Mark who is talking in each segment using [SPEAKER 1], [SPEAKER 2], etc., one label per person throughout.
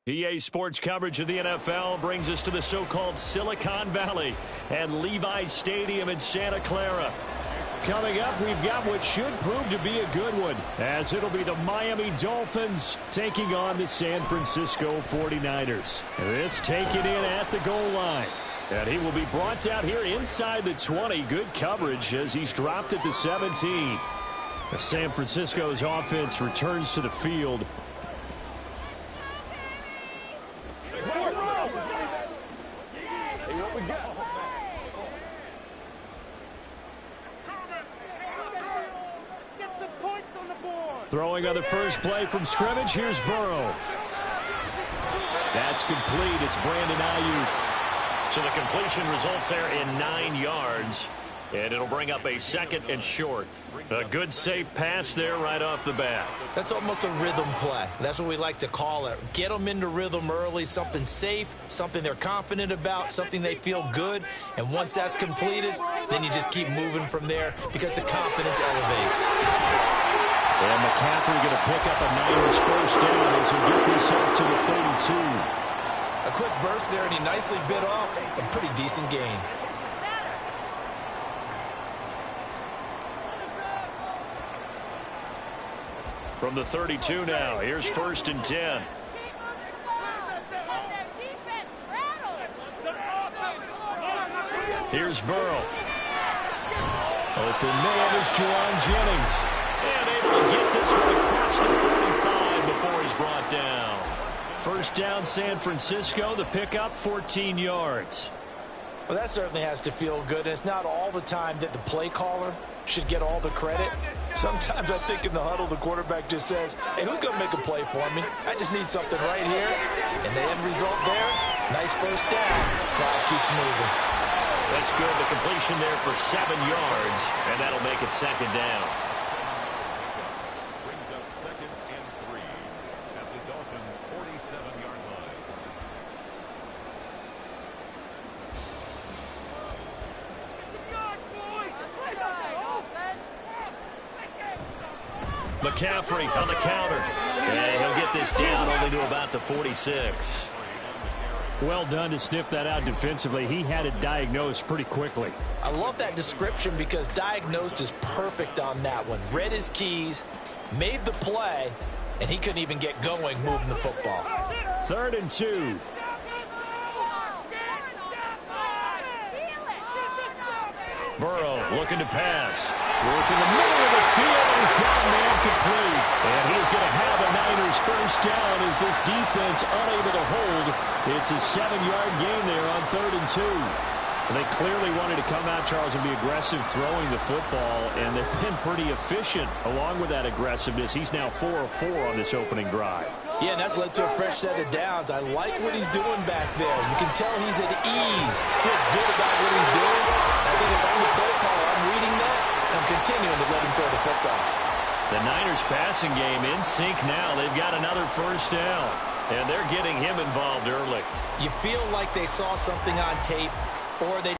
[SPEAKER 1] EA Sports coverage of the NFL brings us to the so-called Silicon Valley and Levi's Stadium in Santa Clara. Coming up, we've got what should prove to be a good one, as it'll be the Miami Dolphins taking on the San Francisco 49ers. This taken in at the goal line. And he will be brought down here inside the 20. Good coverage as he's dropped at the 17. San Francisco's offense returns to the field. Throwing on the first play from scrimmage, here's Burrow. That's complete. It's Brandon Ayuk. So the completion results there in 9 yards, and it'll bring up a second and short. A good, safe pass there right off the bat.
[SPEAKER 2] That's almost a rhythm play. That's what we like to call it. Get them into rhythm early, something safe, something they're confident about, something they feel good. And once that's completed, then you just keep moving from there because the confidence elevates.
[SPEAKER 1] And McCaffrey going to pick up a Niners first down as he'll get this up to the 32.
[SPEAKER 2] A quick burst there, and he nicely bit off a pretty decent gain.
[SPEAKER 1] From the 32 now, here's 1st and 10. Here's Burrow. Open man is Juwan Jennings. And able to get this one across the 45 before he's brought down. First down, San Francisco. The pickup, 14 yards.
[SPEAKER 2] Well, that certainly has to feel good. And it's not all the time that the play caller should get all the credit. Sometimes I think in the huddle, the quarterback just says, hey, who's going to make a play for me? I just need something right here. And the end result there, nice first down. Clock keeps moving.
[SPEAKER 1] That's good. The completion there for 7 yards, and that'll make it second down.
[SPEAKER 3] Brings up 2nd and 3 at the Dolphins' 47-yard line.
[SPEAKER 1] McCaffrey on the counter. And he'll get this down only to about the 46. Well done to sniff that out defensively. He had it diagnosed pretty quickly.
[SPEAKER 2] I love that description because diagnosed is perfect on that one. Read his keys, made the play, and he couldn't even get going moving the football.
[SPEAKER 1] 3rd and 2. Burrow looking to pass. Working the middle of the field, and he's got a man complete. And he's going to have a Niners first down as this defense unable to hold. It's a 7-yard gain there on 3rd and 2. They clearly wanted to come out, Charles, and be aggressive throwing the football, and they've been pretty efficient along with that aggressiveness. He's now 4 of 4 on this opening drive.
[SPEAKER 2] Yeah, and that's led to a fresh set of downs. I like what he's doing back there. You can tell he's at ease. Feels good about what he's doing. I think if I'm the play caller, I'm reading that. I'm continuing to let him throw the football.
[SPEAKER 1] The Niners passing game in sync now. They've got another first down, and they're getting him involved early.
[SPEAKER 2] You feel like they saw something on tape, or they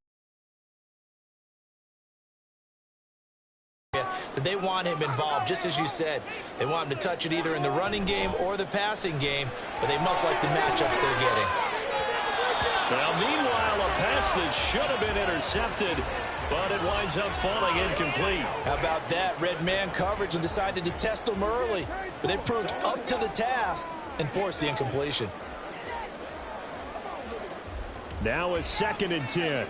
[SPEAKER 2] want him involved, just as you said. They want him to touch it either in the running game or the passing game, but they must like the matchups they're getting.
[SPEAKER 1] Well, meanwhile, a pass that should have been intercepted, but it winds up falling incomplete.
[SPEAKER 2] How about that? Red man coverage and decided to test them early, but they proved up to the task and forced the incompletion.
[SPEAKER 1] Now a 2nd and 10.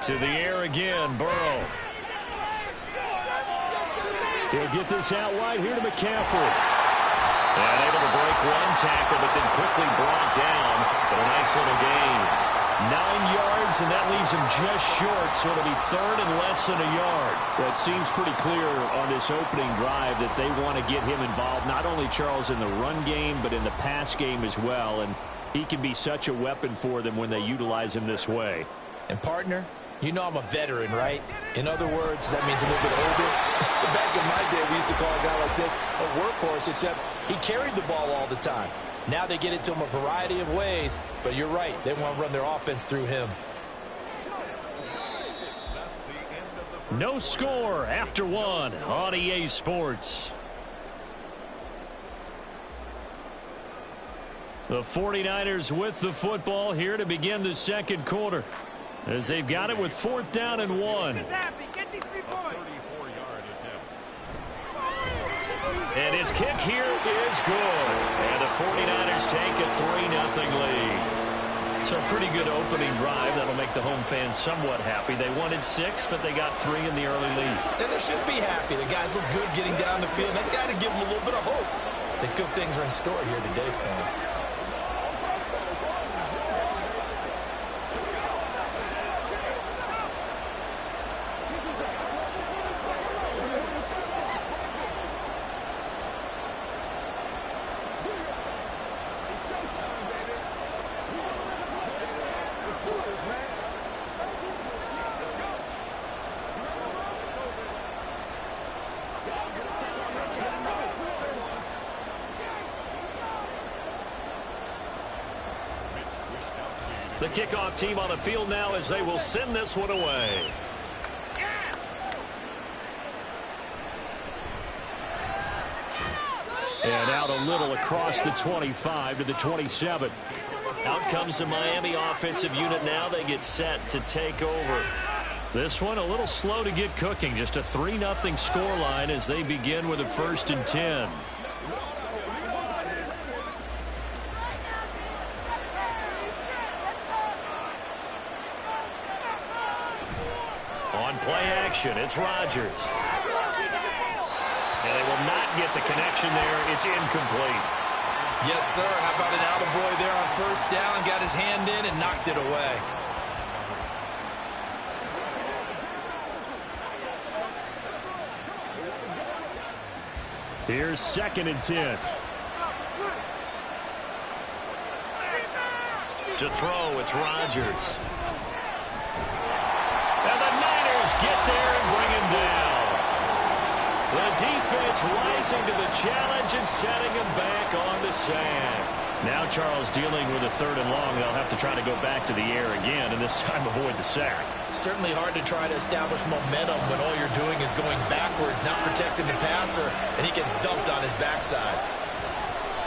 [SPEAKER 1] To the air again, Burrow. He'll get this out wide here to McCaffrey. And able to break one tackle, but then quickly brought down. But a nice little gain. 9 yards, and that leaves him just short, so it'll be 3rd and less than a yard. Well, it seems pretty clear on this opening drive that they want to get him involved, not only, Charles, in the run game, but in the pass game as well. And he can be such a weapon for them when they utilize him this way.
[SPEAKER 2] And, partner, you know I'm a veteran, right? In other words, that means a little bit older. Back in my day, we used to call a guy like this a workhorse, except he carried the ball all the time. Now they get it to him a variety of ways, but you're right. They want to run their offense through him.
[SPEAKER 1] No score after 1 on EA Sports. The 49ers with the football here to begin the second quarter, as they've got it with 4th down and 1. And his kick here is good. And the 49ers take a 3-0 lead. So a pretty good opening drive. That'll make the home fans somewhat happy. They wanted 6, but they got 3 in the early lead.
[SPEAKER 2] And they should be happy. The guys look good getting down the field. That's got to give them a little bit of hope that good things are in store here today for them.
[SPEAKER 1] The kickoff team on the field now as they will send this one away. And out a little across the 25 to the 27. Out comes the Miami offensive unit now. They get set to take over. This one a little slow to get cooking. Just a 3-0 scoreline as they begin with a 1st and 10. On play action, it's Rodgers. And they will not get the connection there. It's incomplete.
[SPEAKER 2] Yes, sir. How about an attaboy there on 1st down? Got his hand in and knocked it away.
[SPEAKER 1] Here's 2nd and 10. To throw, it's Rodgers. And the Niners get there and bring him down. The defense rising to the challenge and setting him back on the sack. Now Charles dealing with a 3rd and long. They'll have to try to go back to the air again and this time avoid the sack.
[SPEAKER 2] Certainly hard to try to establish momentum when all you're doing is going backwards, not protecting the passer, and he gets dumped on his backside.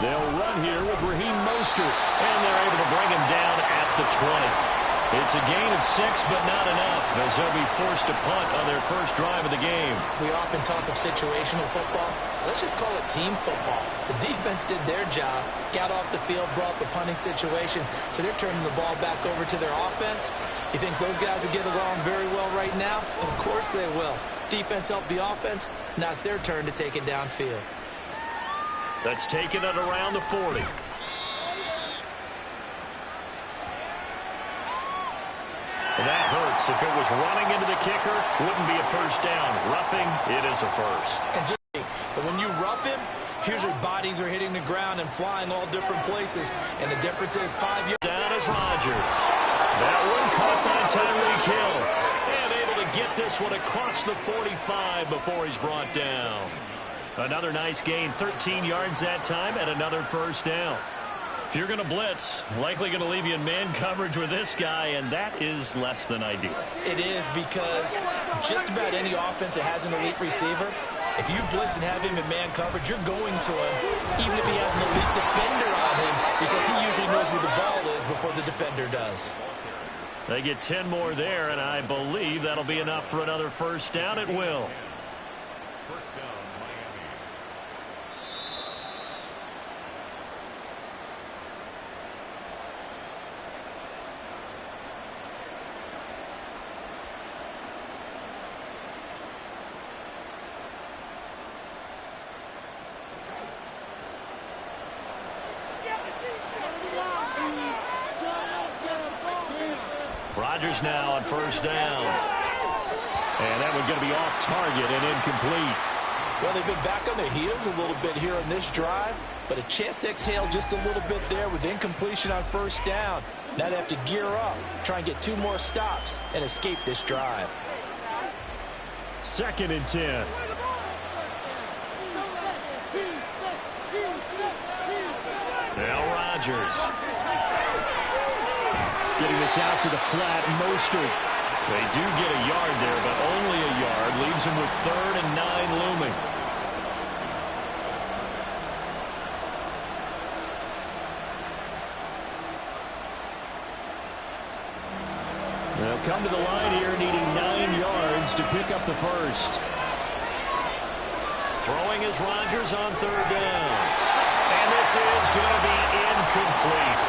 [SPEAKER 1] They'll run here with Raheem Mostert, and they're able to bring him down at the 20. It's a gain of 6, but not enough, as they'll be forced to punt on their first drive of the game.
[SPEAKER 2] We often talk of situational football. Let's just call it team football. The defense did their job, got off the field, brought the punting situation, so they're turning the ball back over to their offense. You think those guys will get along very well right now? Of course they will. Defense helped the offense. Now it's their turn to take it downfield.
[SPEAKER 1] That's taken it around the 40. And that hurts. If it was running into the kicker, wouldn't be a 1st down. Roughing, it is a 1st.
[SPEAKER 2] But when you rough him, usually bodies are hitting the ground and flying all different places. And the difference is 5 yards.
[SPEAKER 1] Down is Rodgers. That one caught by Tyreek Hill. And able to get this one across the 45 before he's brought down. Another nice gain, 13 yards that time, and another 1st down. If you're going to blitz, likely going to leave you in man coverage with this guy, and that is less than ideal.
[SPEAKER 2] It is, because just about any offense that has an elite receiver, if you blitz and have him in man coverage, you're going to him, even if he has an elite defender on him, because he usually knows where the ball is before the defender does.
[SPEAKER 1] They get 10 more there, and I believe that'll be enough for another 1st down. It will.
[SPEAKER 3] First down, Miami.
[SPEAKER 1] Rodgers now on 1st down. And that one's going to be off target and incomplete.
[SPEAKER 2] Well, they've been back on their heels a little bit here on this drive, but a chance to exhale just a little bit there with incompletion on 1st down. Now they have to gear up, try and get 2 more stops and escape this drive.
[SPEAKER 1] 2nd and 10. Now Rodgers. Getting this out to the flat, Mostert. They do get a yard there, but only a yard. Leaves him with 3rd and 9 looming. come to the line here needing 9 yards to pick up the first. Throwing is Rodgers on third down. And this is going to be incomplete.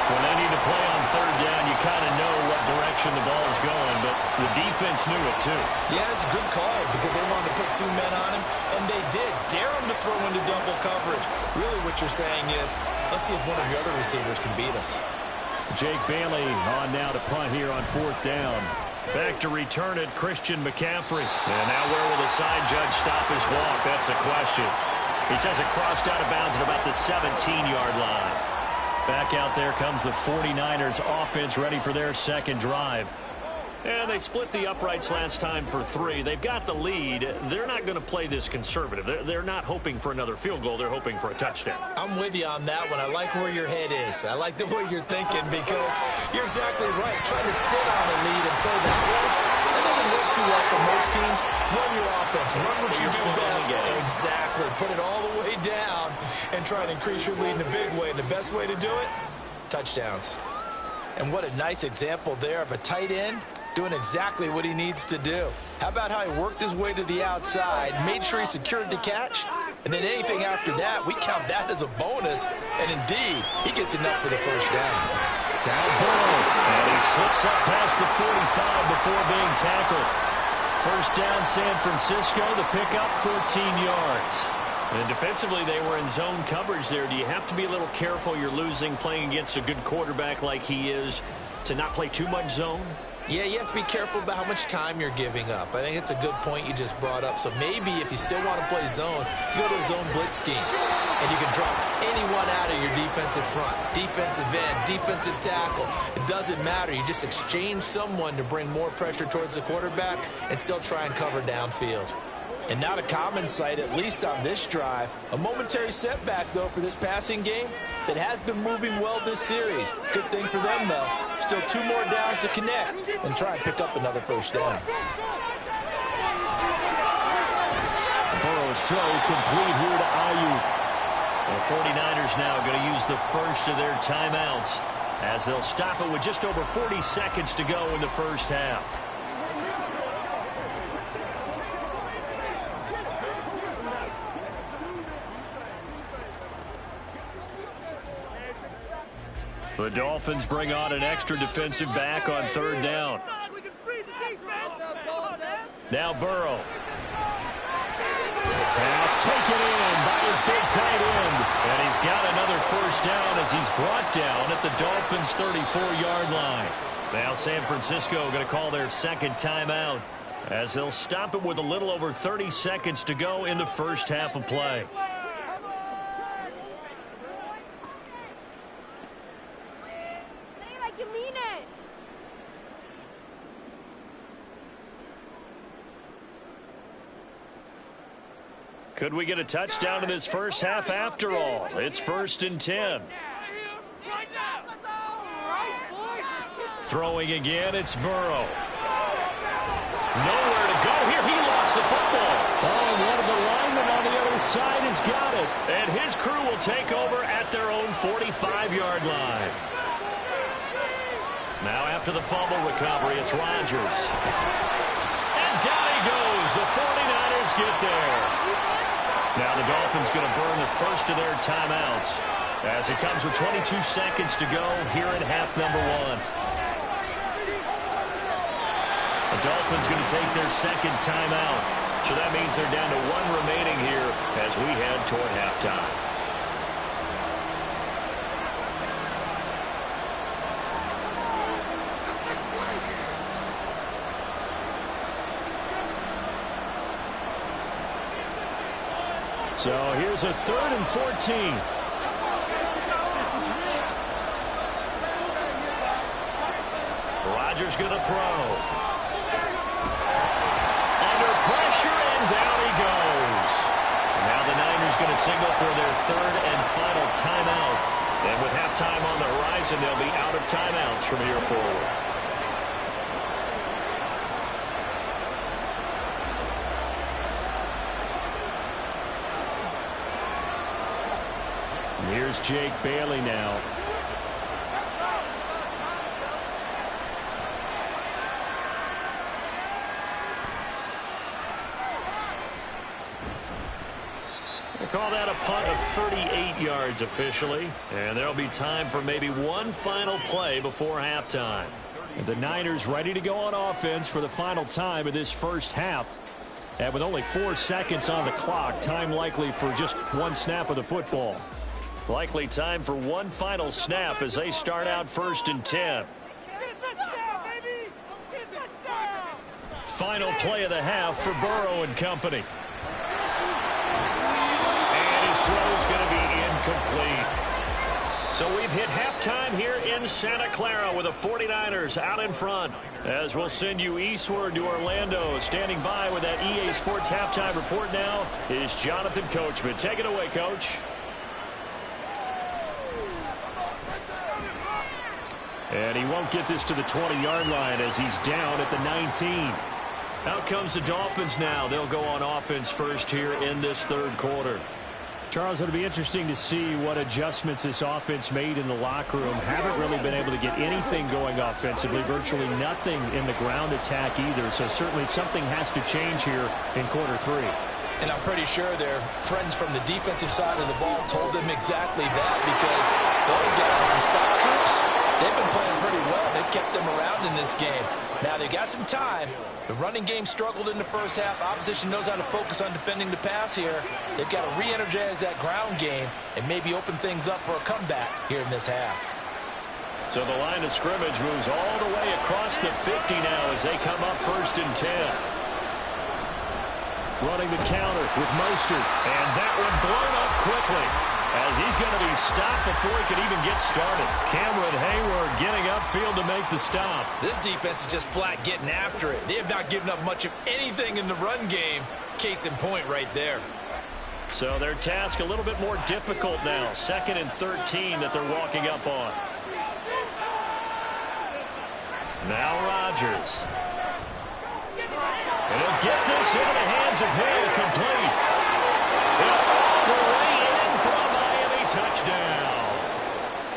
[SPEAKER 1] When they need to play on third down, you kind of know what direction the ball is going, but the defense knew it too.
[SPEAKER 2] Yeah, it's a good call because they wanted to put 2 men on him, and they did. Dare him to throw into double coverage. Really what you're saying is, let's see if one of your other receivers can beat us.
[SPEAKER 1] Jake Bailey on now to punt here on fourth down. Back to return it, Christian McCaffrey. And now where will the side judge stop his walk? That's the question. He says it crossed out of bounds at about the 17-yard line. Back out there comes the 49ers offense ready for their second drive. And they split the uprights last time for 3. They've got the lead. They're not going to play this conservative. They're not hoping for another field goal. They're hoping for a touchdown.
[SPEAKER 2] I'm with you on that one. I like where your head is. I like the way you're thinking because you're exactly right. Trying to sit on a lead and play that way, that doesn't work too well for most teams. Run your offense. Run what you do best. Exactly. Put it all the way down and try and increase your lead in a big way. And the best way to do it, touchdowns. And what a nice example there of a tight end doing exactly what he needs to do. How about how he worked his way to the outside, made sure he secured the catch, and then anything after that, we count that as a bonus. And indeed, he gets enough for the first down.
[SPEAKER 1] Down Burrow, and he slips up past the 45 before being tackled. First down, San Francisco. The pickup, 14 yards. And defensively, they were in zone coverage there. Do you have to be a little careful? You're losing, playing against a good quarterback like he is, to not play too much zone?
[SPEAKER 2] Yeah, you have to be careful about how much time you're giving up. I think it's a good point you just brought up. So maybe if you still want to play zone, you go to a zone blitz scheme. And you can drop anyone out of your defensive front. Defensive end, defensive tackle. It doesn't matter. You just exchange someone to bring more pressure towards the quarterback and still try and cover downfield. And not a common sight, at least on this drive. A momentary setback, though, for this passing game that has been moving well this series. Good thing for them, though. Still 2 more downs to connect and try and pick up another first down.
[SPEAKER 1] Burrow's throw complete here to Ayuk. The 49ers now going to use the first of their timeouts as they'll stop it with just over 40 seconds to go in the first half. The Dolphins bring on an extra defensive back on third down. Now Burrow. Pass taken in by his big tight end. And he's got another first down as he's brought down at the Dolphins' 34-yard line. Now San Francisco going to call their second timeout as they'll stop it with a little over 30 seconds to go in the first half of play. Could we get a touchdown in this first half after all? It's 1st and 10. Throwing again, it's Burrow. Nowhere to go here. He lost the football. Oh, one of the linemen on the other side has got it. And his crew will take over at their own 45-yard line. Now after the fumble recovery, it's Rodgers. And down he goes. The 49ers get there. Now the Dolphins going to burn the first of their timeouts as it comes with 22 seconds to go here in half number 1. The Dolphins going to take their second timeout. So that means they're down to 1 remaining here as we head toward halftime. So here's a 3rd and 14. Rodgers going to throw. Under pressure, and down he goes. Now the Niners going to signal for their 3rd and final timeout. And with halftime on the horizon, they'll be out of timeouts from here forward. Here's Jake Bailey now. They call that a punt of 38 yards officially. And there'll be time for maybe one final play before halftime. And the Niners ready to go on offense for the final time of this first half. And with only 4 seconds on the clock, time likely for just one snap of the football. Likely time for one final snap as they start out 1st and 10. Final play of the half for Burrow and company. And his throw is going to be incomplete. So we've hit halftime here in Santa Clara with the 49ers out in front. As we'll send you eastward to Orlando. Standing by with that EA Sports halftime report now is Jonathan Coachman. Take it away, Coach. And he won't get this to the 20-yard line as he's down at the 19. Out comes the Dolphins now. They'll go on offense first here in this third quarter. Charles, it'll be interesting to see what adjustments this offense made in the locker room. Haven't really been able to get anything going offensively. Virtually nothing in the ground attack either. So certainly something has to change here in quarter 3.
[SPEAKER 2] And I'm pretty sure their friends from the defensive side of the ball told them exactly that, because those guys, the stock troops, they've been playing pretty well. They've kept them around in this game. Now, they got some time. The running game struggled in the first half. Opposition knows how to focus on defending the pass here. They've got to re-energize that ground game and maybe open things up for a comeback here in this half.
[SPEAKER 1] So the line of scrimmage moves all the way across the 50 now as they come up 1st and 10. Running the counter with Mostert. And that one blown up quickly as he's going to be stopped before he could even get started. Cameron Hayward getting upfield to make the stop.
[SPEAKER 2] This defense is just flat getting after it. They have not given up much of anything in the run game. Case in point right there.
[SPEAKER 1] So their task a little bit more difficult now. 2nd and 13 that they're walking up on. Now Rodgers. And he'll get this into the hands of Hill, complete. All the way in for a Miami touchdown.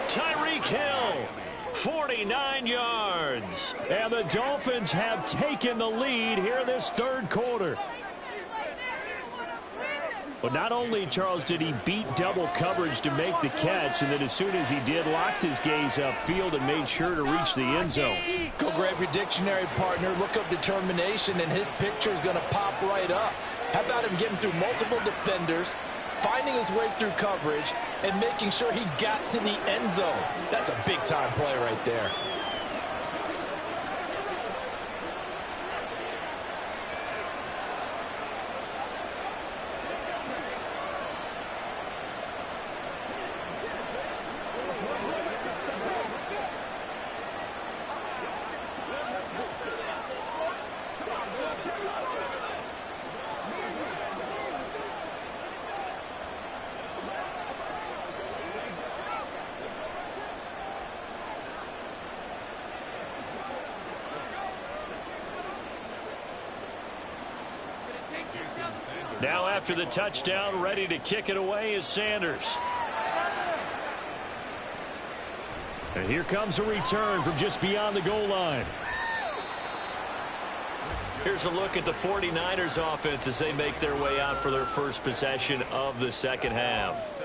[SPEAKER 1] Tyreek Hill, 49 yards. And the Dolphins have taken the lead here this third quarter. But not only, Charles, did he beat double coverage to make the catch, and then as soon as he did, locked his gaze upfield and made sure to reach the end zone.
[SPEAKER 2] Go grab your dictionary, partner. Look up determination, and his picture is going to pop right up. How about him getting through multiple defenders, finding his way through coverage, and making sure he got to the end zone? That's a big-time play right there.
[SPEAKER 1] Now after the touchdown, ready to kick it away is Sanders. And here comes a return from just beyond the goal line. Here's a look at the 49ers offense as they make their way out for their first possession of the second half.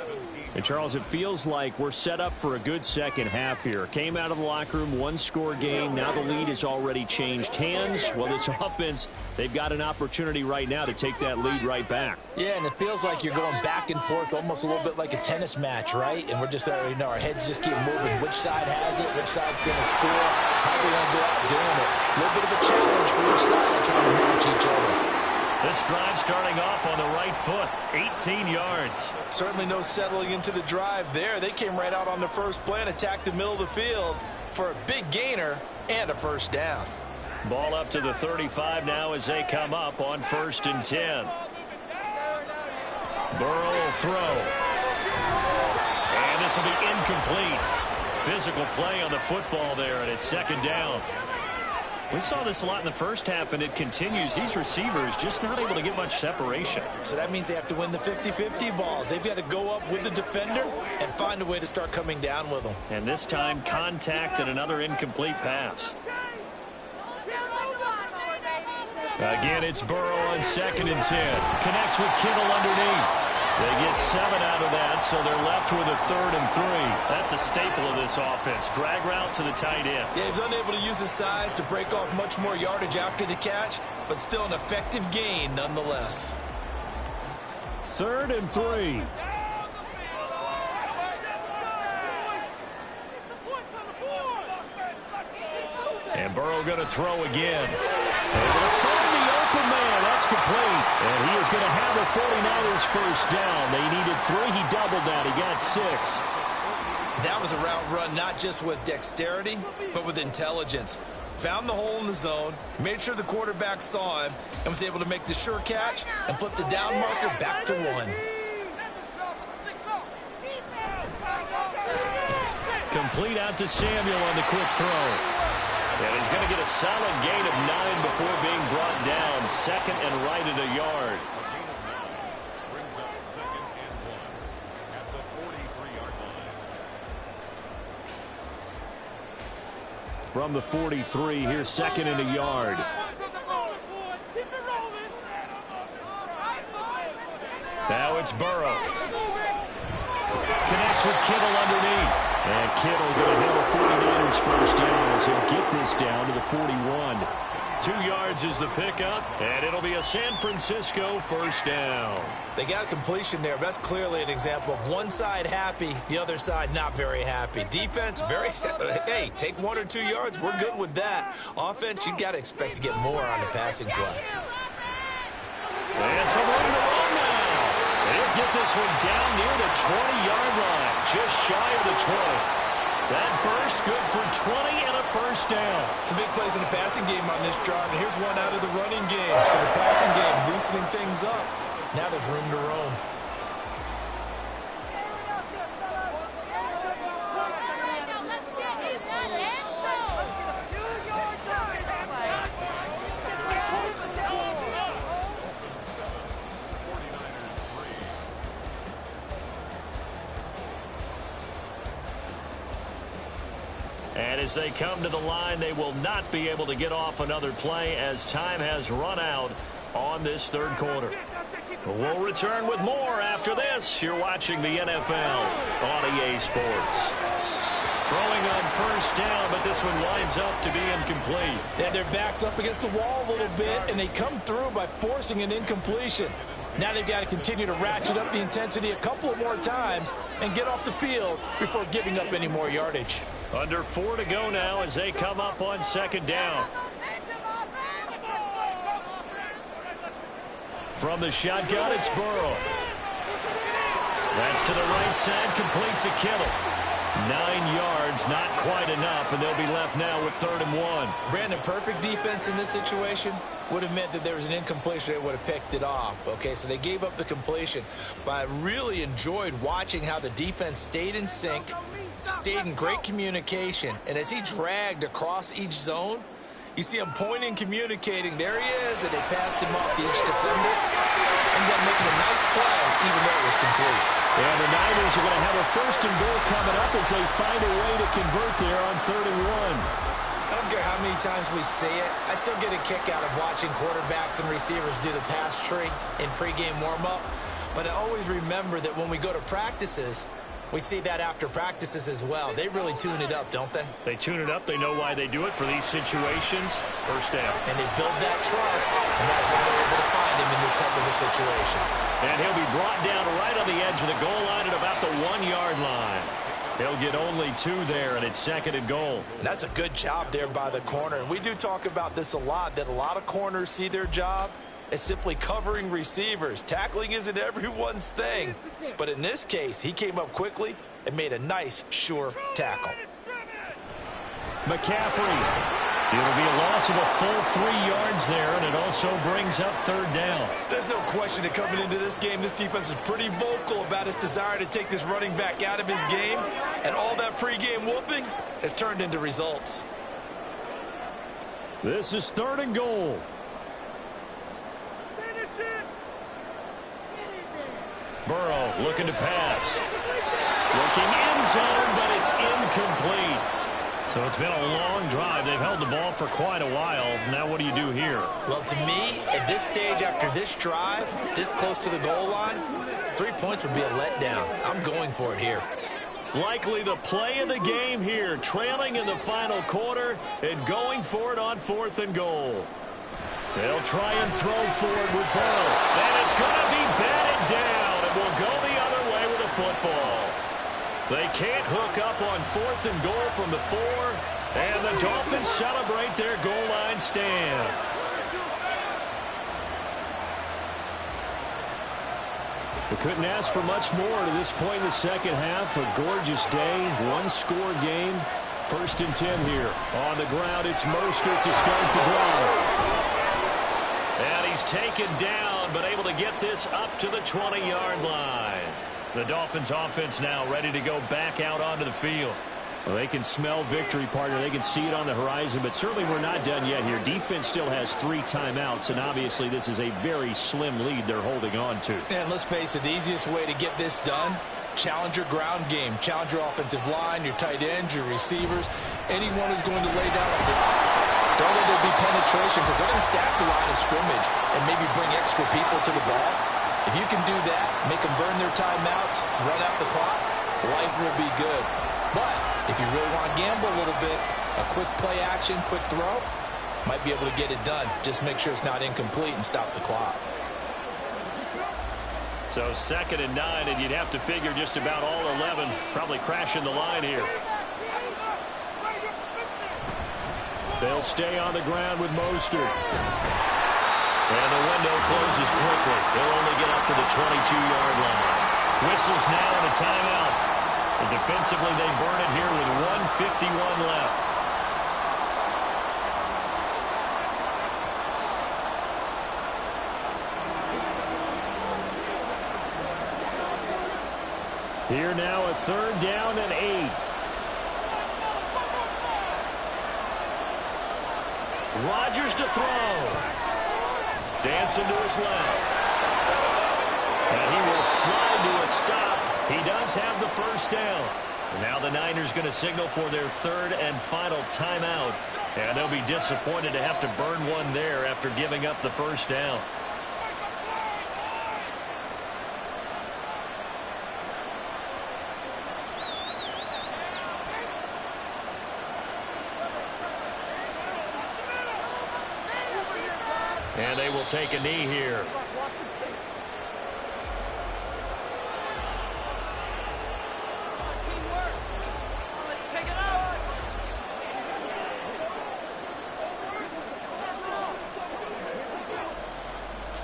[SPEAKER 1] And Charles, it feels like we're set up for a good second half here. Came out of the locker room, one-score game. Now the lead has already changed hands. Well, this offense, they've got an opportunity right now to take that lead right back.
[SPEAKER 2] Yeah, and it feels like you're going back and forth, almost a little bit like a tennis match, right? And we're just, our heads just keep moving. Which side has it? Which side's going to score? How are we going to go out doing it? A little bit of a challenge for each side trying to match each other.
[SPEAKER 1] This drive starting off on the right foot, 18 yards.
[SPEAKER 2] Certainly no settling into the drive there. They came right out on the first play and attacked the middle of the field for a big gainer and a first down.
[SPEAKER 1] Ball up to the 35 now as they come up on 1st and 10. Burrow will throw. And this will be incomplete. Physical play on the football there, and it's 2nd down. We saw this a lot in the first half, and it continues. These receivers just not able to get much separation.
[SPEAKER 2] So that means they have to win the 50-50 balls. They've got to go up with the defender and find a way to start coming down with them.
[SPEAKER 1] And this time, contact and another incomplete pass. Again, it's Burrow on 2nd and 10. Connects with Kittle underneath. They get 7 out of that, so they're left with a 3rd and 3.
[SPEAKER 4] That's a staple of this offense. Drag route to the tight end.
[SPEAKER 2] Yeah, he's unable to use his size to break off much more yardage after the catch, but still an effective gain nonetheless.
[SPEAKER 1] 3rd and 3. And Burrow going to throw again. Able to find the open man. That's complete. And he is going to have a 49ers first down. They needed 3. He doubled that. He got 6.
[SPEAKER 2] That was a route run not just with dexterity, but with intelligence. Found the hole in the zone, made sure the quarterback saw him, and was able to make the sure catch and flip the down marker back to 1.
[SPEAKER 1] Complete out to Samuel on the quick throw. And he's going to get a solid gain of 9 before being brought down. 2nd and right at a yard.
[SPEAKER 3] Brings up 2nd and 1 at the 43-yard line.
[SPEAKER 1] From the 43, here's 2nd and a yard. Now it's Burrow. Connects with Kittle underneath. And Kittle going to have a 49ers first down as he'll get this down to the 41. 2 yards is the pickup, and it'll be a San Francisco first down.
[SPEAKER 2] They got a completion there, but that's clearly an example of one side happy, the other side not very happy. Defense, very, hey, take 1 or 2 yards, we're good with that. Offense, you got to expect to get more on the passing play.
[SPEAKER 1] And some room to run now. They'll get this one down near the 20-yard line, just shy of the 20. That burst good for 20 and a first down.
[SPEAKER 2] Some big plays in the passing game on this drive, and here's one out of the running game. So the passing game loosening things up. Now there's room to roam.
[SPEAKER 1] And as they come to the line, they will not be able to get off another play as time has run out on this 3rd quarter. We'll return with more after this. You're watching the NFL on EA Sports. Throwing on first down, but this one winds up to be incomplete.
[SPEAKER 2] Yeah, their back's up against the wall a little bit, and they come through by forcing an incompletion. Now they've got to continue to ratchet up the intensity a couple of more times and get off the field before giving up any more yardage.
[SPEAKER 1] Under 4 to go now as they come up on 2nd down. From the shotgun, it's Burrow. That's to the right side, complete to Kittle. 9 yards, not quite enough, and they'll be left now with 3rd and 1.
[SPEAKER 2] Brandon, perfect defense in this situation would have meant that there was an incompletion. They would have picked it off. Okay, so they gave up the completion. But I really enjoyed watching how the defense stayed in sync, stayed in great communication, and as he dragged across each zone, you see him pointing, communicating. There he is, and they passed him off to each defender. And then making a nice play, even though it was complete.
[SPEAKER 1] And the Niners are going to have a 1st and goal coming up as they find a way to convert there on 3rd and 1.
[SPEAKER 2] I don't care how many times we say it, I still get a kick out of watching quarterbacks and receivers do the pass tree in pregame warm-up. But I always remember that when we go to practices, we see that after practices as well. They really tune it up, don't they?
[SPEAKER 1] They tune it up. They know why they do it for these situations. First down.
[SPEAKER 2] And they build that trust, and that's why they're able to find him in this type of a situation.
[SPEAKER 1] And he'll be brought down right on the edge of the goal line at about the 1-yard line. They'll get only 2 there, and it's 2nd and goal.
[SPEAKER 2] And that's a good job there by the corner. And we do talk about this a lot, that a lot of corners see their job as simply covering receivers. Tackling isn't everyone's thing. But in this case, he came up quickly and made a nice, sure tackle.
[SPEAKER 1] McCaffrey. It'll be a loss of a full 3 yards there, and it also brings up 3rd down.
[SPEAKER 2] There's no question that coming into this game, this defense is pretty vocal about its desire to take this running back out of his game. And all that pregame wolfing has turned into results.
[SPEAKER 1] This is 3rd and goal. Burrow looking to pass. Looking end zone, but it's incomplete. So it's been a long drive. They've held the ball for quite a while. Now what do you do here?
[SPEAKER 2] Well, to me, at this stage after this drive, this close to the goal line, 3 points would be a letdown. I'm going for it here.
[SPEAKER 1] Likely the play of the game here, trailing in the final quarter and going for it on 4th and goal. They'll try and throw forward with Burrow. And it's going to be batted down. It will go the other way with a football. They can't hook up on 4th and goal from the 4. And the Dolphins celebrate their goal line stand. We couldn't ask for much more to this point in the second half. A gorgeous day, one-score game. 1st and 10 here. On the ground, it's Mostert to start the drive. And he's taken down, but able to get this up to the 20-yard line. The Dolphins offense now ready to go back out onto the field. Well, they can smell victory, partner. They can see it on the horizon, but certainly we're not done yet here. Defense still has 3 timeouts, and obviously this is a very slim lead they're holding on to.
[SPEAKER 2] And let's face it, the easiest way to get this done, challenge your ground game. Challenge your offensive line, your tight ends, your receivers, anyone who's going to lay down a block. Don't let there be penetration because they're going to stack the line of scrimmage and maybe bring extra people to the ball. If you can do that, make them burn their timeouts, run out the clock, life will be good. But if you really want to gamble a little bit, a quick play action, quick throw, might be able to get it done. Just make sure it's not incomplete and stop the clock.
[SPEAKER 1] So 2nd and 9, and you'd have to figure just about all 11 probably crashing the line here. They'll stay on the ground with Mostert. And the window closes quickly. They'll only get up to the 22-yard line. Whistles now and a timeout. So defensively, they burn it here with 1:51 left. Here now, a 3rd down and 8. Rodgers to throw. Dancing to his left. And he will slide to a stop. He does have the 1st down. Now the Niners going to signal for their 3rd and final timeout. And they'll be disappointed to have to burn one there after giving up the 1st down. And they will take a knee here.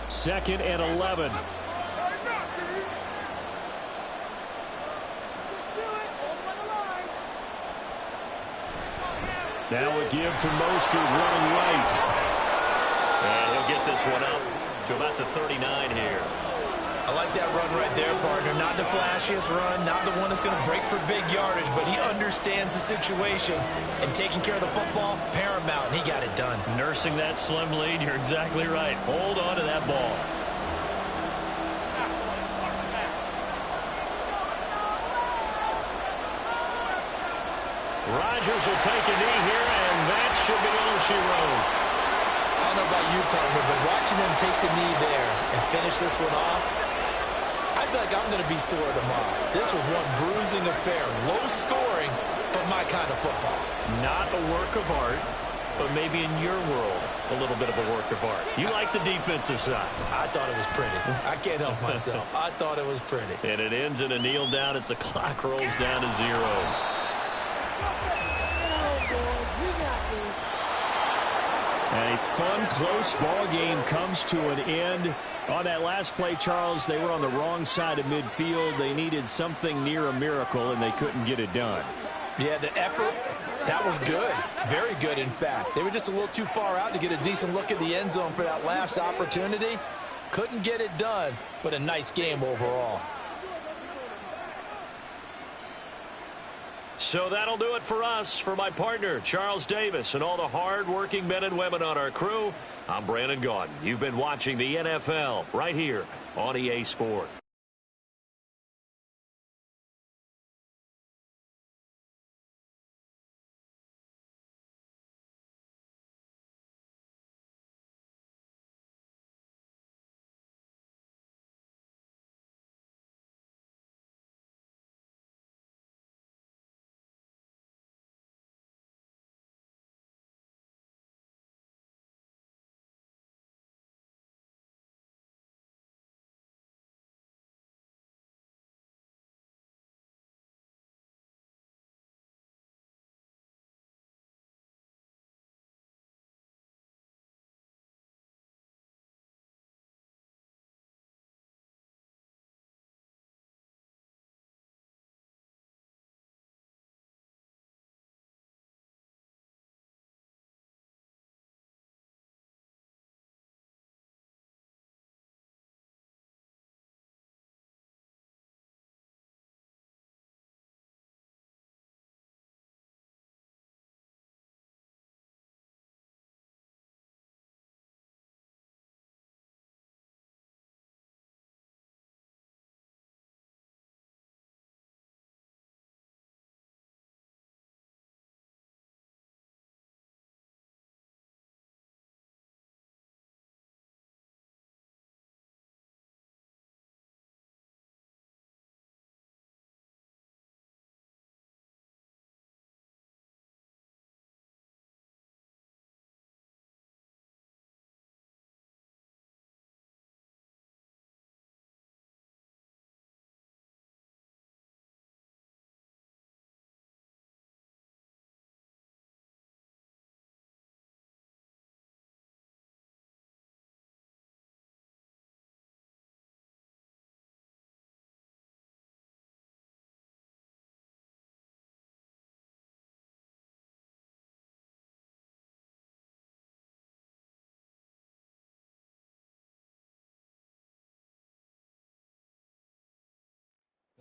[SPEAKER 1] Second and 11. Now a give to Mostert running right. And he'll get this one up to about the 39 here.
[SPEAKER 2] I like that run right there, partner. Not the flashiest run, not the one that's going to break for big yardage, but he understands the situation, and taking care of the football, paramount, and he got it done.
[SPEAKER 1] Nursing that slim lead, you're exactly right. Hold on to that ball. Rodgers will take a knee here, and that should be all she wrote.
[SPEAKER 2] I don't know about you, partner, but watching them take the knee there and finish this one off, I feel like I'm going to be sore tomorrow. This was one bruising affair. Low scoring, but my kind of football.
[SPEAKER 1] Not a work of art, but maybe in your world, a little bit of a work of art. You like the defensive side.
[SPEAKER 2] I thought it was pretty. I can't help myself. I thought it was pretty.
[SPEAKER 1] And it ends in a kneel down as the clock rolls down to zeros. And a fun, close ball game comes to an end. On that last play, Charles, they were on the wrong side of midfield. They needed something near a miracle, and they couldn't get it done.
[SPEAKER 2] Yeah, the effort, that was good. Very good, in fact. They were just a little too far out to get a decent look at the end zone for that last opportunity. Couldn't get it done, but a nice game overall.
[SPEAKER 1] So that'll do it for us. For my partner, Charles Davis, and all the hard-working men and women on our crew, I'm Brandon Gaudin. You've been watching the NFL right here on EA Sports.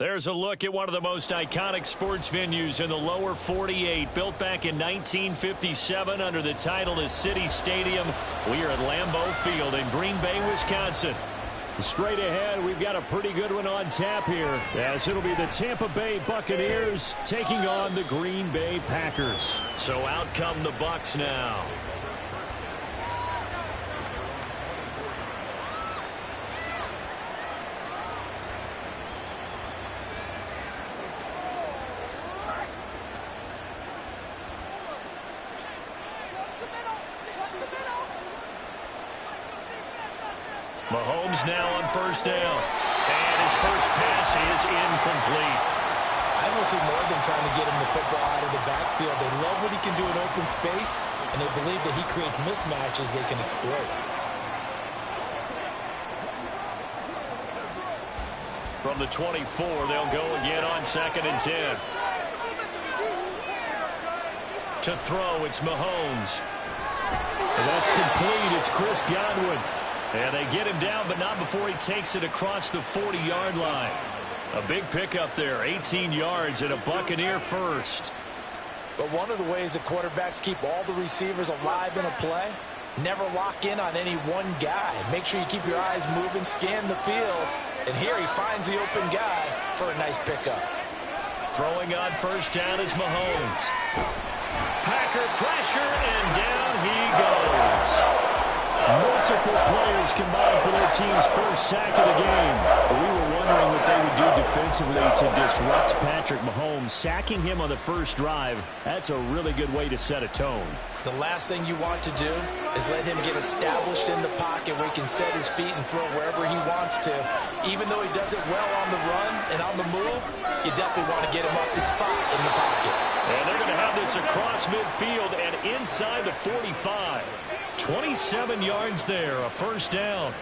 [SPEAKER 1] There's a look at one of the most iconic sports venues in the lower 48, built back in 1957 under the title of City Stadium. We are at Lambeau Field in Green Bay, Wisconsin. Straight ahead, we've got a pretty good one on tap here, as it'll be the Tampa Bay Buccaneers taking on the Green Bay Packers. So out come the Bucs now. Mahomes now on first down. And his first pass is incomplete.
[SPEAKER 2] I don't see more than trying to get him the football out of the backfield. They love what he can do in open space, and they believe that he creates mismatches they can exploit.
[SPEAKER 1] From the 24, they'll go again on 2nd and 10. To throw, it's Mahomes. And that's complete. It's Chris Godwin. And they get him down, but not before he takes it across the 40-yard line. A big pickup there, 18 yards and a Buccaneer first.
[SPEAKER 2] But one of the ways that quarterbacks keep all the receivers alive in a play, never lock in on any one guy. Make sure you keep your eyes moving, scan the field. And here he finds the open guy for a nice pickup.
[SPEAKER 1] Throwing on first down is Mahomes. Packer pressure, and down he goes. Multiple players combined for their team's first sack of the game. We were wondering what they would do defensively to disrupt Patrick Mahomes. Sacking him on the first drive, that's a really good way to set a tone.
[SPEAKER 2] The last thing you want to do is let him get established in the pocket where he can set his feet and throw wherever he wants to. Even though he does it well on the run and on the move, you definitely want to get him up the spot in the pocket.
[SPEAKER 1] And they're going to have this across midfield and inside the 45. 27 yards there, a first down.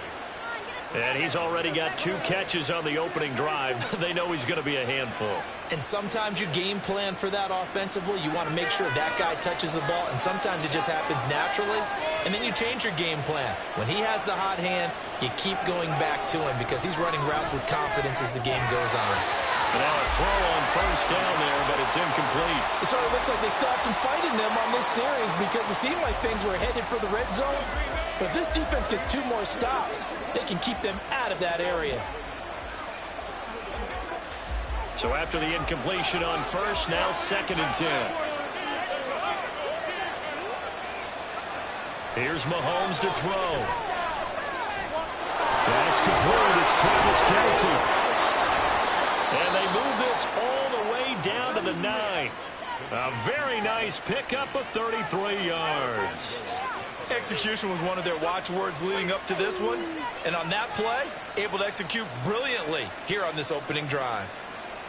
[SPEAKER 1] And he's already got 2 catches on the opening drive. They know he's going to be a handful.
[SPEAKER 2] And sometimes you game plan for that offensively. You want to make sure that guy touches the ball, and sometimes it just happens naturally. And then you change your game plan. When he has the hot hand, you keep going back to him because he's running routes with confidence as the game goes on.
[SPEAKER 1] And now a throw on first down there, but it's incomplete.
[SPEAKER 2] It sort of looks like they still have some fight in them on this series because it seemed like things were headed for the red zone. But if this defense gets 2 more stops, they can keep them out of that area.
[SPEAKER 1] So after the incompletion on first, now 2nd and 10. Here's Mahomes to throw. That's complete. It's Travis Kelce. And they move this all the way down to the 9. A very nice pickup of 33 yards.
[SPEAKER 5] Execution was one of their watchwords leading up to this one. And on that play, able to execute brilliantly here on this opening drive.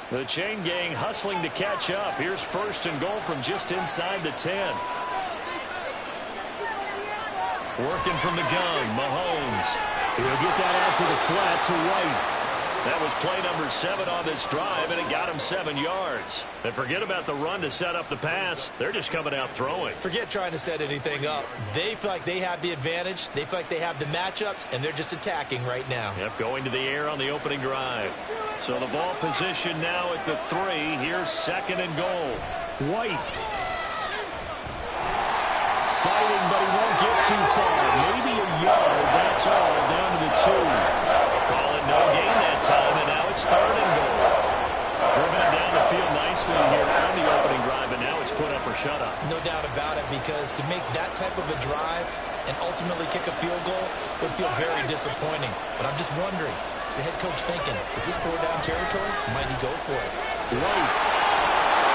[SPEAKER 1] The chain gang hustling to catch up. Here's 1st and goal from just inside the 10. Working from the gun, Mahomes. He'll get that out to the flat to White. That was play number 7 on this drive, and it got him 7 yards. And forget about the run to set up the pass. They're just coming out throwing.
[SPEAKER 2] Forget trying to set anything up. They feel like they have the advantage. They feel like they have the matchups, and they're just attacking right now.
[SPEAKER 1] Yep, going to the air on the opening drive. So the ball position now at the 3. Here's 2nd and goal. White. Fighting, but he won't get too far. Maybe a yard. That's all. Down to the 2. Call it no gain that time, and now it's 3rd and goal. Driven it down the field nicely here on the opening drive, and now it's put up or shut up.
[SPEAKER 2] No doubt about it, because to make that type of a drive and ultimately kick a field goal would feel very disappointing. But I'm just wondering, is the head coach thinking, is this 4-down territory? Might he go for it?
[SPEAKER 1] White.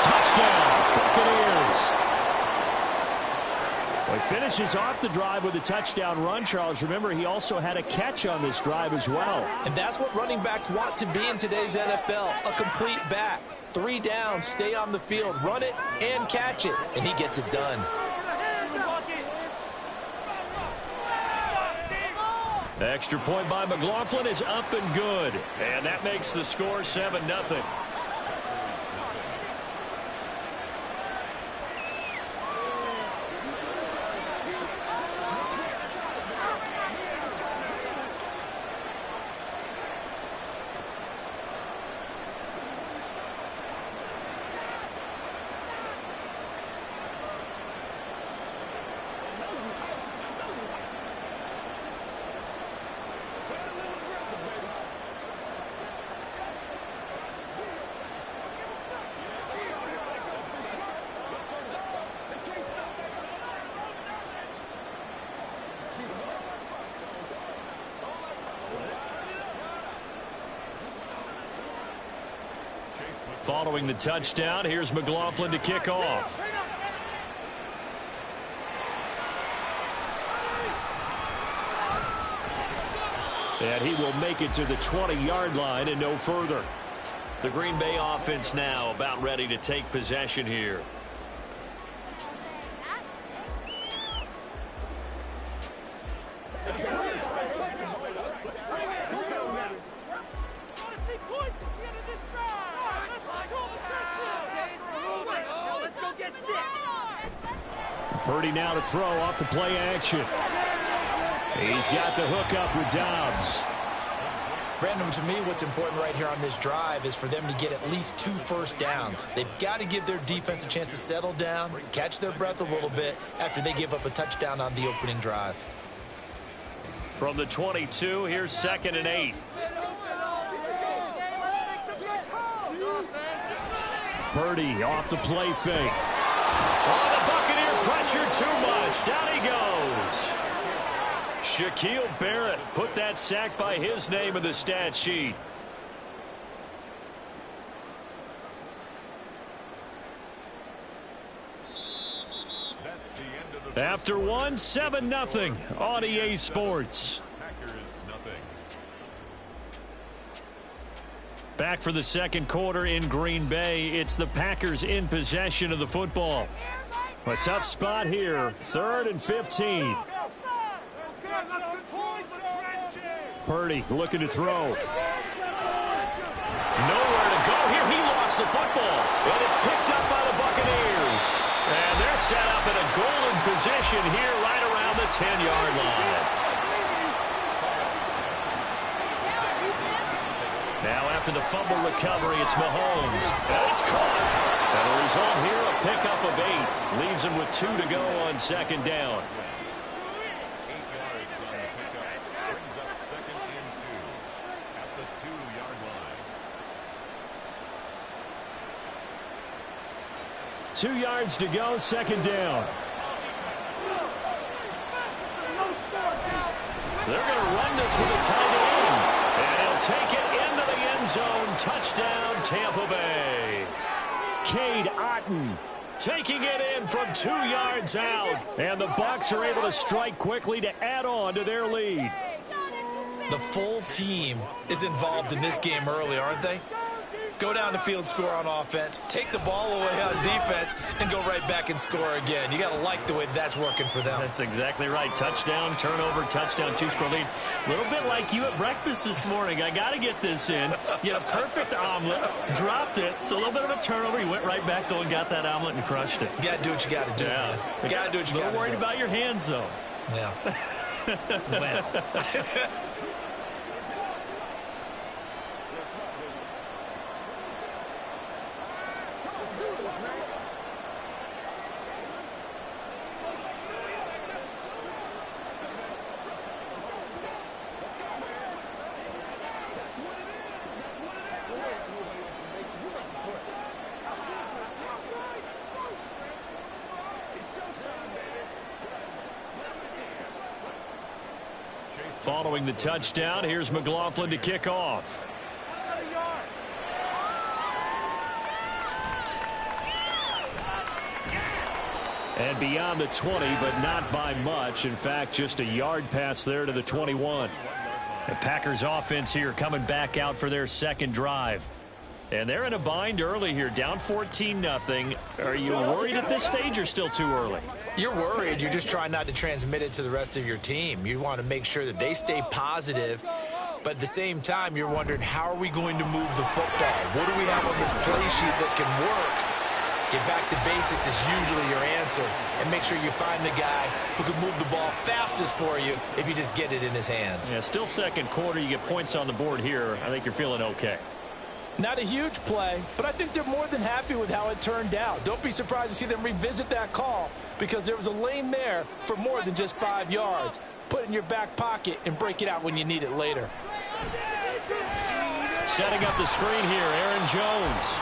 [SPEAKER 1] Touchdown, Buccaneers. Well, he finishes off the drive with a touchdown run, Charles. Remember, he also had a catch on this drive as well.
[SPEAKER 2] And that's what running backs want to be in today's NFL, a complete back. 3 down, stay on the field, run it and catch it, and he gets it done.
[SPEAKER 1] The extra point by McLaughlin is up and good. And that makes the score 7-0. Following the touchdown, here's McLaughlin to kick off. And he will make it to the 20-yard line and no further. The Green Bay offense now about ready to take possession here. Purdy now to throw off the play action. He's got the hook up with Dobbs.
[SPEAKER 2] Brandon, to me, what's important right here on this drive is for them to get at least 2 first downs. They've got to give their defense a chance to settle down, catch their breath a little bit after they give up a touchdown on the opening drive.
[SPEAKER 1] From the 22, here's 2nd and 8. Purdy off the play fake. Oh, the Buccaneer pressure too much. Down he goes. Shaquille Barrett put that sack by his name in the stat sheet.
[SPEAKER 3] That's the end of the
[SPEAKER 1] After one, 7-0 on EA Sports.
[SPEAKER 3] Packers nothing.
[SPEAKER 1] Back for the second quarter in Green Bay. It's the Packers in possession of the football. A tough spot here. 3rd and 15. Purdy looking to throw. Nowhere to go here. He lost the football. And it's picked up by the Buccaneers. And they're set up in a golden position here right around the 10-yard line. Now after the fumble recovery, it's Mahomes. And it's caught. And the result here, a pickup of 8. Leaves him with 2 to go on 2nd down.
[SPEAKER 3] 8 yards on the pickup. Brings up 2nd and 2 at the 2-yard line.
[SPEAKER 1] 2 yards to go, 2nd down. They're going to run this with a tight end. And he'll take it into the end zone. Touchdown, Tampa Bay. Cade Otton taking it in from 2 yards out. And the Bucs are able to strike quickly to add on to their lead.
[SPEAKER 2] The full team is involved in this game early, aren't they? Go down the field, score on offense, take the ball away on defense, and go right back and score again. You got to like the way that's working for them.
[SPEAKER 1] That's exactly right. Touchdown, turnover, touchdown, 2-score lead. A little bit like you at breakfast this morning. I got to get this in. You had a perfect omelet, dropped it, so a little bit of a turnover. You went right back, though, and got that omelet and crushed it.
[SPEAKER 2] You got to do what you got to do, man. You got to do what you got to do.
[SPEAKER 1] A little worried about your hands, though.
[SPEAKER 2] Yeah. Well.
[SPEAKER 1] Following the touchdown, here's McLaughlin to kick off. And beyond the 20, but not by much. In fact, just a yard pass there to the 21. The Packers offense here coming back out for their second drive. And they're in a bind early here, down 14-0. Are you worried at this stage or still too early?
[SPEAKER 2] You're worried. You're just trying not to transmit it to the rest of your team. You want to make sure that they stay positive. But at the same time, you're wondering, how are we going to move the football? What do we have on this play sheet that can work? Get back to basics is usually your answer. And make sure you find the guy who can move the ball fastest for you if you just get it in his hands.
[SPEAKER 1] Yeah, still second quarter. You get points on the board here. I think you're feeling okay.
[SPEAKER 6] Not a huge play, but I think they're more than happy with how it turned out. Don't be surprised to see them revisit that call because there was a lane there for more than just 5 yards. Put it in your back pocket and break it out when you need it later.
[SPEAKER 1] Setting up the screen here, Aaron Jones.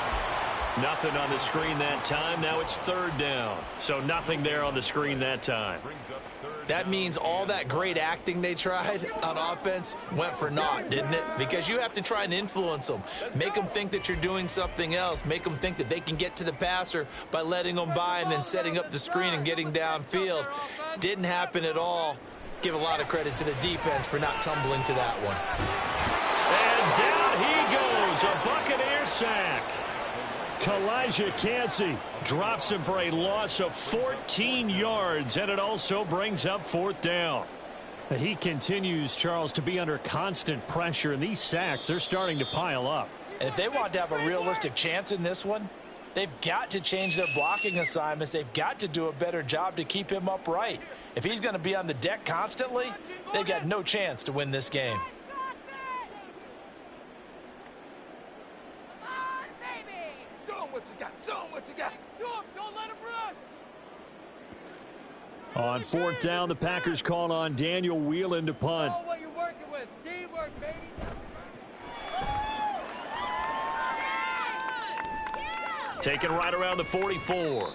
[SPEAKER 1] Nothing on the screen that time. Now it's 3rd down. So nothing there on the screen that time.
[SPEAKER 3] Brings up 3rd
[SPEAKER 5] That means all that great acting they tried on offense went for naught, didn't it? Because you have to try and influence them. Make them think that you're doing something else. Make them think that they can get to the passer by letting them by and then setting up the screen and getting downfield. Didn't happen at all. Give a lot of credit to the defense for not tumbling to that one.
[SPEAKER 1] And down he goes, a Buccaneer sack. Kalijah Kancey drops him for a loss of 14 yards, and it also brings up 4th down. He continues, Charles, to be under constant pressure, and these sacks, they're starting to pile up.
[SPEAKER 6] And if they want to have a realistic chance in this one, they've got to change their blocking assignments. They've got to do a better job to keep him upright. If he's going to be on the deck constantly, they've got no chance to win this game.
[SPEAKER 1] On 4th down, the Packers call on Daniel Whelan to punt.
[SPEAKER 7] What you're working with. Teamwork, baby.
[SPEAKER 1] Taken right around the 44.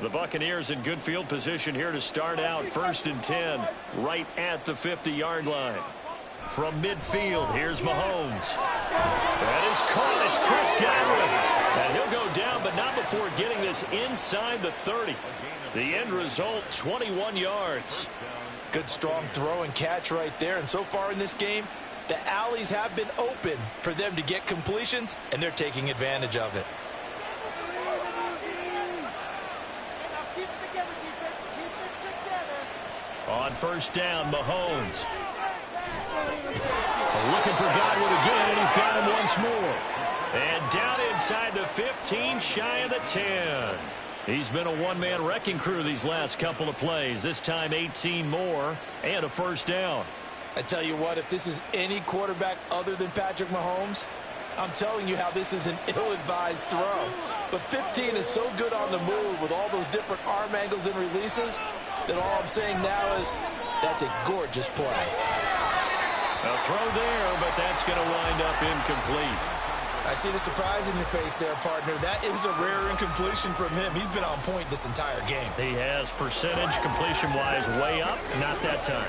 [SPEAKER 1] The Buccaneers in good field position here to start out. 1st and 10, right at the 50-yard line. From midfield, here's Mahomes. That is caught. It's Chris Godwin. And he'll go down, but not before getting this inside the 30. The end result, 21 yards.
[SPEAKER 6] Good strong throw and catch right there. And so far in this game, the alleys have been open for them to get completions, and they're taking advantage of it.
[SPEAKER 1] On 1st down, Mahomes. Looking for Godwin again, and he's got him once more. And down inside the 15, shy of the 10. He's been a one-man wrecking crew these last couple of plays. This time 18 more and a 1st down.
[SPEAKER 6] I tell you what, if this is any quarterback other than Patrick Mahomes, I'm telling you how this is an ill-advised throw. But 15 is so good on the move with all those different arm angles and releases that all I'm saying now is that's a gorgeous play.
[SPEAKER 1] A throw there, but that's going to wind up incomplete.
[SPEAKER 5] I see the surprise in your face there, partner. That is a rare incompletion from him. He's been on point this entire game.
[SPEAKER 1] He has percentage completion-wise way up, not that time.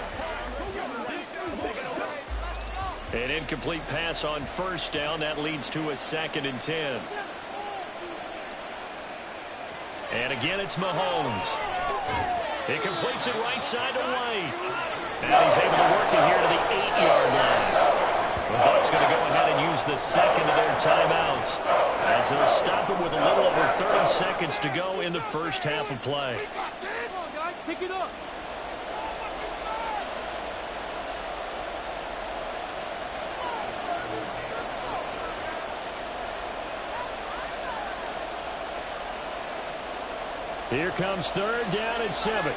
[SPEAKER 1] An incomplete pass on 1st down. That leads to a 2nd and 10. And again, it's Mahomes. He completes it right side to White. And he's able to work it here to the 8-yard line. The Bucs going to go ahead and use the 2nd of their timeouts as they'll stop it with a little over 30 seconds to go in the 1st half of play.
[SPEAKER 7] Come on, guys, pick it up.
[SPEAKER 1] Here comes 3rd down and 7.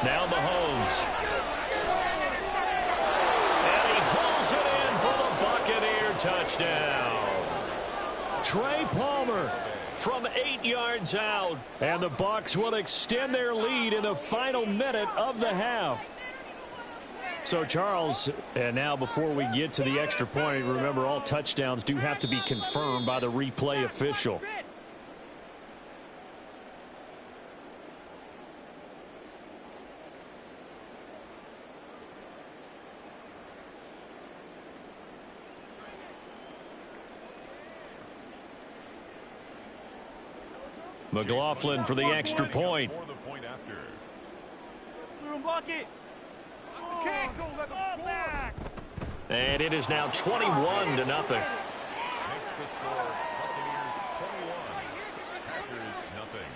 [SPEAKER 1] Now Mahomes. And he hauls it in for the Buccaneer touchdown. Trey Palmer from 8 yards out. And the Bucs will extend their lead in the final minute of the half. So, Charles, and now before we get to the extra point, remember all touchdowns do have to be confirmed by the replay official. McLaughlin for the extra point. And it is now 21-0.
[SPEAKER 3] Makes the score Buccaneers 21, Packers nothing.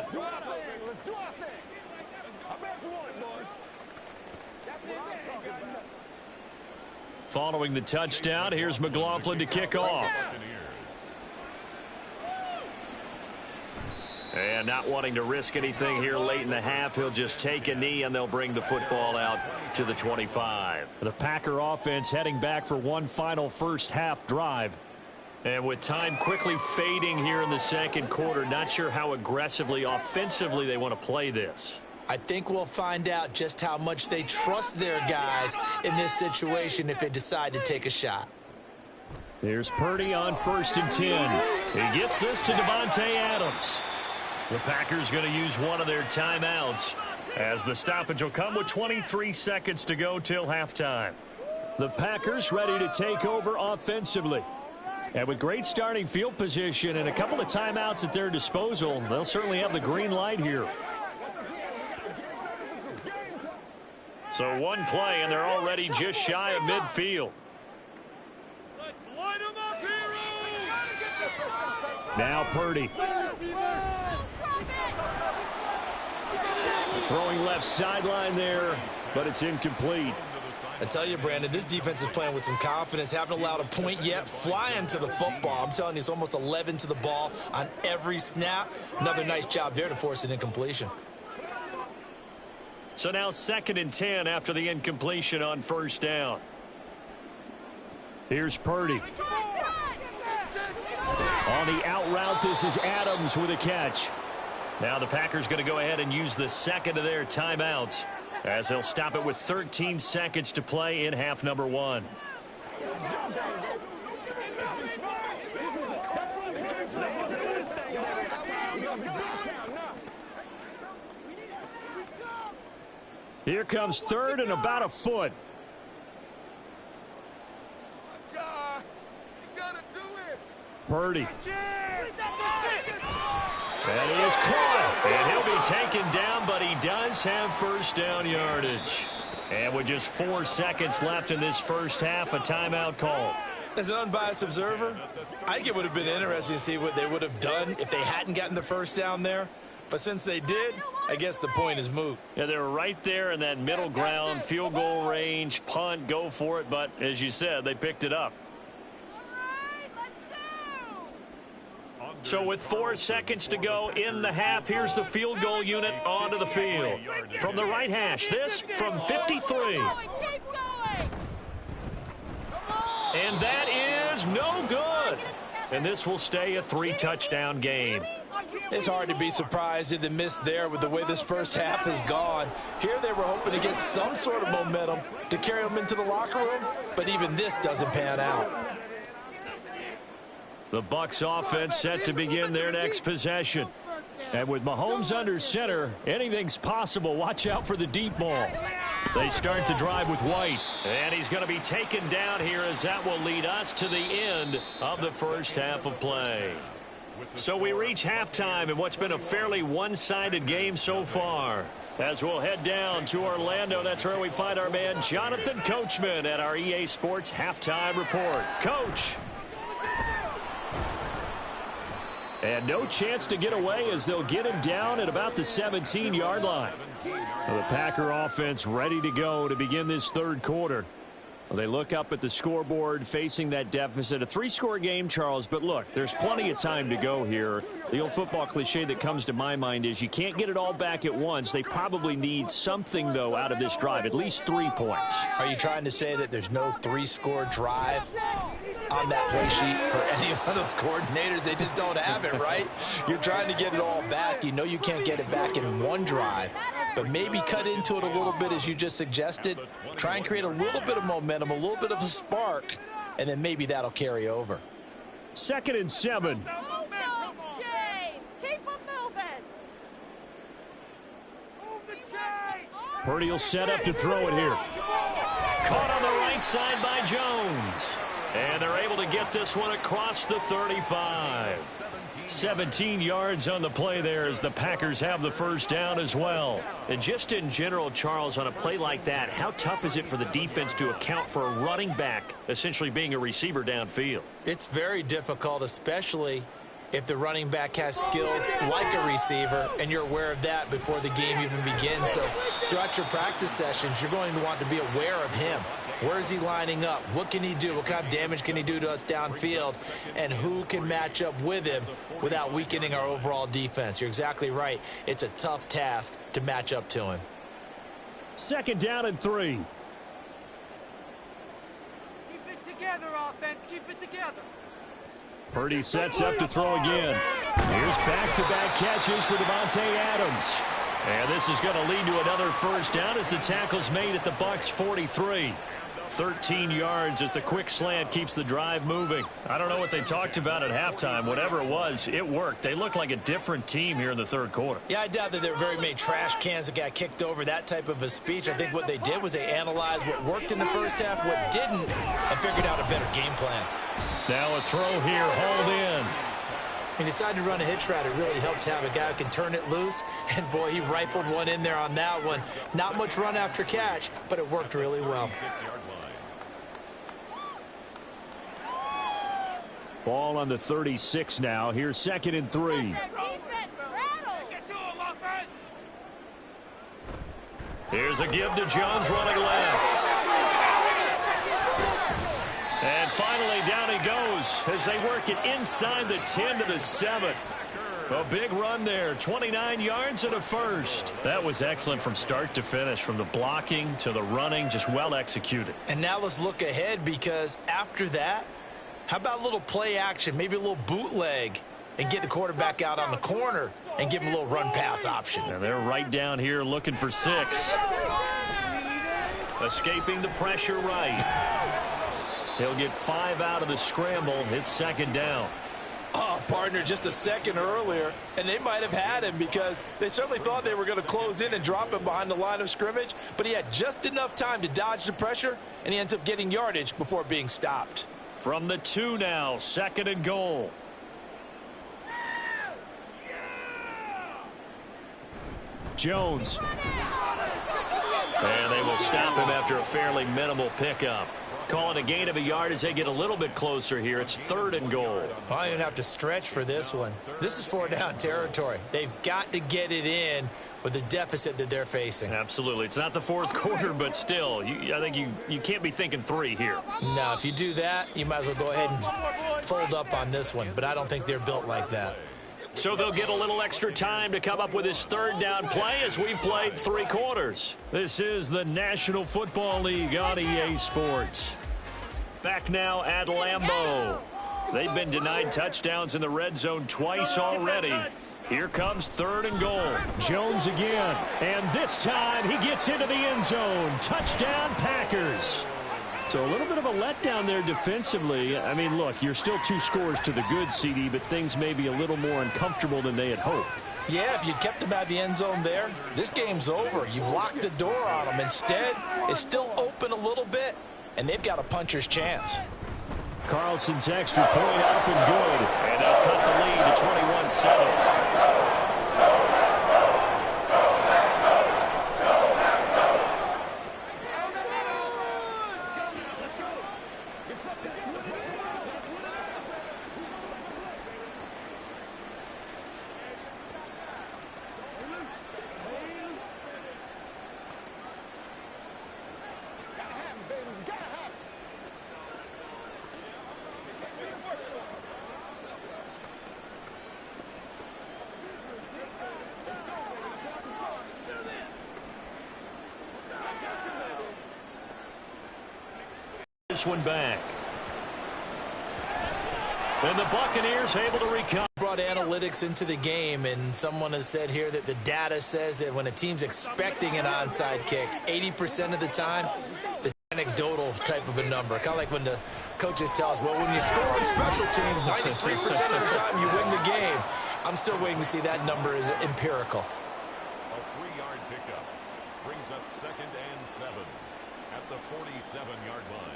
[SPEAKER 8] Let's do our thing. Let's do our thing. I bet you want it, boys. That's what I'm talking about.
[SPEAKER 1] Following the touchdown, here's McLaughlin to kick off. And not wanting to risk anything here late in the half, he'll just take a knee and they'll bring the football out to the 25. The Packer offense heading back for one final first half drive. And with time quickly fading here in the second quarter, not sure how aggressively offensively they want to play this.
[SPEAKER 5] I think we'll find out just how much they trust their guys in this situation if they decide to take a shot.
[SPEAKER 1] Here's Purdy on 1st and 10. He gets this to Davante Adams. The Packers going to use one of their timeouts as the stoppage will come with 23 seconds to go till halftime. The Packers ready to take over offensively. And with great starting field position and a couple of timeouts at their disposal, they'll certainly have the green light here. So one play and they're already just shy of midfield.
[SPEAKER 7] Let's light them up, heroes!
[SPEAKER 1] Now Purdy. Throwing left sideline there, but it's incomplete.
[SPEAKER 5] I tell you, Brandon, this defense is playing with some confidence. Haven't allowed a point yet. Flying to the football. I'm telling you, it's almost 11 to the ball on every snap. Another nice job there to force an incompletion.
[SPEAKER 1] So now 2nd and 10 after the incompletion on 1st down. Here's Purdy. On the out route, this is Adams with a catch. Now the Packers going to go ahead and use the second of their timeouts as they'll stop it with 13 seconds to play in half number 1. Here comes 3rd and about a foot.
[SPEAKER 7] You gotta do it!
[SPEAKER 1] Purdy. And he is caught. And he'll be taken down, but he does have first down yardage. And with just 4 seconds left in this first half, a timeout call.
[SPEAKER 5] As an unbiased observer, I think it would have been interesting to see what they would have done if they hadn't gotten the first down there. But since they did, I guess the point is moot.
[SPEAKER 1] Yeah, they were right there in that middle ground, field goal range, punt, go for it. But as you said, they picked it up. So with 4 seconds to go in the half, here's the field goal unit onto the field. From the right hash, this from 53. And that is no good. And this will stay a 3-touchdown game.
[SPEAKER 6] It's hard to be surprised at the miss there with the way this first half has gone. Here they were hoping to get some sort of momentum to carry them into the locker room, but even this doesn't pan out.
[SPEAKER 1] The Bucs offense set to begin their next possession. And with Mahomes under center, anything's possible. Watch out for the deep ball. They start the drive with White. And he's going to be taken down here as that will lead us to the end of the first half of play. So we reach halftime in what's been a fairly one-sided game so far. As we'll head down to Orlando, that's where we find our man Jonathan Coachman at our EA Sports Halftime Report. Coach. And no chance to get away as they'll get him down at about the 17-yard line. The Packer offense ready to go to begin this third quarter. Well, they look up at the scoreboard facing that deficit. A 3-score game, Charles, but look, there's plenty of time to go here. The old football cliche that comes to my mind is you can't get it all back at once. They probably need something, though, out of this drive, at least 3 points.
[SPEAKER 6] Are you trying to say that there's no 3-score drive on that play sheet for any of those coordinators? They just don't have it, right? You're trying to get it all back. You know you can't get it back in one drive, but maybe cut into it a little bit as you just suggested. Try and create a little bit of momentum, a little bit of a spark, and then maybe that'll carry over.
[SPEAKER 1] 2nd and 7. Purdy will set up to throw it here. Caught on the right side by Jones. And they're able to get this one across the 35. 17 yards on the play there as the Packers have the first down as well. And just in general, Charles, on a play like that, how tough is it for the defense to account for a running back essentially being a receiver downfield?
[SPEAKER 5] It's very difficult, especially if the running back has skills like a receiver, and you're aware of that before the game even begins. So throughout your practice sessions, you're going to want to be aware of him. Where is he lining up? What can he do? What kind of damage can he do to us downfield? And who can match up with him without weakening our overall defense? You're exactly right. It's a tough task to match up to him.
[SPEAKER 1] 2nd down and 3.
[SPEAKER 9] Keep it together, offense. Keep it together.
[SPEAKER 1] Purdy sets up to throw again. Here's back-to-back catches for Davante Adams. And this is going to lead to another first down as the tackle's made at the Bucs 43. 13 yards as the quick slant keeps the drive moving. I don't know what they talked about at halftime. Whatever it was, it worked. They look like a different team here in the 3rd quarter.
[SPEAKER 5] Yeah, I doubt that there were very many trash cans that got kicked over, that type of a speech. I think what they did was they analyzed what worked in the first half, what didn't, and figured out a better game plan.
[SPEAKER 1] Now a throw here, hauled in.
[SPEAKER 5] He decided to run a hitch route. It really helps to have a guy who can turn it loose. And, boy, he rifled one in there on that one. Not much run after catch, but it worked really well.
[SPEAKER 1] Ball on the 36 now. Here's 2nd and 3. Here's a give to Jones running left. And finally down he goes as they work it inside the 10 to the 7. A big run there, 29 yards and a first. That was excellent from start to finish, from the blocking to the running, just well executed.
[SPEAKER 5] And now let's look ahead, because after that, how about a little play action, maybe a little bootleg, and get the quarterback out on the corner and give him a little run-pass option.
[SPEAKER 1] And they're right down here looking for 6. Escaping the pressure right. He'll get 5 out of the scramble. It's 2nd down.
[SPEAKER 6] Oh, partner, just a second earlier, and they might have had him because they certainly thought they were going to close in and drop him behind the line of scrimmage, but he had just enough time to dodge the pressure, and he ends up getting yardage before being stopped.
[SPEAKER 1] From the 2 now, 2nd and goal. Jones. And they will stop him after a fairly minimal pickup. Calling a gain of a yard as they get a little bit closer here. It's 3rd and goal.
[SPEAKER 5] Well, I don't have to stretch for this one. This is 4-down territory. They've got to get it in with the deficit that they're facing.
[SPEAKER 1] Absolutely. It's not the 4th quarter, but still, I think you can't be thinking 3 here.
[SPEAKER 5] No, if you do that, you might as well go ahead and fold up on this one, but I don't think they're built like that.
[SPEAKER 1] So they'll get a little extra time to come up with this 3rd down play as we've played 3 quarters. This is the National Football League on EA Sports. Back now at Lambeau. They've been denied touchdowns in the red zone twice already. Here comes 3rd and goal. Jones again. And this time he gets into the end zone. Touchdown Packers. So a little bit of a letdown there defensively. I mean, look, you're still 2 scores to the good, CD, but things may be a little more uncomfortable than they had hoped.
[SPEAKER 6] Yeah, if you kept him at the end zone there, this game's over. You've locked the door on him. Instead, it's still open a little bit, and they've got a puncher's chance.
[SPEAKER 1] Carlson's extra point up and good. And they'll cut the lead to 21-7. This one back. And the Buccaneers able to recover.
[SPEAKER 5] Brought analytics into the game, and someone has said here that the data says that when a team's expecting an onside kick, 80% of the time, the anecdotal type of a number. Kind of like when the coaches tell us, well, when you score on special teams, 93% of the time you win the game. I'm still waiting to see that number is empirical.
[SPEAKER 3] A 3-yard pickup brings up 2nd and 7 at the 47-yard line.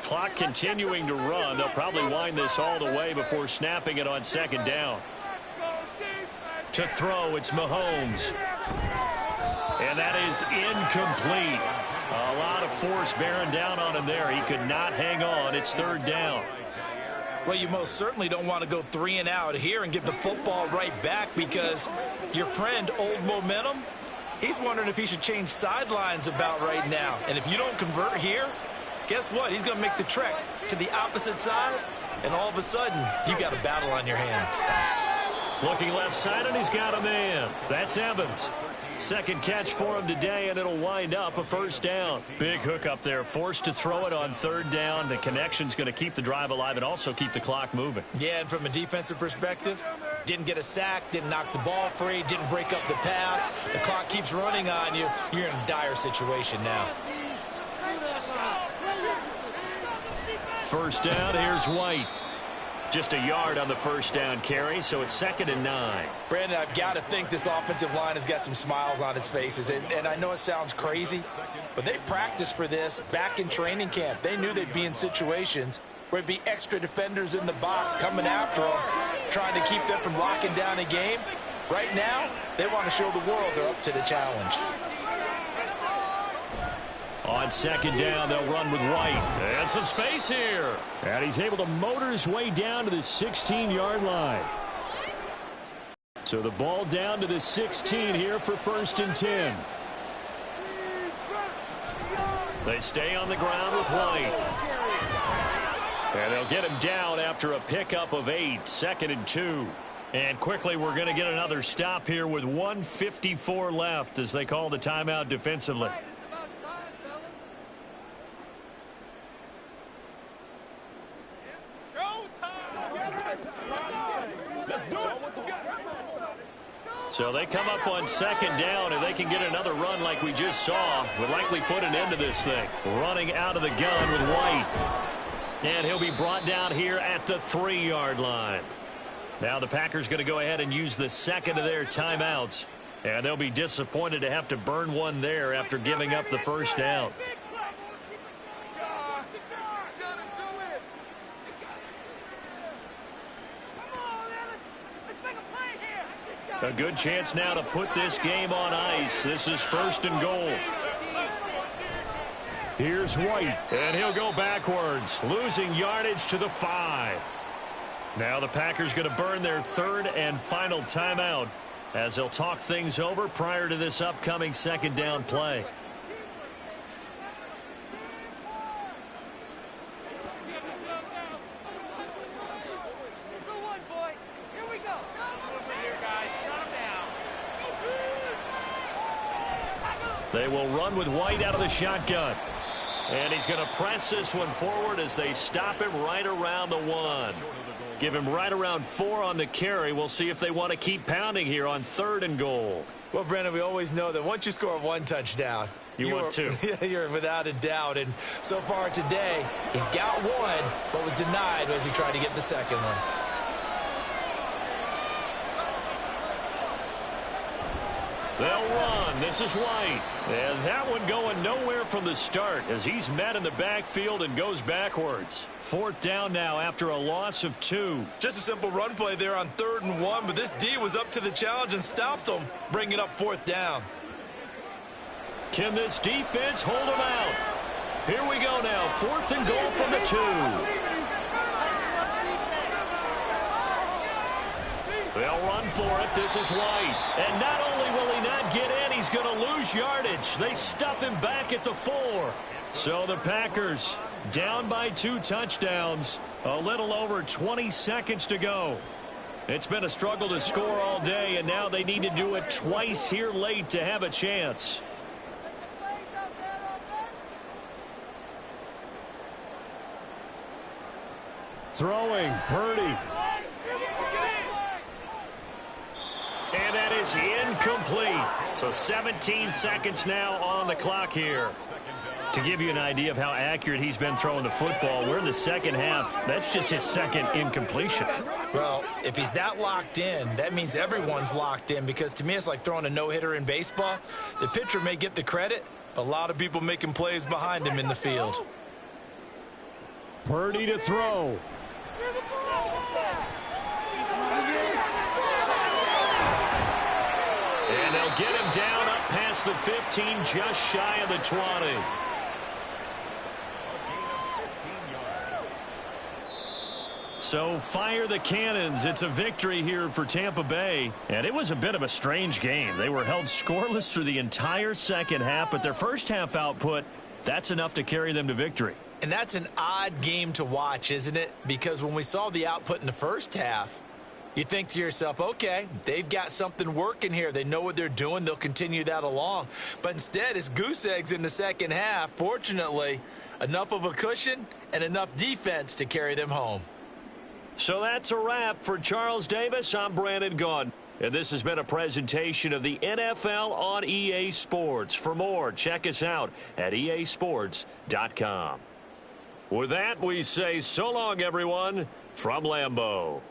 [SPEAKER 1] Clock continuing to run. They'll probably wind this all the way before snapping it on 2nd down. To throw, it's Mahomes. And that is incomplete. A lot of force bearing down on him there. He could not hang on. It's third down.
[SPEAKER 5] Well, you most certainly don't want to go 3 and out here and give the football right back, because your friend, Old Momentum, he's wondering if he should change sidelines about right now. And if you don't convert here, guess what? He's going to make the trek to the opposite side, and all of a sudden, you got a battle on your hands.
[SPEAKER 1] Looking left side, and he's got a man. That's Evans. Second catch for him today, and it'll wind up a first down. Big hook up there, forced to throw it on third down. The connection's going to keep the drive alive and also keep the clock moving.
[SPEAKER 5] Yeah, and from a defensive perspective, didn't get a sack, didn't knock the ball free, didn't break up the pass. The clock keeps running on you. You're in a dire situation now.
[SPEAKER 1] First down, here's White. Just a yard on the first down carry, so it's 2nd and 9.
[SPEAKER 6] Brandon, I've got to think this offensive line has got some smiles on its faces. And I know it sounds crazy, but they practiced for this back in training camp. They knew they'd be in situations where it'd be extra defenders in the box coming after them, trying to keep them from locking down a game. Right now, they want to show the world they're up to the challenge.
[SPEAKER 1] On 2nd down, they'll run with White. And some space here. And he's able to motor his way down to the 16-yard line. So the ball down to the 16 here for 1st and 10. They stay on the ground with White. And they'll get him down after a pickup of 8, 2nd and 2. And quickly, we're going to get another stop here with 1:54 left as they call the timeout defensively. So they come up on 2nd down, and they can get another run like we just saw. Would likely put an end to this thing. Running out of the gun with White. And he'll be brought down here at the 3-yard line. Now the Packers going to go ahead and use the second of their timeouts. And they'll be disappointed to have to burn one there after giving up the first down. A good chance now to put this game on ice. This is 1st and goal. Here's White, and he'll go backwards, losing yardage to the 5. Now the Packers going to burn their 3rd and final timeout as they'll talk things over prior to this upcoming 2nd down play. They will run with White out of the shotgun. And he's going to press this one forward as they stop him right around the 1. Give him right around 4 on the carry. We'll see if they want to keep pounding here on 3rd and goal.
[SPEAKER 5] Well, Brandon, we always know that once you score 1 touchdown,
[SPEAKER 1] you want 2.
[SPEAKER 5] You're without a doubt. And so far today, he's got 1, but was denied as he tried to get the second one.
[SPEAKER 1] They'll run. This is White. And that one going nowhere from the start as he's met in the backfield and goes backwards. 4th down now after a loss of 2.
[SPEAKER 5] Just a simple run play there on 3rd and 1, but this D was up to the challenge and stopped him, bringing up 4th down.
[SPEAKER 1] Can this defense hold him out? Here we go now. 4th and goal from the 2. They'll run for it. This is White. And not only will he not get in, he's going to lose yardage. They stuff him back at the 4. So the Packers down by 2 touchdowns. A little over 20 seconds to go. It's been a struggle to score all day, and now they need to do it twice here late to have a chance. Throwing, Purdy. And that is incomplete. So 17 seconds now on the clock here. To give you an idea of how accurate he's been throwing the football, we're in the 2nd half. That's just his 2nd incompletion.
[SPEAKER 5] Well, if he's that locked in, that means everyone's locked in, because to me it's like throwing a no-hitter in baseball. The pitcher may get the credit, but a lot of people making plays behind him in the field.
[SPEAKER 1] Purdy to throw. And they'll get him down up past across the 15, just shy of the 20. So fire the cannons. It's a victory here for Tampa Bay. And it was a bit of a strange game. They were held scoreless through the entire second half, but their first half output, that's enough to carry them to victory.
[SPEAKER 5] And that's an odd game to watch, isn't it? Because when we saw the output in the first half, you think to yourself, okay, they've got something working here. They know what they're doing. They'll continue that along. But instead, it's goose eggs in the second half. Fortunately, enough of a cushion and enough defense to carry them home.
[SPEAKER 1] So that's a wrap for Charles Davis. I'm Brandon Gaudin. And this has been a presentation of the NFL on EA Sports. For more, check us out at easports.com. With that, we say so long, everyone, from Lambeau.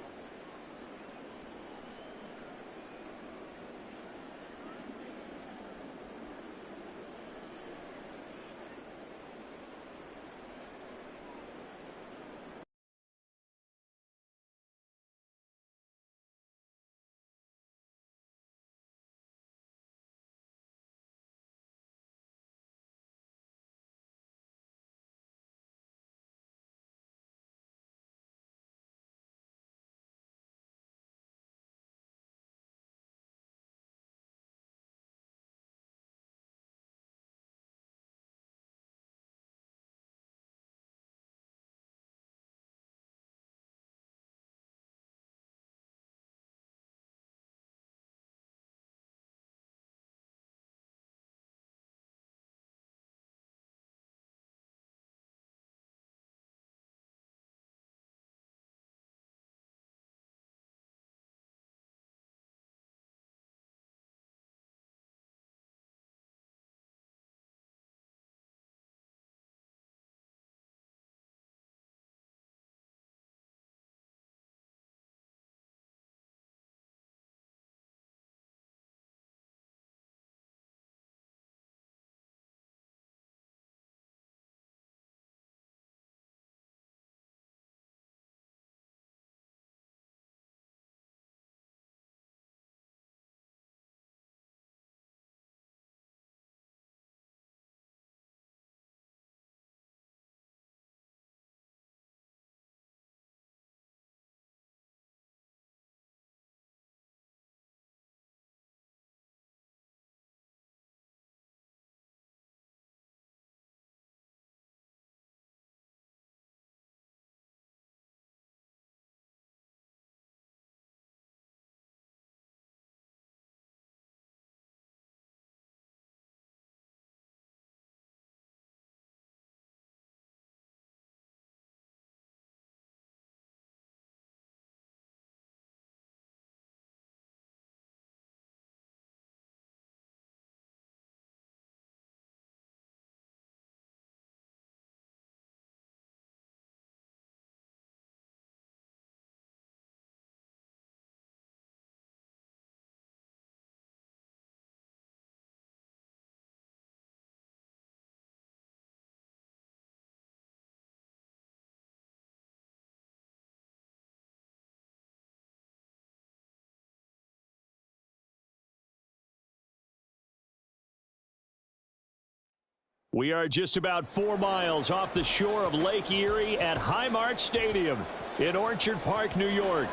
[SPEAKER 1] We are just about 4 miles off the shore of Lake Erie at Highmark Stadium in Orchard Park, New York.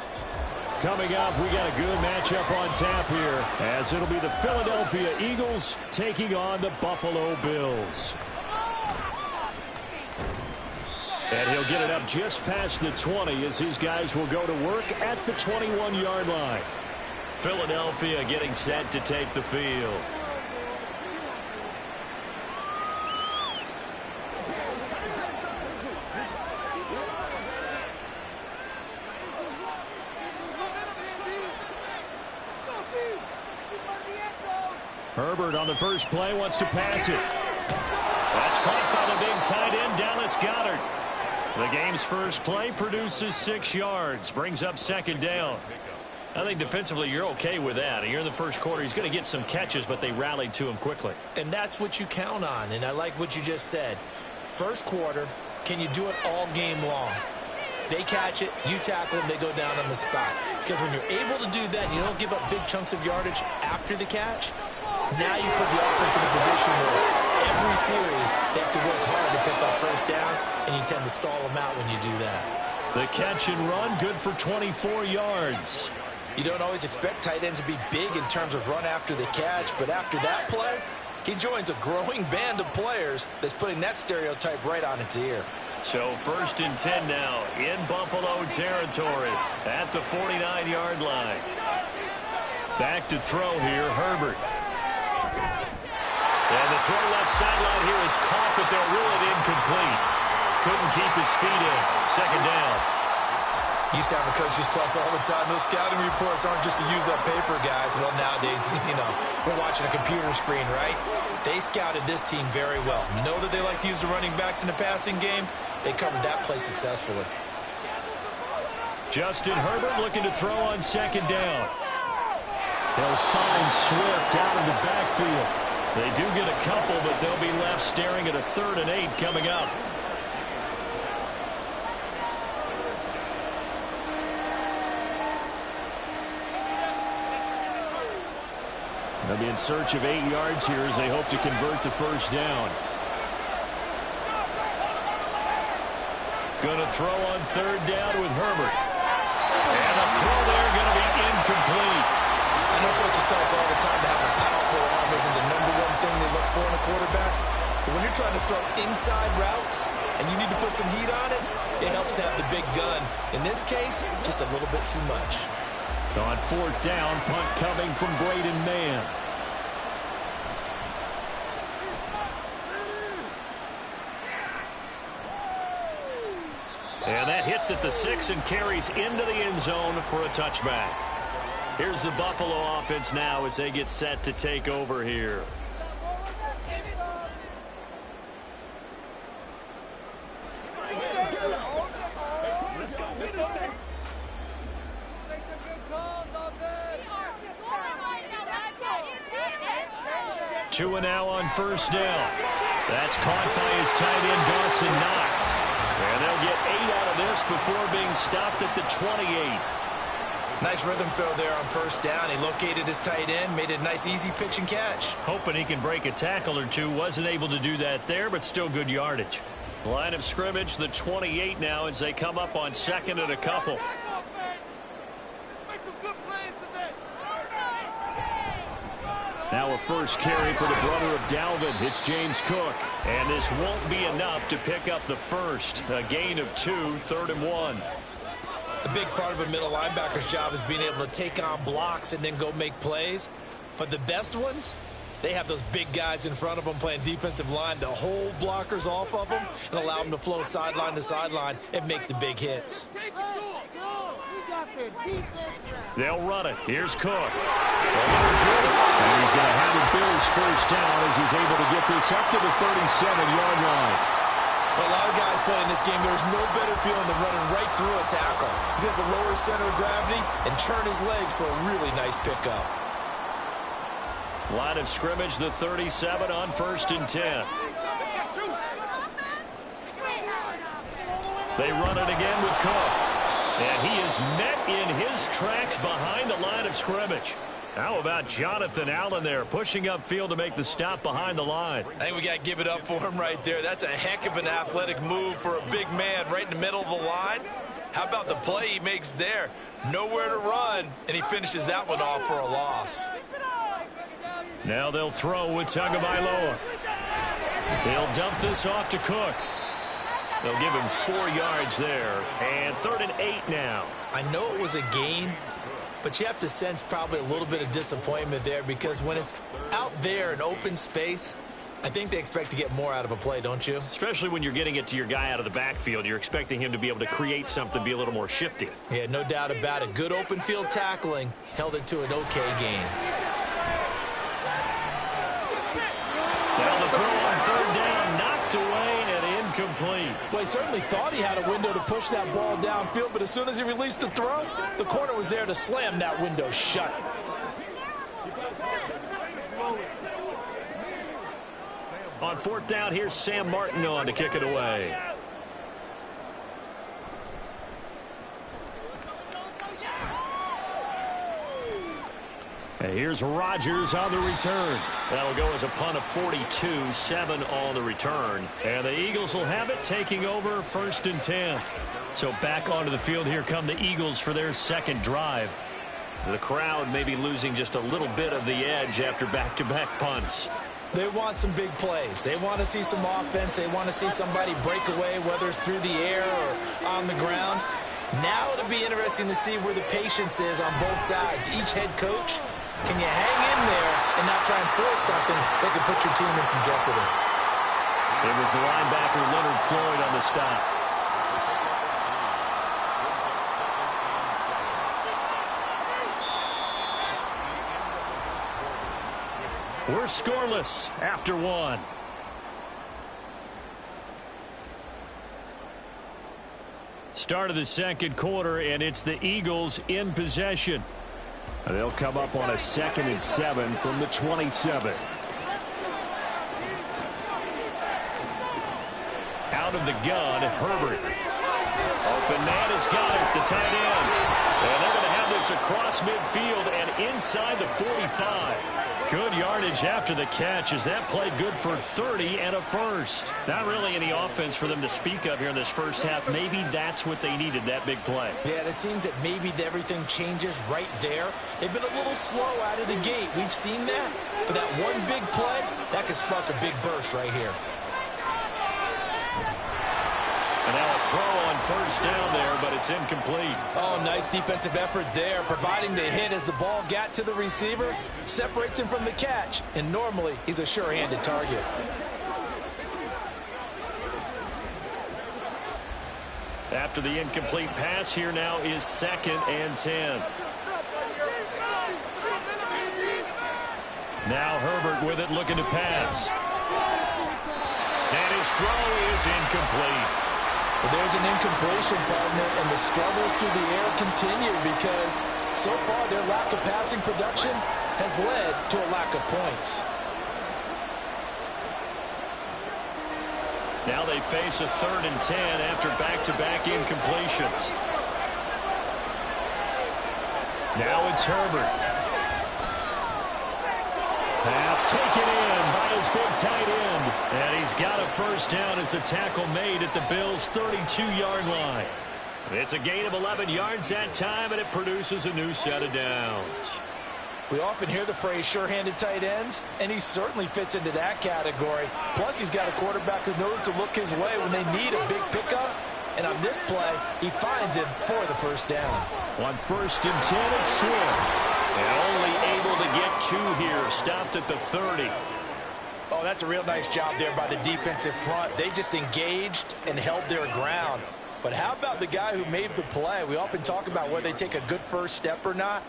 [SPEAKER 1] Coming up, we got a good matchup on tap here, as it'll be the Philadelphia Eagles taking on the Buffalo Bills. And he'll get it up just past the 20 as his guys will go to work at the 21-yard line. Philadelphia getting set to take the field. Herbert on the first play wants to pass it. That's caught by the big tight end, Dallas Goedert. The game's first play produces 6 yards, brings up second down. I think defensively you're okay with that. You're in the first quarter. He's going to get some catches, but they rallied to him quickly.
[SPEAKER 5] And that's what you count on, and I like what you just said. First quarter, can you do it all game long? They catch it, you tackle them, they go down on the spot. Because when you're able to do that, you don't give up big chunks of yardage after the catch, Now you put the offense in a position where every series they have to work hard to pick up first downs, and you tend to stall them out when you do that.
[SPEAKER 1] The catch and run, good for 24 yards.
[SPEAKER 2] You don't always expect tight ends to be big in terms of run after the catch, but after that play, he joins a growing band of players that's putting that stereotype right on its ear.
[SPEAKER 1] So 1st and 10 now in Buffalo territory at the 49-yard line. Back to throw here, Herbert. And the throw left sideline here is caught, but they'll rule it incomplete. Couldn't keep his feet in. 2nd down.
[SPEAKER 5] Used to have a coach used to tell us all the time, those scouting reports aren't just to use up paper, guys. Well, nowadays, we're watching a computer screen, right? They scouted this team very well. Know that they like to use the running backs in the passing game. They covered that play successfully.
[SPEAKER 1] Justin Herbert looking to throw on 2nd down. They'll find Swift out of the backfield. They do get a couple, but they'll be left staring at a 3rd and 8 coming up. They'll be in search of 8 yards here as they hope to convert the 1st down. Going to throw on 3rd down with Herbert. And a throw there going to be incomplete.
[SPEAKER 5] I know coaches tell us all the time that having a powerful arm isn't the #1 thing they look for in a quarterback. But when you're trying to throw inside routes and you need to put some heat on it, it helps to have the big gun. In this case, just a little bit too much.
[SPEAKER 1] On 4th down, punt coming from Braden Mann. And that hits at the 6 and carries into the end zone for a touchback. Here's the Buffalo offense now as they get set to take over here. Two and now on 1st down. That's caught by his tight end, Dawson Knox. And they'll get 8 out of this before being stopped at the 28.
[SPEAKER 5] Nice rhythm throw there on 1st down. He located his tight end, made it a nice easy pitch and catch.
[SPEAKER 1] Hoping he can break a tackle or two. Wasn't able to do that there, but still good yardage. Line of scrimmage, the 28 now as they come up on 2nd and a couple. Now a first carry for the brother of Dalvin. It's James Cook. And this won't be enough to pick up the first. A gain of 2, 3rd and 1.
[SPEAKER 5] A big part of a middle linebacker's job is being able to take on blocks and then go make plays. But the best ones, they have those big guys in front of them playing defensive line to hold blockers off of them and allow them to flow sideline to sideline and make the big hits.
[SPEAKER 1] They'll run it. Here's Cook. And he's going to have the Bills 1st down as he's able to get this up to the 37-yard line.
[SPEAKER 5] For a lot of guys playing this game, there's no better feeling than running right through a tackle. He's able to lower his center of gravity and churn his legs for a really nice pickup.
[SPEAKER 1] Line of scrimmage, the 37 on 1st and 10. They run it again with Cook. And he is met in his tracks behind the line of scrimmage. How about Jonathan Allen there, pushing upfield to make the stop behind the line?
[SPEAKER 5] I think we got to give it up for him right there. That's a heck of an athletic move for a big man right in the middle of the line. How about the play he makes there? Nowhere to run, and he finishes that one off for a loss.
[SPEAKER 1] Now they'll throw with Tagovailoa. They'll dump this off to Cook. They'll give him 4 yards there. And 3rd and 8 now.
[SPEAKER 5] I know it was a gain, but you have to sense probably a little bit of disappointment there because when it's out there in open space, I think they expect to get more out of a play, don't you?
[SPEAKER 1] Especially when you're getting it to your guy out of the backfield. You're expecting him to be able to create something, be a little more shifty.
[SPEAKER 5] Yeah, no doubt about it. Good open field tackling held it to an okay game.
[SPEAKER 1] Now the throw on 3rd down, knocked away and incomplete.
[SPEAKER 6] Well, he certainly thought he had a window to push that ball downfield, but as soon as he released the throw, the corner was there to slam that window shut.
[SPEAKER 1] On 4th down, here's Sam Martin on to kick it away. And here's Rodgers on the return.
[SPEAKER 4] That'll go as a punt of 42, 7 on the return.
[SPEAKER 1] And the Eagles will have it, taking over 1st and 10. So back onto the field, here come the Eagles for their second drive. The crowd may be losing just a little bit of the edge after back-to-back punts.
[SPEAKER 5] They want some big plays. They want to see some offense. They want to see somebody break away, whether it's through the air or on the ground. Now it'll be interesting to see where the patience is on both sides. Each head coach, can you hang in there and not try and force something that can put your team in some jeopardy?
[SPEAKER 1] It was the linebacker Leonard Floyd on the stop. We're scoreless after 1. Start of the second quarter, and it's the Eagles in possession. They'll come up on a 2nd and 7 from the 27. Out of the gun, Herbert. Open man has got it, the tight end. And they're going to have this across midfield and inside the 45. Good yardage after the catch as that played good for 30 and a first. Not really any offense for them to speak of here in this first half. Maybe that's what they needed, that big play.
[SPEAKER 5] Yeah, it seems that maybe everything changes right there. They've been a little slow out of the gate. We've seen that. But that one big play, that could spark a big burst right here.
[SPEAKER 1] And now a throw on 1st down there, but it's incomplete.
[SPEAKER 6] Oh, nice defensive effort there, providing the hit as the ball got to the receiver, separates him from the catch, and normally he's a sure-handed target.
[SPEAKER 1] After the incomplete pass, here now is 2nd and 10. Now Herbert with it, looking to pass. And his throw is incomplete.
[SPEAKER 6] But there's an incompletion, partner, and the struggles through the air continue because so far their lack of passing production has led to a lack of points.
[SPEAKER 1] Now they face a 3rd and 10 after back-to-back incompletions. Now it's Herbert. Pass taken in by his big tight end. And he's got a 1st down as the tackle made at the Bills' 32-yard line. It's a gain of 11 yards that time, and it produces a new set of downs.
[SPEAKER 6] We often hear the phrase sure-handed tight ends, and he certainly fits into that category. Plus, he's got a quarterback who knows to look his way when they need a big pickup. And on this play, he finds him for the 1st down.
[SPEAKER 1] On 1st and 10, it's Swift. And only able to get 2 here. Stopped at the 30.
[SPEAKER 6] Oh, that's a real nice job there by the defensive front. They just engaged and held their ground. But how about the guy who made the play? We often talk about whether they take a good first step or not.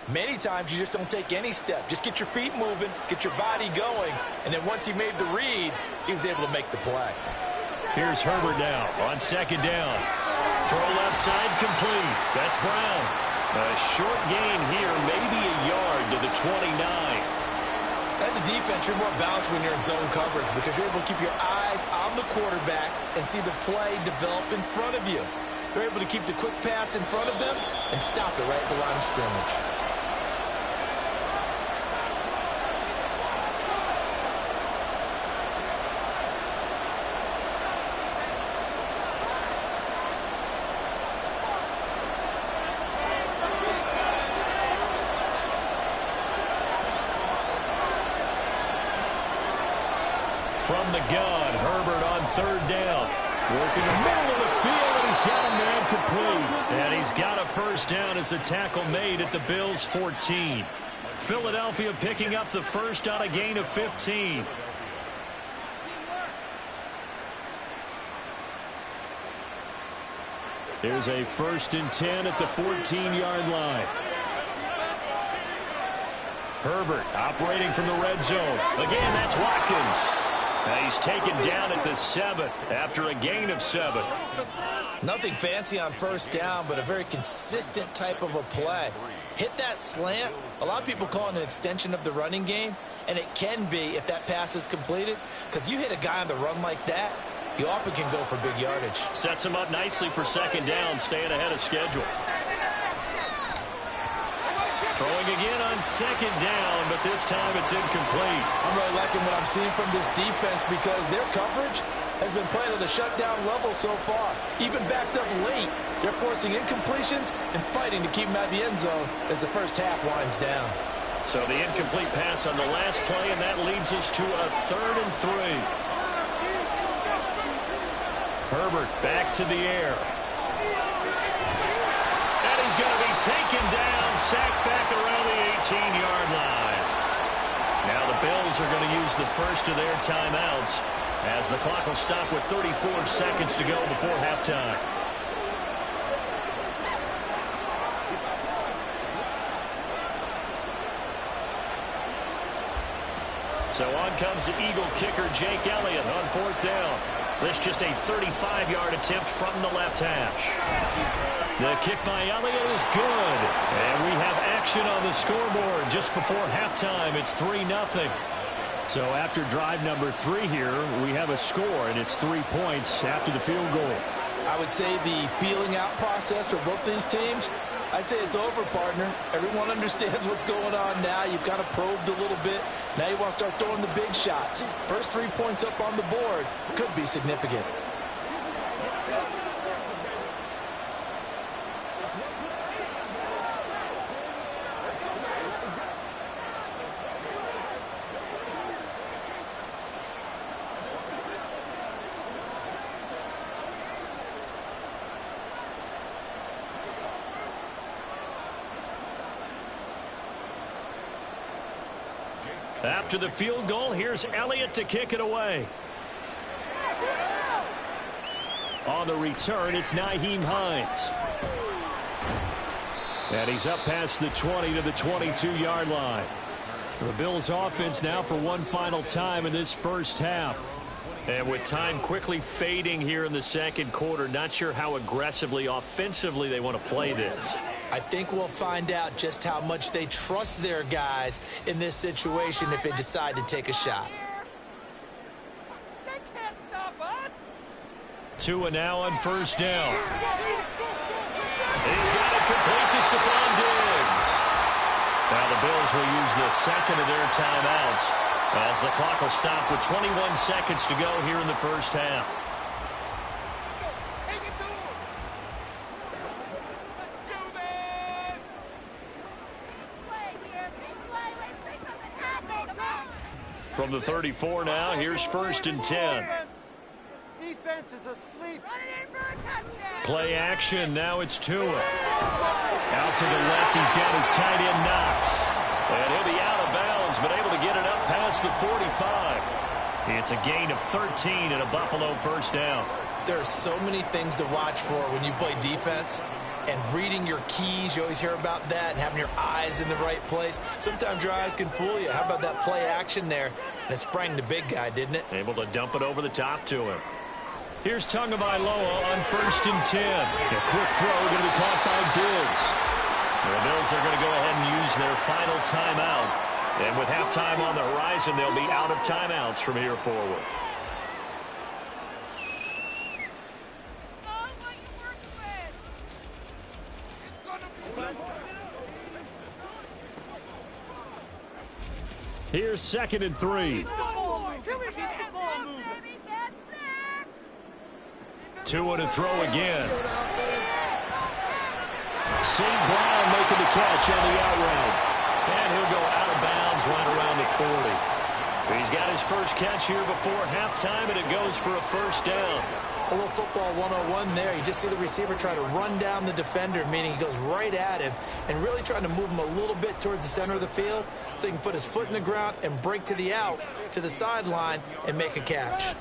[SPEAKER 6] Many times you just don't take any step. Just get your feet moving, get your body going, and then once he made the read, he was able to make the play.
[SPEAKER 1] Here's Herbert now on 2nd down. Throw left side complete. That's Brown. A short gain here, maybe a yard to the 29.
[SPEAKER 5] As a defense, you're more balanced when you're in zone coverage because you're able to keep your eyes on the quarterback and see the play develop in front of you. They're able to keep the quick pass in front of them and stop it right at the line of scrimmage.
[SPEAKER 1] From the gun, Herbert on 3rd down. Working the middle of the field, and he's got a man complete. And he's got a 1st down as the tackle made at the Bills' 14. Philadelphia picking up the 1st on a gain of 15. There's a 1st and 10 at the 14-yard line. Herbert operating from the red zone. Again, that's Watkins. He's taken down at the 7 after a gain of 7.
[SPEAKER 5] Nothing fancy on 1st down, but a very consistent type of a play. Hit that slant. A lot of people call it an extension of the running game, and it can be if that pass is completed, because you hit a guy on the run like that, you often can go for big yardage.
[SPEAKER 1] Sets him up nicely for 2nd down, staying ahead of schedule. Throwing again on second down, but this time it's incomplete.
[SPEAKER 6] I'm really liking what I'm seeing from this defense because their coverage has been playing at a shutdown level so far. Even backed up late, they're forcing incompletions and fighting to keep them out of the end zone as the first half winds down.
[SPEAKER 1] So the incomplete pass on the last play, and that leads us to a 3rd and 3. Herbert back to the air. And he's going to be taken down, sacked back around the 18-yard line. Now the Bills are going to use the first of their timeouts as the clock will stop with 34 seconds to go before halftime. So on comes the Eagle kicker, Jake Elliott, on 4th down. This just a 35-yard attempt from the left hash. The kick by Elliott is good. And we have action on the scoreboard just before halftime. It's 3-0. So after drive number 3 here, we have a score, and it's 3 points after the field goal.
[SPEAKER 6] I would say the feeling out process for both these teams, I'd say it's over, partner. Everyone understands what's going on now. You've kind of probed a little bit. Now you want to start throwing the big shots. First 3 points up on the board could be significant.
[SPEAKER 1] After the field goal, here's Elliott to kick it away. On the return, it's Nyheim Hines. And he's up past the 20 to the 22-yard line. The Bills offense now for one final time in this first half. And with time quickly fading here in the second quarter, not sure how aggressively, offensively they want to play this.
[SPEAKER 5] I think we'll find out just how much they trust their guys in this situation if they decide to take a shot.
[SPEAKER 9] They can't stop us.
[SPEAKER 1] Tua now on first down. He's got it complete to Stephon Diggs. Now the Bills will use the second of their timeouts as the clock will stop with 21 seconds to go here in the first half. From the 34 now, here's 1st and 10.
[SPEAKER 9] Defense is asleep. Run it in for a touchdown.
[SPEAKER 1] Play action. Now it's Tua. Out to the left, he's got his tight end Knox. And he'll be out of bounds, but able to get it up past the 45. It's a gain of 13 and a Buffalo first down.
[SPEAKER 5] There are so many things to watch for when you play defense. And reading your keys, you always hear about that, and having your eyes in the right place. Sometimes your eyes can fool you. How about that play action there? And it sprang the big guy, didn't it?
[SPEAKER 1] Able to dump it over the top to him. Here's Tagovailoa on 1st and 10. A quick throw going to be caught by Diggs. The Bills are going to go ahead and use their final timeout. And with halftime on the horizon, they'll be out of timeouts from here forward. Here's 2nd and 3. Tua to throw again. St. Brown making the catch on the out route. And he'll go out of bounds right around the 40. He's got his first catch here before halftime, and it goes for a first down.
[SPEAKER 5] A little football 101 there. You just see the receiver try to run down the defender, meaning he goes right at him and really trying to move him a little bit towards the center of the field so he can put his foot in the ground and break to the out, to the sideline, and make a catch.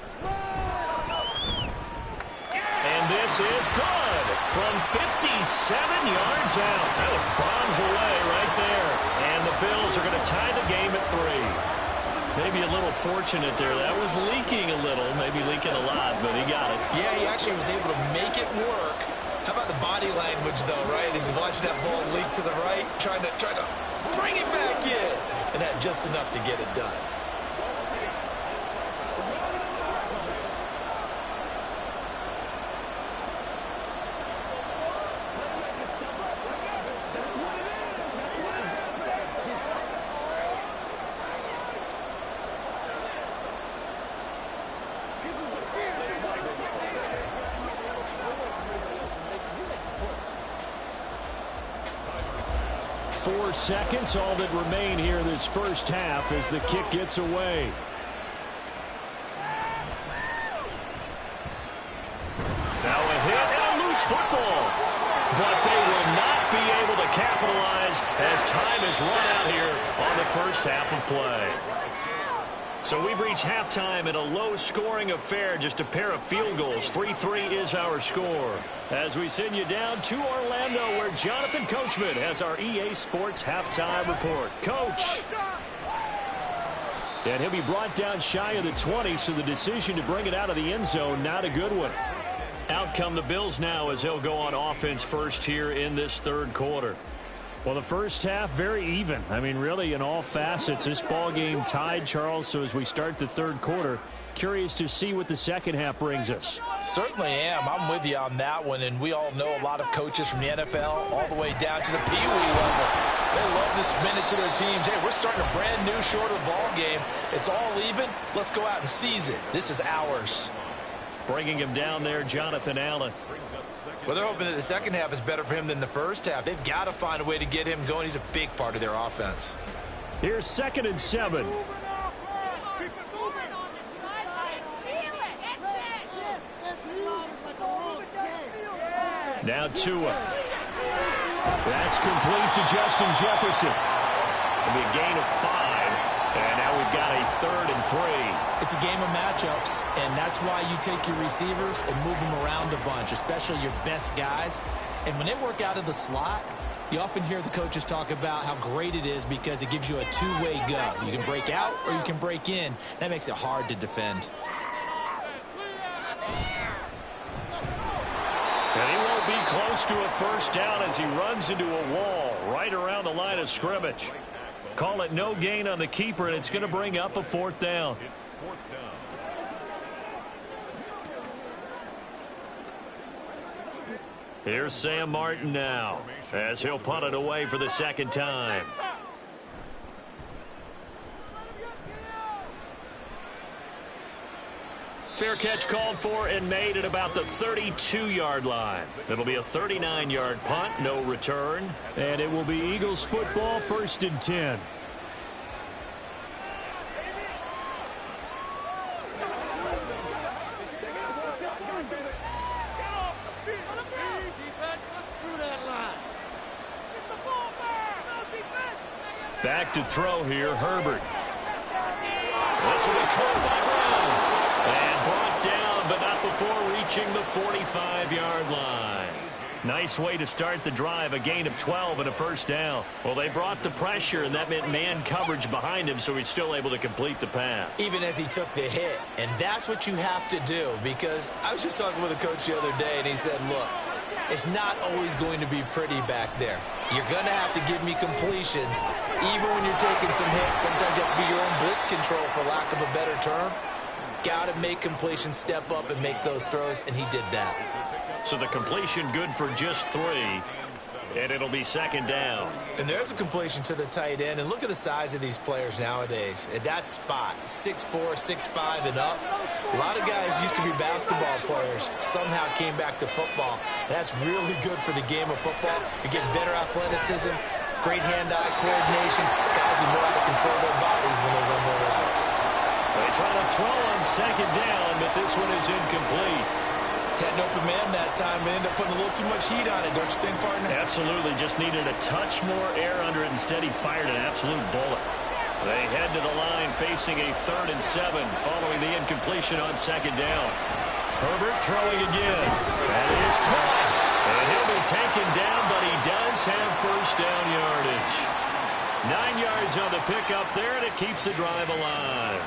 [SPEAKER 1] And this is good from 57 yards out. That was bombs away right there. And the Bills are going to tie the game at 3. Maybe a little fortunate there. That was leaking a little, maybe leaking a lot, but he got it.
[SPEAKER 5] Yeah, he actually was able to make it work. How about the body language, though, right? As he's watching that ball leak to the right, trying to bring it back in. And had just enough to get it done.
[SPEAKER 1] 4 seconds, all that remain here this first half as the kick gets away. Now a hit and a loose football. But they will not be able to capitalize as time has run out here on the first half of play. So we've reached halftime in a low-scoring affair, just a pair of field goals. 3-3 is our score. As we send you down to Orlando, where Jonathan Coachman has our EA Sports halftime report. Coach. And he'll be brought down shy of the 20, so the decision to bring it out of the end zone, not a good one. Out come the Bills now as they'll go on offense first here in this third quarter. Well, the first half, very even. I mean, really, in all facets, this ball game tied, Charles. So as we start the third quarter, curious to see what the second half brings us.
[SPEAKER 2] Certainly am. I'm with you on that one. And we all know a lot of coaches from the NFL all the way down to the Pee Wee level. They love to spin it to their teams. Hey, we're starting a brand new, shorter ball game. It's all even. Let's go out and seize it. This is ours.
[SPEAKER 1] Bringing him down there, Jonathan Allen.
[SPEAKER 5] Well, they're hoping that the second half is better for him than the first half. They've got to find a way to get him going. He's a big part of their offense.
[SPEAKER 1] Here's 2nd and 7. Now Tua. That's complete to Justin Jefferson. It'll be a gain of 5. And now we've got a 3rd and 3.
[SPEAKER 6] It's a game of matchups, and that's why you take your receivers and move them around a bunch, especially your best guys. And when they work out of the slot, you often hear the coaches talk about how great it is because it gives you a two-way go. You can break out or you can break in. That makes it hard to defend.
[SPEAKER 1] And he won't be close to a first down as he runs into a wall right around the line of scrimmage. Call it no gain on the keeper, and it's going to bring up a 4th down.
[SPEAKER 3] It's 4th down.
[SPEAKER 1] Here's Sam Martin now as he'll punt it away for the second time. Fair catch called for and made at about the 32-yard line. It'll be a 39-yard punt, no return. And it will be Eagles football, 1st and 10. Back to throw here, Herbert. This will be caught by Brown. And brought down, but not before reaching the 45-yard line. Nice way to start the drive, a gain of 12 and a first down. Well, they brought the pressure, and that meant man coverage behind him, so he's still able to complete the pass.
[SPEAKER 5] Even as he took the hit, and that's what you have to do, because I was just talking with a coach the other day, and he said, look, it's not always going to be pretty back there. You're going to have to give me completions, even when you're taking some hits. Sometimes you have to be your own blitz control, for lack of a better term. Got to make completions, step up and make those throws, and he did that.
[SPEAKER 1] So the completion good for just 3, and it'll be 2nd down.
[SPEAKER 5] And there's a completion to the tight end, and look at the size of these players nowadays. At that spot, 6'4", 6'5", and up. A lot of guys used to be basketball players, somehow came back to football. That's really good for the game of football. You're getting better athleticism, great hand-eye coordination, guys who know how to control their bodies when they run their routes.
[SPEAKER 1] They try to throw on 2nd down, but this one is incomplete.
[SPEAKER 5] Had an open man that time and ended up putting a little too much heat on it, don't you think, partner?
[SPEAKER 1] Absolutely. Just needed a touch more air under it. Instead, he fired an absolute bullet. They head to the line facing a 3rd and 7 following the incompletion on 2nd down. Herbert throwing again. That is caught. And he'll be taken down, but he does have first down yardage. 9 yards on the pickup there, and it keeps the drive alive.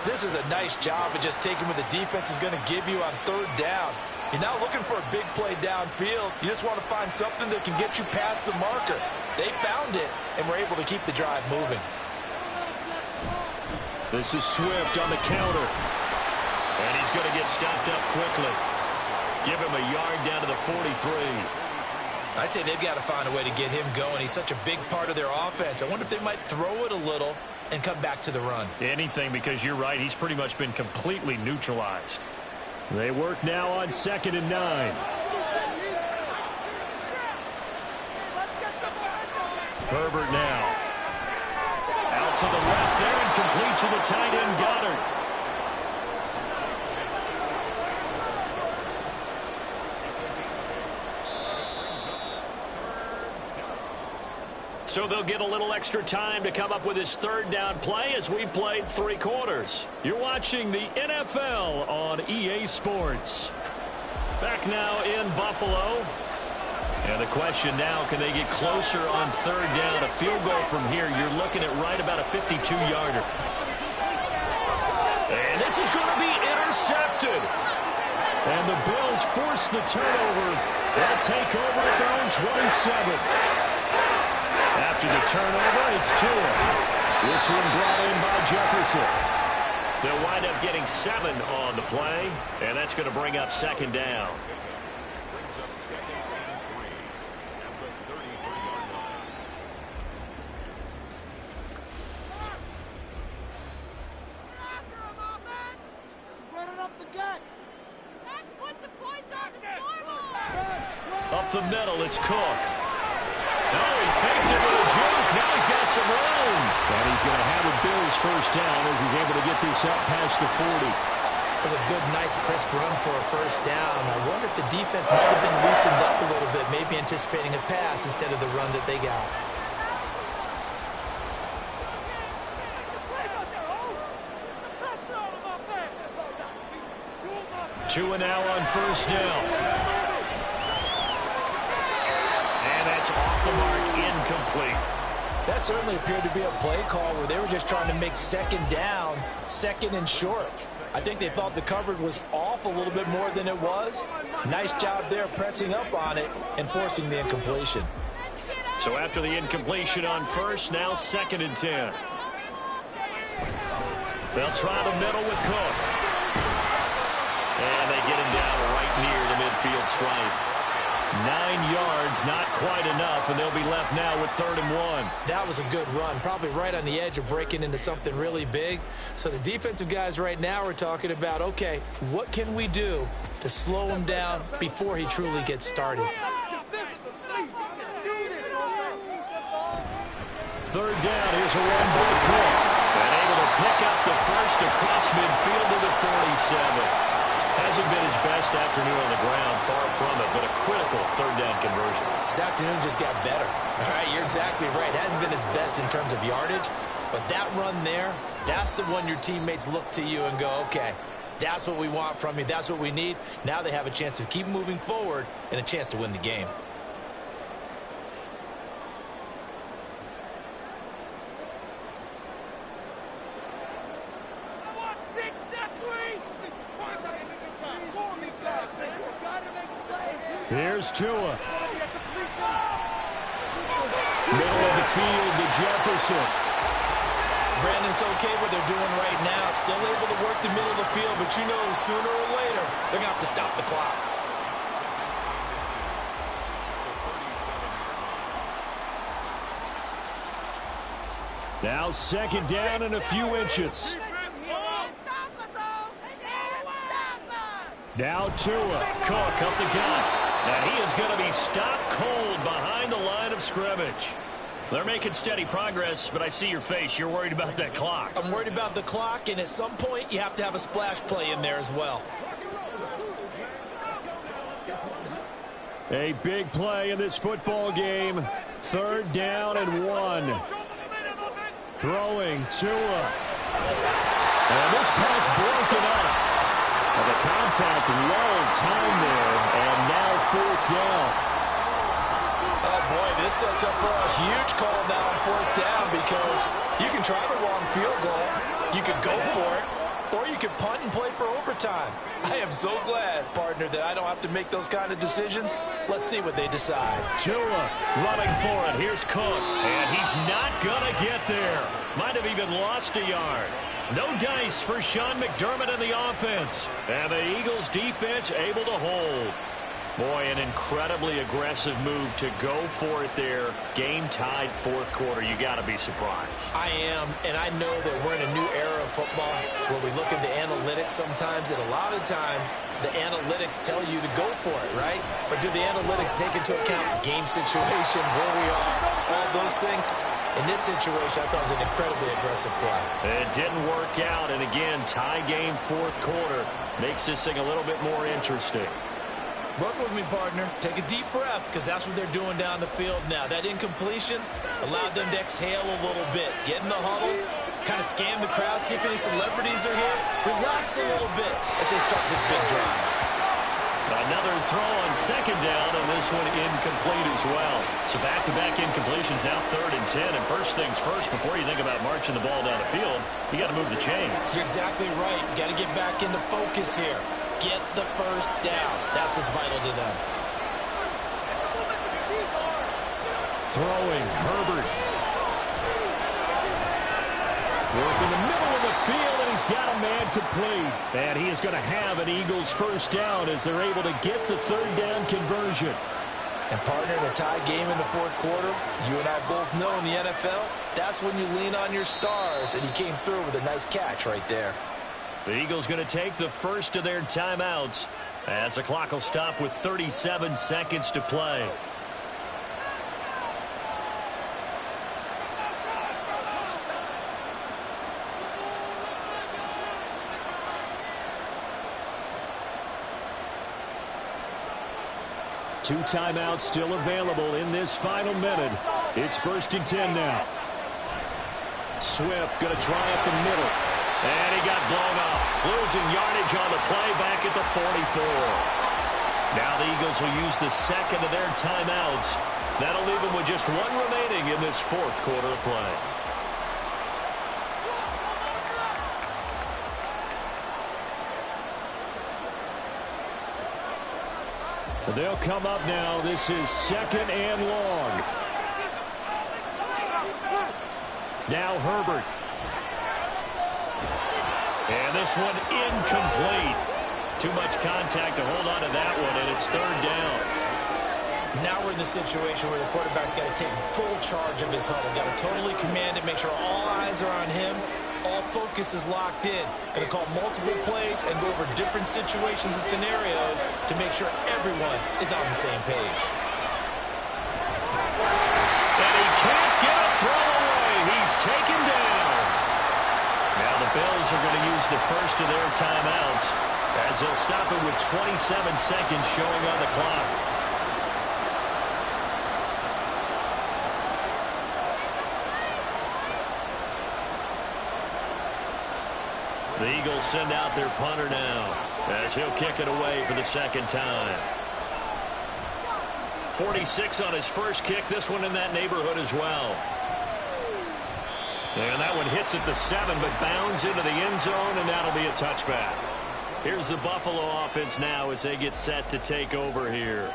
[SPEAKER 2] This is a nice job of just taking what the defense is going to give you on 3rd down. You're not looking for a big play downfield. You just want to find something that can get you past the marker. They found it, and were able to keep the drive moving.
[SPEAKER 1] This is Swift on the counter. And he's going to get stopped up quickly. Give him a yard down to the 43.
[SPEAKER 5] I'd say they've got to find a way to get him going. He's such a big part of their offense. I wonder if they might throw it a little and come back to the run.
[SPEAKER 1] Anything, because you're right. He's pretty much been completely neutralized. They work now on 2nd and 9. Herbert now. Out to the left there and complete to the tight end, Goddard. So they'll get a little extra time to come up with his third down play as we've played 3 quarters. You're watching the NFL on EA Sports. Back now in Buffalo. And the question now, can they get closer on third down? A field goal from here, you're looking at right about a 52-yarder. And this is going to be intercepted. And the Bills force the turnover. They'll take over at their own 27. After the turnover, it's Tua. This one brought in by Jefferson. They'll wind up getting 7 on the play, and that's going to bring up second down. Up the middle, it's Cook. Oh, he faked it with a juke. Now he's got some room. And he's going to have a Bills first down as he's able to get this up past the 40.
[SPEAKER 5] That was a good, nice, crisp run for a first down. I wonder if the defense might have been loosened up a little bit, maybe anticipating a pass instead of the run that they got.
[SPEAKER 1] Tua now on first down. And that's off the mark, incomplete.
[SPEAKER 6] That certainly appeared to be a play call where they were just trying to make second down, second and short. I think they thought the coverage was off a little bit more than it was. Nice job there pressing up on it and forcing the incompletion.
[SPEAKER 1] So after the incompletion on first, now second and 10. They'll try the middle with Cook. And they get him down right near the midfield stripe. 9 yards, not quite enough, and they'll be left now with 3rd and 1.
[SPEAKER 5] That was a good run, probably right on the edge of breaking into something really big. So the defensive guys right now are talking about, okay, what can we do to slow him down before he truly gets started?
[SPEAKER 1] 3rd down, here's a run by Cook. And able to pick up the first across midfield to the 47. Hasn't been his best afternoon on the ground, far from it, but a critical 3rd down conversion.
[SPEAKER 5] This afternoon just got better. All right, you're exactly right. Hasn't been his best in terms of yardage, but that run there, that's the one your teammates look to you and go, okay, that's what we want from you. That's what we need. Now they have a chance to keep moving forward and a chance to win the game.
[SPEAKER 1] Here's Tua. Middle of the field to Jefferson.
[SPEAKER 5] Brandon, it's okay what they're doing right now. Still able to work the middle of the field, but you know sooner or later they're going to have to stop the clock.
[SPEAKER 1] Now 2nd down and a few inches. Now Tua. Cook up the gut. And he is going to be stopped cold behind the line of scrimmage. They're making steady progress, but I see your face. You're worried about that clock.
[SPEAKER 5] I'm worried about the clock, and at some point you have to have a splash play in there as well.
[SPEAKER 1] A big play in this football game. 3rd down and 1. Throwing Tua. And this pass broken up. And the contact well timed there, and now 4th down.
[SPEAKER 6] Oh, boy, this sets up for a huge call now on 4th down because you can try the long field goal, you could go for it, or you could punt and play for overtime. I am so glad, partner, that I don't have to make those kind of decisions. Let's see what they decide.
[SPEAKER 1] Tua running for it. Here's Cook, and he's not going to get there. Might have even lost a yard. No dice for Sean McDermott in the offense. And the Eagles defense able to hold. Boy, an incredibly aggressive move to go for it there. Game-tied fourth quarter. You got to be surprised.
[SPEAKER 5] I am, and I know that we're in a new era of football where we look at the analytics sometimes, and a lot of time the analytics tell you to go for it, right? But do the analytics take into account game situation, where we are, all those things? In this situation, I thought it was an incredibly aggressive play.
[SPEAKER 1] It didn't work out, and again, tie game fourth quarter makes this thing a little bit more interesting.
[SPEAKER 5] Work with me, partner. Take a deep breath, because that's what they're doing down the field now. That incompletion allowed them to exhale a little bit. Get in the huddle, kind of scan the crowd, see if any celebrities are here. Relax a little bit as they start this big drive.
[SPEAKER 1] Another throw on second down, and this one incomplete as well. So back-to-back incompletions, now 3rd and 10. And first things first, before you think about marching the ball down the field, you got to move the chains.
[SPEAKER 5] You're exactly right. Got to get back into focus here. Get the first down. That's what's vital to them.
[SPEAKER 1] Throwing, Herbert. Work in the middle of the field, and he's got a man complete. And he is going to have an Eagles first down as they're able to get the 3rd down conversion.
[SPEAKER 2] And partner, in a tie game in the fourth quarter, you and I both know in the NFL, that's when you lean on your stars, and he came through with a nice catch right there.
[SPEAKER 1] The Eagles going to take the first of their timeouts as the clock will stop with 37 seconds to play. Two timeouts still available in this final minute. It's 1st and 10 now. Swift going to try up the middle. And he got blown up. Losing yardage on the play back at the 44. Now the Eagles will use the second of their timeouts. That'll leave them with just one remaining in this fourth quarter of play. They'll come up now. This is 2nd and long. Now Herbert. And this one incomplete. Too much contact to hold on to that one, and it's 3rd down.
[SPEAKER 5] Now we're in the situation where the quarterback's got to take full charge of his huddle. Got to totally command it, make sure all eyes are on him. All focus is locked in. Going to call multiple plays and go over different situations and scenarios to make sure everyone is on the same page.
[SPEAKER 1] And he can't get a throw away. He's taken down. Now the Bills are going to use the first of their timeouts as they'll stop it with 27 seconds showing on the clock. The Eagles send out their punter now as he'll kick it away for the second time. 46 on his first kick. This one in that neighborhood as well. And that one hits at the 7, but bounds into the end zone, and that'll be a touchback. Here's the Buffalo offense now as they get set to take over here.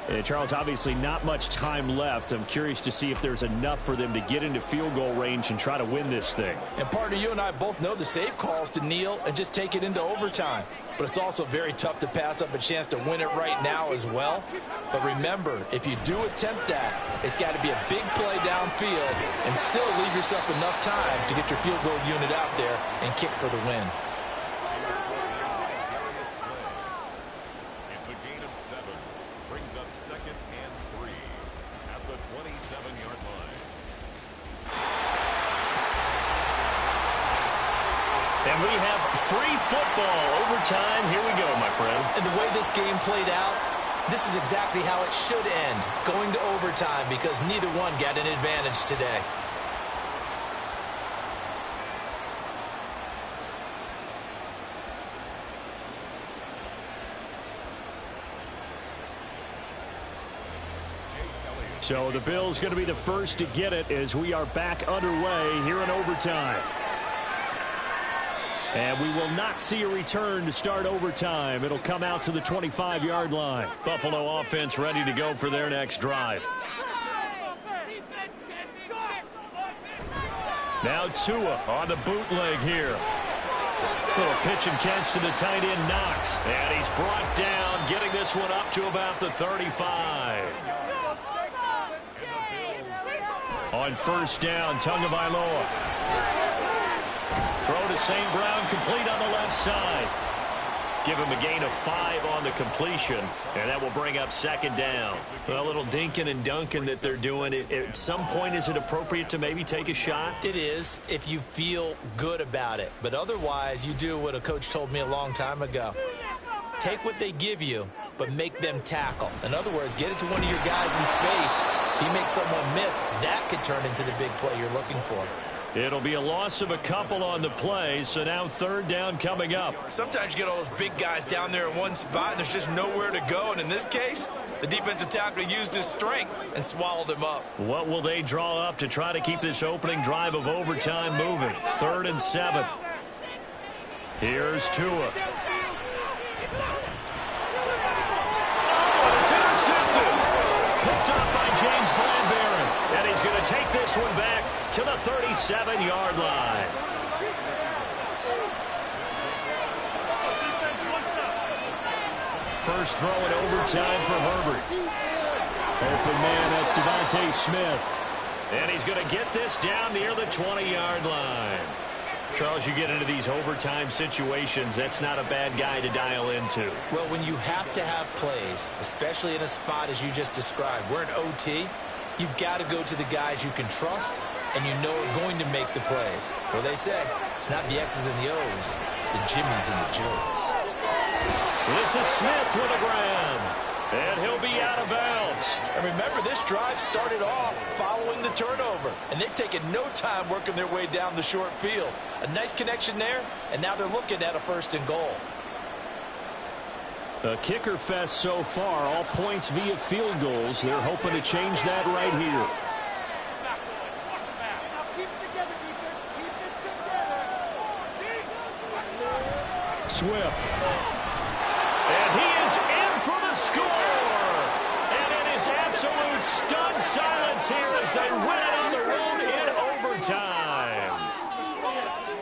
[SPEAKER 1] And Charles, obviously not much time left. I'm curious to see if there's enough for them to get into field goal range and try to win this thing.
[SPEAKER 2] And partner, you and I both know the safe calls to kneel and just take it into overtime. But it's also very tough to pass up a chance to win it right now as well. But remember, if you do attempt that, it's got to be a big play downfield and still leave yourself enough time to get your field goal unit out there and kick for the win.
[SPEAKER 3] It's a gain of 7. Brings up 2nd and 3 at the 27-yard line.
[SPEAKER 1] And we have free football overtime. Here we go, my friend.
[SPEAKER 5] And the way this game played out, this is exactly how it should end, going to overtime, because neither one got an advantage today.
[SPEAKER 1] So the Bills going to be the first to get it as we are back underway here in overtime. And we will not see a return to start overtime. It'll come out to the 25-yard line. Buffalo offense ready to go for their next drive. Now Tua on the bootleg here. Little pitch and catch to the tight end, Knox. And he's brought down getting this one up to about the 35. On first down, Tagovailoa. Throw to St. Brown, complete on the left side. Give him a gain of 5 on the completion, and that will bring up second down. A little dinking and dunking that they're doing. At some point, is it appropriate to maybe take a shot?
[SPEAKER 5] It is if you feel good about it. But otherwise, you do what a coach told me a long time ago. Take what they give you, but make them tackle. In other words, get it to one of your guys in space. If you make someone miss, that could turn into the big play you're looking for.
[SPEAKER 1] It'll be a loss of a couple on the play, so now third down coming up.
[SPEAKER 5] Sometimes you get all those big guys down there in one spot, and there's just nowhere to go. And in this case, the defensive tackle used his strength and swallowed him up.
[SPEAKER 1] What will they draw up to try to keep this opening drive of overtime moving? 3rd and 7. Here's Tua. It's intercepted. Picked up by James Bradbury. And he's going to take this one back to the 37-yard line. First throw in overtime for Herbert. Open man, that's Devontae Smith. And he's going to get this down near the 20-yard line. Charles, you get into these overtime situations, that's not a bad guy to dial into.
[SPEAKER 5] Well, when you have to have plays, especially in a spot as you just described, we're in OT, you've got to go to the guys you can trust and you know are going to make the plays. Well, they say it's not the X's and the O's, it's the Jimmies and the Joes.
[SPEAKER 1] This is Smith with a grab, and he'll be out of bounds.
[SPEAKER 6] And remember, this drive started off following the turnover, and they've taken no time working their way down the short field. A nice connection there, and now they're looking at a 1st and goal.
[SPEAKER 1] A kicker fest so far, all points via field goals. They're hoping to change that right here. Swift. And he is in for the score. And it is absolute stunned silence here as they win it on the road in overtime.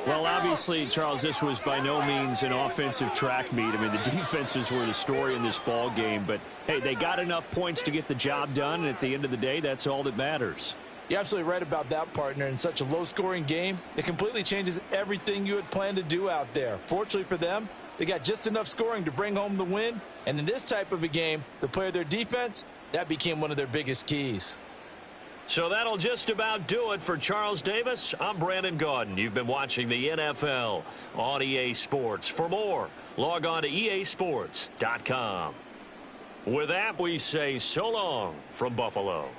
[SPEAKER 4] Well, obviously, Charles, this was by no means an offensive track meet. I mean, the defenses were the story in this ball game. But, hey, they got enough points to get the job done. And at the end of the day, that's all that matters.
[SPEAKER 6] You're absolutely right about that, partner. In such a low-scoring game, it completely changes everything you had planned to do out there. Fortunately for them, they got just enough scoring to bring home the win. And in this type of a game, to play their defense, that became one of their biggest keys.
[SPEAKER 1] So that'll just about do it for Charles Davis. I'm Brandon Gaudin. You've been watching the NFL on EA Sports. For more, log on to easports.com. With that, we say so long from Buffalo.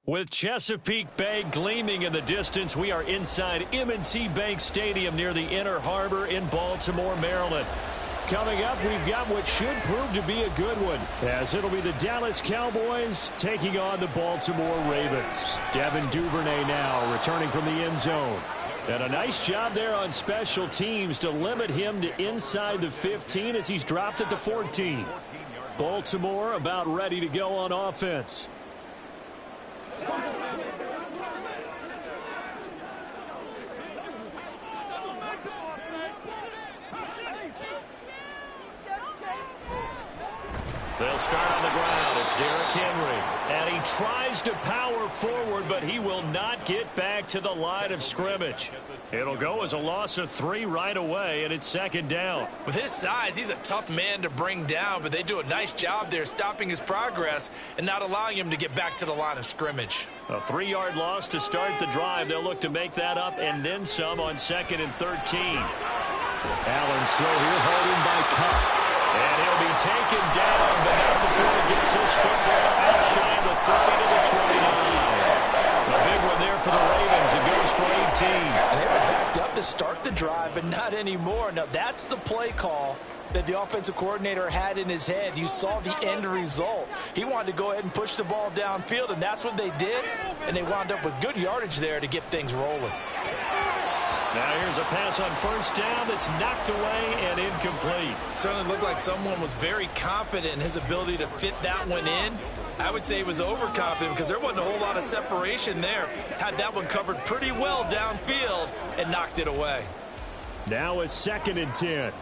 [SPEAKER 1] With Chesapeake Bay gleaming in the distance, we are inside M&T Bank Stadium near the Inner Harbor in Baltimore, Maryland. Coming up, we've got what should prove to be a good one, as it'll be the Dallas Cowboys taking on the Baltimore Ravens. Devin Duvernay now returning from the end zone. And a nice job there on special teams to limit him to inside the 15 as he's dropped at the 14. Baltimore about ready to go on offense. They'll start on the ground. It's Derrick Henry. And he tries to power forward, but he will not get back to the line of scrimmage. It'll go as a loss of 3 right away, and it's second down.
[SPEAKER 5] With his size, he's a tough man to bring down, but they do a nice job there stopping his progress and not allowing him to get back to the line of scrimmage.
[SPEAKER 1] A 3-yard loss to start the drive. They'll look to make that up and then some on 2nd and 13. Allen's throw here, holding by Cup. And he'll be taken down, but not before he gets his football out shy of the 30 to the 29. A big one there for the Ravens. It goes for 18.
[SPEAKER 6] And they were backed up to start the drive, but not anymore. Now, that's the play call that the offensive coordinator had in his head. You saw the end result. He wanted to go ahead and push the ball downfield, and that's what they did. And they wound up with good yardage there to get things rolling.
[SPEAKER 1] Now here's a pass on first down that's knocked away and incomplete.
[SPEAKER 5] Certainly looked like someone was very confident in his ability to fit that one in. I would say he was overconfident because there wasn't a whole lot of separation there. Had that one covered pretty well downfield and knocked it away.
[SPEAKER 1] Now it's 2nd and 10.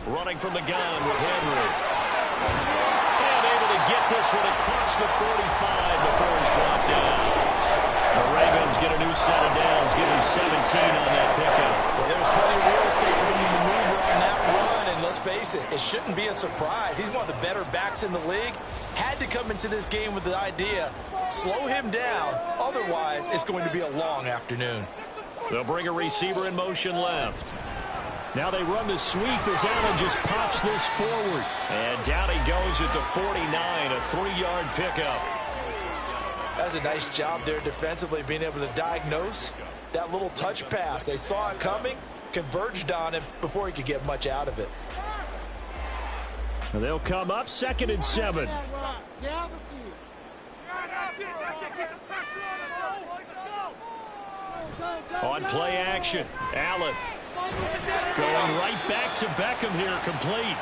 [SPEAKER 1] Running from the gun with Henry. Get this one across the 45 before he's brought down. The Ravens get a new set of downs, give him 17 on that pickup.
[SPEAKER 6] Well, there's plenty of real estate for him to maneuver on that run, and let's face it, it shouldn't be a surprise. He's one of the better backs in the league. Had to come into this game with the idea, slow him down, otherwise it's going to be a long afternoon.
[SPEAKER 1] They'll bring a receiver in motion left. Now they run the sweep as Allen just pops this forward. And down he goes at the 49, a 3-yard pickup.
[SPEAKER 6] That's a nice job there defensively, being able to diagnose that little touch pass. They saw it coming, converged on him before he could get much out of it.
[SPEAKER 1] And they'll come up 2nd and 7. On play action, Allen. Going right back to Beckham here, complete.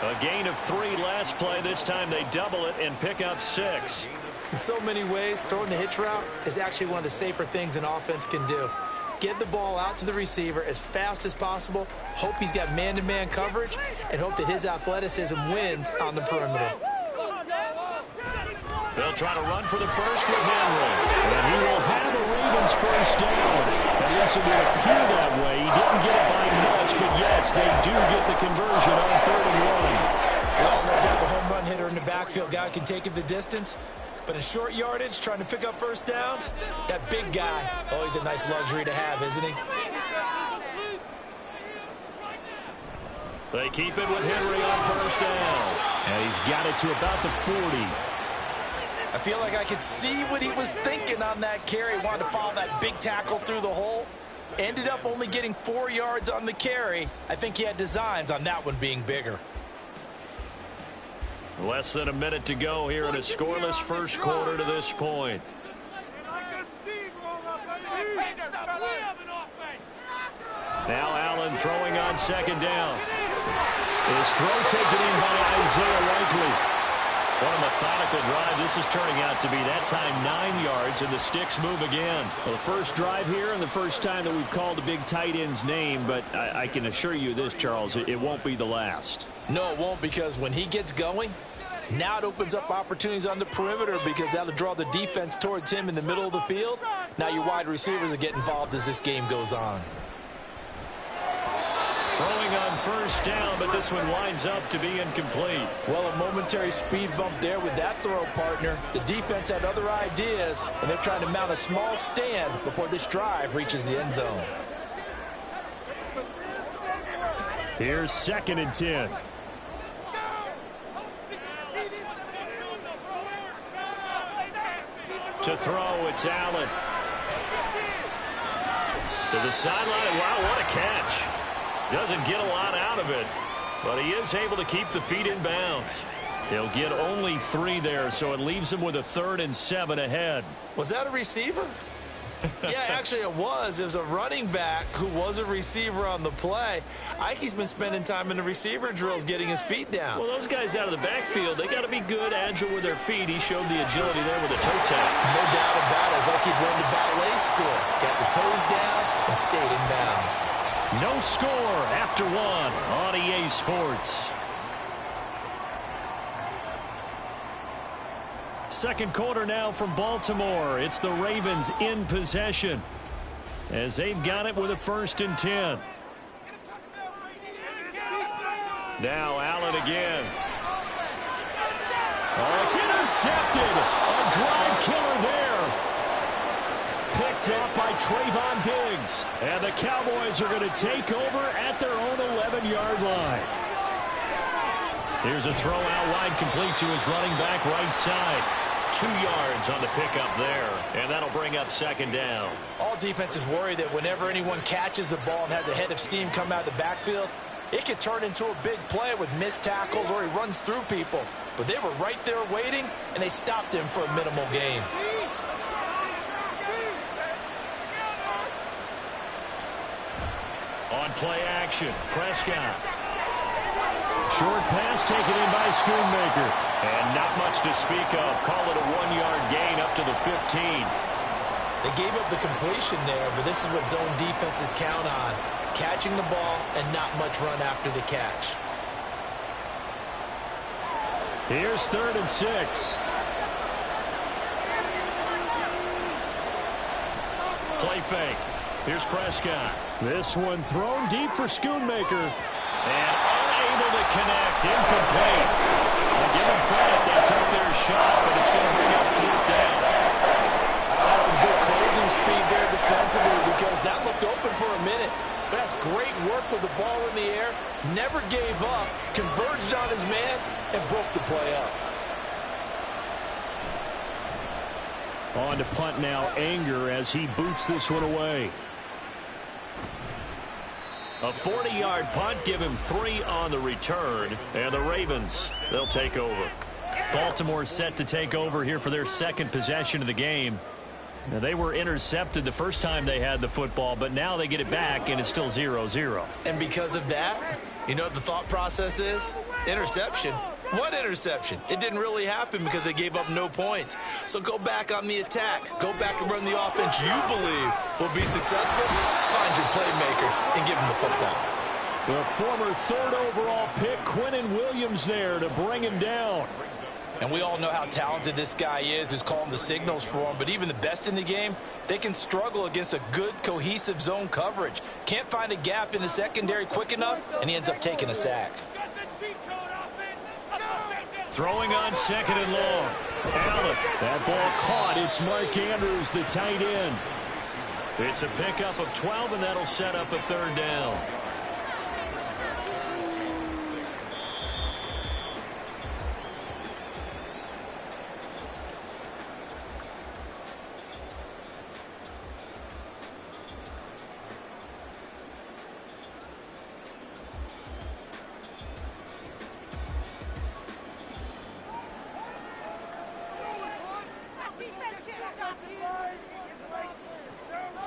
[SPEAKER 1] A gain of 3 last play. This time they double it and pick up 6.
[SPEAKER 6] In so many ways, throwing the hitch route is actually one of the safer things an offense can do. Get the ball out to the receiver as fast as possible, hope he's got man-to-man coverage, and hope that his athleticism wins on the perimeter.
[SPEAKER 1] They'll try to run for the first with Henry. And he will have a Ravens first down. At least it would appear that way. He didn't get it by much, but yes, they do get the conversion on 3rd and 1.
[SPEAKER 6] Well, no doubt the home run hitter in the backfield guy can take it the distance. But in short yardage, trying to pick up first downs, that big guy, always a nice luxury to have, isn't he?
[SPEAKER 1] They keep it with Henry on first down. And he's got it to about the 40.
[SPEAKER 6] I feel like I could see what he was thinking on that carry. Wanted to follow that big tackle through the hole. Ended up only getting 4 yards on the carry. I think he had designs on that one being bigger.
[SPEAKER 1] Less than a minute to go here in a scoreless first quarter to this point. Now Allen throwing on 2nd down. His throw taken in by Isaiah Likely. What a methodical drive. This is turning out to be, that time, 9 yards, and the sticks move again.
[SPEAKER 4] Well, the first drive here and the first time that we've called the big tight end's name, but I can assure you this, Charles, it won't be the last.
[SPEAKER 6] No, it won't, because when he gets going, now it opens up opportunities on the perimeter because that'll draw the defense towards him in the middle of the field. Now your wide receivers will get involved as this game goes on.
[SPEAKER 1] Throwing on first down, but this one winds up to be incomplete.
[SPEAKER 6] Well, a momentary speed bump there with that throw, partner. The defense had other ideas, and they're trying to mount a small stand before this drive reaches the end zone.
[SPEAKER 1] Here's 2nd and 10. To throw, it's Allen. To the sideline. Wow, what a catch. Doesn't get a lot out of it, but he is able to keep the feet in bounds. He'll get only 3 there, so it leaves him with a 3rd and 7 ahead.
[SPEAKER 5] Was that a receiver? Yeah, actually it was. It was a running back who was a receiver on the play. Ike's been spending time in the receiver drills getting his feet down.
[SPEAKER 1] Well, those guys out of the backfield, they got to be good, agile with their feet. He showed the agility there with a toe tap.
[SPEAKER 5] No doubt about it. As Ike run to ballet school. Got the toes down and stayed in bounds.
[SPEAKER 1] No score after 1 on EA Sports. Second quarter now from Baltimore. It's the Ravens in possession as they've got it with a 1st and 10. Now Allen again. Oh, it's intercepted. A drive killer there. Picked up by Trayvon Diggs. And the Cowboys are going to take over at their own 11-yard line. Here's a throw out wide, complete to his running back right side. 2 yards on the pickup there, and that'll bring up 2nd down.
[SPEAKER 2] All defenses worry that whenever anyone catches the ball and has a head of steam come out of the backfield, it could turn into a big play with missed tackles or he runs through people. But they were right there waiting, and they stopped him for a minimal gain.
[SPEAKER 1] On play action, Prescott. Short pass taken in by Schoonmaker. And not much to speak of. Call it a 1-yard gain up to the 15.
[SPEAKER 5] They gave up the completion there, but this is what zone defenses count on. Catching the ball and not much run after the catch.
[SPEAKER 1] Here's 3rd and 6. Play fake. Here's Prescott. This one thrown deep for Schoonmaker. And unable to connect. Incomplete. I'll give them credit. They took their shot, but it's going to bring up 4th down.
[SPEAKER 2] That's some good closing speed there defensively because that looked open for a minute. But that's great work with the ball in the air. Never gave up. Converged on his man and broke the play up.
[SPEAKER 1] On to punt now, Anger, as he boots this one away. A 40-yard punt, give him 3 on the return, and the Ravens, they'll take over. Baltimore set to take over here for their 2nd possession of the game. Now, they were intercepted the first time they had the football, but now they get it back, and it's still 0-0.
[SPEAKER 5] And because of that, you know what the thought process is? Interception. What interception? It didn't really happen because they gave up no points. So go back on the attack. Go back and run the offense you believe will be successful. Find your playmakers and give them the football.
[SPEAKER 1] The former 3rd overall pick, Quinnen Williams, there to bring him down.
[SPEAKER 2] And we all know how talented this guy is who's calling the signals for him. But even the best in the game, they can struggle against a good, cohesive zone coverage. Can't find a gap in the secondary quick enough, and he ends up taking a sack.
[SPEAKER 1] Throwing on 2nd and long. Allen, that ball caught. It's Mark Andrews, the tight end. It's a pickup of 12, and that'll set up a 3rd down.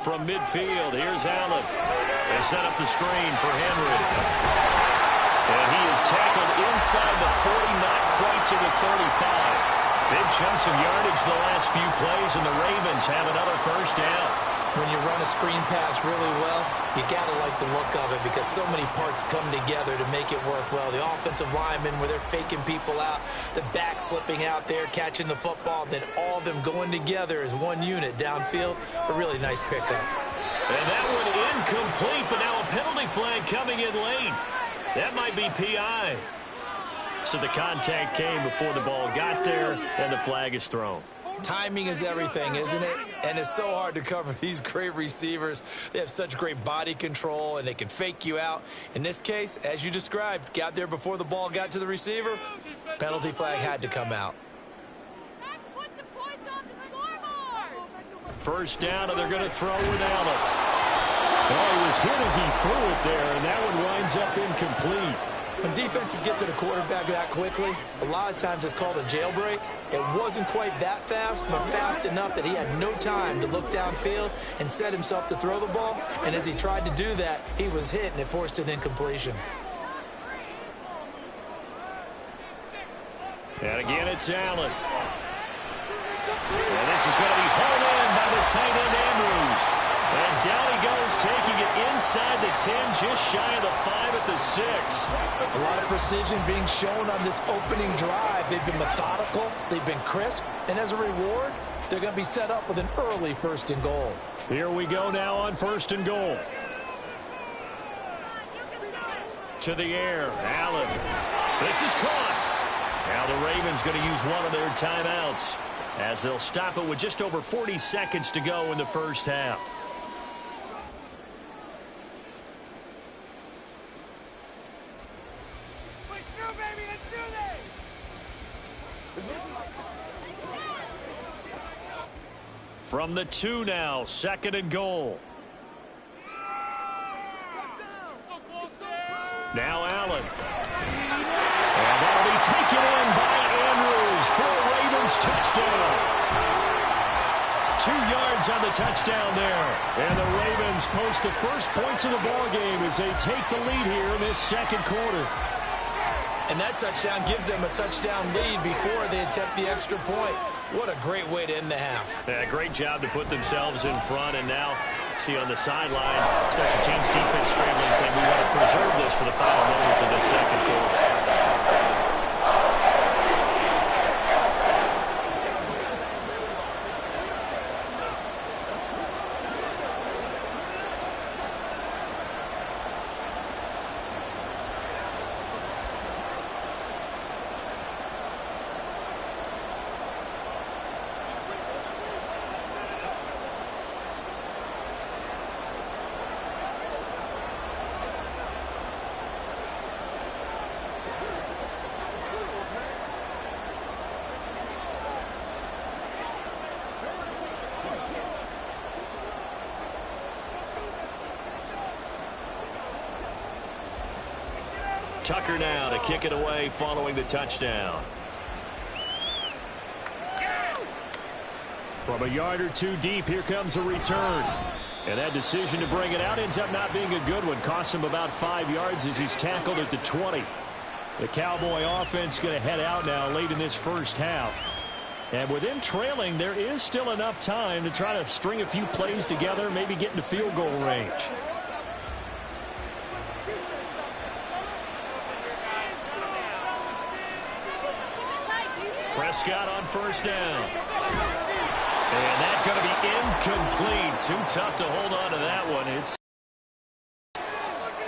[SPEAKER 1] From midfield, here's Allen. They set up the screen for Henry. And he is tackled inside the 40, not quite to the 35. Big chunks of yardage the last few plays, and the Ravens have another 1st down.
[SPEAKER 5] When you run a screen pass really well, you got to like the look of it because so many parts come together to make it work well. The offensive linemen, where they're faking people out, the back slipping out there, catching the football, then all of them going together as one unit downfield. A really nice pickup.
[SPEAKER 1] And that one incomplete, but now a penalty flag coming in late. That might be PI. So the contact came before the ball got there, and the flag is thrown.
[SPEAKER 5] Timing is everything, isn't it? And it's so hard to cover these great receivers. They have such great body control, and they can fake you out. In this case, as you described, got there before the ball got to the receiver. Penalty flag had to come out.
[SPEAKER 1] First down, and they're going to throw with Allen. Oh, he was hit as he threw it there, and that one winds up incomplete.
[SPEAKER 2] When defenses get to the quarterback that quickly, a lot of times it's called a jailbreak. It wasn't quite that fast, but fast enough that he had no time to look downfield and set himself to throw the ball. And as he tried to do that, he was hit, and it forced an incompletion.
[SPEAKER 1] And again, it's Allen. And this is going to be hauled in by the tight end, Andrews. And down he goes, taking it inside the 10, just shy of the 5 at the 6.
[SPEAKER 6] A lot of precision being shown on this opening drive. They've been methodical, they've been crisp, and as a reward, they're going to be set up with an early 1st and goal.
[SPEAKER 1] Here we go now on 1st and goal. To the air, Allen. This is caught. Now the Ravens going to use one of their timeouts as they'll stop it with just over 40 seconds to go in the first half. From the 2 now, 2nd and goal. Now Allen. And that'll be taken in by Andrews for a Ravens touchdown. 2 yards on the touchdown there. And the Ravens post the first points of the ballgame as they take the lead here in this 2nd quarter.
[SPEAKER 2] And that touchdown gives them a touchdown lead before they attempt the extra point. What a great way to end the half.
[SPEAKER 1] Yeah, great job to put themselves in front. And now, see on the sideline, special teams defense scrambling, saying we want to preserve this for the final moments of this 2nd quarter. Tucker now to kick it away following the touchdown. From a yard or 2 deep, here comes a return. And that decision to bring it out ends up not being a good one. Costs him about 5 yards as he's tackled at the 20. The Cowboy offense going to head out now late in this first half. And with them trailing, there is still enough time to try to string a few plays together, maybe get into field goal range. Prescott on first down. And that's going to be incomplete. Too tough to hold on to that one.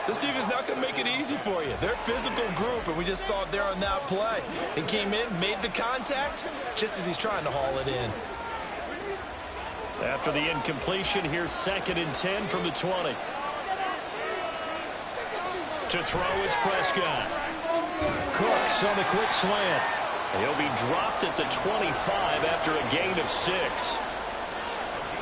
[SPEAKER 2] This defense is not going to make it easy for you. They're a physical group, and we just saw it there on that play. They came in, made the contact, just as he's trying to haul it in.
[SPEAKER 1] After the incompletion, here's 2nd and 10 from the 20. To throw is Prescott. Cooks on the quick slant. He'll be dropped at the 25 after a gain of 6.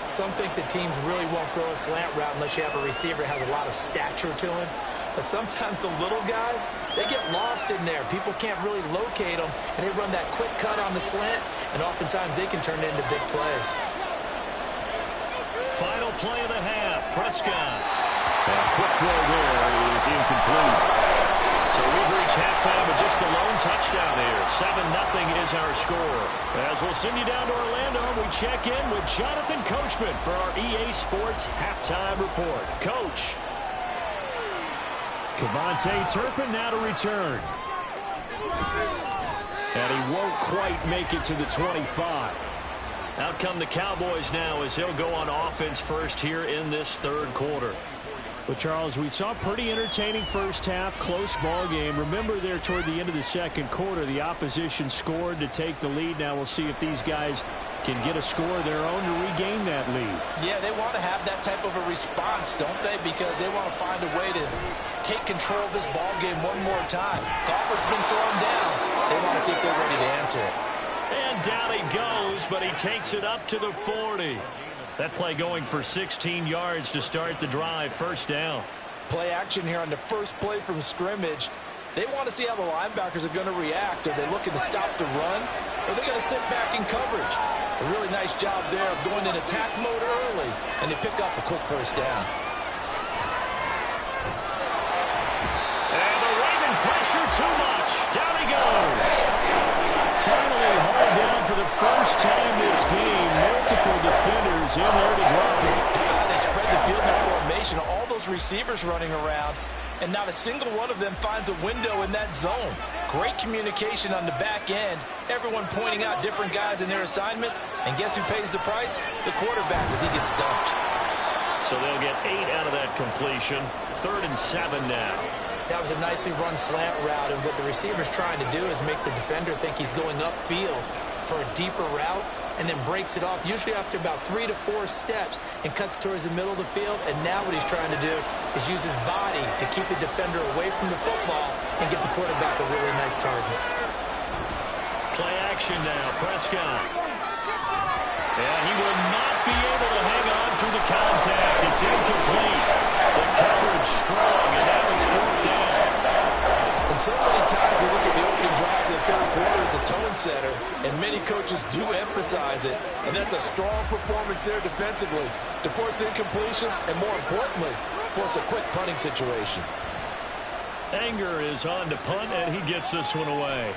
[SPEAKER 2] Some think the teams really won't throw a slant route unless you have a receiver that has a lot of stature to him. But sometimes the little guys, they get lost in there. People can't really locate them, and they run that quick cut on the slant, and oftentimes they can turn it into big plays.
[SPEAKER 1] Final play of the half, Prescott. And a quick throw there is incomplete. So we've reached halftime with just the lone touchdown here. 7-0 is our score. As we'll send you down to Orlando, we check in with Jonathan Coachman for our EA Sports Halftime Report. Coach. KaVontae Turpin now to return. And he won't quite make it to the 25. Out come the Cowboys now as he'll go on offense first here in this 3rd quarter. Well, Charles, we saw a pretty entertaining first half, close ball game. Remember there toward the end of the 2nd quarter, the opposition scored to take the lead. Now we'll see if these guys can get a score of their own to regain that lead.
[SPEAKER 6] Yeah, they want to have that type of a response, don't they? Because they want to find a way to take control of this ball game one more time. Gauntlet's been thrown down. They want to see if they're ready to answer it.
[SPEAKER 1] And down he goes, but he takes it up to the 40. That play going for 16 yards to start the drive. First down.
[SPEAKER 6] Play action here on the first play from scrimmage. They want to see how the linebackers are going to react. Are they looking to stop the run? Or are they going to sit back in coverage? A really nice job there of going in attack mode early, and they pick up a quick first down.
[SPEAKER 1] And the Raven pressure too much. Down he goes. Finally hauled down for the first time this game. Multiple defenders in there to drop him.
[SPEAKER 6] They spread the field in formation. All those receivers running around, and not a single one of them finds a window in that zone. Great communication on the back end. Everyone pointing out different guys in their assignments. And guess who pays the price? The quarterback as he gets dumped.
[SPEAKER 1] So they'll get 8 out of that completion. 3rd and 7 now.
[SPEAKER 5] That was a nicely run slant route, and what the receiver's trying to do is make the defender think he's going upfield for a deeper route, and then breaks it off, usually after about 3 to 4 steps, and cuts towards the middle of the field. And now what he's trying to do is use his body to keep the defender away from the football and get the quarterback a really nice target.
[SPEAKER 1] Play action now. Prescott. And he will not be able to hang on through the contact. It's incomplete. The coverage strong, and now it's 4th down.
[SPEAKER 6] And so many times we look at the opening drive of the third quarter as a tone setter, and many coaches do emphasize it. And that's a strong performance there defensively to force incompletion and, more importantly, force a quick punting situation.
[SPEAKER 1] Anger is on to punt, and he gets this one away.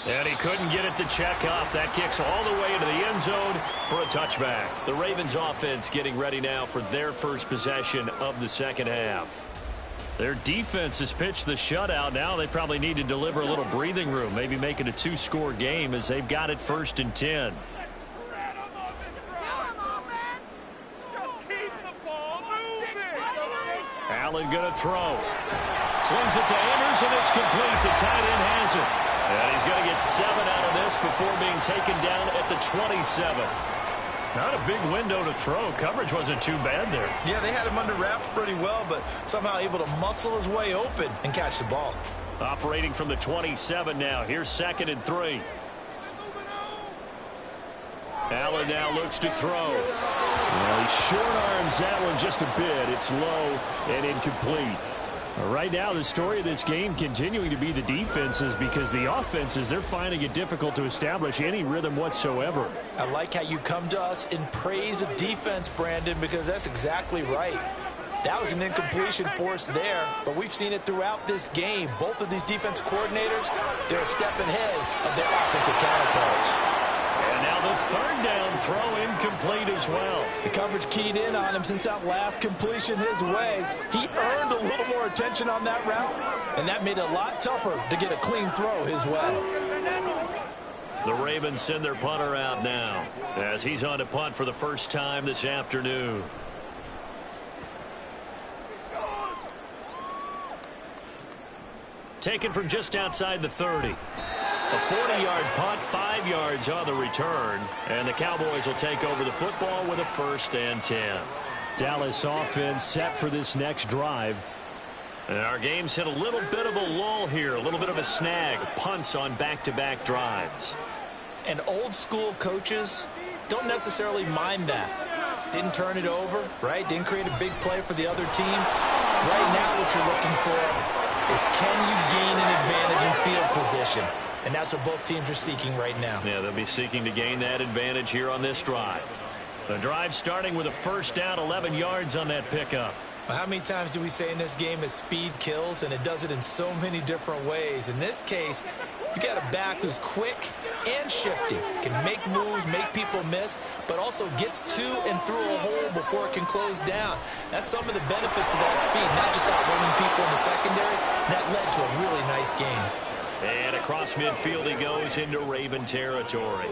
[SPEAKER 1] And he couldn't get it to check up. That kicks all the way into the end zone for a touchback. The Ravens offense getting ready now for their first possession of the second half. Their defense has pitched the shutout. Now they probably need to deliver a little breathing room, maybe make it a 2-score game as they've got it 1st and 10. Allen going to throw. Slings it to Andrews, and it's complete. The tight end has it. And he's going to get 7 out of this before being taken down at the 27. Not a big window to throw. Coverage wasn't too bad there.
[SPEAKER 5] Yeah, they had him under wraps pretty well, but somehow able to muscle his way open and catch the ball.
[SPEAKER 1] Operating from the 27 now. Here's 2nd and 3. Allen now looks to throw. Well, he short arms that one just a bit. It's low and incomplete. Right now, the story of this game continuing to be the defenses, because the offenses, they're finding it difficult to establish any rhythm whatsoever.
[SPEAKER 6] I like how you come to us in praise of defense, Brandon, because that's exactly right. That was an incompletion force there, but we've seen it throughout this game. Both of these defense coordinators, they're a step ahead of their offensive counterparts.
[SPEAKER 1] And now the 3rd down throw incomplete as well.
[SPEAKER 6] The coverage keyed in on him since that last completion his way. He earned a little more attention on that route, and that made it a lot tougher to get a clean throw his way.
[SPEAKER 1] The Ravens send their punter out now as he's on to punt for the first time this afternoon. Taken from just outside the 30. A 40-yard punt, 5 yards on the return, and the Cowboys will take over the football with a 1st and 10.
[SPEAKER 4] Dallas offense set for this next drive.
[SPEAKER 1] And our game's hit a little bit of a lull here, a little bit of a snag. Punts on back-to-back drives.
[SPEAKER 5] And old-school coaches don't necessarily mind that. Didn't turn it over, right? Didn't create a big play for the other team. Right now what you're looking for is, can you gain an advantage in field position? And that's what both teams are seeking right now.
[SPEAKER 1] Yeah, they'll be seeking to gain that advantage here on this drive. The drive starting with a 1st down, 11 yards on that pickup.
[SPEAKER 5] How many times do we say in this game that speed kills, and it does it in so many different ways? In this case, you got a back who's quick and shifty, can make moves, make people miss, but also gets to and through a hole before it can close down. That's some of the benefits of that speed, not just outrunning people in the secondary. That led to a really nice game.
[SPEAKER 1] And across midfield he goes into Raven territory.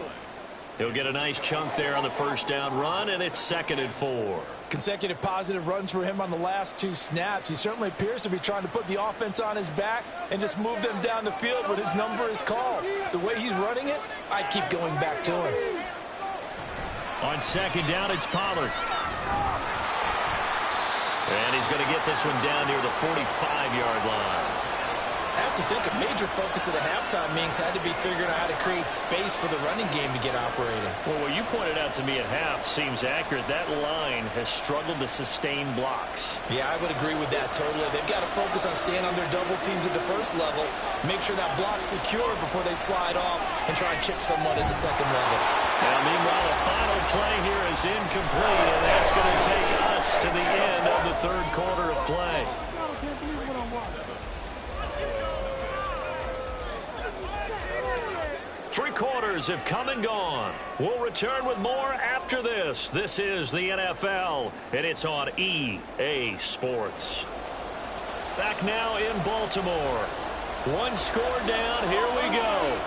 [SPEAKER 1] He'll get a nice chunk there on the 1st down run, and it's 2nd and 4.
[SPEAKER 6] Consecutive positive runs for him on the last 2 snaps. He certainly appears to be trying to put the offense on his back and just move them down the field when his number is called. The way he's running it, I keep going back to him.
[SPEAKER 1] On 2nd down, it's Pollard. And he's going to get this one down near the 45-yard line.
[SPEAKER 5] I have to think a major focus of the halftime meetings had to be figuring out how to create space for the running game to get operating.
[SPEAKER 4] Well, what you pointed out to me at half seems accurate. That line has struggled to sustain blocks.
[SPEAKER 5] Yeah, I would agree with that totally. They've got to focus on staying on their double teams at the first level, make sure that block's secure before they slide off and try and chip someone at the second level.
[SPEAKER 4] Now, meanwhile, the final play here is incomplete, and that's going to take us to the end of the third quarter of play. Three quarters have come and gone. We'll return with more after this. This is the NFL, and it's on EA Sports. Back now in Baltimore. One score down. Here we go.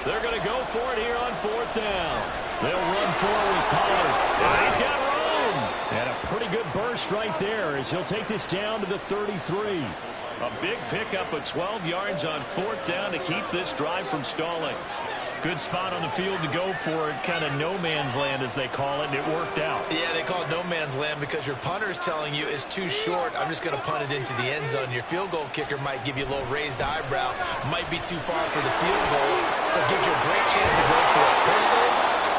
[SPEAKER 4] They're going to go for it here on fourth down. They'll run for it with Pollard. And he's got room. And a pretty good burst right there as he'll take this down to the 33. A big pickup of 12 yards on fourth down to keep this drive from stalling. Good spot on the field to go for it, kind of no man's land as they call it, and it worked out.
[SPEAKER 5] Yeah, they call it no man's land because your punter is telling you it's too short. I'm just going to punt it into the end zone. Your field goal kicker might give you a little raised eyebrow, might be too far for the field goal, so it gives you a great chance to go for it. Personally,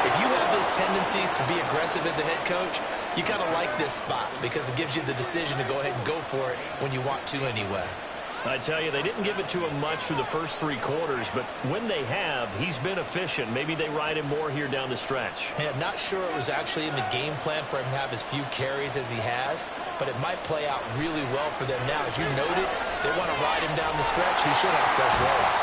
[SPEAKER 5] if you have those tendencies to be aggressive as a head coach, you kind of like this spot because it gives you the decision to go ahead and go for it when you want to anyway.
[SPEAKER 4] I tell you, they didn't give it to him much through the first three quarters, but when they have, he's been efficient. Maybe they ride him more here down the stretch.
[SPEAKER 5] Hey, I'm not sure it was actually in the game plan for him to have as few carries as he has, but it might play out really well for them now. As you noted, if they want to ride him down the stretch, he should have fresh legs.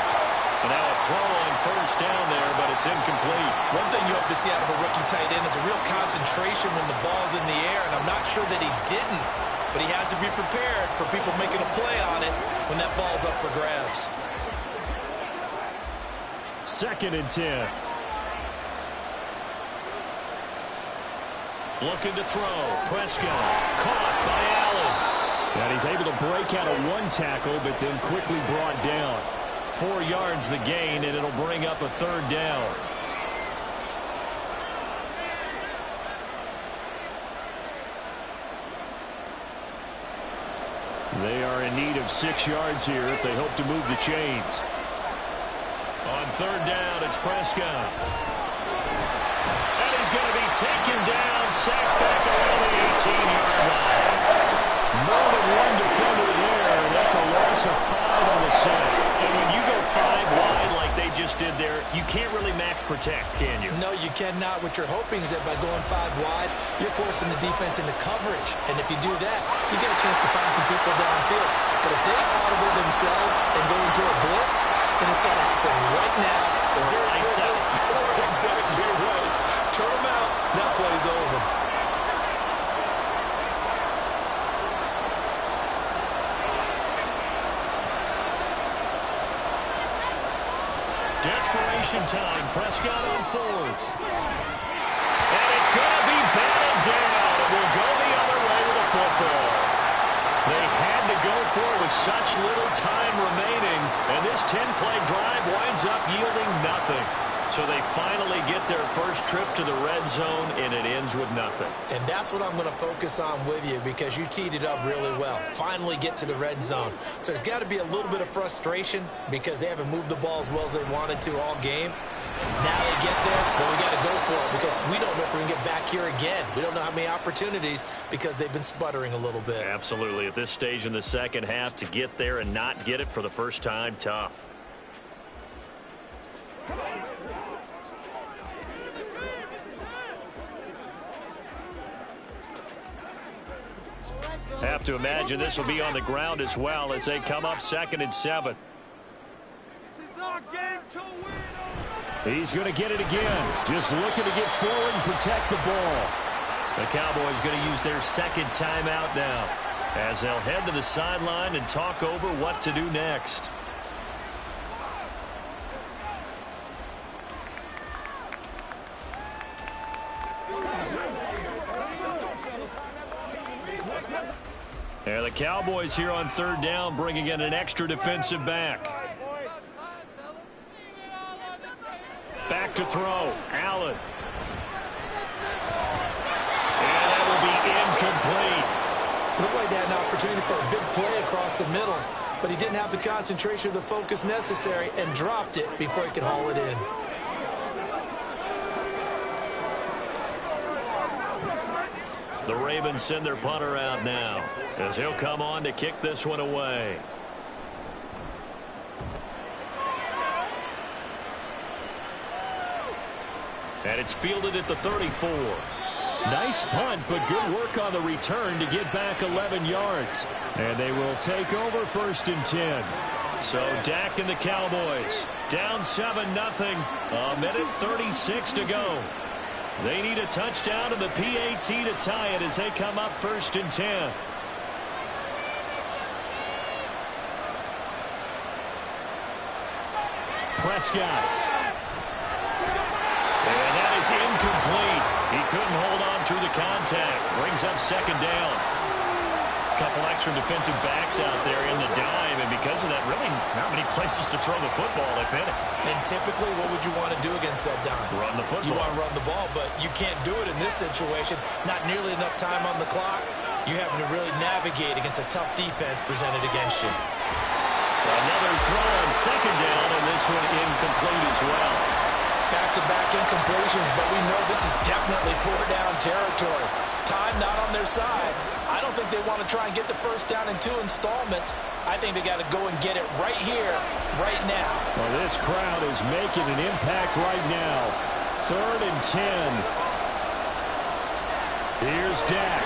[SPEAKER 4] And now a throw on first down there, but it's incomplete.
[SPEAKER 5] One thing you hope to see out of a rookie tight end is a real concentration when the ball's in the air, and I'm not sure that he didn't. But he has to be prepared for people making a play on it when that ball's up for grabs.
[SPEAKER 4] 2nd and 10. Looking to throw. Prescott caught by Allen. And he's able to break out of one tackle, but then quickly brought down. 4 yards the gain, and it'll bring up a third down. They are in need of 6 yards here if they hope to move the chains. On third down, it's Prescott. And he's going to be taken down, sacked back around the 18-yard line. More than one defender there. That's a loss of 5 on the sack. And when you go 5 wide like they just did there, you can't really max protect, can you?
[SPEAKER 5] No, you cannot. What you're hoping is that by going 5 wide, you're forcing the defense into coverage. And if you do that, you get a chance to find some people downfield. But if they audible themselves and go into a blitz, then it's got to happen right now. Or lights out. Exactly right. Turn them out. That play's over.
[SPEAKER 4] Desperation time. Prescott on fourth. And it's going to be batted down. It will go the other way with the football. They had to go for it with such little time remaining. And this 10-play drive winds up yielding nothing. So they finally get their first trip to the red zone, and it ends with nothing.
[SPEAKER 5] And that's what I'm going to focus on with you because you teed it up really well. Finally get to the red zone. So there's got to be a little bit of frustration because they haven't moved the ball as well as they wanted to all game. Now they get there, but we got to go for it because we don't know if we can get back here again. We don't know how many opportunities because they've been sputtering a little bit.
[SPEAKER 4] Absolutely. At this stage in the second half, to get there and not get it for the first time, tough. Have to imagine this will be on the ground as well as they come up 2nd and 7.
[SPEAKER 7] This is our game to win.
[SPEAKER 4] He's going to get it again. Just looking to get forward and protect the ball. The Cowboys going to use their second timeout now as they'll head to the sideline and talk over what to do next. And the Cowboys here on third down bringing in an extra defensive back. Back to throw. Allen. And that will be incomplete.
[SPEAKER 5] Looked like they had an opportunity for a big play across the middle. but he didn't have the concentration or the focus necessary and dropped it before he could haul it in.
[SPEAKER 1] The Ravens send their punter out now as he'll come on to kick this one away. And it's fielded at the 34. Nice punt, but good work on the return to get back 11 yards. And they will take over 1st and 10. So Dak and the Cowboys down 7-0. A minute 36 to go. They need a touchdown to the PAT to tie it as they come up 1st and 10. Prescott. And that is incomplete. He couldn't hold on through the contact. Brings up 2nd down. Couple extra defensive backs out there in the dime, and because of that, really not many places to throw the football, if any.
[SPEAKER 5] And typically, what would you want to do against that dime?
[SPEAKER 1] Run the football.
[SPEAKER 5] You want to run the ball, but you can't do it in this situation. Not nearly enough time on the clock. You're having to really navigate against a tough defense presented against you.
[SPEAKER 1] Another throw on 2nd down, and this one incomplete as well.
[SPEAKER 6] Back-to-back incompletions, but we know this is definitely 4-down territory. Time not on their side. I don't think they want to try and get the 1st down in 2 installments. I think they got to go and get it right here, right now.
[SPEAKER 1] Well, this crowd is making an impact right now. 3rd and 10. Here's Dak.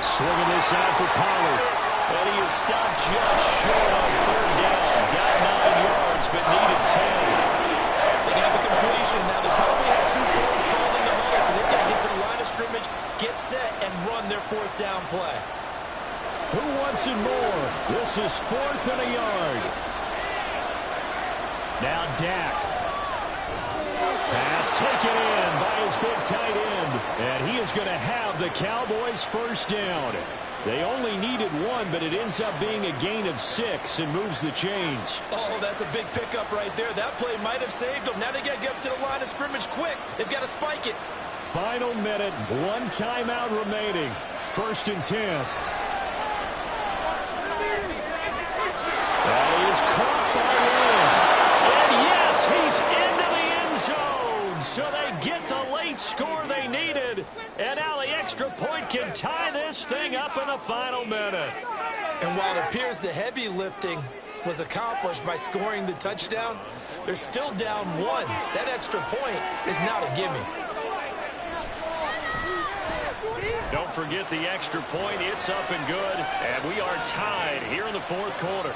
[SPEAKER 1] Swinging this out for Pollard. And he is stopped just short on 3rd down. Got 9 yards, but needed 10.
[SPEAKER 5] They got the completion. Now they probably had 2 plays called in the huddle, so they've got to get to the line of scrimmage, get set, and run their 4th down play.
[SPEAKER 1] Who wants it more? This is 4th and a yard. Now Dak. Pass taken in by his big tight end. And he is going to have the Cowboys 1st down. They only needed 1, but it ends up being a gain of 6 and moves the chains.
[SPEAKER 5] Oh, that's a big pickup right there. That play might have saved them. Now they got to get up to the line of scrimmage quick. They've got to spike it.
[SPEAKER 1] Final minute, 1 timeout remaining. 1st and 10. That is caught by Lamb. And yes, he's into the end zone. So they get the late score they needed. And now the extra point can tie this thing up in the final minute.
[SPEAKER 5] And while it appears the heavy lifting was accomplished by scoring the touchdown, they're still down 1. That extra point is not a gimme.
[SPEAKER 1] Don't forget the extra point. It's up and good. And we are tied here in the 4th quarter.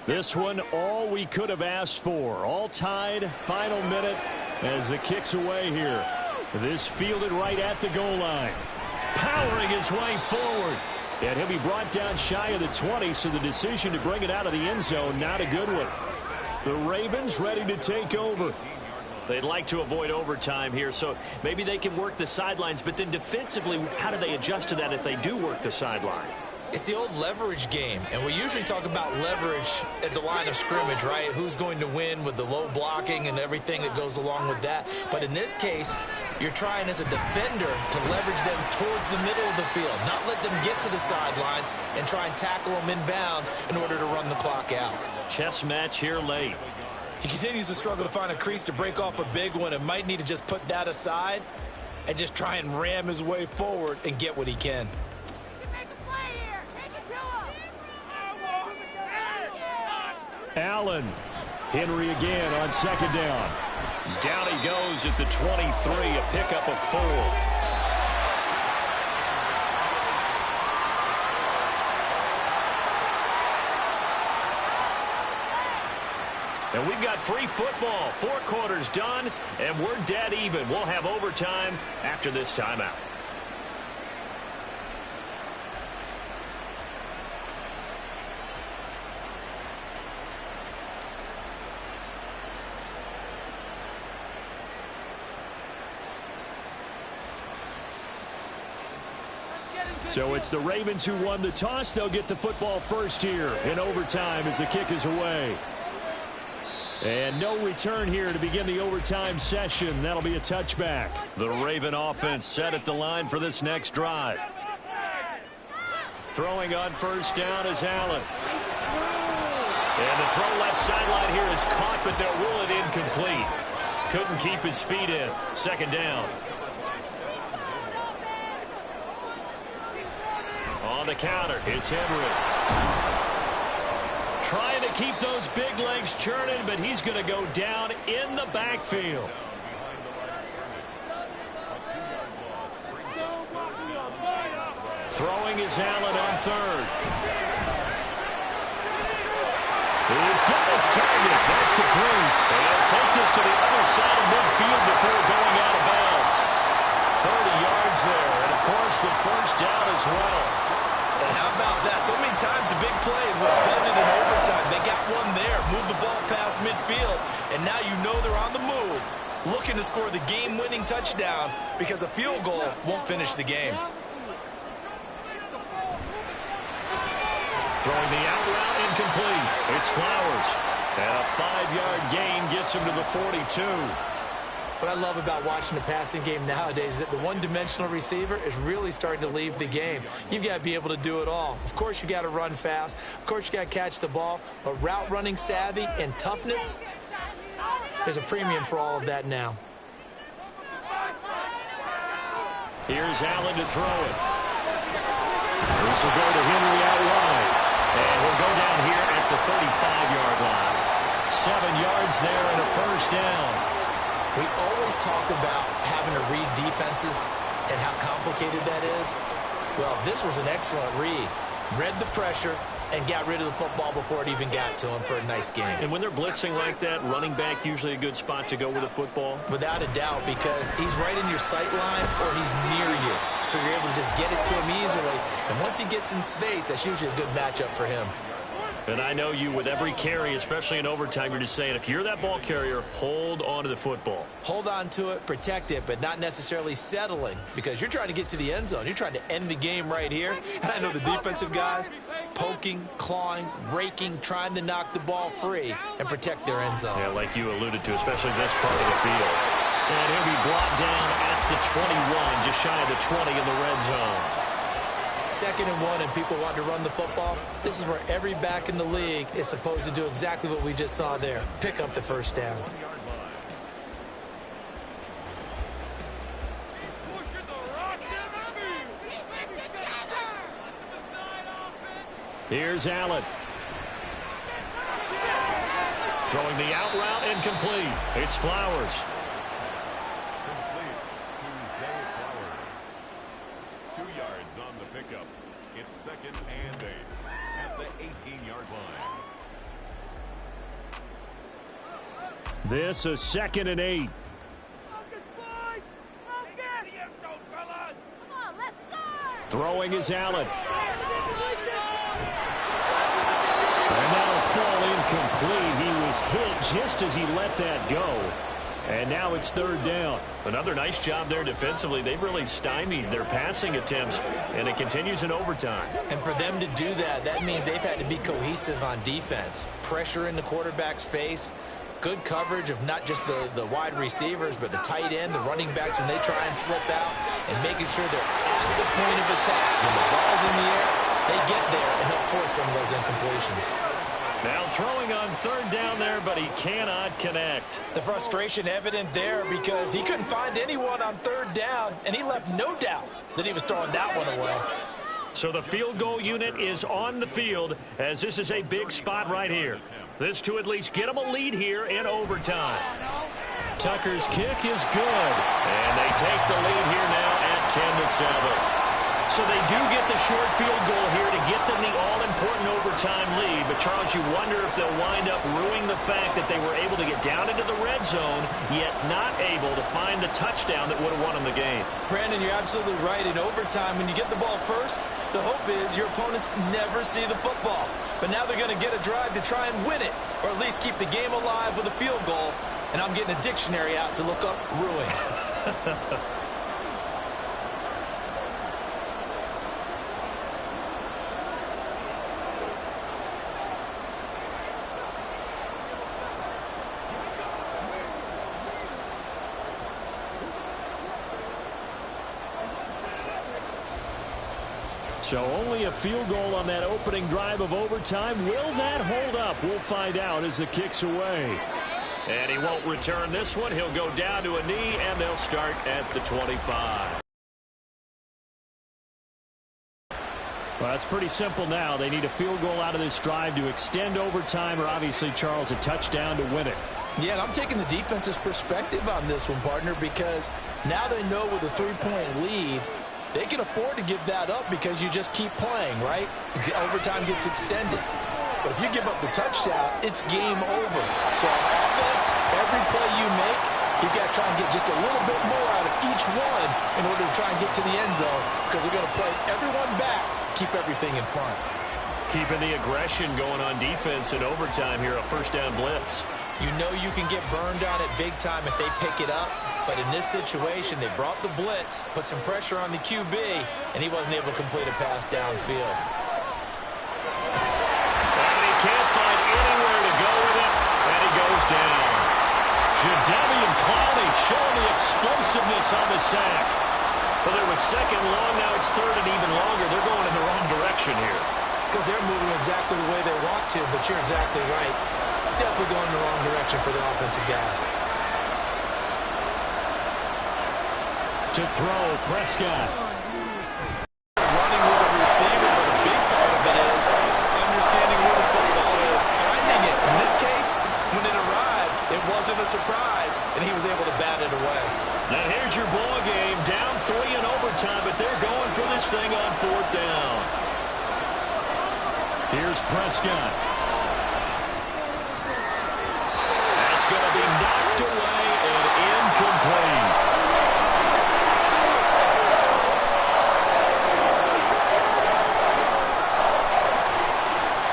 [SPEAKER 1] This one, all we could have asked for. All tied, final minute as the kick's away here. This fielded right at the goal line. Powering his way forward. And he'll be brought down shy of the 20, so the decision to bring it out of the end zone, not a good one. The Ravens ready to take over. They'd like to avoid overtime here, so maybe they can work the sidelines, but then defensively, how do they adjust to that if they do work the sideline?
[SPEAKER 5] It's the old leverage game, and we usually talk about leverage at the line of scrimmage, right? Who's going to win with the low blocking and everything that goes along with that. But in this case, you're trying as a defender to leverage them towards the middle of the field, not let them get to the sidelines and try and tackle them inbounds in order to run the clock out.
[SPEAKER 1] Chess match here late.
[SPEAKER 5] He continues to struggle to find a crease to break off a big one and might need to just put that aside and just try and ram his way forward and get what he can.
[SPEAKER 1] Allen. Henry again on 2nd down. Down he goes at the 23, a pickup of 4. And we've got free football. 4 quarters done, and we're dead even. We'll have overtime after this timeout.
[SPEAKER 4] So it's the Ravens who won the toss. They'll get the football first here in overtime as the kick is away. And no return here to begin the overtime session. That'll be a touchback.
[SPEAKER 1] The Raven offense set at the line for this next drive. Throwing on first down is Allen. And the throw left sideline here is caught, but they'll rule it incomplete. Couldn't keep his feet in. Second down. On the counter, it's Henry. Trying to keep those big legs churning, but he's going to go down in the backfield. Throwing is Allen on third. He's got his target. That's complete. And he'll take this to the other side of midfield before going out of bounds. 30 yards there, and of course the first down as well.
[SPEAKER 5] And how about that? So many times the big play is what does it in overtime. They got one there, move the ball past midfield, and now you know they're on the move, looking to score the game-winning touchdown because a field goal won't finish the game.
[SPEAKER 1] Throwing the out route incomplete. It's Flowers. And a 5-yard gain gets him to the 42.
[SPEAKER 6] What I love about watching the passing game nowadays is that the one-dimensional receiver is really starting to leave the game. You've got to be able to do it all. Of course, you got to run fast. Of course, you got to catch the ball. But route running savvy and toughness, there's a premium for all of that now.
[SPEAKER 1] Here's Allen to throw it. This will go to Henry out wide. And he'll go down here at the 35-yard line. 7 yards there and a first down.
[SPEAKER 6] We always talk about having to read defenses and how complicated that is. Well, this was an excellent read. Read the pressure and got rid of the football before it even got to him for a nice game.
[SPEAKER 1] And when they're blitzing like that, running back usually a good spot to go with the football?
[SPEAKER 6] Without a doubt, because he's right in your sight line or he's near you. So you're able to just get it to him easily. And once he gets in space, that's usually a good matchup for him.
[SPEAKER 1] And I know you, with every carry, especially in overtime, you're just saying, if you're that ball carrier, hold on to the football.
[SPEAKER 6] Hold on to it, protect it, but not necessarily settling, because you're trying to get to the end zone. You're trying to end the game right here. And I know the defensive guys poking, clawing, raking, trying to knock the ball free and protect their end zone.
[SPEAKER 1] Yeah, like you alluded to, especially this part of the field. And he'll be brought down at the 21, just shy of the 20 in the red zone.
[SPEAKER 6] 2nd and 1 and people want to run the football. This is where every back in the league is supposed to do exactly what we just saw there. Pick up the first down.
[SPEAKER 1] Here's Allen. Throwing the out route incomplete. It's Flowers.
[SPEAKER 3] Complete to Zay Flowers. 2 yards on the pickup. It's 2nd and 8 at the 18-yard line.
[SPEAKER 4] This is 2nd and 8. Throwing is Allen. And that'll fall incomplete. He was hit just as he let that go. And now it's 3rd down.
[SPEAKER 1] Another nice job there defensively. They've really stymied their passing attempts, and it continues in overtime.
[SPEAKER 6] And for them to do that, that means they've had to be cohesive on defense. Pressure in the quarterback's face. Good coverage of not just the wide receivers, but the tight end, the running backs when they try and slip out, and making sure they're at the point of attack. When the ball's in the air, they get there and help force some of those incompletions.
[SPEAKER 1] Now throwing on 3rd down there, but he cannot connect.
[SPEAKER 6] The frustration evident there because he couldn't find anyone on 3rd down, and he left no doubt that he was throwing that one away.
[SPEAKER 1] So the field goal unit is on the field, as this is a big spot right here. This to at least get them a lead here in overtime. Tucker's kick is good, and they take the lead here now at 10-7. So they do get the short field goal here to get them the all-important overtime lead. But, Charles, you wonder if they'll wind up ruining the fact that they were able to get down into the red zone, yet not able to find the touchdown that would have won them the game.
[SPEAKER 5] Brandon, you're absolutely right. In overtime, when you get the ball first, the hope is your opponents never see the football. But now they're going to get a drive to try and win it, or at least keep the game alive with a field goal. And I'm getting a dictionary out to look up ruin.
[SPEAKER 1] So only a field goal on that opening drive of overtime. Will that hold up? We'll find out as the kick's away. And he won't return this one. He'll go down to a knee, and they'll start at the 25. Well, it's pretty simple now. They need a field goal out of this drive to extend overtime, or obviously, Charles, a touchdown to win it.
[SPEAKER 6] Yeah, and I'm taking the defense's perspective on this one, partner, because now they know with a 3-point lead, they can afford to give that up because you just keep playing, right? Overtime gets extended. But if you give up the touchdown, it's game over. So on offense, every play you make, you've got to try and get just a little bit more out of each one in order to try and get to the end zone, because they're going to play everyone back, keep everything in front.
[SPEAKER 1] Keeping the aggression going on defense in overtime here, a first down blitz.
[SPEAKER 5] You know you can get burned on it big time if they pick it up. But in this situation, they brought the blitz, put some pressure on the QB, and he wasn't able to complete a pass downfield.
[SPEAKER 1] And he can't find anywhere to go with it, and he goes down. Jadeveon Clowney showing the explosiveness on the sack. Well, there was second long, now it's third and even longer. They're going in the wrong direction here.
[SPEAKER 5] Because they're moving exactly the way they want to, but you're exactly right. Definitely going in the wrong direction for the offensive guys.
[SPEAKER 1] To throw, Prescott.
[SPEAKER 5] Running with a receiver, but a big part of it is understanding where the football is, finding it. In this case, when it arrived, it wasn't a surprise, and he was able to bat it away.
[SPEAKER 1] Now here's your ball game, down 3 in overtime, but they're going for this thing on 4th down. Here's Prescott. That's going to be knocked away and incomplete.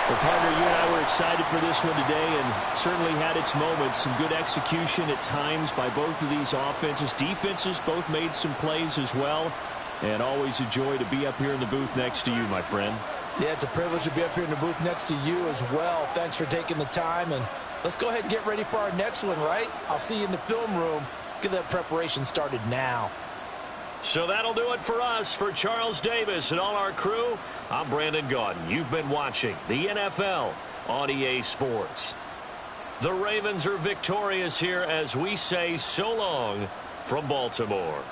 [SPEAKER 1] Well, partner, you and I were excited for this one today, and certainly had its moments. Some good execution at times by both of these offenses. Defenses both made some plays as well. And always a joy to be up here in the booth next to you, my friend.
[SPEAKER 6] Yeah, it's a privilege to be up here in the booth next to you as well. Thanks for taking the time, and let's go ahead and get ready for our next one, right? I'll see you in the film room. Get that preparation started now.
[SPEAKER 1] So that'll do it for us. For Charles Davis and all our crew, I'm Brandon Gaudin. You've been watching the NFL on EA Sports. The Ravens are victorious here as we say so long from Baltimore.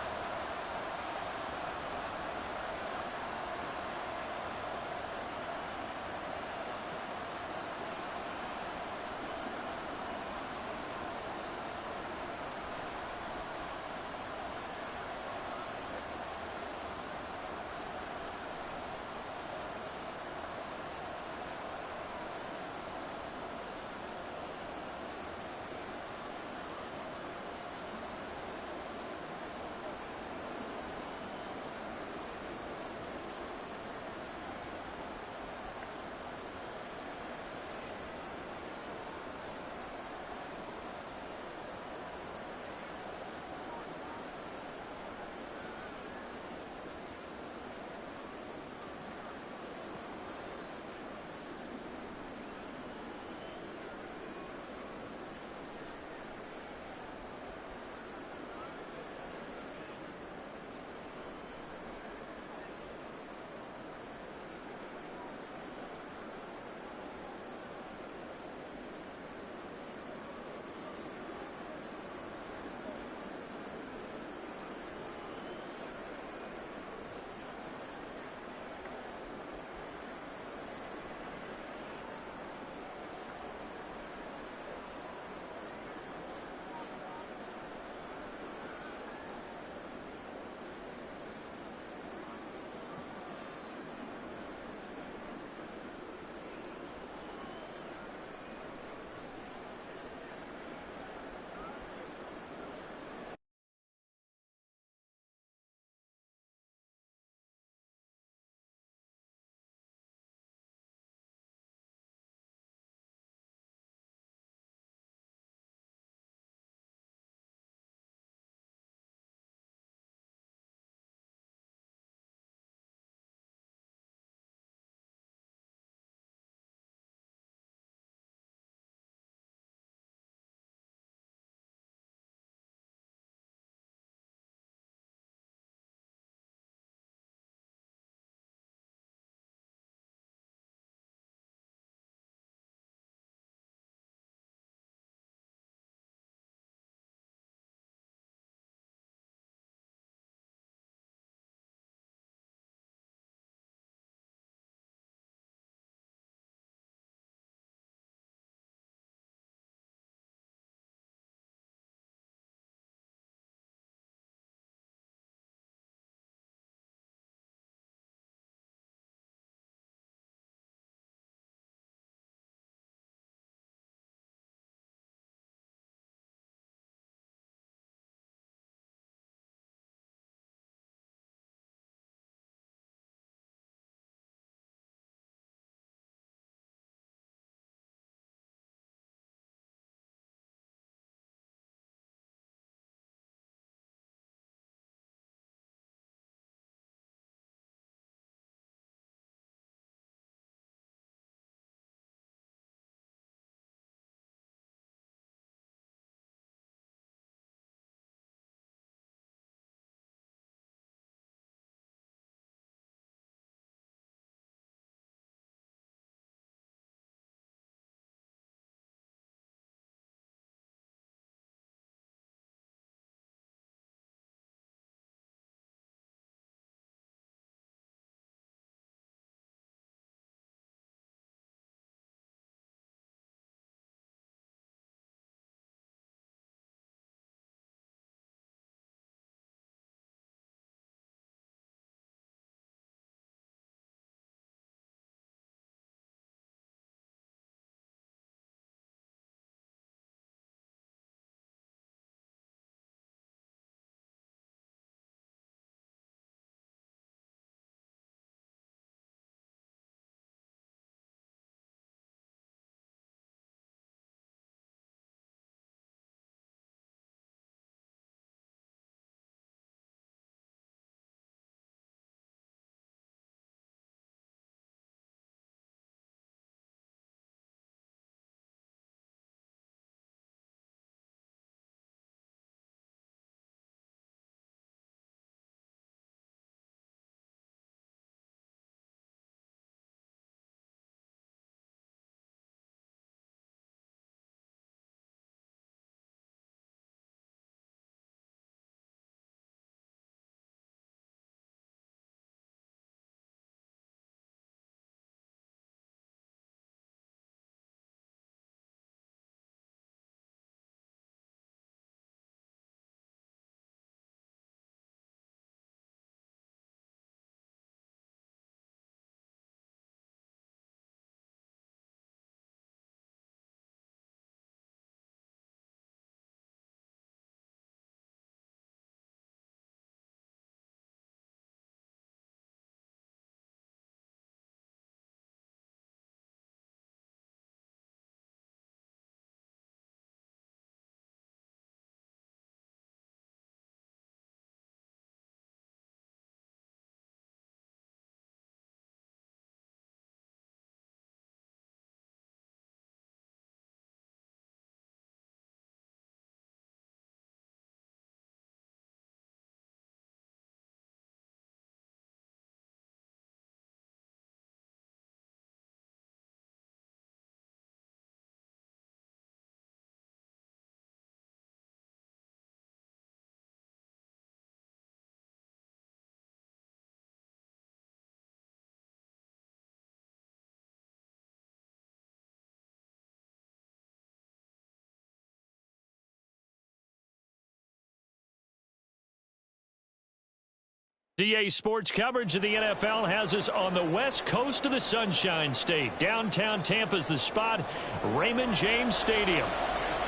[SPEAKER 1] DA Sports coverage of the NFL has us on the west coast of the Sunshine State. Downtown Tampa's the spot, Raymond James Stadium.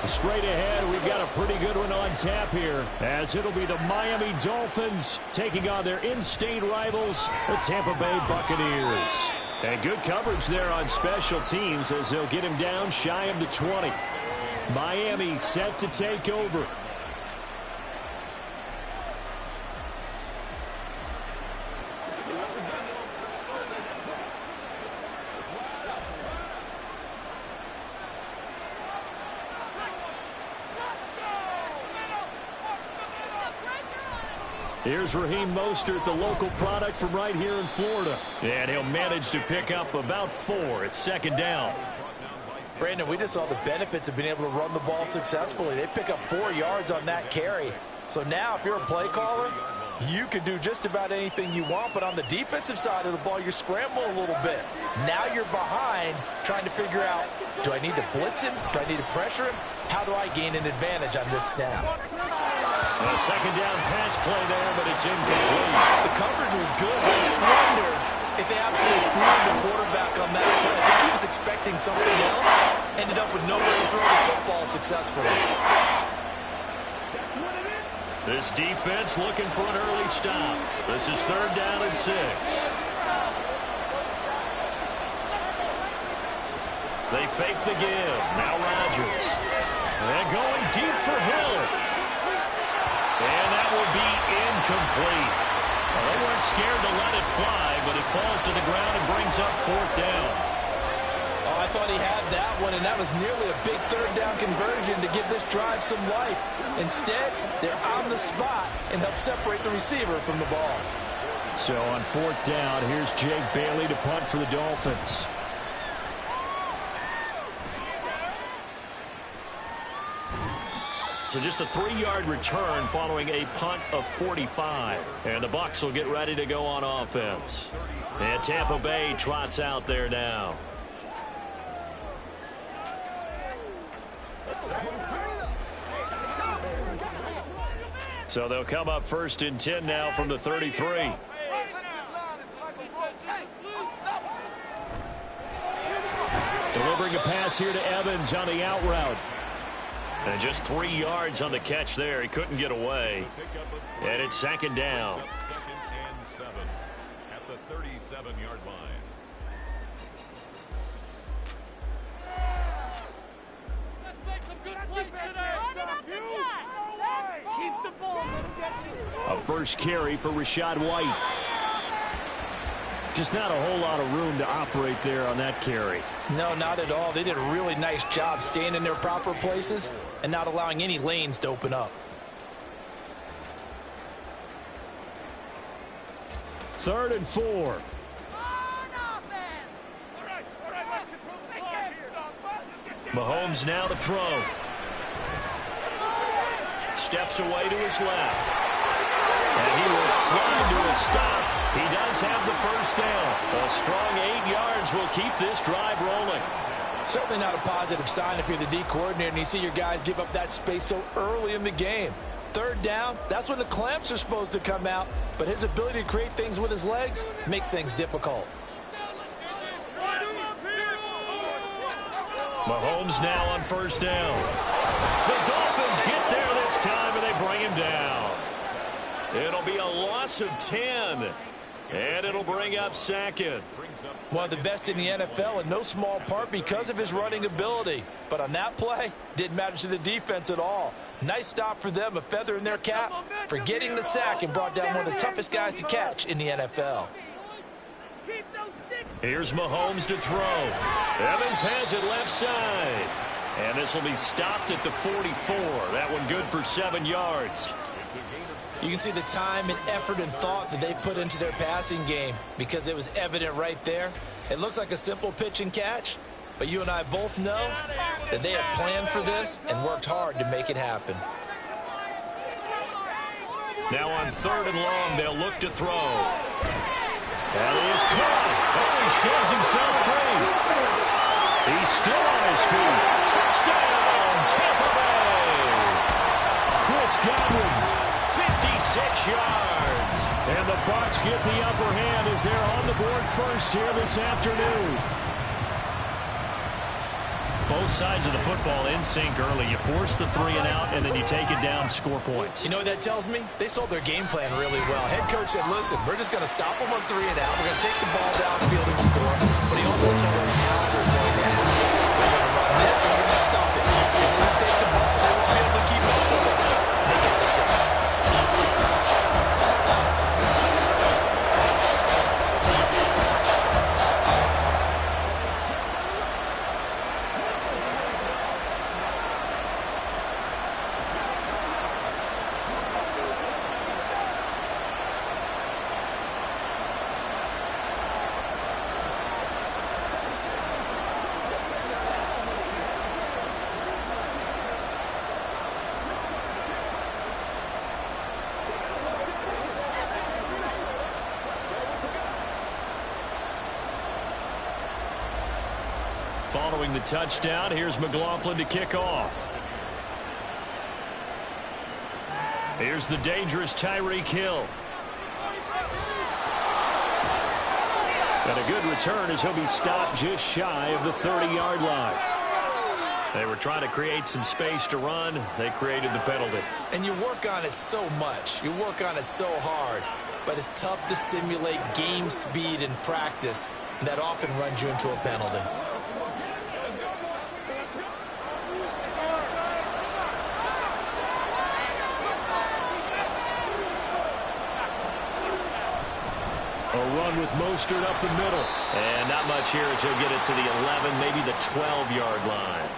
[SPEAKER 1] Straight ahead, we've got a pretty good one on tap here, as it'll be the Miami Dolphins taking on their in-state rivals, the Tampa Bay Buccaneers. And good coverage there on special teams as they'll get him down shy of the 20. Miami set to take over. Here's Raheem Mostert, the local product from right here in Florida. And he'll manage to pick up about 4. It's second down.
[SPEAKER 2] Brandon, we just saw the benefits of being able to run the ball successfully. They pick up 4 yards on that carry. So now if you're a play caller, you can do just about anything you want. But on the defensive side of the ball, you're scrambling a little bit. Now you're behind trying to figure out, do I need to blitz him? Do I need to pressure him? How do I gain an advantage on this snap?
[SPEAKER 1] A second down pass play there, but it's incomplete.
[SPEAKER 2] The coverage was good, but I just wonder if they absolutely fooled the quarterback on that play. I think he was expecting something else, ended up with nowhere to throw the football successfully.
[SPEAKER 1] This defense looking for an early stop. This is third down and 6. They fake the give. Now Rodgers. And going deep for Hill. And that will be incomplete. Well, they weren't scared to let it fly, but it falls to the ground and brings up 4th down.
[SPEAKER 6] Oh, I thought he had that one, and that was nearly a big third down conversion to give this drive some life. Instead, they're on the spot and help separate the receiver from the ball.
[SPEAKER 1] So on 4th down, here's Jake Bailey to punt for the Dolphins. So just a 3-yard return following a punt of 45. And the Bucs will get ready to go on offense. And Tampa Bay trots out there now. So they'll come up 1st and 10 now from the 33. Delivering a pass here to Evans on the out route. And just 3 yards on the catch there. He couldn't get away. And it's second down.
[SPEAKER 3] Second and 7 at the 37-yard line.
[SPEAKER 7] Let's make some good plays today. Keep the ball.
[SPEAKER 1] A first carry for Rachaad White. Just not a whole lot of room to operate there on that carry.
[SPEAKER 2] No, not at all. They did a really nice job staying in their proper places and not allowing any lanes to open up.
[SPEAKER 1] 3rd and 4. Mahomes now to throw. Steps away to his left. And he will slide to a stop. He does have the first down. A strong 8 yards will keep this drive rolling.
[SPEAKER 6] Certainly not a positive sign if you're the D coordinator and you see your guys give up that space so early in the game. 3rd down, that's when the clamps are supposed to come out, but his ability to create things with his legs makes things difficult.
[SPEAKER 1] Mahomes now on first down. The Dolphins get there this time and they bring him down. It'll be a loss of 10. And it'll bring up second.
[SPEAKER 6] One of the best in the NFL in no small part because of his running ability. But on that play, didn't matter to the defense at all. Nice stop for them, a feather in their cap for getting the sack and brought down one of the toughest guys to catch in the NFL.
[SPEAKER 1] Here's Mahomes to throw. Evans has it left side. And this will be stopped at the 44. That one good for 7 yards.
[SPEAKER 5] You can see the time and effort and thought that they put into their passing game because it was evident right there. It looks like a simple pitch and catch, but you and I both know that they have planned for this and worked hard to make it happen.
[SPEAKER 1] Now on 3rd and long, they'll look to throw. That is caught. Oh, he shoves himself free. He's still on his feet. Touchdown, Tampa Bay. Chris Godwin, 56 6 yards. And the Bucs get the upper hand as they're on the board first here this afternoon. Both sides of the football in sync early. You force the 3 and out, and then you take it down, score points.
[SPEAKER 2] You know what that tells me? They sold their game plan really well. Head coach said, listen, we're just going to stop them on 3 and out. We're going to take the ball downfield and score. But he also told us how was going to happen. We're going to run this, we're going to stop it. If we take the ball, they won't be able to keep up with us. They got it done.
[SPEAKER 1] Following the touchdown, here's McLaughlin to kick off. Here's the dangerous Tyreek Hill. And a good return as he'll be stopped just shy of the 30-yard line. They were trying to create some space to run. They created the penalty.
[SPEAKER 2] And you work on it so much. You work on it so hard. But it's tough to simulate game speed in practice. That often runs you into a penalty.
[SPEAKER 1] A run with Mostert up the middle. And not much here as he'll get it to the 11, maybe the 12-yard line.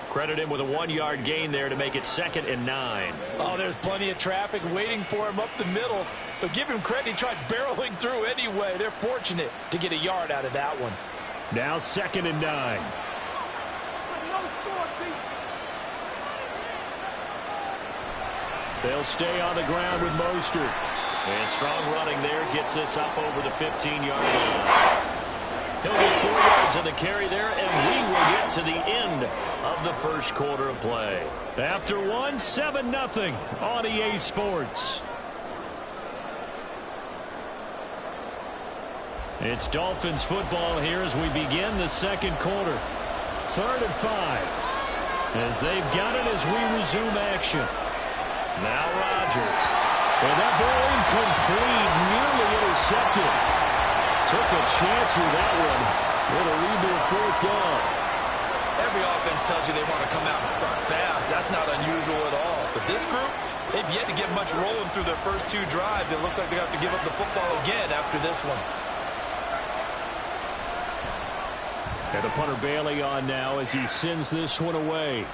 [SPEAKER 1] Credit him with a 1-yard gain there to make it 2nd and 9.
[SPEAKER 6] Oh, there's plenty of traffic waiting for him up the middle. But give him credit, he tried barreling through anyway. They're fortunate to get a yard out of that one.
[SPEAKER 1] Now 2nd and 9. They'll stay on the ground with Mostert. And strong running there gets this up over the 15-yard line. He'll get 4 yards on the carry there, and we will get to the end of the first quarter of play. After one, 7-0 on EA Sports. It's Dolphins football here as we begin the second quarter. 3rd and 5. As they've got it as we resume action. Now Rodgers. And that ball incomplete, nearly intercepted. Took a chance with that one. It'll lead to a 4th down.
[SPEAKER 2] Every offense tells you they want to come out and start fast. That's not unusual at all. But this group, they've yet to get much rolling through their first 2 drives. It looks like they have to give up the football again after this one.
[SPEAKER 1] And the punter Bailey on now as he sends this one away.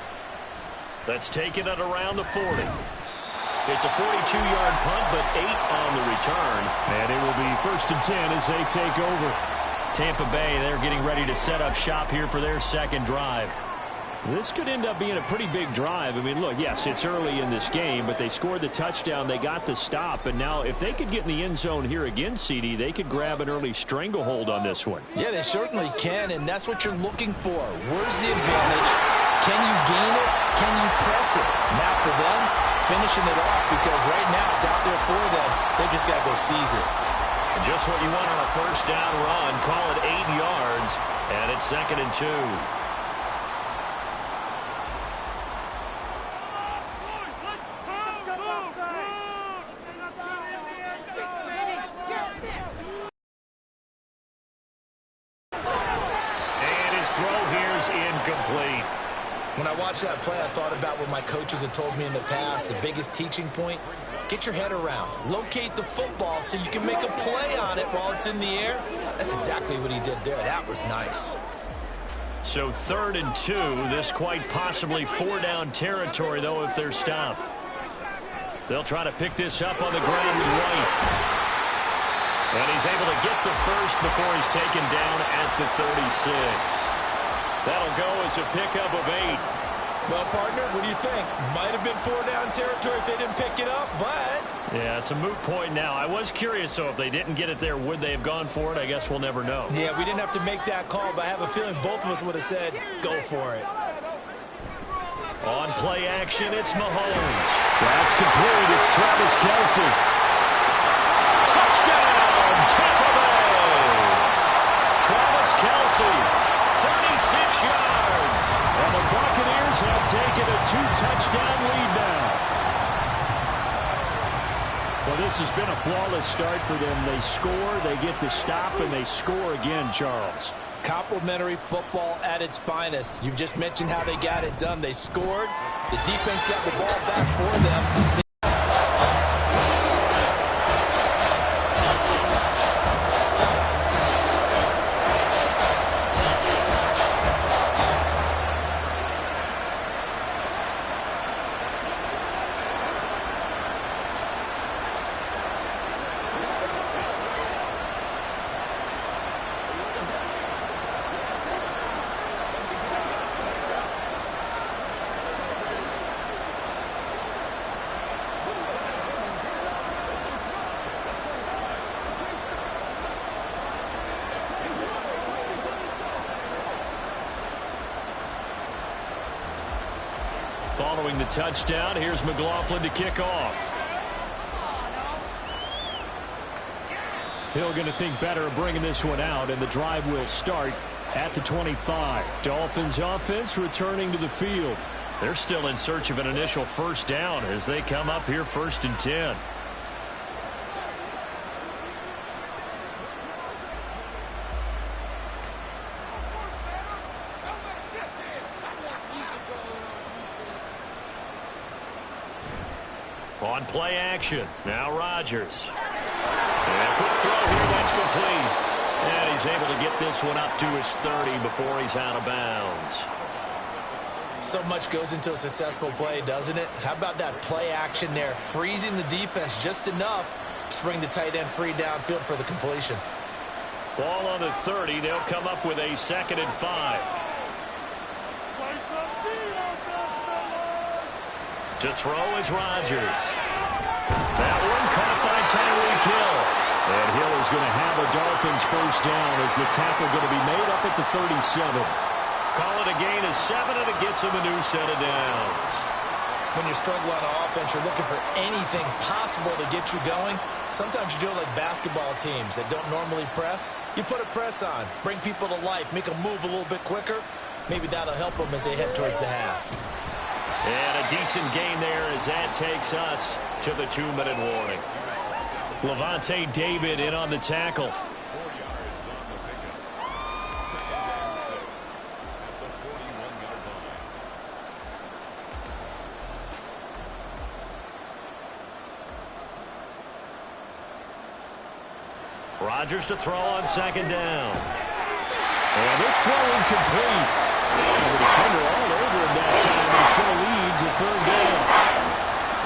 [SPEAKER 1] Let's take it at around the 40. It's a 42-yard punt, but 8 on the return. And it will be 1st and 10 as they take over. Tampa Bay, they're getting ready to set up shop here for their second drive. This could end up being a pretty big drive. I mean, look, yes, it's early in this game, but they scored the touchdown. They got the stop. And now if they could get in the end zone here again, CD, they could grab an early stranglehold on this one.
[SPEAKER 6] Yeah, they certainly can, and that's what you're looking for. Where's the advantage? Can you gain it? Can you press it? Now for them, finishing it off, because right now it's out there for them. They just got to go seize it.
[SPEAKER 1] And just what you want on a first down run. Call it 8 yards, and it's 2nd and 2. Incomplete.
[SPEAKER 2] When I watched that play, I thought about what my coaches had told me in the past. The biggest teaching point, get your head around. Locate the football so you can make a play on it while it's in the air. That's exactly what he did there. That was nice.
[SPEAKER 1] So 3rd and 2. This quite possibly 4-down territory, though, if they're stopped. They'll try to pick this up on the ground with White. And he's able to get the first before he's taken down at the 36. That'll go as a pickup of 8.
[SPEAKER 2] Well, partner, what do you think? Might have been 4-down territory if they didn't pick it up, but...
[SPEAKER 1] Yeah, it's a moot point now. I was curious, so if they didn't get it there, would they have gone for it? I guess we'll never know.
[SPEAKER 2] Yeah, we didn't have to make that call, but I have a feeling both of us would have said, go for it.
[SPEAKER 1] On play action, it's Mahomes.
[SPEAKER 4] That's complete. It's Travis Kelce.
[SPEAKER 1] Touchdown, Tampa Bay. Travis Kelce, 36 yards. And the Buccaneers have taken a 2-touchdown lead now.
[SPEAKER 4] Well, this has been a flawless start for them. They score, they get the stop, and they score again, Charles.
[SPEAKER 6] Complimentary football at its finest. You've just mentioned how they got it done. They scored. The defense got the ball back for them.
[SPEAKER 1] Following the touchdown, here's McLaughlin to kick off.
[SPEAKER 4] Hill going to think better of bringing this one out, and the drive will start at the 25.
[SPEAKER 1] Dolphins offense returning to the field. They're still in search of an initial first down as they come up here 1st and 10. On play action, now Rodgers. And a quick throw here, that's complete. And he's able to get this one up to his 30 before he's out of bounds.
[SPEAKER 5] So much goes into a successful play, doesn't it? How about that play action there? Freezing the defense just enough to bring the tight end free downfield for the completion.
[SPEAKER 1] Ball on the 30. They'll come up with a 2nd and 5. To throw is Rodgers. That one caught by Tyreek Hill. And Hill is going to have a Dolphins first down as the tackle going to be made up at the 37. Call it a gain of 7, and it gets him a new set of downs.
[SPEAKER 5] When you struggle on offense, you're looking for anything possible to get you going. Sometimes you do it like basketball teams that don't normally press. You put a press on, bring people to life, make them move a little bit quicker. Maybe that'll help them as they head towards the half.
[SPEAKER 1] And a decent gain there as that takes us to the 2-minute warning. Levante David in on the tackle.
[SPEAKER 3] 4 yards on the pickup. 2nd and 6 at the 41-yard line.
[SPEAKER 1] Rodgers to throw on 2nd down. And this throw incomplete. And the defender all over him that time. It's going to lead to 3rd down.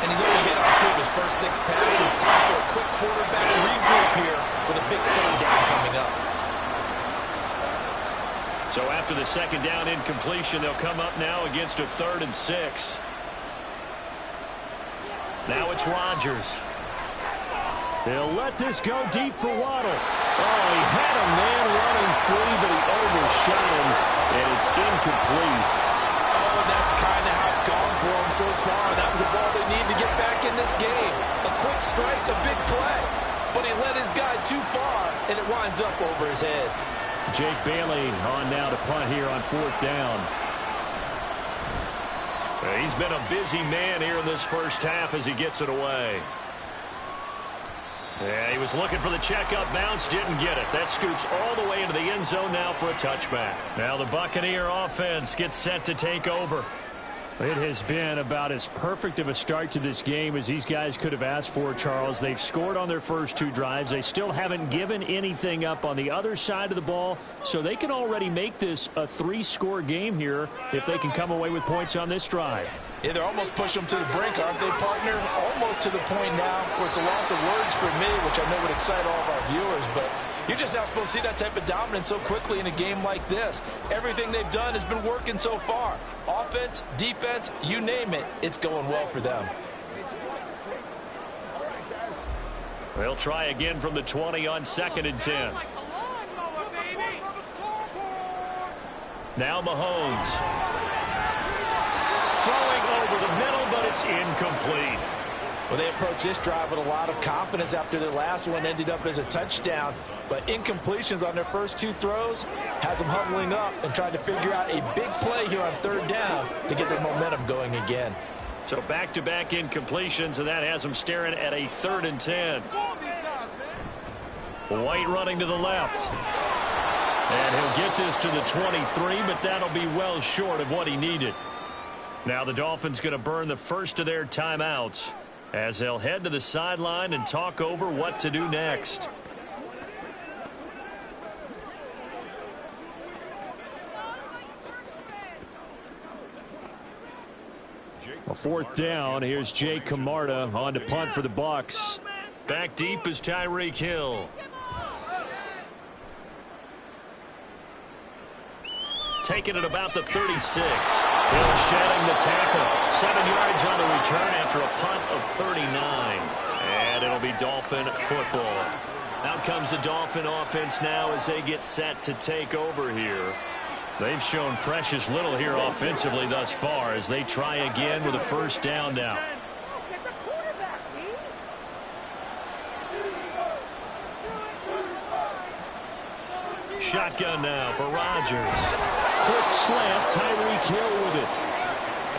[SPEAKER 5] And he's only hit on 2 of his first 6 passes. Time for a quick quarterback regroup here with a big 3rd down coming up.
[SPEAKER 1] So after the 2nd down incompletion, they'll come up now against a 3rd and 6. Now it's Rodgers. They'll let this go deep for Waddle. Oh, he had a man running free, but he overshot him, and it's incomplete.
[SPEAKER 6] Oh, that's kind of how it's gone for him so far. That was a ball they need to get back in this game. A quick strike, a big play. But he led his guy too far, and it winds up over his head.
[SPEAKER 4] Jake Bailey on now to punt here on 4th down.
[SPEAKER 1] He's been a busy man here in this first half as he gets it away. Yeah, he was looking for the checkup bounce, didn't get it. That scoots all the way into the end zone now for a touchback. Now the Buccaneer offense gets set to take over.
[SPEAKER 4] It has been about as perfect of a start to this game as these guys could have asked for, Charles. They've scored on their first 2 drives. They still haven't given anything up on the other side of the ball, so they can already make this a 3-score game here if they can come away with points on this drive.
[SPEAKER 6] Yeah, they're almost pushing them to the brink, aren't they, partner? Almost to the point now where it's a loss of words for me, which I know would excite all of our viewers, but you're just not supposed to see that type of dominance so quickly in a game like this. Everything they've done has been working so far. Offense, defense, you name it, it's going well for them.
[SPEAKER 1] They'll try again from the 20 on 2nd and 10. Now Mahomes. throwing over the middle, but it's incomplete.
[SPEAKER 6] Well, they approached this drive with a lot of confidence after their last one ended up as a touchdown. But incompletions on their first two throws has them huddling up and trying to figure out a big play here on third down to get their momentum going again.
[SPEAKER 1] So back-to-back incompletions, and that has them staring at a 3rd and 10. White running to the left. And he'll get this to the 23, but that'll be well short of what he needed. Now the Dolphins going to burn the first of their timeouts as they'll head to the sideline and talk over what to do next. A 4th down. Here's Jake Camarda on to punt for the Bucs. Back deep is Tyreek Hill. Taking it about the 36. Hill shedding the tackle. 7 yards on the return after a punt of 39. And it'll be Dolphin football. Out comes the Dolphin offense now as they get set to take over here. They've shown precious little here offensively thus far as they try again with a 1st down now. Shotgun now for Rodgers. Quick slant, Tyreek Hill with it.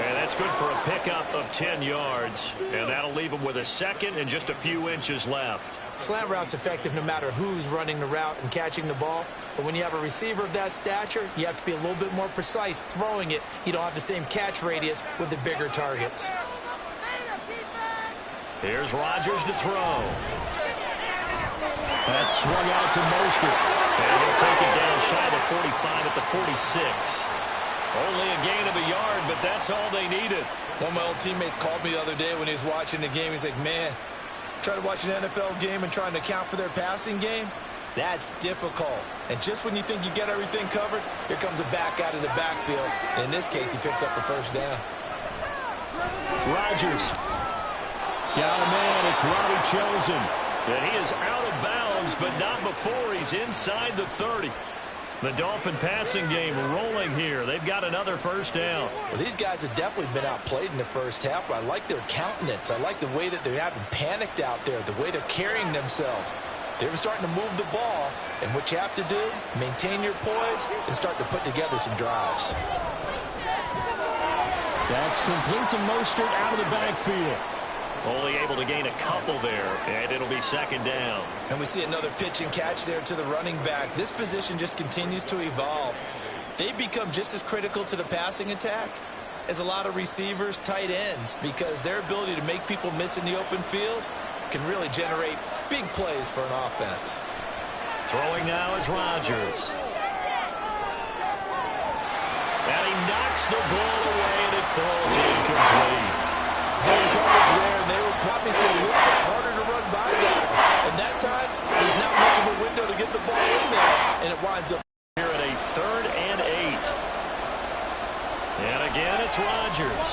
[SPEAKER 1] And that's good for a pickup of 10 yards. And that'll leave him with a 2nd and just a few inches left.
[SPEAKER 6] Slant route's effective no matter who's running the route and catching the ball. But when you have a receiver of that stature, you have to be a little bit more precise throwing it. You don't have the same catch radius with the bigger targets.
[SPEAKER 1] Here's Rodgers to throw. That's swung out to Mostert. And he'll take it down shy of the 45 at the 46. Only a gain of a yard, but that's all they needed.
[SPEAKER 5] One of my old teammates called me the other day when he was watching the game. He's like, man, trying to watch an NFL game and trying to account for their passing game, that's difficult. And just when you think you get everything covered, here comes a back out of the backfield. And in this case, he picks up the 1st down.
[SPEAKER 1] Rodgers. Got a man. It's Robbie Chosen. And he is out of bounds, but not before he's inside the 30. The Dolphin passing game rolling here. They've got another 1st down.
[SPEAKER 6] Well, these guys have definitely been outplayed in the first half. I like their countenance. I like the way that they haven't panicked out there, the way they're carrying themselves. They're starting to move the ball, and what you have to do, maintain your poise and start to put together some drives.
[SPEAKER 1] That's complete to Mostert out of the backfield. Only able to gain a couple there, and it'll be 2nd down.
[SPEAKER 5] And we see another pitch and catch there to the running back. This position just continues to evolve. They become just as critical to the passing attack as a lot of receivers, tight ends, because their ability to make people miss in the open field can really generate big plays for an offense.
[SPEAKER 1] Throwing now is Rodgers. And he knocks the ball away, and it falls incomplete.
[SPEAKER 6] Zone coverage there, and they were probably a little bit harder to run by guys. And that time, there's not much of a window to get the ball in there, and it winds up
[SPEAKER 1] here at a 3rd and 8. And again, it's Rodgers.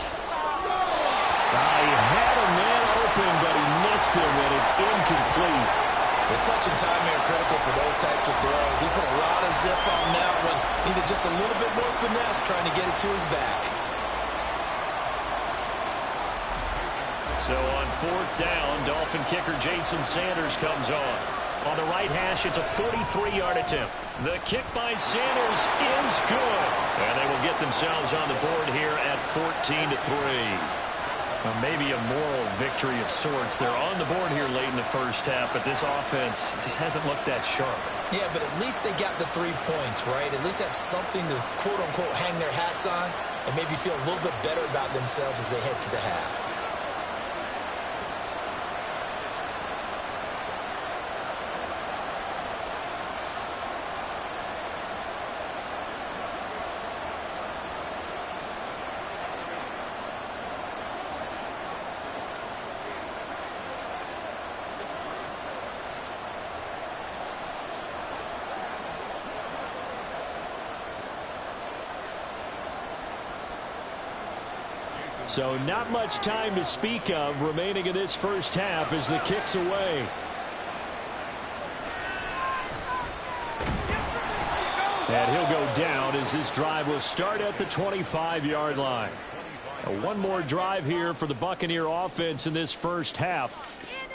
[SPEAKER 1] He had a man open, but he missed him, and it's incomplete.
[SPEAKER 5] The touch and timing are critical for those types of throws. He put a lot of zip on that one. Needed just a little bit more finesse trying to get it to his back.
[SPEAKER 1] So on 4th down, Dolphin kicker Jason Sanders comes on. On the right hash, it's a 43-yard attempt. The kick by Sanders is good. And they will get themselves on the board here at 14-3. Maybe a moral victory of sorts. They're on the board here late in the first half, but this offense just hasn't looked that sharp.
[SPEAKER 5] Yeah, but at least they got the 3 points, right? At least have something to, quote-unquote, hang their hats on and maybe feel a little bit better about themselves as they head to the half.
[SPEAKER 1] So not much time to speak of remaining in this first half as the kick's away. And he'll go down as this drive will start at the 25-yard line. One more drive here for the Buccaneer offense in this first half.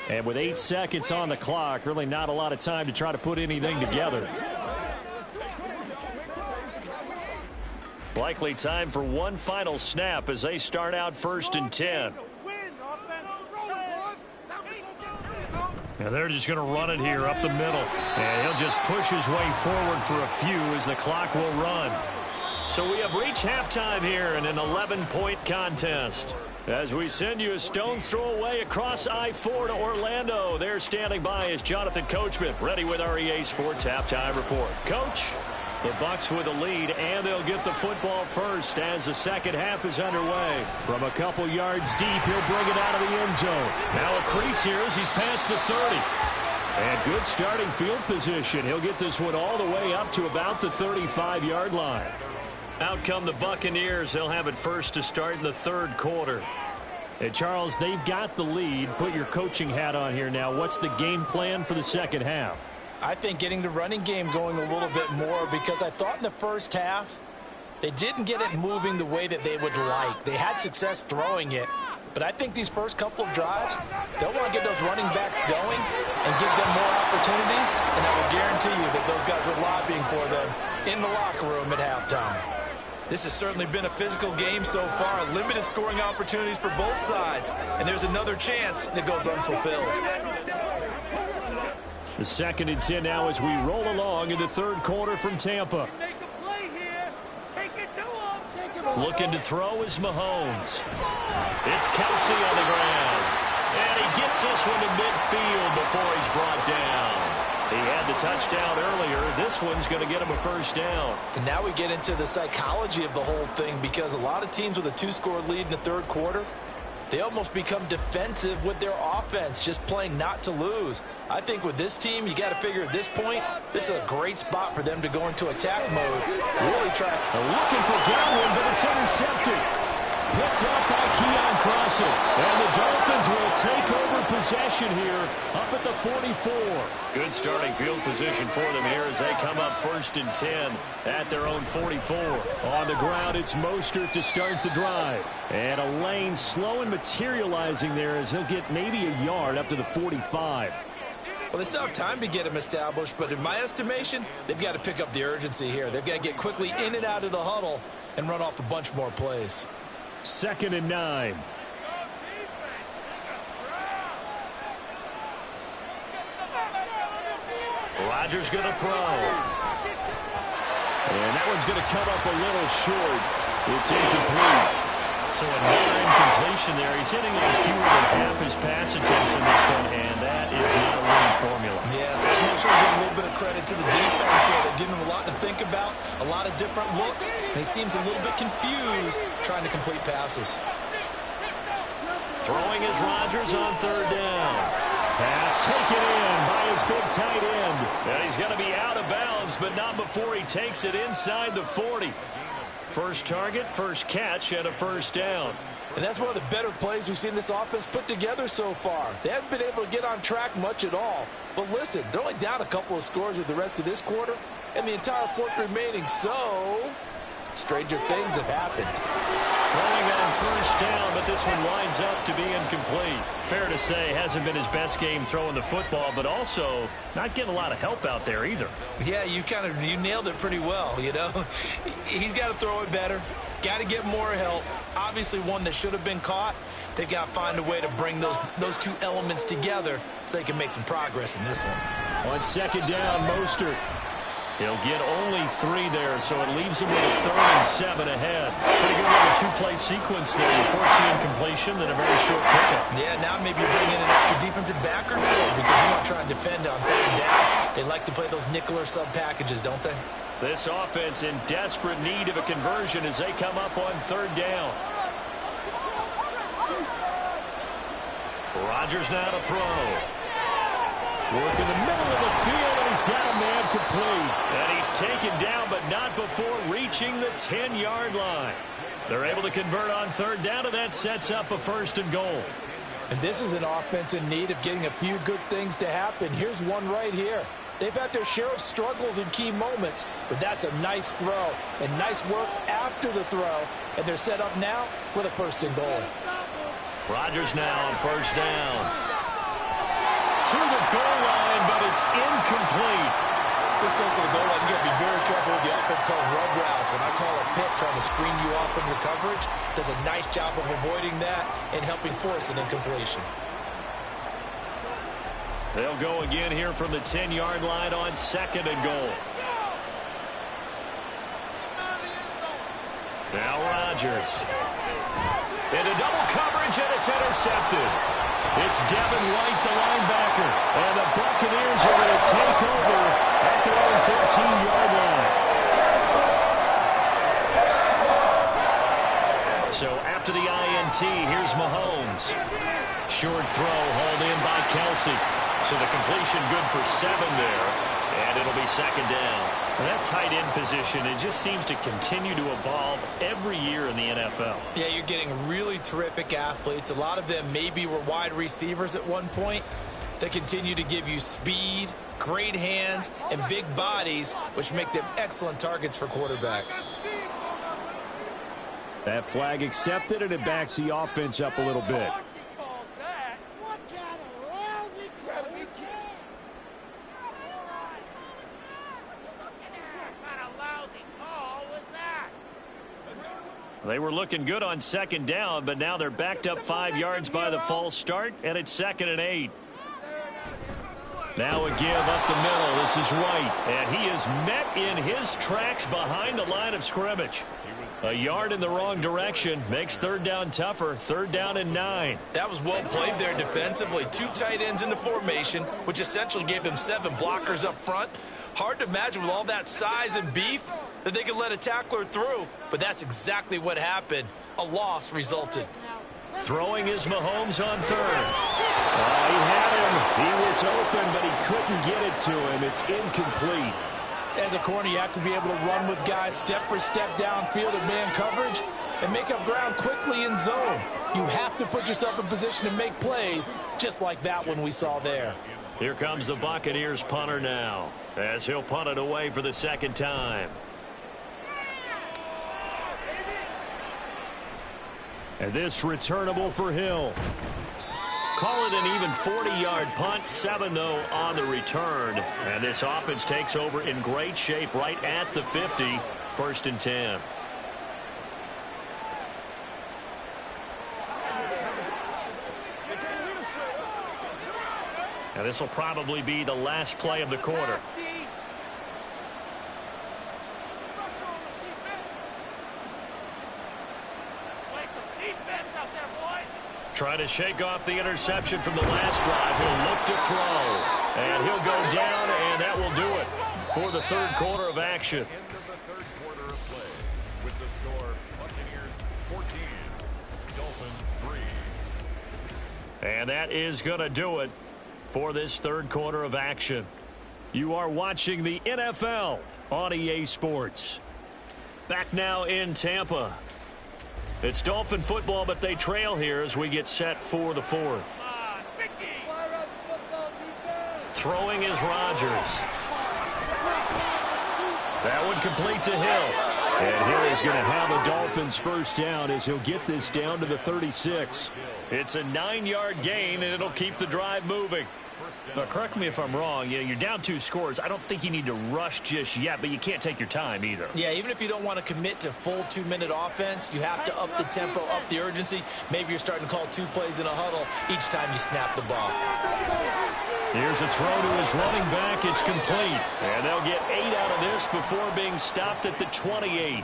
[SPEAKER 1] And with 8 seconds on the clock, really not a lot of time to try to put anything together. Likely time for one final snap as they start out 1st and 10. And they're just going to run it here up the middle. And he'll just push his way forward for a few as the clock will run. So we have reached halftime here in an 11-point contest. As we send you a stone's throw away across I-4 to Orlando. There standing by is Jonathan Coachman, ready with our EA Sports Halftime Report. Coach, the Bucs with a lead, and they'll get the football first as the second half is underway. From a couple yards deep, he'll bring it out of the end zone. Now a crease here as he's past the 30. And good starting field position. He'll get this one all the way up to about the 35-yard line. Out come the Buccaneers. They'll have it first to start in the third quarter. And Charles, they've got the lead. Put your coaching hat on here now. What's the game plan for the second half?
[SPEAKER 6] I think getting the running game going a little bit more, because I thought in the first half they didn't get it moving the way that they would like. They had success throwing it, but I think these first couple of drives, they'll want to get those running backs going and give them more opportunities, and I will guarantee you that those guys were lobbying for them in the locker room at halftime.
[SPEAKER 5] This has certainly been a physical game so far. Limited scoring opportunities for both sides. And there's another chance that goes unfulfilled.
[SPEAKER 1] The 2nd and 10 now as we roll along in the third quarter from Tampa.
[SPEAKER 7] Make a play here. Take it to him.
[SPEAKER 1] Looking to throw is Mahomes. It's Kelsey on the ground. And he gets this one to midfield before he's brought down. He had the touchdown earlier. This one's going to get him a first down.
[SPEAKER 6] And now we get into the psychology of the whole thing, because a lot of teams with a 2-score lead in the third quarter, they almost become defensive with their offense, just playing not to lose. I think with this team, you got to figure at this point, this is a great spot for them to go into attack mode. Really try.
[SPEAKER 1] Looking for Godwin, but it's intercepted. Picked up by Keon Crossen. And the Dolphins will take over possession here up at the 44. Good starting field position for them here as they come up 1st and 10 at their own 44. On the ground, it's Mostert to start the drive. And a lane slow and materializing there as he'll get maybe a yard up to the 45.
[SPEAKER 5] Well, they still have time to get him established, but in my estimation, they've got to pick up the urgency here. They've got to get quickly in and out of the huddle and run off a bunch more plays.
[SPEAKER 1] 2nd and 9. Rodgers going to throw. And that one's going to come up a little short. It's incomplete. So another incompletion there. He's hitting on fewer than half his pass attempts in this one, and that is not a winning formula.
[SPEAKER 5] Yes, let's make sure we give a little bit of credit to the defense here. They're giving him a lot to think about, a lot of different looks, and he seems a little bit confused trying to complete passes.
[SPEAKER 1] Throwing is Rodgers on 3rd down. Pass taken in by his big tight end. And he's going to be out of bounds, but not before he takes it inside the 40. First target, first catch, and a first down.
[SPEAKER 6] And that's one of the better plays we've seen this offense put together so far. They haven't been able to get on track much at all. But listen, they're only down a couple of scores with the rest of this quarter and the entire fourth remaining. So, stranger things have happened.
[SPEAKER 1] Throwing on 1st down, but this one lines up to be incomplete. Fair to say, hasn't been his best game throwing the football, but also not getting a lot of help out there either.
[SPEAKER 5] Yeah, you nailed it pretty well, you know. He's got to throw it better. Got to get more help. Obviously one that should have been caught. They've got to find a way to bring those two elements together so they can make some progress in this one.
[SPEAKER 1] On 2nd down, Mostert. He'll get only 3 there, so it leaves him with a 3rd and 7 ahead. Pretty good little 2-play sequence there. You force the incompletion, then a very short pickup.
[SPEAKER 5] Yeah, now maybe you bring in an extra defensive back or two because you want to try and defend on 3rd down. They like to play those nickel or sub packages, don't they?
[SPEAKER 1] This offense in desperate need of a conversion as they come up on 3rd down. Rodgers now to throw. Work in the middle of the field, and he's got a man complete. And he's taken down, but not before reaching the 10-yard line. They're able to convert on 3rd down, and that sets up a 1st and goal.
[SPEAKER 6] And this is an offense in need of getting a few good things to happen. Here's one right here. They've had their share of struggles in key moments, but that's a nice throw and nice work after the throw. And they're set up now with a 1st and goal.
[SPEAKER 1] Rodgers now on 1st down. To the goal line, but it's incomplete.
[SPEAKER 5] This goes to the goal line. You got to be very careful with the offense called rub routes. When I call a pick trying to screen you off from your coverage, does a nice job of avoiding that and helping force an incompletion.
[SPEAKER 1] They'll go again here from the 10-yard line on 2nd and goal. Now Rodgers. Into double coverage, and it's intercepted. It's Devin White, the linebacker. And the Buccaneers are going to take over at their own 13-yard line. So after the INT, here's Mahomes. Short throw hauled in by Kelsey. So the completion good for 7 there. And it'll be 2nd down. That tight end position, it just seems to continue to evolve every year in the NFL.
[SPEAKER 5] Yeah, you're getting really terrific athletes. A lot of them maybe were wide receivers at one point. They continue to give you speed, great hands, and big bodies, which make them excellent targets for quarterbacks.
[SPEAKER 4] That flag accepted, and it backs the offense up a little bit.
[SPEAKER 1] They were looking good on 2nd down, but now they're backed up 5 yards by the false start, and it's 2nd and 8. Now a give up the middle. This is White, and he is met in his tracks behind the line of scrimmage. A yard in the wrong direction makes 3rd down tougher. 3rd down and 9.
[SPEAKER 5] That was well played there defensively. 2 tight ends in the formation, which essentially gave them 7 blockers up front. Hard to imagine with all that size and beef that they could let a tackler through, but that's exactly what happened. A loss resulted.
[SPEAKER 1] Throwing is Mahomes on 3rd. He had him. He was open, but he couldn't get it to him. It's incomplete.
[SPEAKER 6] As a corner, you have to be able to run with guys step for step downfield in man coverage and make up ground quickly in zone. You have to put yourself in position to make plays, just like that one we saw there.
[SPEAKER 1] Here comes the Buccaneers punter now, as he'll punt it away for the 2nd time.
[SPEAKER 4] And this returnable for Hill.
[SPEAKER 1] Call it an even 40-yard punt. 7, though, on the return. And this offense takes over in great shape right at the 50. 1st and 10. And this will probably be the last play of the quarter. Trying to shake off the interception from the last drive. He'll look to throw. And he'll go down, and that will do it for the 3rd quarter of action.
[SPEAKER 3] End of the 3rd quarter of play with the score Buccaneers 14, Dolphins 3.
[SPEAKER 1] And that is going to do it for this 3rd quarter of action. You are watching the NFL on EA Sports. Back now in Tampa. It's Dolphin football, but they trail here as we get set for the 4th. Throwing is Rodgers. That one complete to Hill.
[SPEAKER 4] And Hill is going to have a Dolphins 1st down as he'll get this down to the 36.
[SPEAKER 1] It's a 9-yard gain, and it'll keep the drive moving. Now, correct me if I'm wrong. You're down 2 scores. I don't think you need to rush just yet, but you can't take your time either.
[SPEAKER 5] Yeah, even if you don't want to commit to full 2-minute offense, you have to up the tempo, up the urgency. Maybe you're starting to call 2 plays in a huddle each time you snap the ball.
[SPEAKER 1] Here's a throw to his running back. It's complete. And they'll get 8 out of this before being stopped at the 28.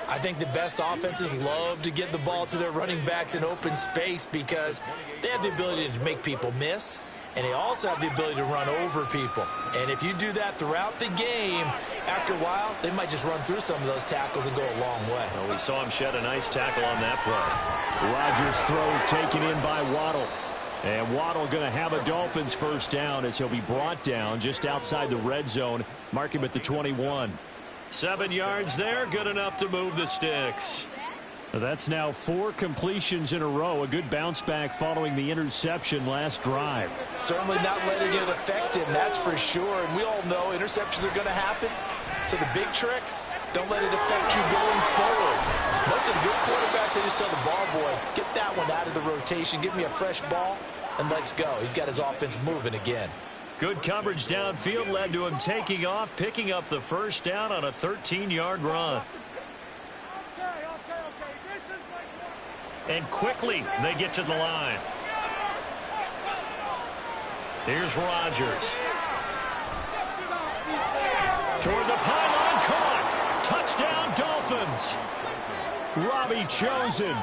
[SPEAKER 5] I think the best offenses love to get the ball to their running backs in open space because they have the ability to make people miss. And they also have the ability to run over people. And if you do that throughout the game, after a while, they might just run through some of those tackles and go a long way.
[SPEAKER 1] Well, we saw him shed a nice tackle on that play.
[SPEAKER 4] Rodgers throws taken in by Waddle. And Waddle going to have a Dolphins 1st down as he'll be brought down just outside the red zone. Mark him at the 21.
[SPEAKER 1] 7 yards there, good enough to move the sticks. That's now 4 completions in a row. A good bounce back following the interception last drive.
[SPEAKER 2] Certainly not letting it affect him, that's for sure. And we all know interceptions are going to happen. So the big trick, don't let it affect you going forward. Most of the good quarterbacks, they just tell the ball boy, get that one out of the rotation, give me a fresh ball, and let's go. He's got his offense moving again.
[SPEAKER 1] Good coverage downfield led to him taking off, picking up the first down on a 13-yard run. And quickly they get to the line. Here's Rodgers. Toward the pylon, caught. Touchdown, Dolphins. Robbie Chosen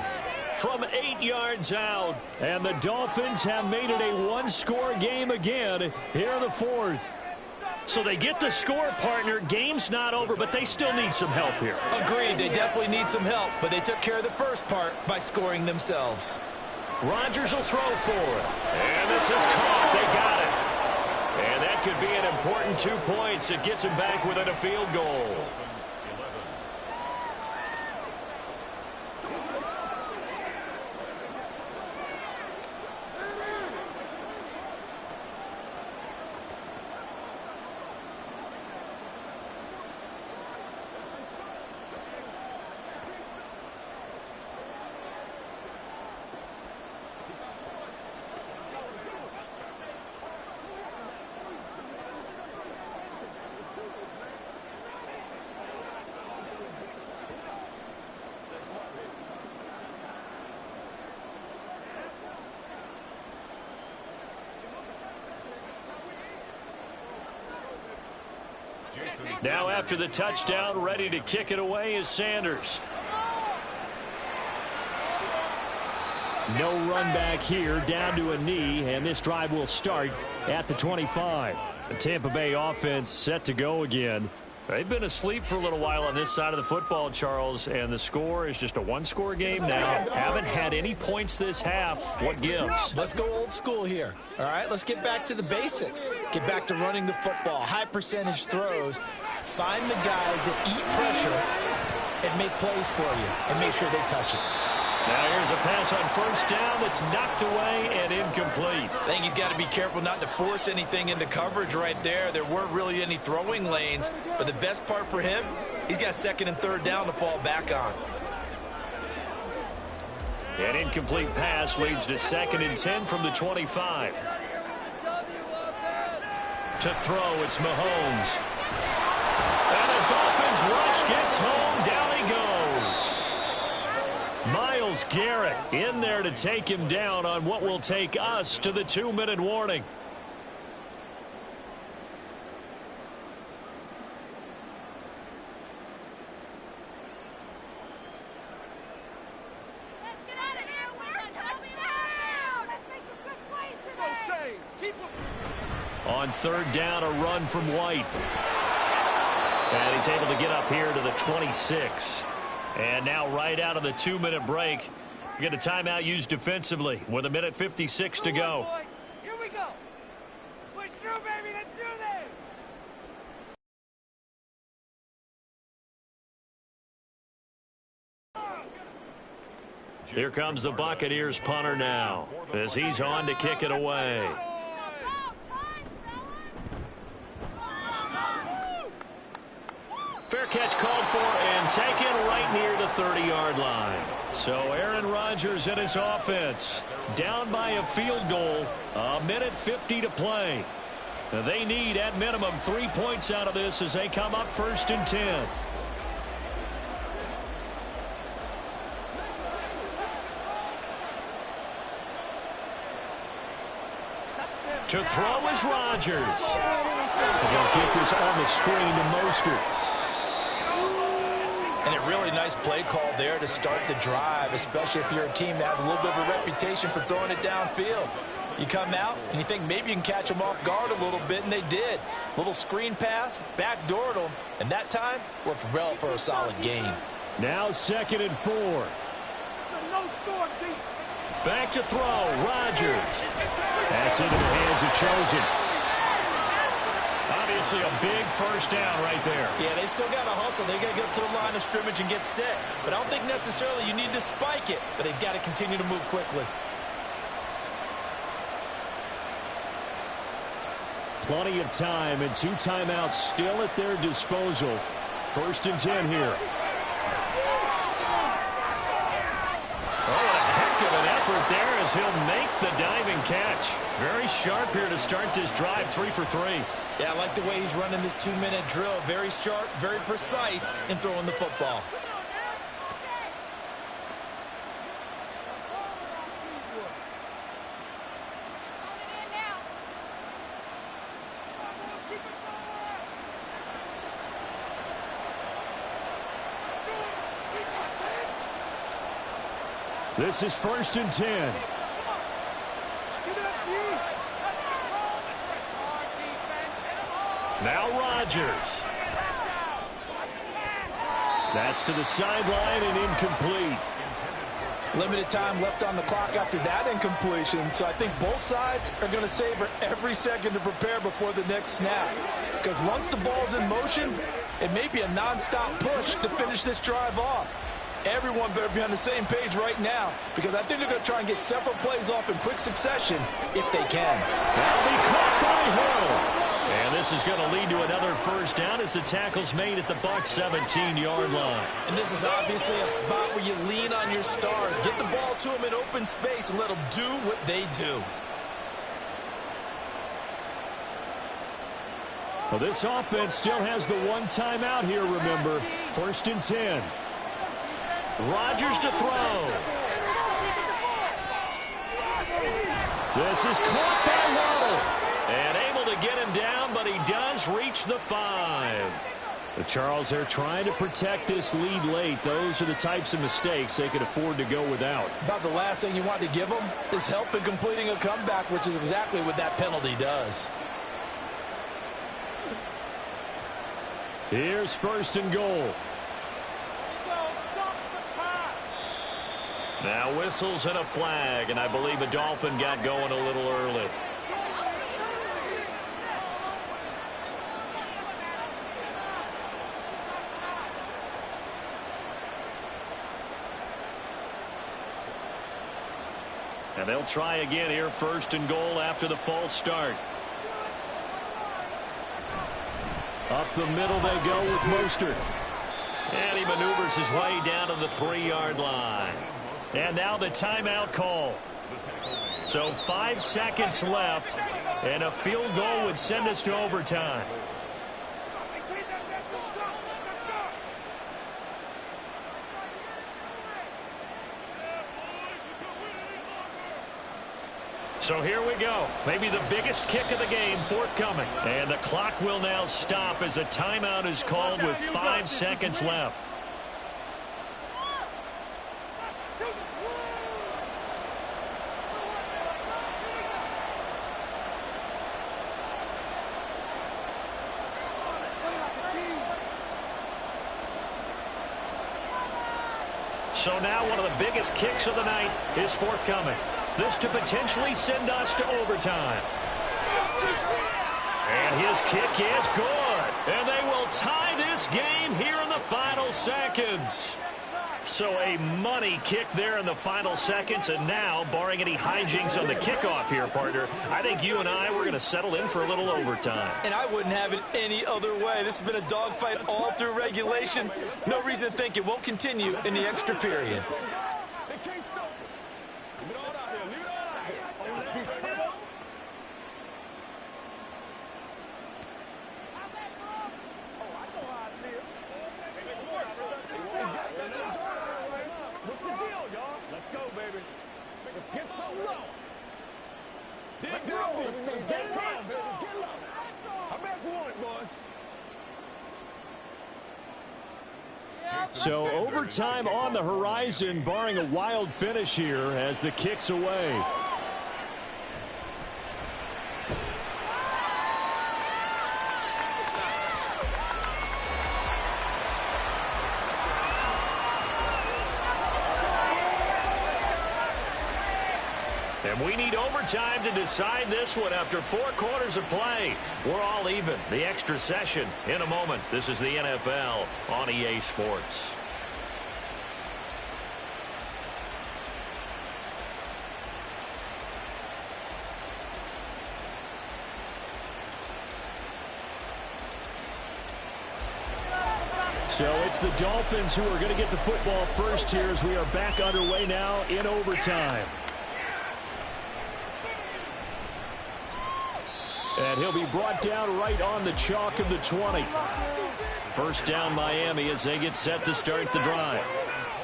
[SPEAKER 1] from 8 yards out. And the Dolphins have made it a one-score game again here in the fourth. So they get the score, partner. Game's not over, but they still need some help here.
[SPEAKER 5] Agreed. They definitely need some help, but they took care of the first part by scoring themselves.
[SPEAKER 1] Rodgers will throw for it. And this is caught. They got it. And that could be an important 2 points. It gets him back within a field goal. Now after the touchdown, ready to kick it away is Sanders. No run back here, down to a knee, and this drive will start at the 25. The Tampa Bay offense set to go again. They've been asleep for a little while on this side of the football, Charles, and the score is just a one-score game now. Haven't had any points this half. What gives?
[SPEAKER 5] Let's go old school here. All right, let's get back to the basics. Get back to running the football, high percentage throws. Find the guys that eat pressure and make plays for you and make sure they touch it.
[SPEAKER 1] Now here's a pass on first down that's knocked away and incomplete.
[SPEAKER 5] I think he's got to be careful not to force anything into coverage right there. There weren't really any throwing lanes, but the best part for him, he's got second and third down to fall back on.
[SPEAKER 1] An incomplete pass leads to 2nd and 10 from the 25. To throw, it's Mahomes. And the Dolphins rush gets home. Down he goes. Myles Garrett in there to take him down on what will take us to the 2-minute warning. On third down, a run from White. And he's able to get up here to the 26. And now right out of the 2-minute break, we get a timeout used defensively with 1:56 to go.
[SPEAKER 7] Here we go. Push through, baby. Let's do this.
[SPEAKER 1] Here comes the Buccaneers punter now as he's on to kick it away. Fair catch called for and taken right near the 30-yard line. So Aaron Rodgers and his offense down by a field goal, 1:50 to play. They need at minimum 3 points out of this as they come up 1st and 10. To throw is Rodgers. They'll get this on the screen to Mostert.
[SPEAKER 2] And a really nice play call there to start the drive, especially if you're a team that has a little bit of a reputation for throwing it downfield. You come out and you think maybe you can catch them off guard a little bit, and they did. Little screen pass, backdoored them, and that time worked well for a solid gain.
[SPEAKER 1] Now 2nd and 4.
[SPEAKER 7] No score, team.
[SPEAKER 1] Back to throw, Rodgers. That's into the hands of Chosen. obviously a big first down right there.
[SPEAKER 5] Yeah, they still got to hustle. They got to get up to the line of scrimmage and get set. But I don't think necessarily you need to spike it, but they've got to continue to move quickly.
[SPEAKER 1] Plenty of time and 2 timeouts still at their disposal. 1st and 10 here. There as he'll make the diving catch. Very sharp here to start this drive, 3 for 3.
[SPEAKER 5] Yeah, I like the way he's running this 2-minute drill. Very sharp, very precise in throwing the football.
[SPEAKER 1] This is 1st and 10. Now Rodgers. That's to the sideline and incomplete.
[SPEAKER 6] Limited time left on the clock after that incompletion, so I think both sides are going to savor every second to prepare before the next snap. Because once the ball's in motion, it may be a nonstop push to finish this drive off. Everyone better be on the same page right now, because I think they're going to try and get several plays off in quick succession if they can.
[SPEAKER 1] That'll be caught by Hill. And this is going to lead to another first down as the tackle's made at the Bucs 17-yard line.
[SPEAKER 5] And this is obviously a spot where you lean on your stars. Get the ball to them in open space and let them do what they do.
[SPEAKER 1] Well, this offense still has the 1 timeout here, remember. 1st and 10. Rodgers to throw. This is caught by Waddle. And able to get him down, but he does reach the 5. The Charles, they're trying to protect this lead late. Those are the types of mistakes they could afford to go without.
[SPEAKER 6] About the last thing you want to give them is help in completing a comeback, which is exactly what that penalty does.
[SPEAKER 1] Here's 1st and goal. Now whistles and a flag, and I believe a Dolphin got going a little early. And they'll try again here, 1st and goal after the false start. Up the middle they go with Mostert. And he maneuvers his way down to the 3-yard line. And now the timeout call. So 5 seconds left, and a field goal would send us to overtime. So here we go. Maybe the biggest kick of the game forthcoming. And the clock will now stop as a timeout is called with 5 seconds left. So now one of the biggest kicks of the night is forthcoming. This to potentially send us to overtime. And his kick is good. And they will tie this game here in the final seconds. So a money kick there in the final seconds. And now, barring any hijinks on the kickoff here, partner, I think you and I were going to settle in for a little overtime.
[SPEAKER 5] And I wouldn't have it any other way. This has been a dogfight all through regulation. No reason to think it won't continue in the extra period.
[SPEAKER 1] So overtime on the horizon, barring a wild finish here as the kick's away. And we need overtime to decide this one after 4 quarters of play. We're all even. The extra session in a moment. This is the NFL on EA Sports.
[SPEAKER 4] So it's the Dolphins who are going to get the football first here as we are back underway now in overtime. And he'll be brought down right on the chalk of the 20. First down Miami as they get set to start the drive.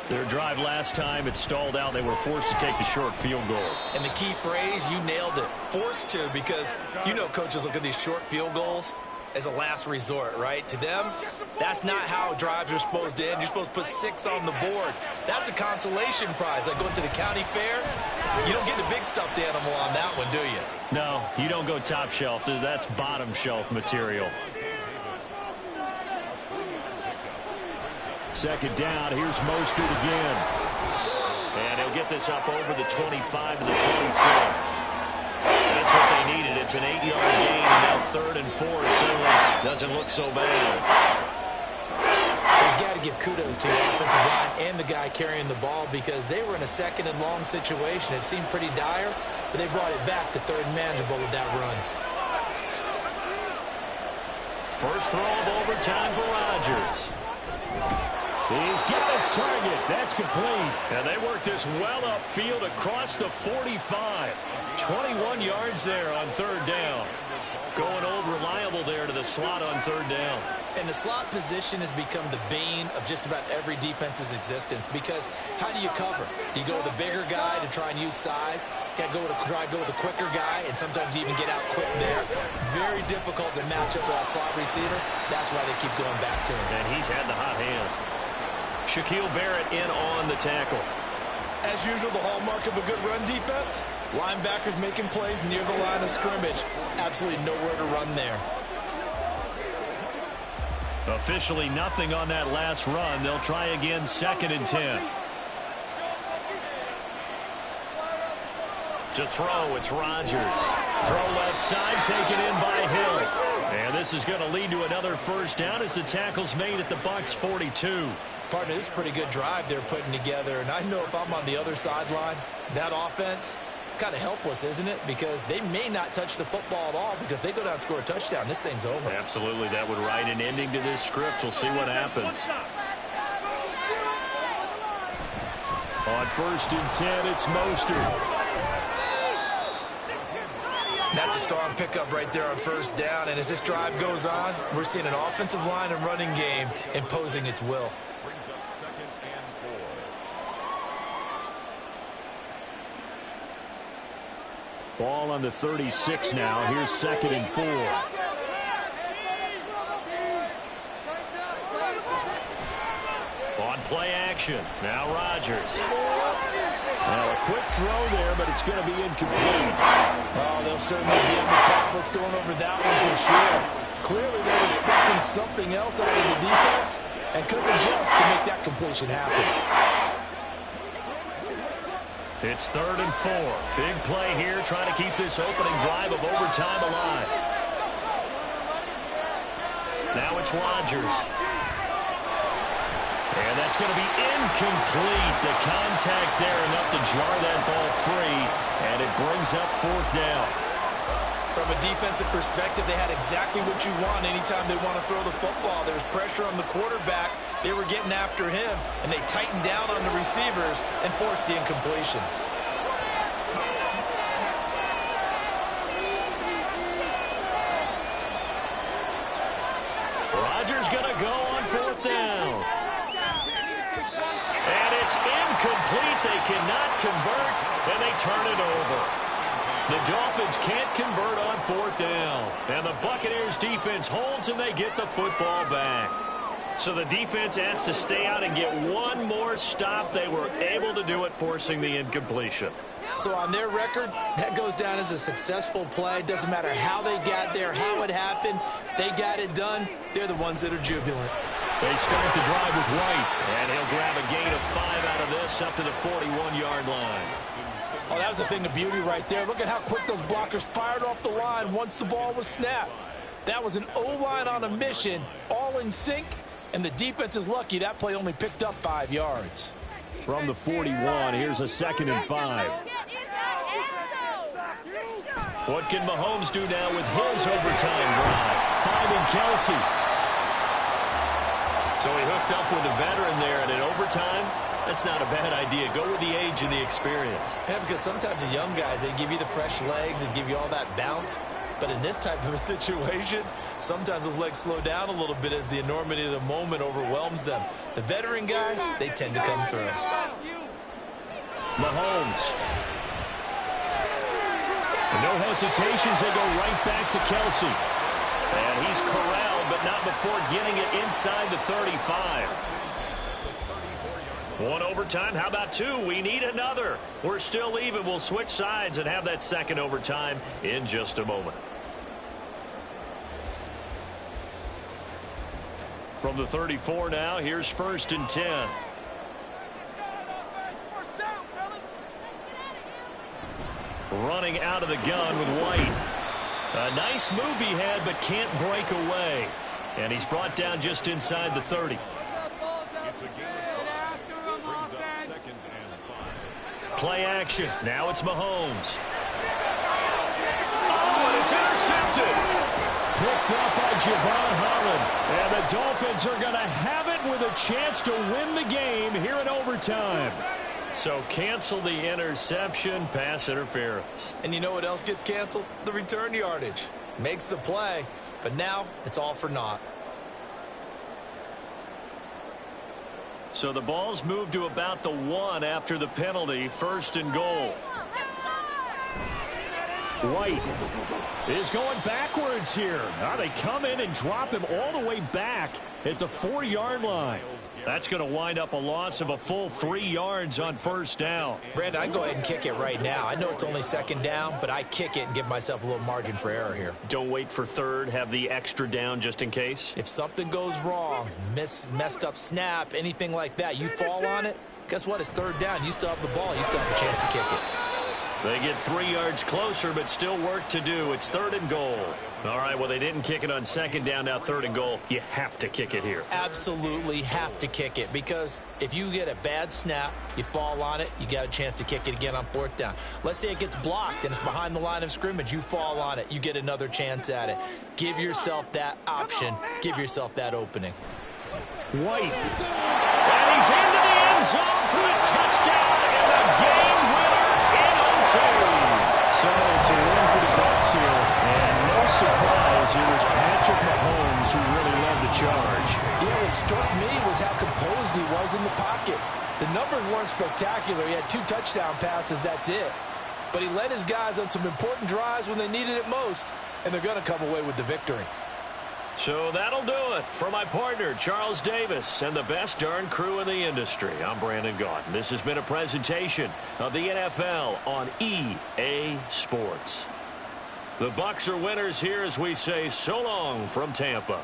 [SPEAKER 4] Their drive last time, it stalled out. They were forced to take the short field goal.
[SPEAKER 5] And the key phrase, you nailed it. Forced to, because you know coaches look at these short field goals as a last resort, right? To them, that's not how drives are supposed to end. You're supposed to put 6 on the board. That's a consolation prize. Like going to the county fair, you don't get the big stuffed animal on that one, do you?
[SPEAKER 1] No, you don't go top shelf. That's bottom shelf material.
[SPEAKER 4] Second down, here's Mostert again.
[SPEAKER 1] And he'll get this up over the 25 to the 26. That's what they needed. It's an 8-yard gain, and now 3rd and 4 certainly doesn't look so bad.
[SPEAKER 5] You've got to give kudos to the offensive line and the guy carrying the ball because they were in a 2nd and long situation. It seemed pretty dire, but they brought it back to 3rd and manageable with that run.
[SPEAKER 1] First throw of overtime for Rodgers.
[SPEAKER 4] He's got his target. That's complete.
[SPEAKER 1] And they work this well upfield across the 45. 21 yards there on 3rd down. Going old reliable there to the slot on 3rd down.
[SPEAKER 5] And the slot position has become the bane of just about every defense's existence because how do you cover? Do you go with a bigger guy to try and use size? Got to try to go with a quicker guy and sometimes you even get out quick there. Very difficult to match up with that slot receiver. That's why they keep going back to him.
[SPEAKER 1] And he's had the hot hand. Shaquille Barrett in on the tackle.
[SPEAKER 2] As usual, the hallmark of a good run defense, linebackers making plays near the line of scrimmage. Absolutely nowhere to run there.
[SPEAKER 1] Officially nothing on that last run. They'll try again, 2nd and 10. To throw, it's Rodgers. Throw left side, taken in by Hill. And this is going to lead to another first down as the tackle's made at the Bucs 42.
[SPEAKER 5] Partner, this is a pretty good drive they're putting together. And I know if I'm on the other sideline, that offense, kind of helpless, isn't it? Because they may not touch the football at all because if they go down and score a touchdown, this thing's over.
[SPEAKER 1] Absolutely. That would write an ending to this script. We'll see what happens.
[SPEAKER 4] On 1st and 10, it's Mostert.
[SPEAKER 5] That's a strong pickup right there on 1st down. And as this drive goes on, we're seeing an offensive line and running game imposing its will.
[SPEAKER 3] Brings up 2nd and 4.
[SPEAKER 4] Ball on the 36 now. Here's 2nd and 4.
[SPEAKER 1] On play action. Now Rodgers.
[SPEAKER 4] Now a quick throw there, but it's going to be incomplete.
[SPEAKER 6] Oh, they'll certainly be on the tablets going over that one for sure. Clearly they were expecting something else out of the defense and couldn't adjust to make that completion happen.
[SPEAKER 1] It's 3rd and 4. Big play here, trying to keep this opening drive of overtime alive. Now it's Rodgers. And that's going to be incomplete. The contact there enough to jar that ball free, and it brings up 4th down.
[SPEAKER 5] From a defensive perspective, they had exactly what you want anytime they want to throw the football. There's pressure on the quarterback. They were getting after him, and they tightened down on the receivers and forced the incompletion.
[SPEAKER 1] Rodgers going to go on 4th down. And it's incomplete. They cannot convert, and they turn it over. The Dolphins can't convert on 4th down. And the Buccaneers defense holds, and they get the football back. So the defense has to stay out and get one more stop. They were able to do it, forcing the incompletion.
[SPEAKER 5] So on their record, that goes down as a successful play. Doesn't matter how they got there, how it happened. They got it done. They're the ones that are jubilant.
[SPEAKER 1] They start the drive with White, and he'll grab a gain of 5 out of this up to the 41-yard line.
[SPEAKER 6] Oh, that was a thing of beauty right there. Look at how quick those blockers fired off the line once the ball was snapped. That was an O-line on a mission, all in sync, and the defense is lucky that play only picked up 5 yards.
[SPEAKER 1] From the 41, here's a 2nd and 5.
[SPEAKER 4] What can Mahomes do now with his overtime drive? Finding Kelsey. So he hooked up with a veteran there, and in overtime, that's not a bad idea. Go with the age and the experience.
[SPEAKER 5] Yeah, because sometimes the young guys, they give you the fresh legs and give you all that bounce. But in this type of a situation, sometimes those legs slow down a little bit as the enormity of the moment overwhelms them. The veteran guys, they tend to come through.
[SPEAKER 1] Mahomes. No hesitations, they go right back to Kelsey.
[SPEAKER 4] And he's corralled, but not before getting it inside the 35. 1 overtime. How about 2? We need another. We're still even. We'll switch sides and have that 2nd overtime in just a moment.
[SPEAKER 1] From the 34 now, here's 1st and 10. Running out of the gun with White. A nice move he had, but can't break away. And he's brought down just inside the 30. Play action. Now it's Mahomes. Oh, and it's intercepted. Picked up by Javon Holland. And the Dolphins are going to have it with a chance to win the game here in overtime. So cancel the interception, pass interference.
[SPEAKER 5] And you know what else gets canceled? The return yardage. Makes the play, but now it's all for naught.
[SPEAKER 4] So the ball's moved to about the 1 after the penalty. 1st and goal.
[SPEAKER 1] White is going backwards here. Now they come in and drop him all the way back at the 4-yard line. That's going to wind up a loss of a full 3 yards on 1st down.
[SPEAKER 5] Brandon, I go ahead and kick it right now. I know it's only 2nd down, but I kick it and give myself a little margin for error here.
[SPEAKER 4] Don't wait for 3rd. Have the extra down just in case.
[SPEAKER 5] If something goes wrong, messed up snap, anything like that, you fall on it, guess what? It's 3rd down. You still have the ball. You still have a chance to kick it.
[SPEAKER 4] They get 3 yards closer, but still work to do. It's 3rd and goal. All right, well, they didn't kick it on 2nd down, now 3rd and goal. You have to kick it here.
[SPEAKER 5] Absolutely have to kick it, because if you get a bad snap, you fall on it, you got a chance to kick it again on 4th down. Let's say it gets blocked and it's behind the line of scrimmage. You fall on it, you get another chance at it. Give yourself that option. Give yourself that opening.
[SPEAKER 1] White.
[SPEAKER 4] And he's into the end zone for a touchdown and a game winner in OT.
[SPEAKER 1] So it's a win for the Bucs here, and no surprise, it was Patrick Mahomes who really led the charge.
[SPEAKER 6] Yeah, what struck me was how composed he was in the pocket. The numbers weren't spectacular. He had 2 touchdown passes, that's it. But he led his guys on some important drives when they needed it most, and they're going to come away with the victory.
[SPEAKER 4] So that'll do it. For my partner, Charles Davis, and the best darn crew in the industry, I'm Brandon Gaudin. This has been a presentation of the NFL on EA Sports. The Bucs are winners here as we say so long from Tampa.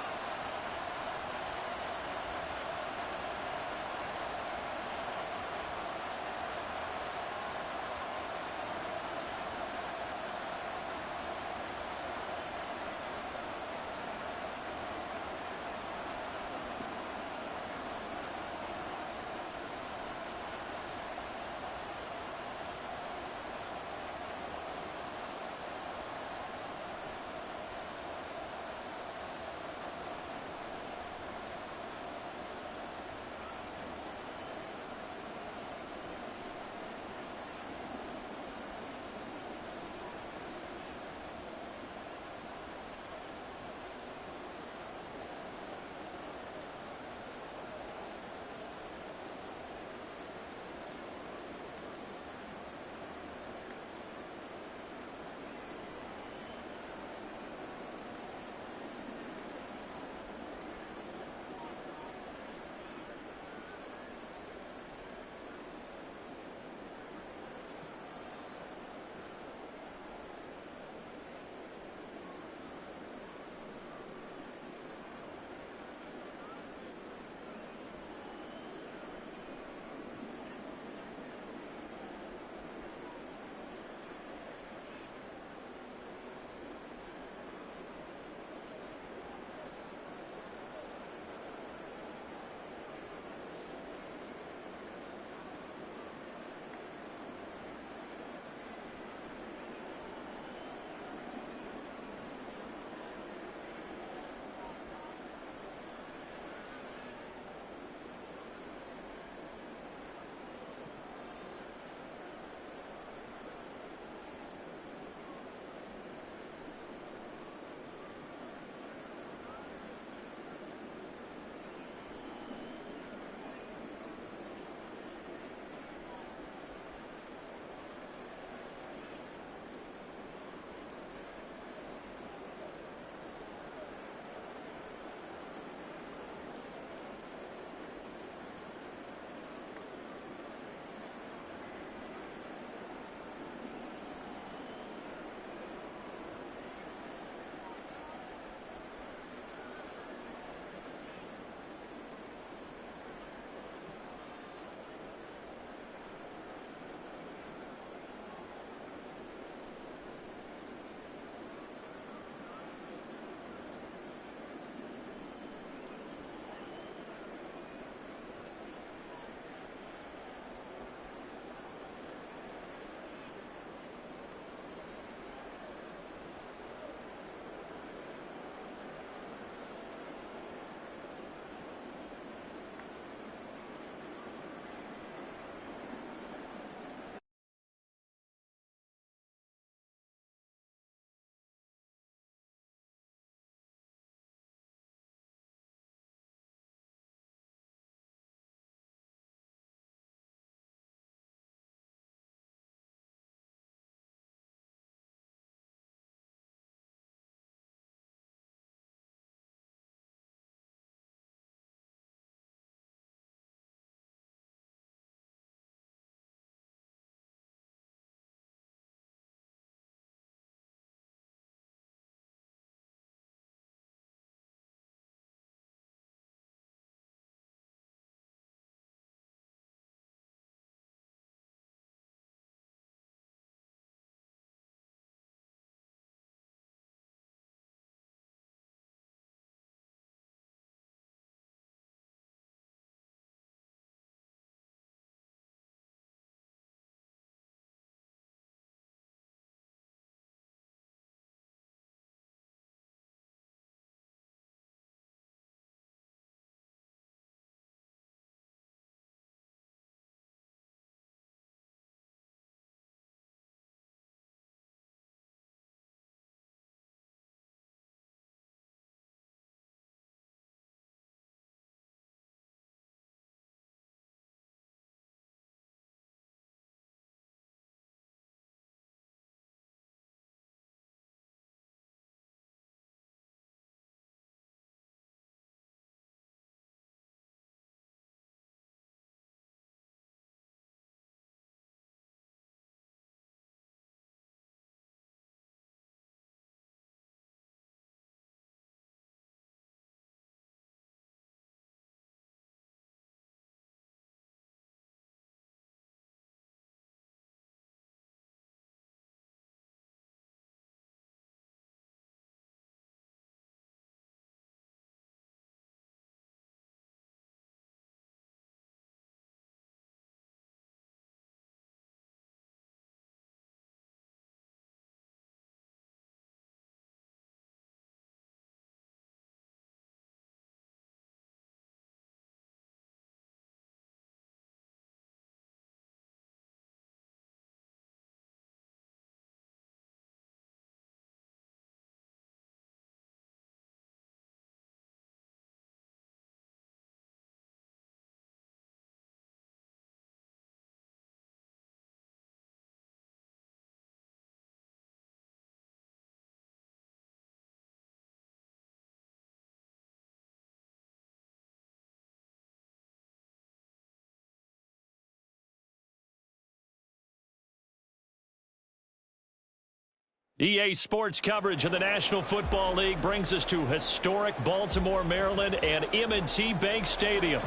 [SPEAKER 1] EA Sports coverage of the National Football League brings us to historic Baltimore, Maryland, and M&T Bank Stadium.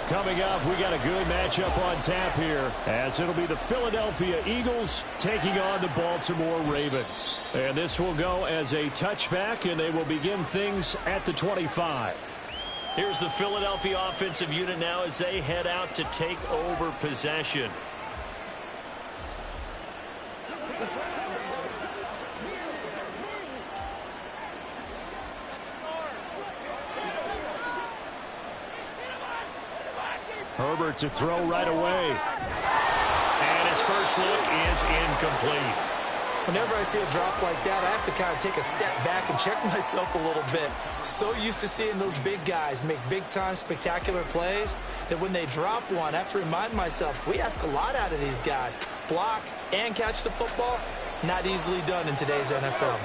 [SPEAKER 1] Coming up, we got a good matchup on tap here, as it'll be the Philadelphia Eagles taking on the Baltimore Ravens. And this will go as a touchback, and they will begin things at the 25.
[SPEAKER 4] Here's the Philadelphia offensive unit now as they head out to take over possession.
[SPEAKER 1] Herbert to throw right away.
[SPEAKER 4] And his first look is incomplete.
[SPEAKER 5] Whenever I see a drop like that, I have to kind of take a step back and check myself a little bit. So used to seeing those big guys make big-time spectacular plays that when they drop one, I have to remind myself, we ask a lot out of these guys. Block and catch the football, not easily done in today's NFL.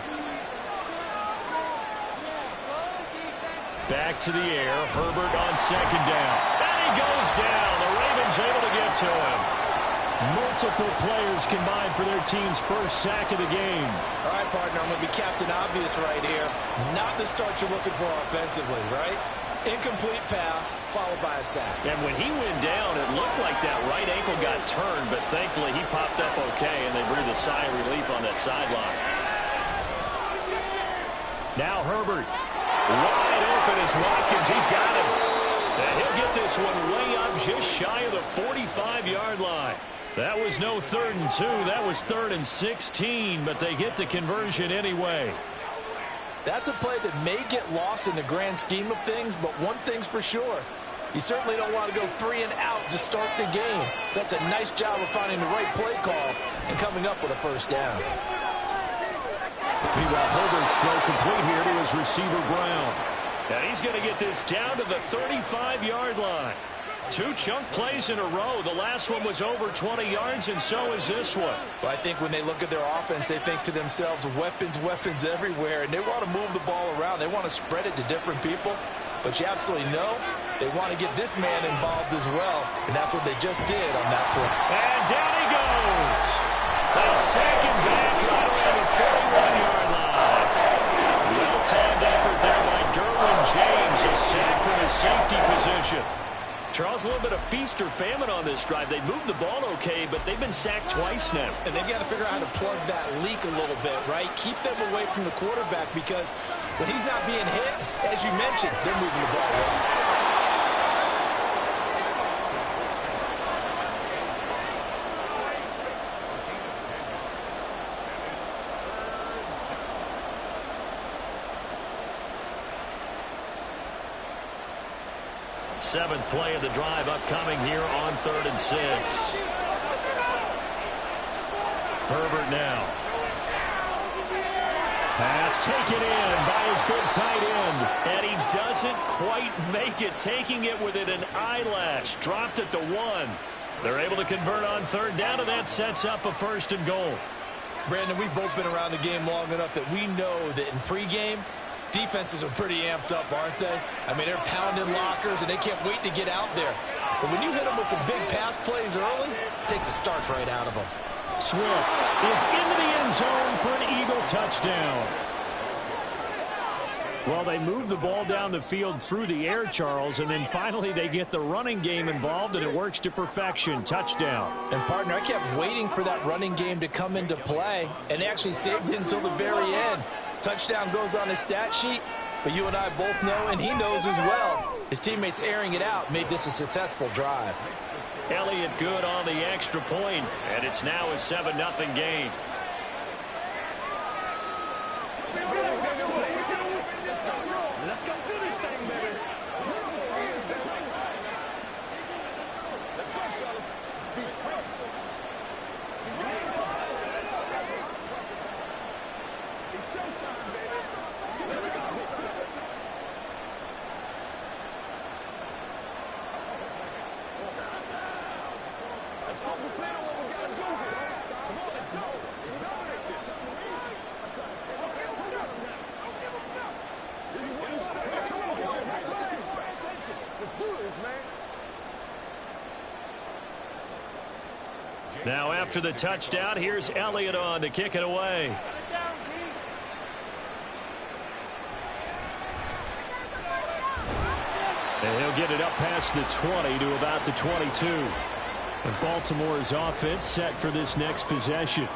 [SPEAKER 1] Back to the air, Herbert on second down. He goes down. The Ravens able to get to him. Multiple players combined for their team's first sack of the game.
[SPEAKER 2] All right, partner, I'm going to be Captain Obvious right here. Not the start you're looking for offensively, right? Incomplete pass, followed by a sack.
[SPEAKER 1] And when he went down, it looked like that right ankle got turned, but thankfully he popped up okay, and they breathed a sigh of relief on that sideline. Now Herbert. Wide open is Watkins. He's got him. And he'll get this one way up just shy of the 45-yard line. That was no 3rd and 2. That was 3rd and 16, but they get the conversion anyway.
[SPEAKER 6] That's a play that may get lost in the grand scheme of things, but one thing's for sure. You certainly don't want to go 3 and out to start the game. So that's a nice job of finding the right play call and coming up with a first down.
[SPEAKER 1] Meanwhile, Herbert's throw complete here to his receiver, Brown. And he's going to get this down to the 35-yard line. 2 chunk plays in a row. The last one was over 20 yards, and so is this one.
[SPEAKER 6] Well, I think when they look at their offense, they think to themselves, weapons, weapons everywhere, and they want to move the ball around. They want to spread it to different people. But you absolutely know they want to get this man involved as well, and that's what they just did on that play.
[SPEAKER 1] And down he goes. A second back right around the 41-yard line. Well-timed effort there by Derwin James, a sack from his safety position. Charles, a little bit of feast or famine on this drive. They moved the ball okay, but they've been sacked twice now.
[SPEAKER 2] And they've got to figure out how to plug that leak a little bit, right? Keep them away from the quarterback because when he's not being hit, as you mentioned, they're moving the ball well.
[SPEAKER 1] Seventh play of the drive upcoming here on 3rd and 6. Herbert now. Pass taken in by his big tight end. And he doesn't quite make it, taking it within an eyelash. Dropped at the 1. They're able to convert on 3rd down, and that sets up a 1st and goal.
[SPEAKER 2] Brandon, we've both been around the game long enough that we know that in pregame, defenses are pretty amped up, aren't they? I mean, they're pounding lockers, and they can't wait to get out there. But when you hit them with some big pass plays early, it takes the starch right out of them.
[SPEAKER 1] Swift is into the end zone for an Eagle touchdown. Well, they move the ball down the field through the air, Charles, and then finally they get the running game involved, and it works to perfection. Touchdown.
[SPEAKER 6] And, partner, I kept waiting for that running game to come into play, and they actually saved it until the very end. Touchdown goes on his stat sheet, but you and I both know, and he knows as well, his teammates airing it out made this a successful drive.
[SPEAKER 1] Elliott good on the extra point, and it's now a 7-0 game.
[SPEAKER 8] Let's go do this thing, baby. Let's go, fellas. Let's be quick. It's showtime, baby. Here we go. Let's focus in on what we got to do here. Come on, let's go. Let's dominate this. Let's do this, man.
[SPEAKER 1] Now after the touchdown, here's Elliott on to kick it away. And he'll get it up past the 20 to about the 22. And Baltimore's offense set for this next possession.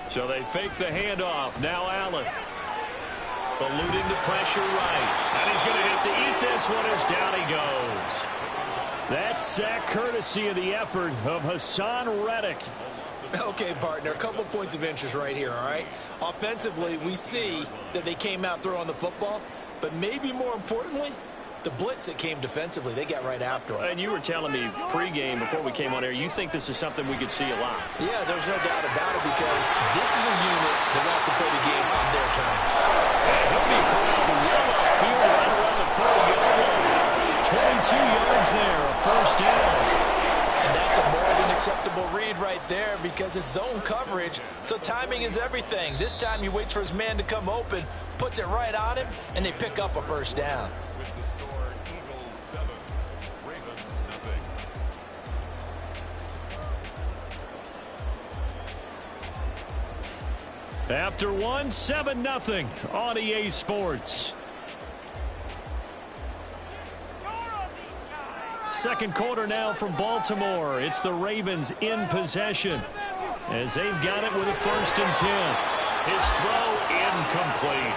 [SPEAKER 1] So they fake the handoff. Now Allen. Eluding the pressure right. And he's going to have to eat this one as down he goes. That sack courtesy of the effort of Hassan Reddick.
[SPEAKER 5] Okay, partner, a couple points of interest right here, all right? Offensively, we see that they came out throwing the football, but maybe more importantly, the blitz that came defensively, they got right after him.
[SPEAKER 1] And you were telling me pregame before we came on air, you think this is something we could see a lot.
[SPEAKER 5] Yeah, there's no doubt about it because this is a unit that wants to play the game on their terms.
[SPEAKER 1] And he'll be corralled well upfield right around the 40-yard line. 22 yards there, a first down.
[SPEAKER 6] And that's a more than acceptable read right there because it's zone coverage, so timing is everything. This time he waits for his man to come open, puts it right on him, and they pick up a first down.
[SPEAKER 3] With the score, Eagles 7, Ravens nothing.
[SPEAKER 1] After one, 7-0 on EA Sports. Second quarter now from Baltimore. It's the Ravens in possession as they've got it with a 1st and 10. His throw incomplete.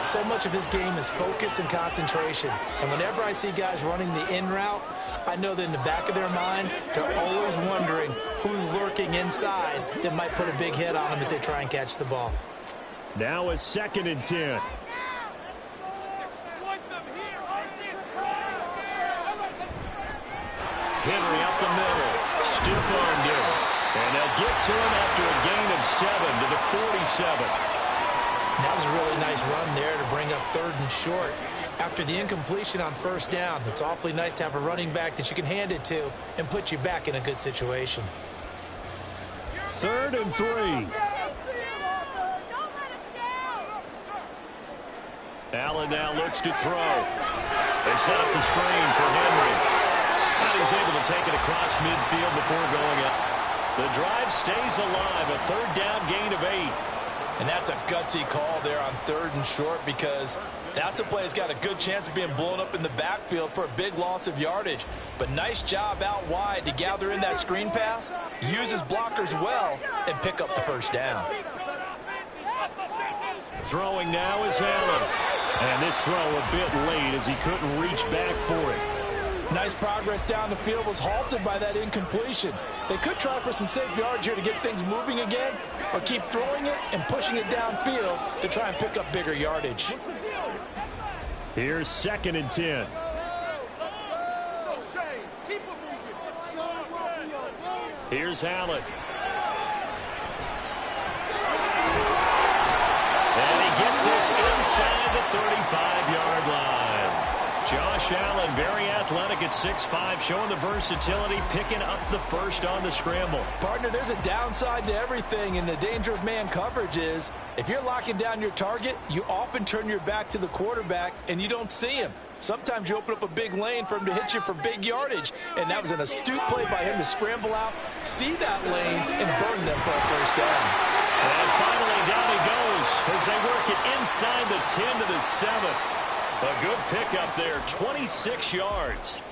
[SPEAKER 6] So much of his game is focus and concentration. And whenever I see guys running the in route, I know that in the back of their mind, they're always wondering who's lurking inside that might put a big hit on them as they try and catch the ball.
[SPEAKER 1] Now a 2nd and 10. Henry up the middle. Stufon did. And they'll get to him after a gain of 7 to the 47.
[SPEAKER 6] That was a really nice run there to bring up 3rd and short. After the incompletion on 1st down, it's awfully nice to have a running back that you can hand it to and put you back in a good situation.
[SPEAKER 1] 3rd and 3. Allen now looks to throw. They set up the screen for Henry. And he's able to take it across midfield before going up. The drive stays alive. A 3rd down gain of 8.
[SPEAKER 6] And that's a gutsy call there on 3rd and short because that's a play that's got a good chance of being blown up in the backfield for a big loss of yardage. But nice job out wide to gather in that screen pass, use his blockers well, and pick up the 1st down.
[SPEAKER 1] Throwing now is Allen. And this throw a bit late as he couldn't reach back for it.
[SPEAKER 6] Nice progress down the field was halted by that incompletion. They could try for some safe yards here to get things moving again, or keep throwing it and pushing it downfield to try and pick up bigger yardage.
[SPEAKER 1] Here's 2nd and 10. Here's Allen. And he gets this inside the 35-yard line. Josh Allen, very athletic at 6'5", showing the versatility, picking up the 1st on the scramble.
[SPEAKER 6] Partner, there's a downside to everything, and the danger of man coverage is if you're locking down your target, you often turn your back to the quarterback and you don't see him. Sometimes you open up a big lane for him to hit you for big yardage, and that was an astute play by him to scramble out, see that lane, and burn them for a 1st down.
[SPEAKER 1] And finally down he goes as they work it inside the 10 to the 7. A good pickup there, 26 yards.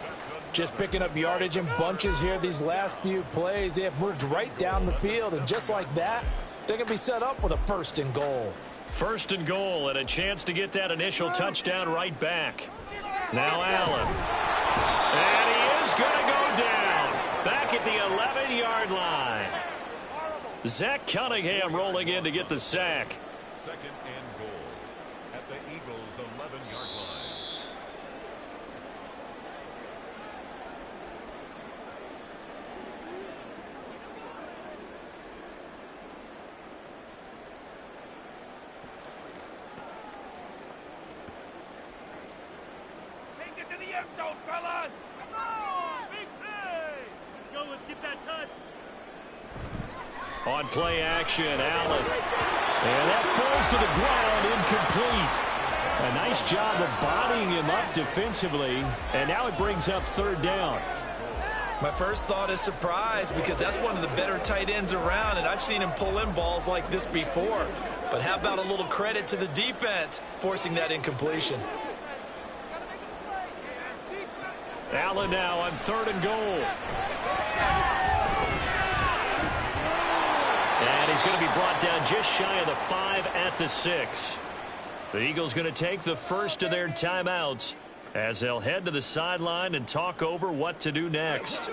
[SPEAKER 6] Just picking up yardage in bunches here these last few plays. They have moved right down the field, and just like that, they're going to be set up with a 1st and goal.
[SPEAKER 1] 1st and goal and a chance to get that initial touchdown right back. Now Allen. And he is going to go down. Back at the 11-yard line. Zach Cunningham rolling in to get the sack.
[SPEAKER 3] 2nd and goal at the Eagles' 11-yard line.
[SPEAKER 7] Take it to the end zone, fellas! Come on! Big play! Let's go, let's get that touch!
[SPEAKER 1] On play action, Allen. And that falls to the ground, incomplete. A nice job of bodying him up defensively, and now it brings up third down.
[SPEAKER 5] My first thought is surprise, because that's one of the better tight ends around, and I've seen him pull in balls like this before. But how about a little credit to the defense forcing that incompletion?
[SPEAKER 1] Allen now on 3rd and goal. And he's going to be brought down just shy of the 5 at the 6. The Eagles going to take the first of their timeouts as they'll head to the sideline and talk over what to do next.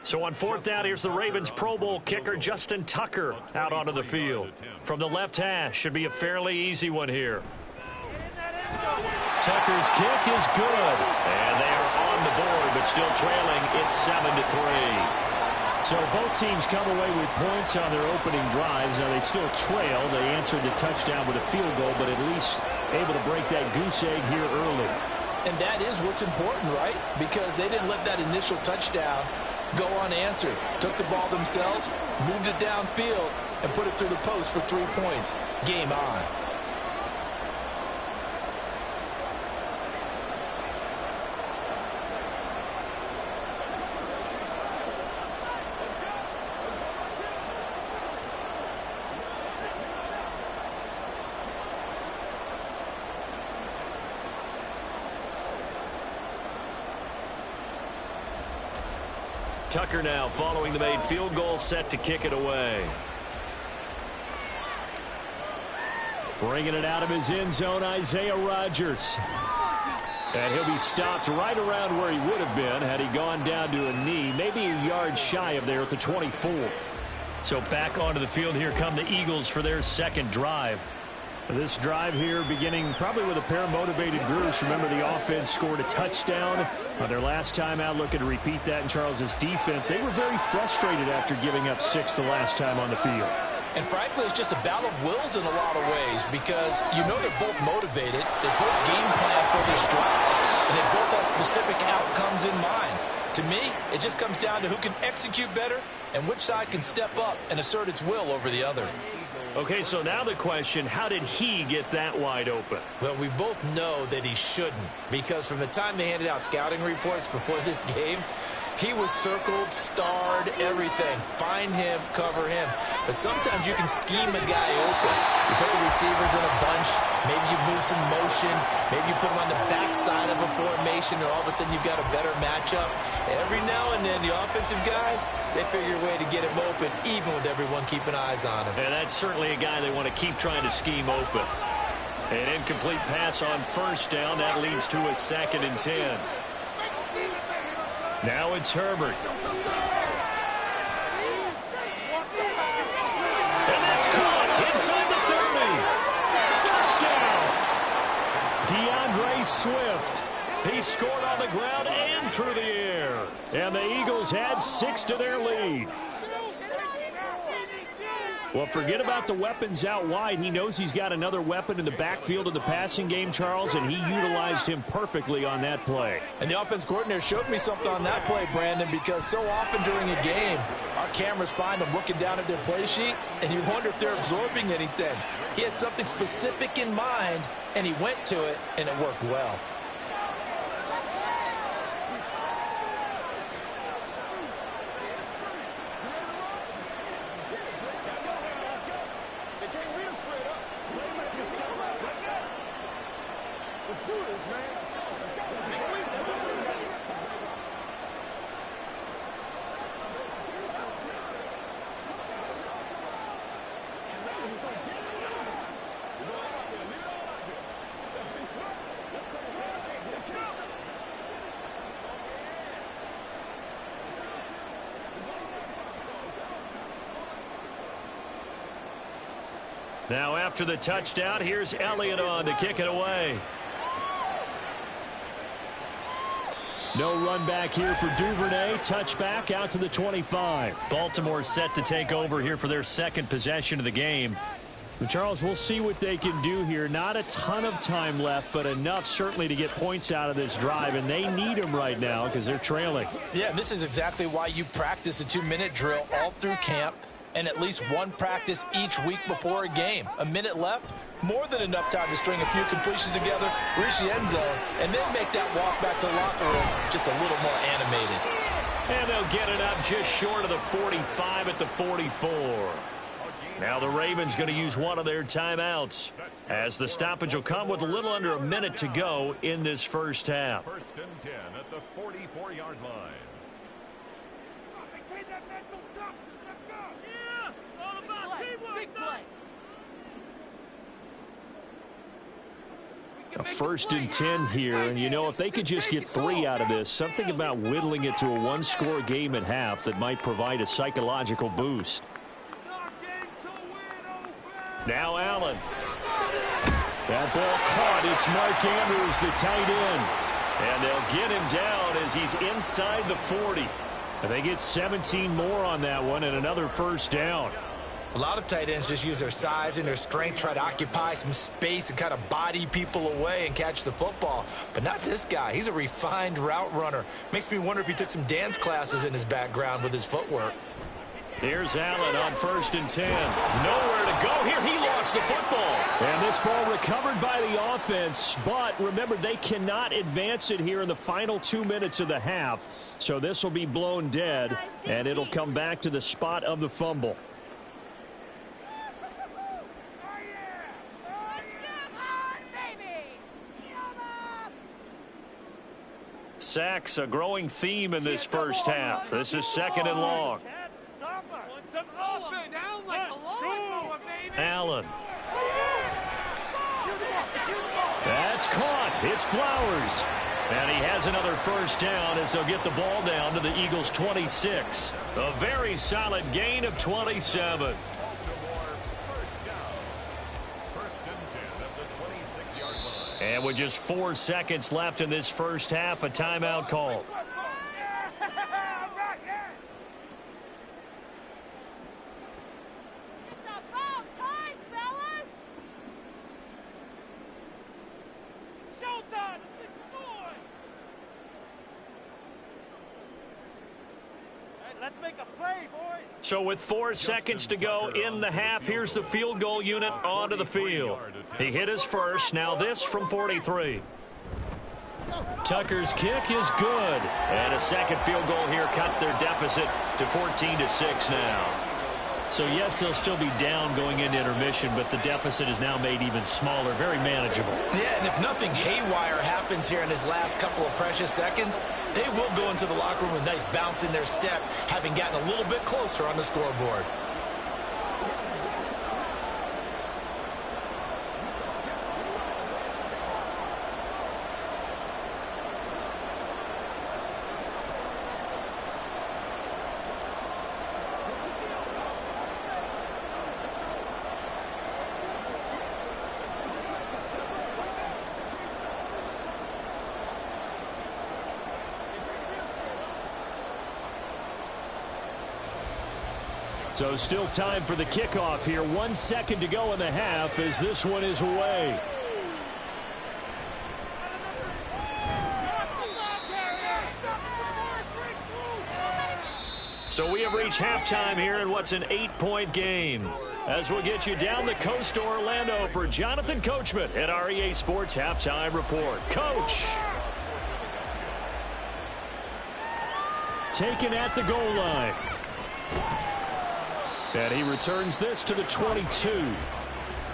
[SPEAKER 1] So on 4th down, here's the Ravens Pro Bowl kicker Justin Tucker out onto the field. From the left hash, should be a fairly easy one here. Tucker's kick is good. And they are on the board, but still trailing. It's 7-3. So both teams come away with points on their opening drives. Now they still trail. They answered the touchdown with a field goal, but at least able to break that goose egg here early.
[SPEAKER 6] And that is what's important, right? Because they didn't let that initial touchdown go unanswered. Took the ball themselves, moved it downfield, and put it through the post for 3 points. Game on.
[SPEAKER 1] Tucker now following the made field goal, set to kick it away. Bringing it out of his end zone, Isaiah Rodgers. And he'll be stopped right around where he would have been had he gone down to a knee, maybe a yard shy of there at the 24. So back onto the field, here come the Eagles for their second drive. This drive here beginning probably with a pair of motivated groups. Remember, the offense scored a touchdown on their last time out. Looking to repeat that in Charles's defense. They were very frustrated after giving up 6 the last time on the field.
[SPEAKER 6] And frankly, it's just a battle of wills in a lot of ways, because you know they're both motivated. They both game plan for this drive, and they both have specific outcomes in mind. To me, it just comes down to who can execute better and which side can step up and assert its will over the other.
[SPEAKER 1] Okay, so now the question, how did he get that wide open?
[SPEAKER 5] Well, we both know that he shouldn't, because from the time they handed out scouting reports before this game, he was circled, starred, everything. Find him, cover him. But sometimes you can scheme a guy open. You put the receivers in a bunch. Maybe you move some motion. Maybe you put them on the backside of a formation, and all of a sudden you've got a better matchup. Every now and then, the offensive guys, they figure a way to get him open, even with everyone keeping eyes on him.
[SPEAKER 1] And that's certainly a guy they want to keep trying to scheme open. An incomplete pass on 1st down. That leads to a 2nd and 10. Now it's Herbert. And that's caught inside the 30. Touchdown. DeAndre Swift. He scored on the ground and through the air. And the Eagles had 6 to their lead. Well, forget about the weapons out wide. He knows he's got another weapon in the backfield of the passing game, Charles, and he utilized him perfectly on that play.
[SPEAKER 6] And the offense coordinator showed me something on that play, Brandon, because so often during a game, our cameras find them looking down at their play sheets, and you wonder if they're absorbing anything. He had something specific in mind, and he went to it, and it worked well.
[SPEAKER 1] Now after the touchdown, here's Elliott on to kick it away. No run back here for Duvernay. Touchback out to the 25. Baltimore set to take over here for their second possession of the game.
[SPEAKER 4] Charles, we'll see what they can do here. Not a ton of time left, but enough certainly to get points out of this drive, and they need them right now because they're trailing.
[SPEAKER 6] Yeah, this is exactly why you practice a 2-minute drill all through camp and at least one practice each week before a game. A minute left, more than enough time to string a few completions together, reach the end zone, and then make that walk back to the locker room just a little more animated.
[SPEAKER 1] And they'll get it up just short of the 45 at the 44. Now the Ravens going to use one of their timeouts as the stoppage will come with a little under a minute to go in this first half.
[SPEAKER 3] 1st and 10 at the 44-yard line.
[SPEAKER 7] Maintain that mental toughness. Let's go. Yeah, it's all about teamwork. Big play.
[SPEAKER 4] A 1st and 10 here, and you know, if they could just get 3 out of this, something about whittling it to a one-score game at half that might provide a psychological boost.
[SPEAKER 1] Now Allen. That ball caught. It's Mark Andrews, the tight end. And they'll get him down as he's inside the 40.
[SPEAKER 4] And they get 17 more on that one and another first down.
[SPEAKER 5] A lot of tight ends just use their size and their strength, try to occupy some space and kind of body people away and catch the football. But not this guy. He's a refined route runner. Makes me wonder if he took some dance classes in his background with his footwork.
[SPEAKER 1] Here's Allen on 1st and 10. Nowhere to go here. He lost the football.
[SPEAKER 4] And this ball recovered by the offense. But remember, they cannot advance it here in the final 2 minutes of the half. So this will be blown dead, and it'll come back to the spot of the fumble.
[SPEAKER 1] Sacks, a growing theme in this first half. This is 2nd and long. Allen. That's caught. It's Flowers. And he has another first down as they'll get the ball down to the Eagles' 26. A very solid gain of 27.
[SPEAKER 3] Baltimore, 1st down. 1st and 10 at the 26-yard line.
[SPEAKER 1] And with just 4 seconds left in this first half, a timeout call.
[SPEAKER 9] Let's make a play, boys.
[SPEAKER 1] So with 4 seconds to go in the half, here's the field goal unit onto the field. He hit his first. Now this from 43. Tucker's kick is good. And a second field goal here cuts their deficit to 14-6 now. So, yes, they'll still be down going into intermission, but the deficit is now made even smaller, very manageable.
[SPEAKER 5] Yeah, and if nothing haywire happens here in his last couple of precious seconds, they will go into the locker room with a nice bounce in their step, having gotten a little bit closer on the scoreboard.
[SPEAKER 4] So still time for the kickoff here. 1 second to go in the half as this one is away.
[SPEAKER 1] So we have reached halftime here in what's an 8-point game. As we'll get you down the coast to Orlando for Jonathan Coachman at our EA Sports Halftime Report. Coach!
[SPEAKER 4] Taken at the goal line. And he returns this to the 22.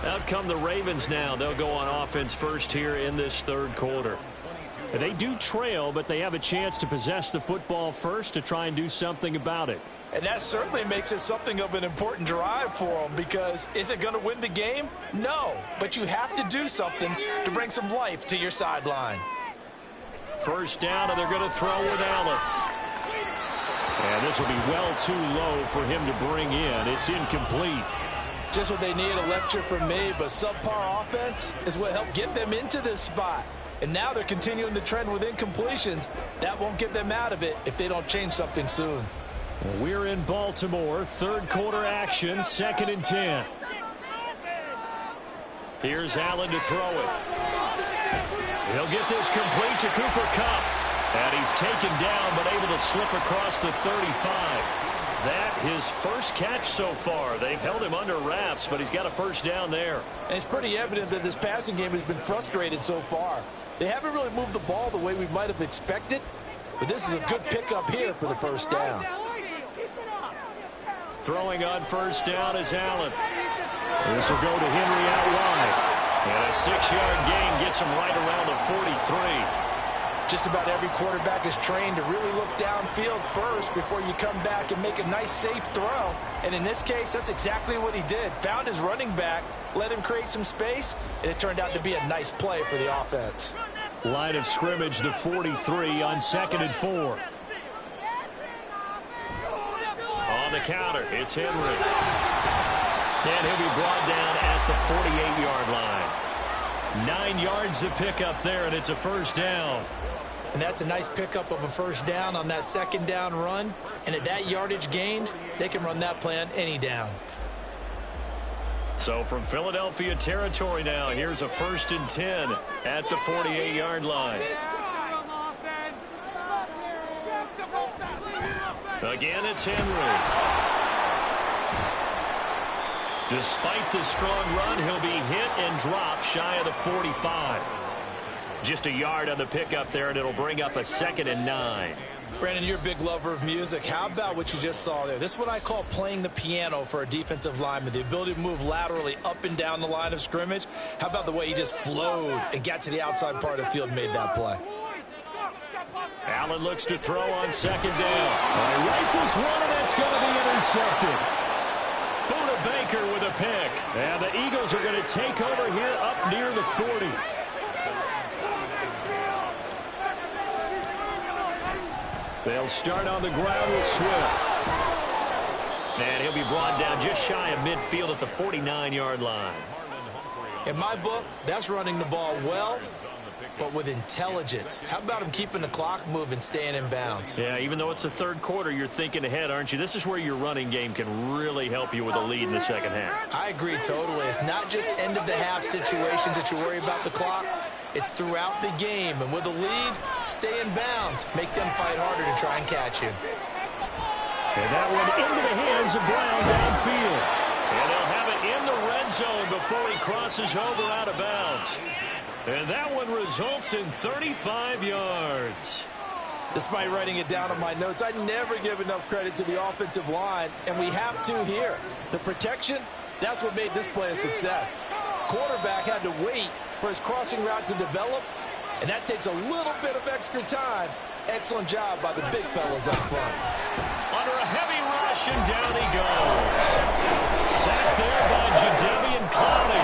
[SPEAKER 1] Out come the Ravens now. They'll go on offense first here in this third quarter.
[SPEAKER 4] They do trail, but they have a chance to possess the football first to try and do something about it.
[SPEAKER 6] And that certainly makes it something of an important drive for them, because is it going to win the game? No, but you have to do something to bring some life to your sideline.
[SPEAKER 1] First down, and they're going to throw with Allen.
[SPEAKER 4] And this will be well too low for him to bring in. It's incomplete.
[SPEAKER 6] Just what they need, a lecture from me, but subpar offense is what helped get them into this spot. And now they're continuing the trend with incompletions. That won't get them out of it if they don't change something soon.
[SPEAKER 4] We're in Baltimore, third quarter action, 2nd and 10.
[SPEAKER 1] Here's Allen to throw it. He'll get this complete to Cooper Kupp. And he's taken down, but able to slip across the 35. That his first catch so far. They've held him under wraps, but he's got a first down there.
[SPEAKER 6] And it's pretty evident that this passing game has been frustrated so far. They haven't really moved the ball the way we might have expected, but this is a good pickup here for the first down.
[SPEAKER 1] Throwing on first down is Allen. This will go to Henry out wide. And a 6-yard gain gets him right around the 43.
[SPEAKER 6] Just about every quarterback is trained to really look downfield first before you come back and make a nice, safe throw. And in this case, that's exactly what he did. Found his running back, let him create some space, and it turned out to be a nice play for the offense.
[SPEAKER 1] Line of scrimmage, the 43 on 2nd and 4. On the counter, it's Henry. And he'll be brought down at the 48-yard line. 9 yards to pick up there, and it's a first down.
[SPEAKER 5] And that's a nice pickup of a first down on that second down run. And at that yardage gained, they can run that play on any down.
[SPEAKER 1] So from Philadelphia territory now, here's a 1st and 10 at the 48-yard line. Again, it's Henry. Despite the strong run, he'll be hit and dropped shy of the 45. Just a yard on the pickup there, and it'll bring up a 2nd and 9.
[SPEAKER 5] Brandon, you're a big lover of music. How about what you just saw there? This is what I call playing the piano for a defensive lineman, the ability to move laterally up and down the line of scrimmage. How about the way he just flowed and got to the outside part of the field and made that play?
[SPEAKER 1] Allen looks to throw on 2nd down. Rifles one, and it's going to be intercepted. Buda Baker with a pick. And the Eagles are going to take over here up near the 40. They'll start on the ground with Swift. And he'll be brought down just shy of midfield at the 49-yard line.
[SPEAKER 5] In my book, that's running the ball well, but with intelligence. How about him keeping the clock moving, staying in bounds?
[SPEAKER 1] Yeah, even though it's the third quarter, you're thinking ahead, aren't you? This is where your running game can really help you with a lead in the second half.
[SPEAKER 5] I agree totally. It's not just end-of-the-half situations that you worry about the clock. It's throughout the game. And with a lead, stay in bounds. Make them fight harder to try and catch you.
[SPEAKER 1] And that one into the hands of Brown downfield. And they'll have it in the red zone before he crosses over out of bounds. And that one results in 35 yards.
[SPEAKER 6] Despite writing it down on my notes, I never give enough credit to the offensive line, and we have to here. The protection, that's what made this play a success. Quarterback had to wait for his crossing route to develop, and that takes a little bit of extra time. Excellent job by the big fellas up front.
[SPEAKER 1] Under a heavy rush, and down he goes. Sacked there by Jadeveon Clowney.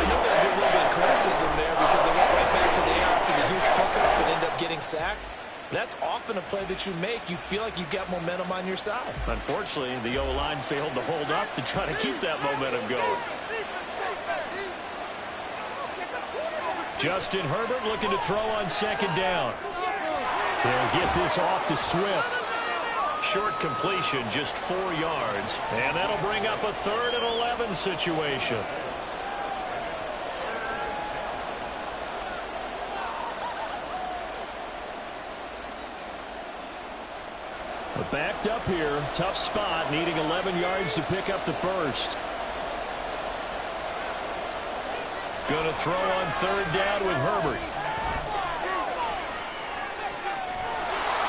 [SPEAKER 5] I know there'd be a little bit of criticism there because they went right back to the air after the huge pickup and ended up getting sacked. That's often a play that you make. You feel like you've got momentum on your side.
[SPEAKER 1] Unfortunately, the O-line failed to hold up to try to keep that momentum going. Justin Herbert looking to throw on 2nd down. They'll get this off to Swift. Short completion, just 4 yards. And that'll bring up a 3rd and 11 situation. But backed up here, tough spot, needing 11 yards to pick up the first. Going to throw on 3rd down with Herbert.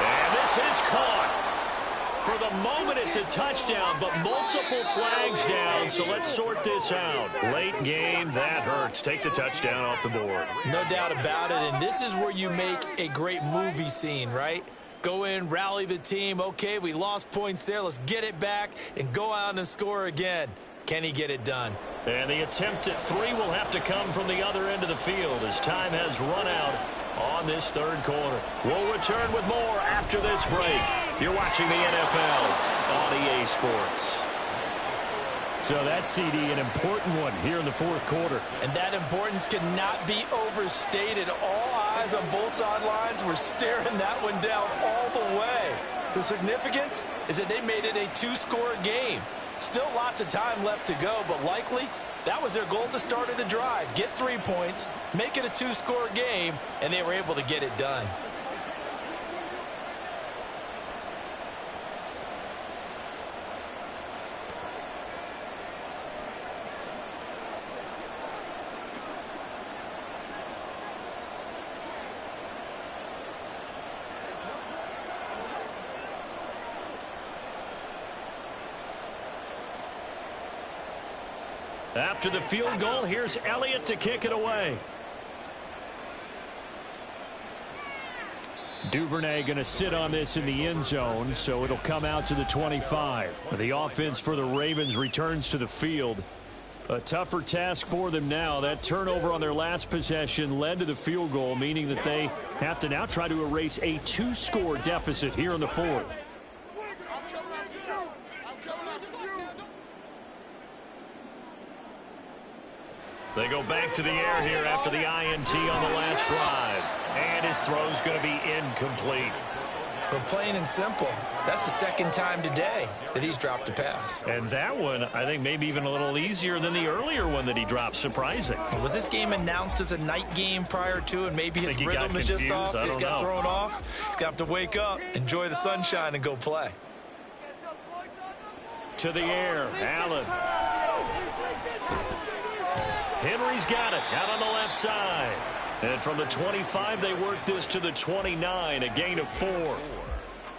[SPEAKER 1] And this is caught. For the moment, it's a touchdown, but multiple flags down, so let's sort this out. Late game, that hurts. Take the touchdown off the board.
[SPEAKER 5] No doubt about it, and this is where you make a great movie scene, right? Go in, rally the team. Okay, we lost points there. Let's get it back and go out and score again. Can he get it done?
[SPEAKER 1] And the attempt at 3 will have to come from the other end of the field as time has run out on this 3rd quarter. We'll return with more after this break. You're watching the NFL on EA Sports. So that's, CD, an important one here in the 4th quarter.
[SPEAKER 6] And that importance cannot be overstated. All eyes on both sidelines were staring that one down all the way. The significance is that they made it a 2-score game. Still lots of time left to go, but likely
[SPEAKER 2] That was their goal at the start of the drive. Get 3 points, make it a 2-score game, and they were able to get it done.
[SPEAKER 1] After the field goal, here's Elliott to kick it away. Duvernay going to sit on this in the end zone, so it'll come out to the 25. The offense for the Ravens returns to the field. A tougher task for them now. That turnover on their last possession led to the field goal, meaning that they have to now try to erase a 2-score deficit here in the fourth. They go back to the air here after the INT on the last drive. And his throw's going to be incomplete.
[SPEAKER 2] But plain and simple, that's the second time today that he's dropped a pass.
[SPEAKER 1] And that one, I think, maybe even a little easier than the earlier one that he dropped. Surprising.
[SPEAKER 2] Was this game announced as a night game prior to, and maybe his rhythm is just off? He's got thrown off. He's got to wake up, enjoy the sunshine, and go play.
[SPEAKER 1] To the air, Allen. Henry's got it out on the left side. And from the 25, they work this to the 29, a gain of 4.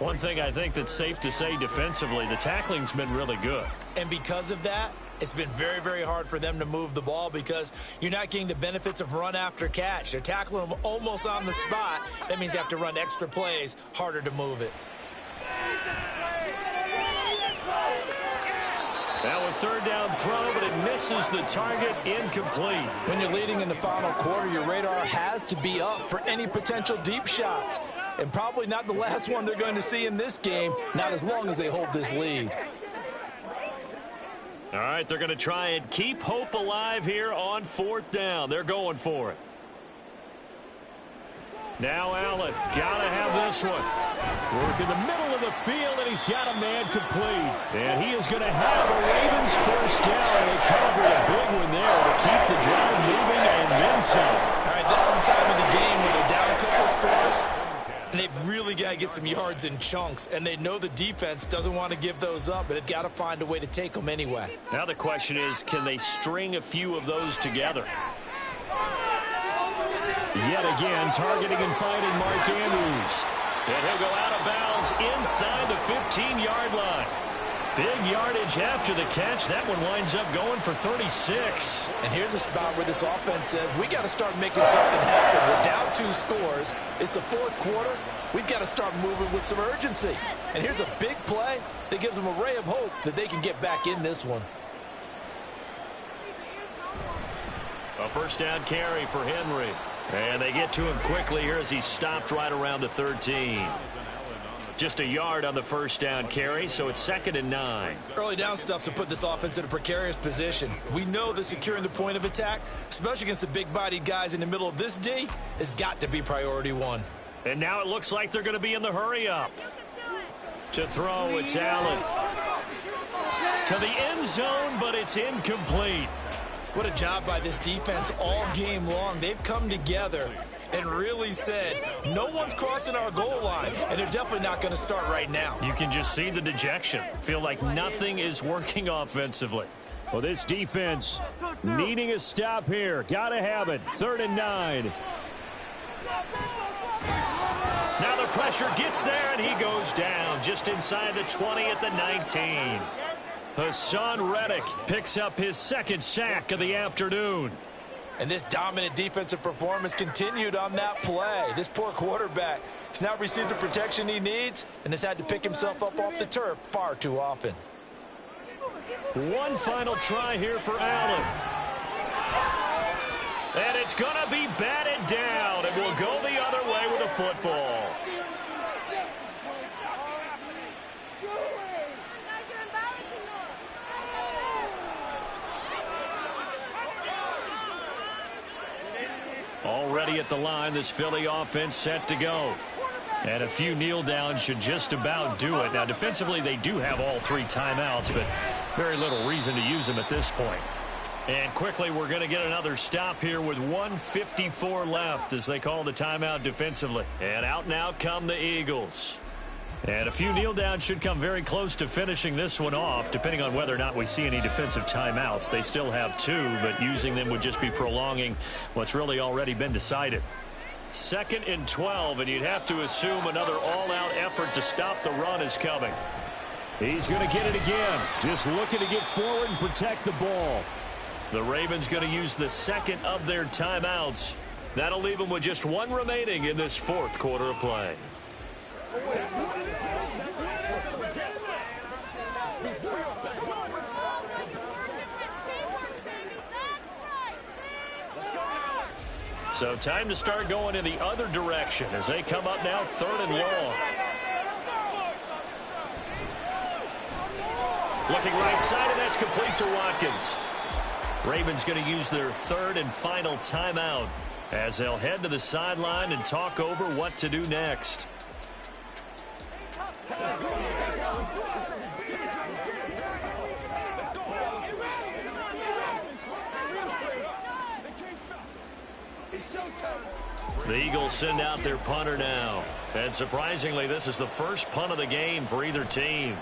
[SPEAKER 1] One thing I think that's safe to say defensively, the tackling's been really good.
[SPEAKER 2] And because of that, it's been very, very hard for them to move the ball because you're not getting the benefits of run after catch. They're tackling them almost on the spot. That means you have to run extra plays, harder to move it.
[SPEAKER 1] Now a third down throw, but it misses the target, incomplete.
[SPEAKER 6] When you're leading in the final quarter, your radar has to be up for any potential deep shots. And probably not the last one they're going to see in this game, not as long as they hold this lead.
[SPEAKER 1] All right, they're going to try and keep hope alive here on 4th down. They're going for it. Now Allen, got to have this one. Work in the middle of the field, and he's got a man complete. And he is going to have the Ravens first down. They celebrate a big one there to keep the drive moving and then some.
[SPEAKER 2] All right, this is the time of the game where they're down a couple of scores, and they've really got to get some yards in chunks. And they know the defense doesn't want to give those up, but they've got to find a way to take them anyway.
[SPEAKER 1] Now the question is, can they string a few of those together? Yet again, targeting and finding Mark Andrews. And he'll go out of bounds inside the 15-yard line. Big yardage after the catch. That one winds up going for 36.
[SPEAKER 6] And here's a spot where this offense says, we got to start making something happen. We're down 2 scores. It's the 4th quarter. We've got to start moving with some urgency. And here's a big play that gives them a ray of hope that they can get back in this one.
[SPEAKER 1] A first down carry for Henry. And they get to him quickly here as he stopped right around the 13. Just a yard on the first down carry, so it's 2nd and 9.
[SPEAKER 2] Early down stuff to put this offense in a precarious position. We know that securing the point of attack, especially against the big-bodied guys in the middle of this D, has got to be priority 1.
[SPEAKER 1] And now it looks like they're going to be in the hurry-up. To throw, it's Allen. To the end zone, but it's incomplete.
[SPEAKER 2] What a job by this defense all game long. They've come together and really said, no one's crossing our goal line, and they're definitely not going to start right now.
[SPEAKER 1] You can just see the dejection. Feel like nothing is working offensively. Well, this defense needing a stop here. Got to have it. 3rd and 9. Now the pressure gets there, and he goes down just inside the 20 at the 19. Hassan Reddick picks up his 2nd sack of the afternoon.
[SPEAKER 6] And this dominant defensive performance continued on that play. This poor quarterback has now received the protection he needs and has had to pick himself up off the turf far too often.
[SPEAKER 1] One final try here for Allen. And it's going to be batted down, and we'll go the other way with a football. Already at the line, this Philly offense set to go. And a few kneel downs should just about do it. Now, defensively, they do have all 3 timeouts, but very little reason to use them at this point. And quickly, we're going to get another stop here with 1:54 left as they call the timeout defensively. And out now come the Eagles. And a few kneel downs should come very close to finishing this one off, depending on whether or not we see any defensive timeouts. They still have 2, but using them would just be prolonging what's really already been decided. 2nd and 12, and you'd have to assume another all-out effort to stop the run is coming. He's going to get it again, just looking to get forward and protect the ball. The Ravens going to use the 2nd of their timeouts. That'll leave them with just 1 remaining in this 4th quarter of play. So time to start going in the other direction as they come up now 3rd and long. Looking right side, and that's complete to Watkins. Ravens going to use their 3rd and final timeout as they'll head to the sideline and talk over what to do next. The Eagles send out their punter now. And surprisingly, this is the first punt of the game for either team.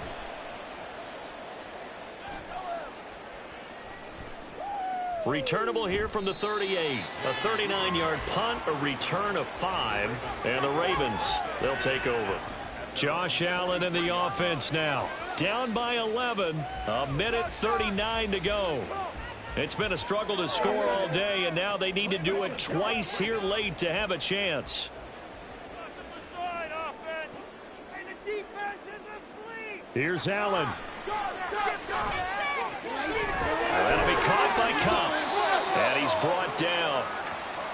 [SPEAKER 1] Returnable here from the 38. A 39-yard punt, a return of 5. And the Ravens, they'll take over. Josh Allen in the offense now. Down by 11. 1:39 to go. It's been a struggle to score all day, and now they need to do it twice here late to have a chance. Here's Allen. That'll be caught by Kupp. And he's brought down.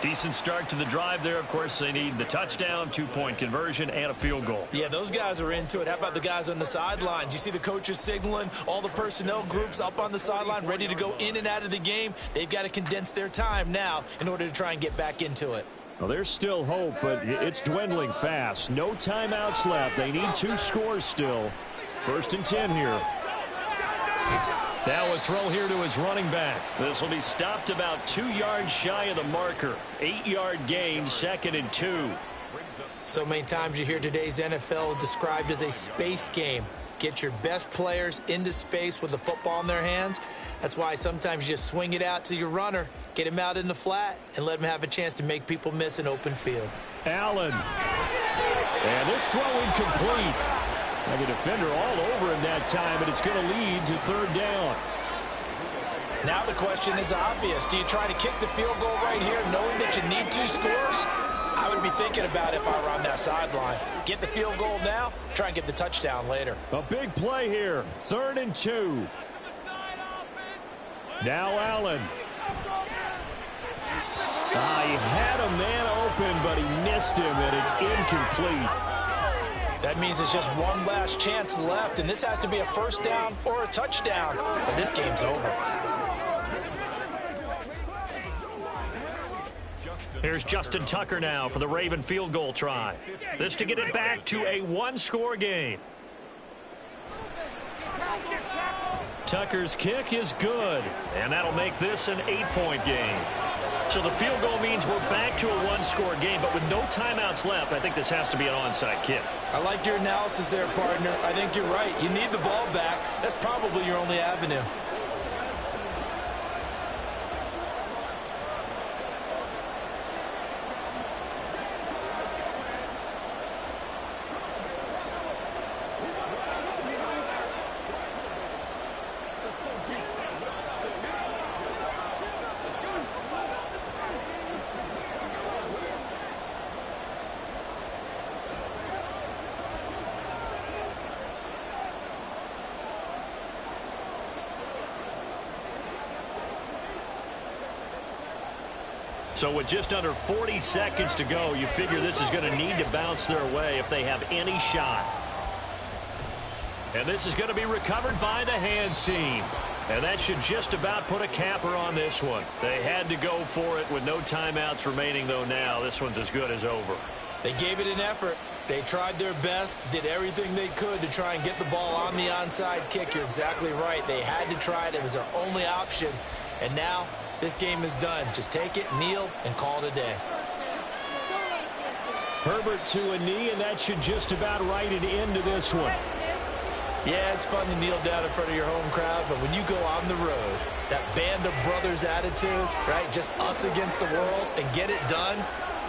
[SPEAKER 1] Decent start to the drive there. Of course, they need the touchdown, 2-point conversion, and a field goal.
[SPEAKER 5] Yeah, those guys are into it. How about the guys on the sidelines? You see the coaches signaling, all the personnel groups up on the sideline ready to go in and out of the game. They've got to condense their time now in order to try and get back into it.
[SPEAKER 4] Well, there's still hope, but it's dwindling fast. No timeouts left. They need 2 scores still. 1st and 10 here. Now a throw here to his running back. This will be stopped about 2 yards shy of the marker. 8-yard gain, 2nd and 2.
[SPEAKER 5] So many times you hear today's NFL described as a space game. Get your best players into space with the football in their hands. That's why sometimes you just swing it out to your runner, get him out in the flat, and let him have a chance to make people miss an open field.
[SPEAKER 4] Allen. And this throw incomplete. And the defender all over him that time, and it's going to lead to 3rd down.
[SPEAKER 6] Now the question is obvious. Do you try to kick the field goal right here knowing that you need 2 scores? I would be thinking about it if I were on that sideline. Get the field goal now, try and get the touchdown later.
[SPEAKER 4] A big play here. 3rd and 2. Now Allen. He had a man open, but he missed him, and it's incomplete.
[SPEAKER 6] That means it's just one last chance left, and this has to be a 1st down or a touchdown, or this game's over.
[SPEAKER 1] Here's Justin Tucker now for the Raven field goal try. This to get it back to a 1-score game. Tucker's kick is good, and that'll make this an 8-point game. So the field goal means we're back to a 1-score game, but with no timeouts left, I think this has to be an onside kick.
[SPEAKER 5] I like your analysis there, partner. I think you're right. You need the ball back. That's probably your only avenue.
[SPEAKER 1] So with just under 40 seconds to go, you figure this is going to need to bounce their way if they have any shot. And this is going to be recovered by the hands team. And that should just about put a capper on this one. They had to go for it with no timeouts remaining, though now. This one's as good as over.
[SPEAKER 5] They gave it an effort. They tried their best, did everything they could to try and get the ball on the onside kick. You're exactly right. They had to try it. It was their only option. And now this game is done. Just take it, kneel, and call it a day.
[SPEAKER 1] Herbert to a knee, and that should just about write it into this one.
[SPEAKER 5] Yeah, it's fun to kneel down in front of your home crowd, but when you go on the road, that band of brothers attitude, right, just us against the world, and get it done,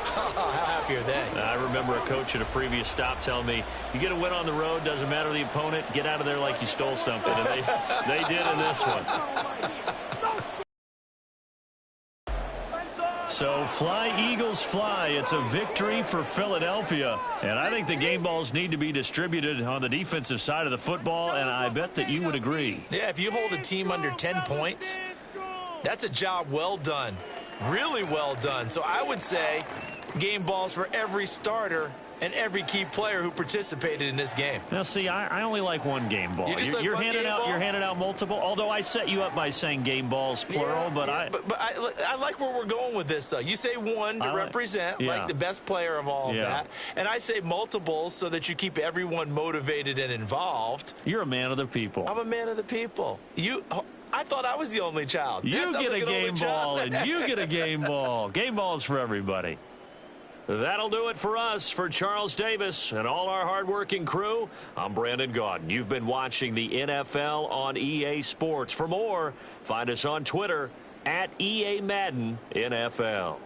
[SPEAKER 5] how happy are they?
[SPEAKER 1] I remember a coach at a previous stop telling me, you get a win on the road, doesn't matter the opponent, get out of there like you stole something. And they did in this one. So fly, Eagles, fly. It's a victory for Philadelphia. And I think the game balls need to be distributed on the defensive side of the football, and I bet that you would agree.
[SPEAKER 5] Yeah, if you hold a team under 10 points, that's a job well done. Really well done. So I would say game balls for every starter and every key player who participated in this game.
[SPEAKER 1] Now, see, I only like one game ball. You're handing out multiple. Although I set you up by saying game balls plural, but
[SPEAKER 5] I like where we're going with this. Though you say one to represent like the best player of all of that, and I say multiples so that you keep everyone motivated and involved.
[SPEAKER 1] You're a man of the people.
[SPEAKER 5] I'm a man of the people. I thought I was the only child.
[SPEAKER 1] You get a game ball, and you get a game ball. Game balls for everybody. That'll do it for us. For Charles Davis and all our hardworking crew, I'm Brandon Gaudin. You've been watching the NFL on EA Sports. For more, find us on Twitter at EA Madden NFL.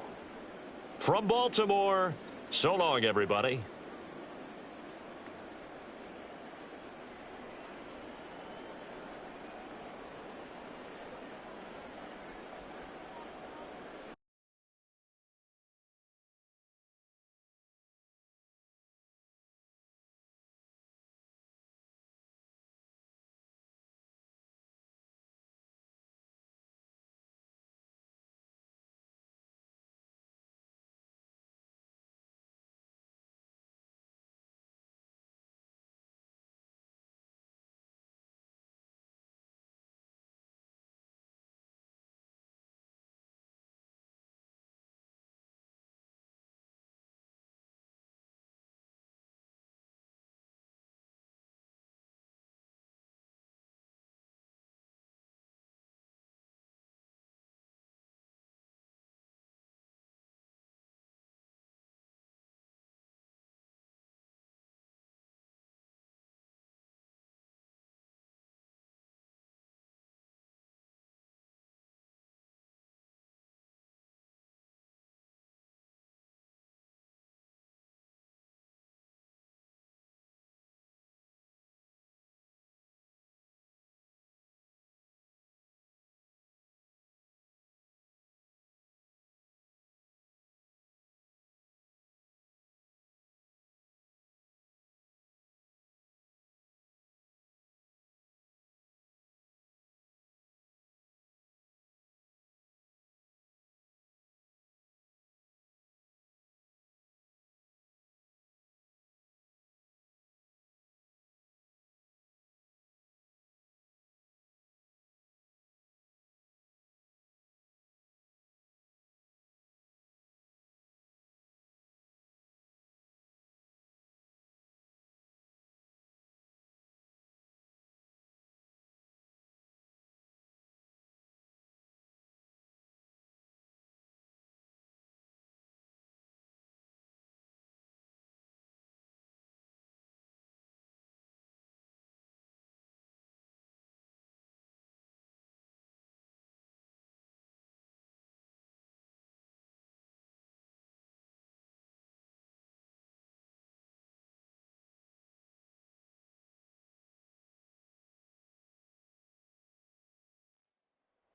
[SPEAKER 1] From Baltimore, so long, everybody.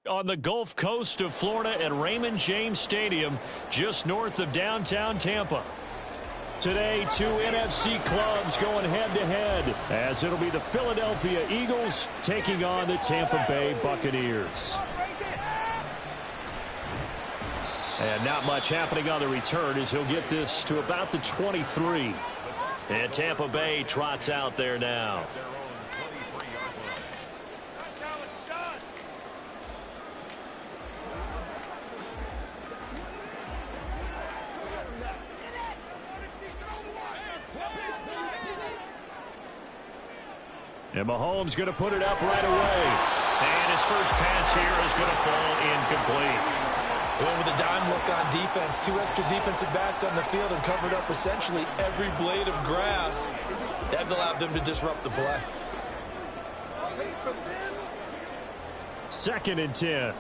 [SPEAKER 1] On the Gulf Coast of Florida at Raymond James Stadium, just north of downtown Tampa. Today, two NFC clubs going head-to-head, as it'll be the Philadelphia Eagles taking on the Tampa Bay Buccaneers. And not much happening on the return as he'll get this to about the 23. And Tampa Bay trots out there now. And Mahomes going to put it up right away. And his first pass here is going to fall incomplete.
[SPEAKER 5] Going with a dime look on defense. 2 extra defensive backs on the field and covered up essentially every blade of grass. That allowed them to disrupt the play.
[SPEAKER 1] 2nd and 10.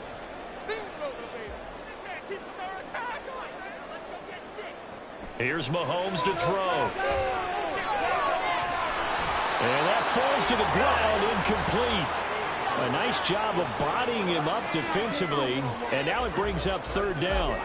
[SPEAKER 1] Here's Mahomes to throw. And that falls to the ground, incomplete. A nice job of bodying him up defensively, and now it brings up 3rd down.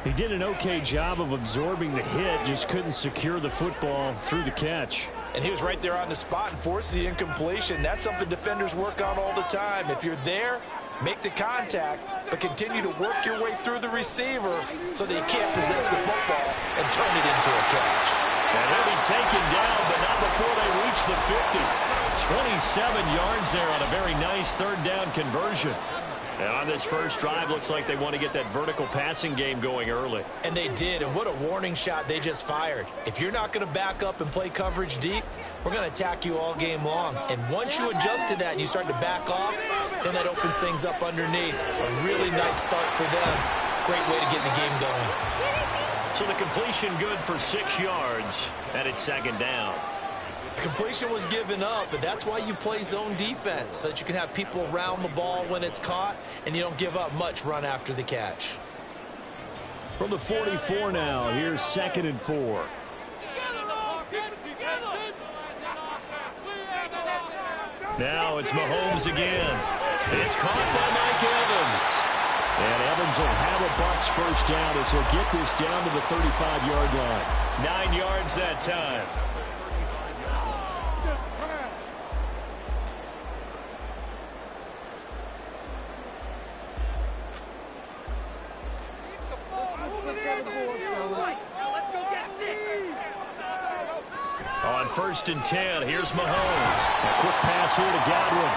[SPEAKER 1] He did an okay job of absorbing the hit, just couldn't secure the football through the catch.
[SPEAKER 2] And he was right there on the spot and forced the incompletion. That's something defenders work on all the time. If you're there, make the contact, but continue to work your way through the receiver so that you can't possess the football and turn it into a catch.
[SPEAKER 1] And he'll be taken down, but not before they reach the 50. 27 yards there on a very nice 3rd down conversion. And on this first drive, looks like they want to get that vertical passing game going early.
[SPEAKER 5] And they did, and what a warning shot they just fired. If you're not going to back up and play coverage deep, we're going to attack you all game long. And once you adjust to that and you start to back off, then that opens things up underneath. A really nice start for them. Great way to get the game going.
[SPEAKER 1] So the completion good for 6 yards, and it's 2nd down.
[SPEAKER 5] The completion was given up, but that's why you play zone defense, so that you can have people around the ball when it's caught, and you don't give up much run after the catch.
[SPEAKER 1] From the 44 now, here's 2nd and 4. Now it's Mahomes again. It's caught by Mike Evans. And Evans will have a Bucs first down as he'll get this down to the 35-yard line. 9 yards that time. On 1st and 10, here's Mahomes. A quick pass here to Godwin.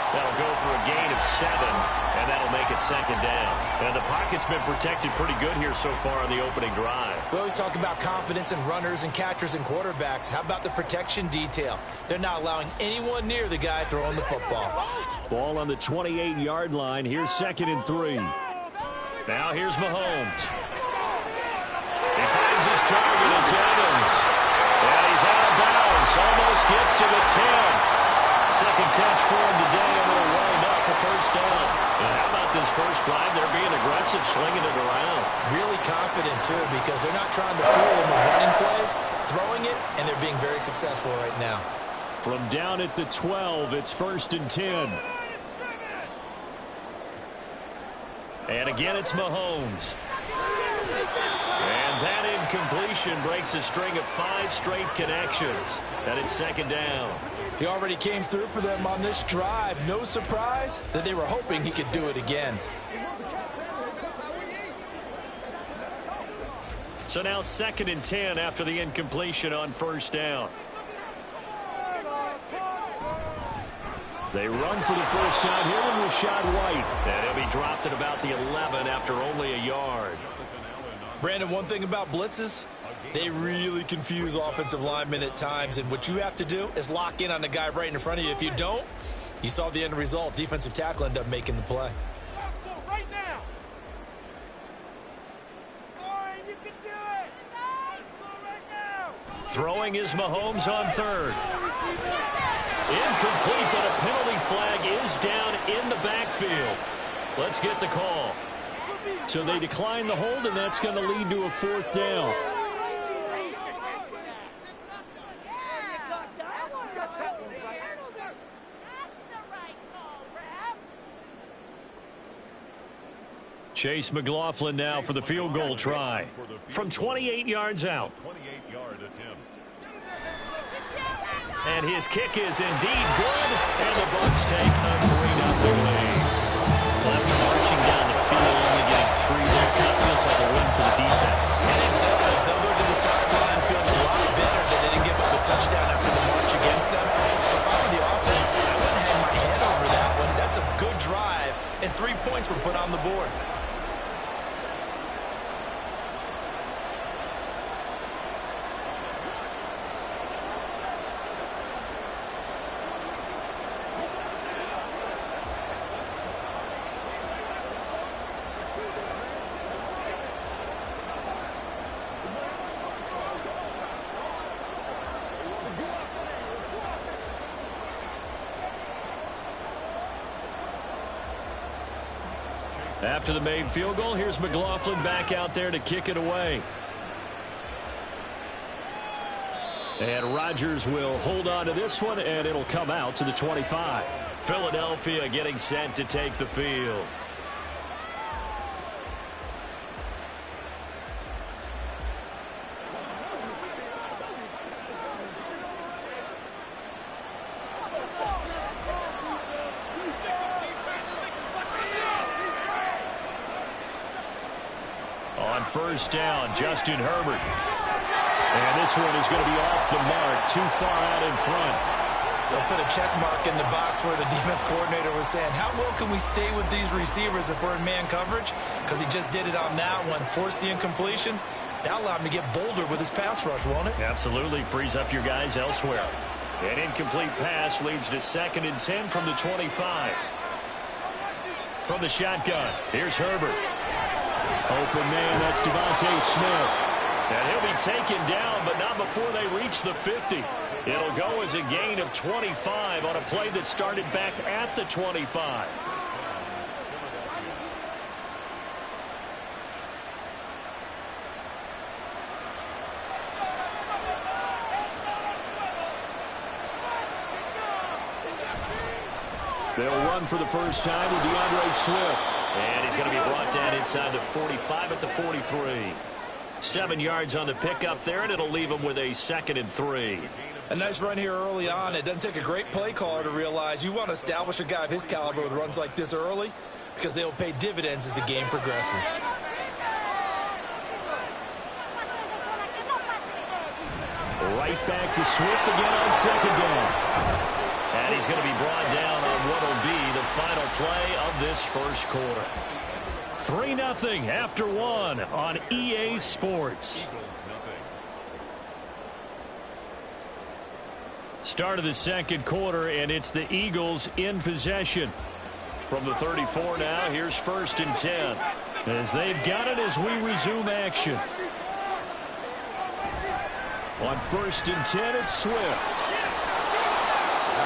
[SPEAKER 1] That'll go for a gain of 7, and that'll make it 2nd down. And the pocket's been protected pretty good here so far on the opening drive.
[SPEAKER 5] We always talk about confidence in runners and catchers and quarterbacks. How about the protection detail? They're not allowing anyone near the guy throwing the football.
[SPEAKER 1] Ball on the 28-yard line. Here's 2nd and 3. Now here's Mahomes. He finds his target. It's Evans. And he's out of bounds. Almost gets to the 10. Second catch for him today, and it'll wind up a first down. And how about this first drive? They're being aggressive, slinging it around.
[SPEAKER 5] Really confident, too, because they're not trying to fool them with running plays, throwing it, and they're being very successful right now.
[SPEAKER 1] From down at the 12, it's 1st and 10. And again, it's Mahomes. And that incompletion breaks a string of 5 straight connections. And it's 2nd down.
[SPEAKER 6] He already came through for them on this drive. No surprise that they were hoping he could do it again.
[SPEAKER 1] So now 2nd and 10 after the incompletion on first down. They run for the first time here with Rachaad White. And he'll be dropped at about the 11 after only a yard.
[SPEAKER 5] Brandon, one thing about blitzes, they really confuse offensive linemen at times, and what you have to do is lock in on the guy right in front of you. If you don't, you saw the end result. Defensive tackle ended up making the play.
[SPEAKER 1] Throwing is Mahomes on 3rd. Incomplete, but a penalty flag is down in the backfield. Let's get the call. So they decline the hold, and that's going to lead to a 4th down. Chase McLaughlin now for the field goal try. From 28 yards out.
[SPEAKER 3] 28-yard attempt.
[SPEAKER 1] And his kick is indeed good. And the Bucs take a 3-0 lead. Left marching down the field, only getting 3 there. Kind of feels like a win for the defense.
[SPEAKER 5] And it does. They'll go to the sideline feeling a lot better that they didn't give up a touchdown after the march against them. If I were the offense, I wouldn't hang my head over that one. That's a good drive, and 3 points were put on the board.
[SPEAKER 1] After the made field goal, here's McLaughlin back out there to kick it away. And Rodgers will hold on to this one, and it'll come out to the 25. Philadelphia getting set to take the field. On first down, Justin Herbert. And this one is going to be off the mark, too far out in front.
[SPEAKER 5] They'll put a check mark in the box where the defense coordinator was saying, how well can we stay with these receivers if we're in man coverage? Because he just did it on that one, forced the incompletion. That allowed him to get bolder with his pass rush, won't it?
[SPEAKER 1] Absolutely, frees up your guys elsewhere. An incomplete pass leads to 2nd and 10 from the 25. From the shotgun, here's Herbert. Open man, that's Devontae Smith. And he'll be taken down, but not before they reach the 50. It'll go as a gain of 25 on a play that started back at the 25. They'll run for the first time with DeAndre Swift. And he's going to be brought down inside the 45 at the 43. 7 yards on the pickup there, and it'll leave him with a 2nd and 3.
[SPEAKER 5] A nice run here early on. It doesn't take a great play caller to realize you want to establish a guy of his caliber with runs like this early because they'll pay dividends as the game progresses.
[SPEAKER 1] Right back to Swift again on 2nd down. And he's going to be brought down on what will be the final play of this first quarter. 3-0 after 1 on EA Sports. Start of the second quarter, and it's the Eagles in possession. From the 34 now, here's 1st and 10. As they've got it as we resume action. On 1st and 10, it's Swift.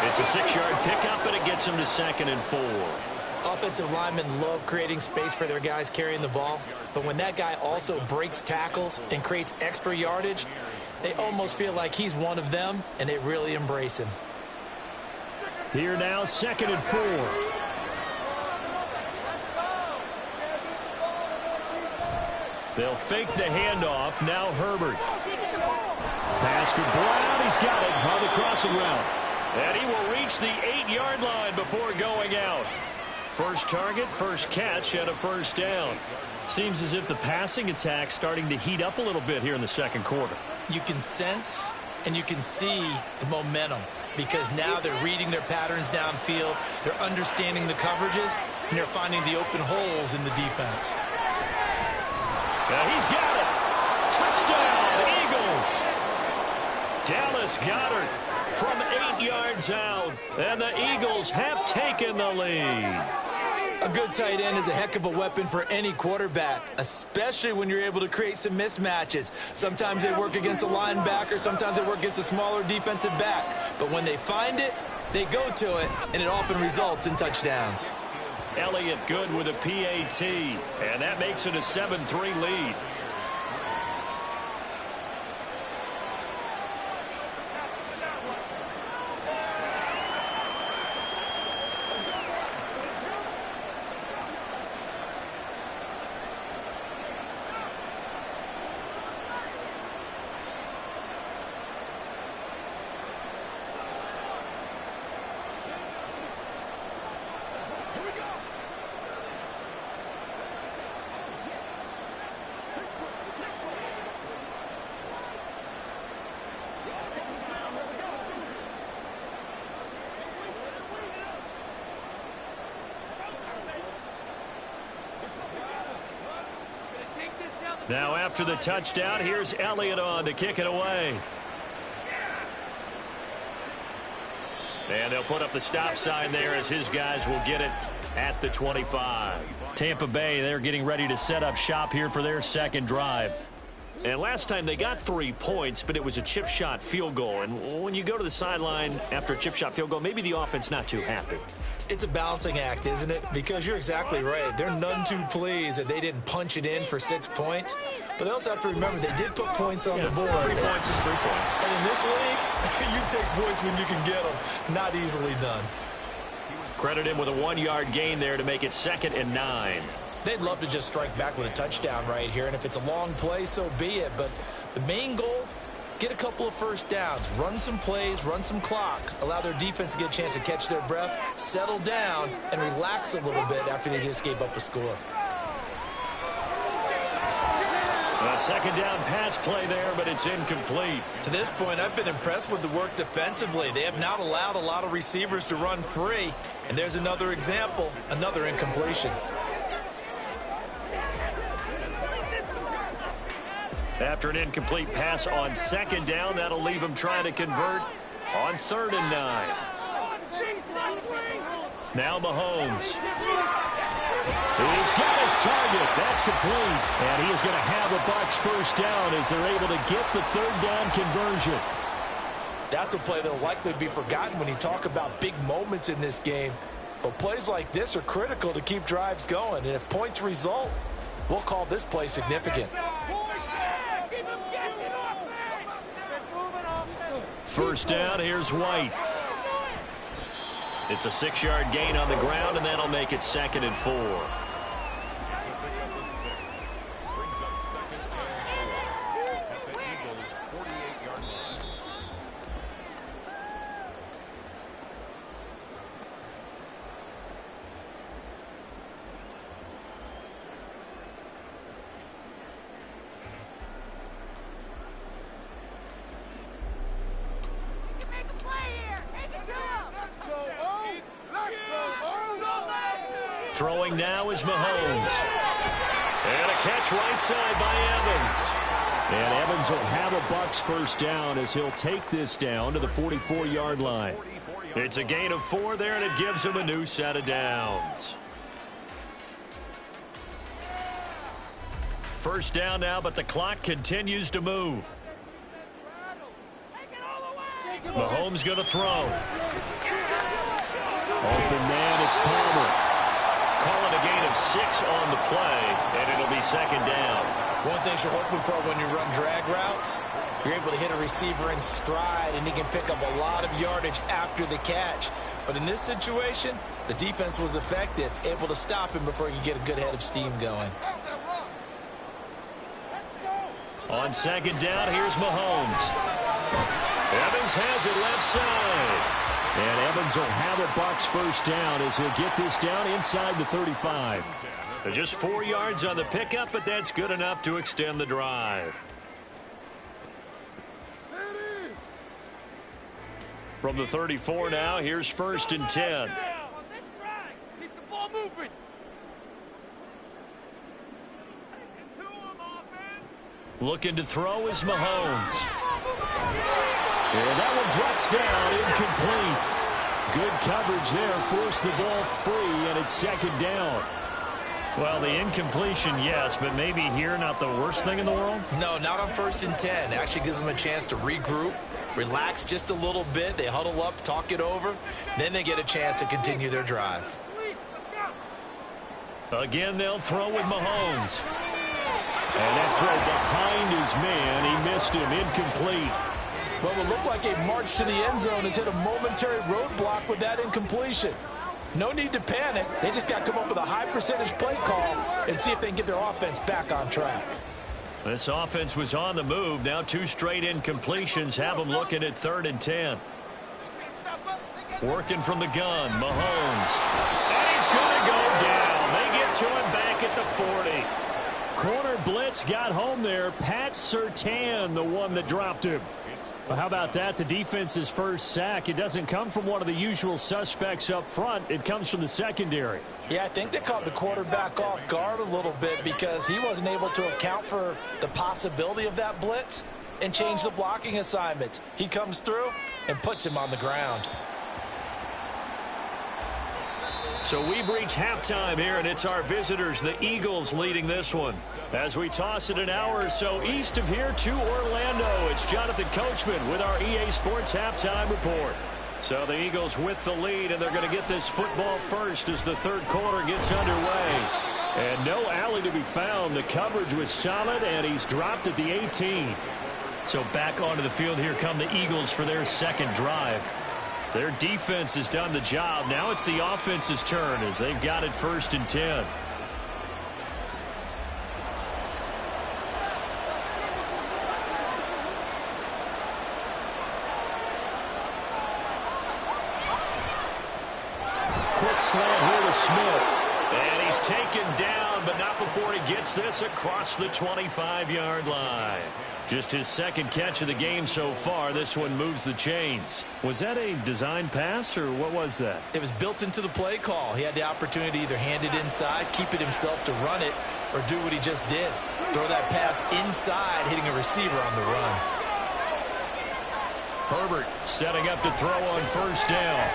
[SPEAKER 1] It's a 6-yard pickup, and it gets him to 2nd and 4.
[SPEAKER 5] Offensive linemen love creating space for their guys carrying the ball, but when that guy also breaks tackles and creates extra yardage, they almost feel like he's one of them, and they really embrace him.
[SPEAKER 1] Here now, 2nd and 4. They'll fake the handoff. Now Herbert. Pass to Brown. He's got it on the crossing route. And he will reach the 8-yard line before going out. First target, first catch, and a first down. Seems as if the passing attack's starting to heat up a little bit here in the second quarter.
[SPEAKER 5] You can sense and you can see the momentum because now they're reading their patterns downfield, they're understanding the coverages, and they're finding the open holes in the defense.
[SPEAKER 1] Now he's got it. Touchdown, Eagles. Dallas Goedert from 8 yards out, and the Eagles have taken the lead.
[SPEAKER 5] A good tight end is a heck of a weapon for any quarterback, especially when you're able to create some mismatches. Sometimes they work against a linebacker, sometimes they work against a smaller defensive back. But when they find it, they go to it, and it often results in touchdowns.
[SPEAKER 1] Elliott good with a PAT, and that makes it a 7-3 lead. Now after the touchdown, here's Elliott on to kick it away. And they'll put up the stop sign there as his guys will get it at the 25. Tampa Bay, they're getting ready to set up shop here for their second drive. And last time they got 3 points, but it was a chip shot field goal. And when you go to the sideline after a chip shot field goal, maybe the offense not too happy.
[SPEAKER 5] It's a balancing act, isn't it? Because you're exactly right. They're none too pleased that they didn't punch it in for 6 points. But they also have to remember they did put points on the board.
[SPEAKER 4] 3 points is 3 points.
[SPEAKER 5] And in this league, you take points when you can get them. Not easily done.
[SPEAKER 1] Credit him with a 1-yard gain there to make it 2nd and 9.
[SPEAKER 5] They'd love to just strike back with a touchdown right here. And if it's a long play, so be it. But the main goal, get a couple of first downs, run some plays, run some clock, allow their defense to get a chance to catch their breath, settle down, and relax a little bit after they just gave up a score.
[SPEAKER 1] A 2nd down pass play there, but it's incomplete.
[SPEAKER 5] To this point, I've been impressed with the work defensively. They have not allowed a lot of receivers to run free. And there's another example, another incompletion.
[SPEAKER 1] After an incomplete pass on 2nd down, that'll leave him trying to convert on 3rd and 9. Now Mahomes. He's got his target. That's complete. And he is going to have a Bucs first down as they're able to get the 3rd down conversion.
[SPEAKER 6] That's a play that will likely be forgotten when you talk about big moments in this game. But plays like this are critical to keep drives going. And if points result, we'll call this play significant.
[SPEAKER 1] First down, here's White. It's a 6-yard gain on the ground, and that'll make it 2nd and 4.
[SPEAKER 3] Brings up 2nd and 4 at the Eagles' 48-yard line.
[SPEAKER 1] Throwing now is Mahomes. And a catch right side by Evans. And Evans will have a Bucs first down as he'll take this down to the 44-yard line. It's a gain of 4 there, and it gives him a new set of downs. First down now, but the clock continues to move. Mahomes going to throw. Open man, it's Palmer. Calling a gain of 6 on the play, and it'll be 2nd down.
[SPEAKER 5] One thing you're hoping for when you run drag routes, you're able to hit a receiver in stride, and he can pick up a lot of yardage after the catch. But in this situation, the defense was effective, able to stop him before he could get a good head of steam going.
[SPEAKER 1] On 2nd down, here's Mahomes. Evans has it left side. And Evans will have a Bucs first down as he'll get this down inside the 35. Just 4 yards on the pickup, but that's good enough to extend the drive. From the 34 now, here's 1st and 10.
[SPEAKER 7] Keep the ball moving.
[SPEAKER 1] Looking to throw is Mahomes. And that one drops down, incomplete. Good coverage there, forced the ball free, and it's 2nd down.
[SPEAKER 4] Well, the incompletion, yes, but maybe here not the worst thing in the world?
[SPEAKER 5] No, not on 1st and 10. Actually gives them a chance to regroup, relax just a little bit. They huddle up, talk it over. Then they get a chance to continue their drive.
[SPEAKER 1] Again, they'll throw with Mahomes. And that throw behind his man. He missed him, incomplete.
[SPEAKER 6] Well, it looked like a march to the end zone has hit a momentary roadblock with that incompletion. No need to panic. They just got to come up with a high percentage play call and see if they can get their offense back on track.
[SPEAKER 1] This offense was on the move. Now 2 straight incompletions have them looking at 3rd and 10. Working from the gun, Mahomes. And he's going to go down. They get to him back at the 40. Corner blitz got home there. Pat Surtain, the one that dropped him.
[SPEAKER 4] Well, how about that? The defense's first sack. It doesn't come from one of the usual suspects up front. It comes from the secondary.
[SPEAKER 6] Yeah, I think they caught the quarterback off guard a little bit because he wasn't able to account for the possibility of that blitz and change the blocking assignment. He comes through and puts him on the ground.
[SPEAKER 1] So we've reached halftime here, and it's our visitors, the Eagles, leading this one. As we toss it an hour or so east of here to Orlando, it's Jonathan Coachman with our EA Sports Halftime Report. So the Eagles with the lead, and they're going to get this football first as the third quarter gets underway. And no alley to be found. The coverage was solid, and he's dropped at the 18. So back onto the field here come the Eagles for their second drive. Their defense has done the job. Now it's the offense's turn as they've got it 1st and 10. Quick slant here to Smith. And he's taken down, but not before he gets this across the 25-yard line. Just his second catch of the game so far. This one moves the chains. Was that a design pass, or what was that?
[SPEAKER 5] It was built into the play call. He had the opportunity to either hand it inside, keep it himself to run it, or do what he just did. Throw that pass inside, hitting a receiver on the run.
[SPEAKER 1] Herbert setting up to throw on 1st down.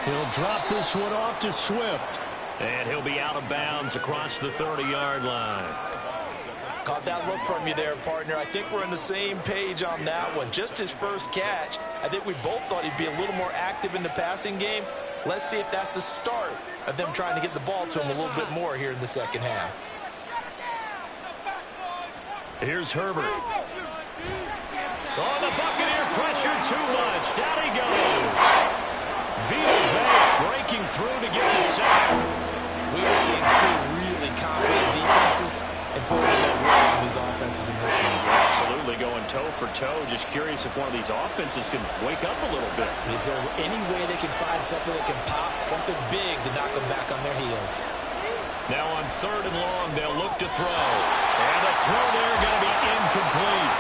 [SPEAKER 1] He'll drop this one off to Swift. And he'll be out of bounds across the 30-yard line.
[SPEAKER 2] Caught that look from you there, partner. I think we're on the same page on that one. Just his first catch. I think we both thought he'd be a little more active in the passing game. Let's see if that's the start of them trying to get the ball to him a little bit more here in the second half.
[SPEAKER 1] Here's Herbert. Oh, the Buccaneer pressure too much. Down he goes. Vita Vea breaking through to get the sack.
[SPEAKER 5] We are seeing two really confident defenses imposing their will on these offenses in this game.
[SPEAKER 1] Absolutely going toe for toe. Just curious if one of these offenses can wake up a little bit.
[SPEAKER 5] Is there any way they can find something that can pop, something big to knock them back on their heels?
[SPEAKER 1] Now on 3rd and long, they'll look to throw. And the throw there going to be incomplete.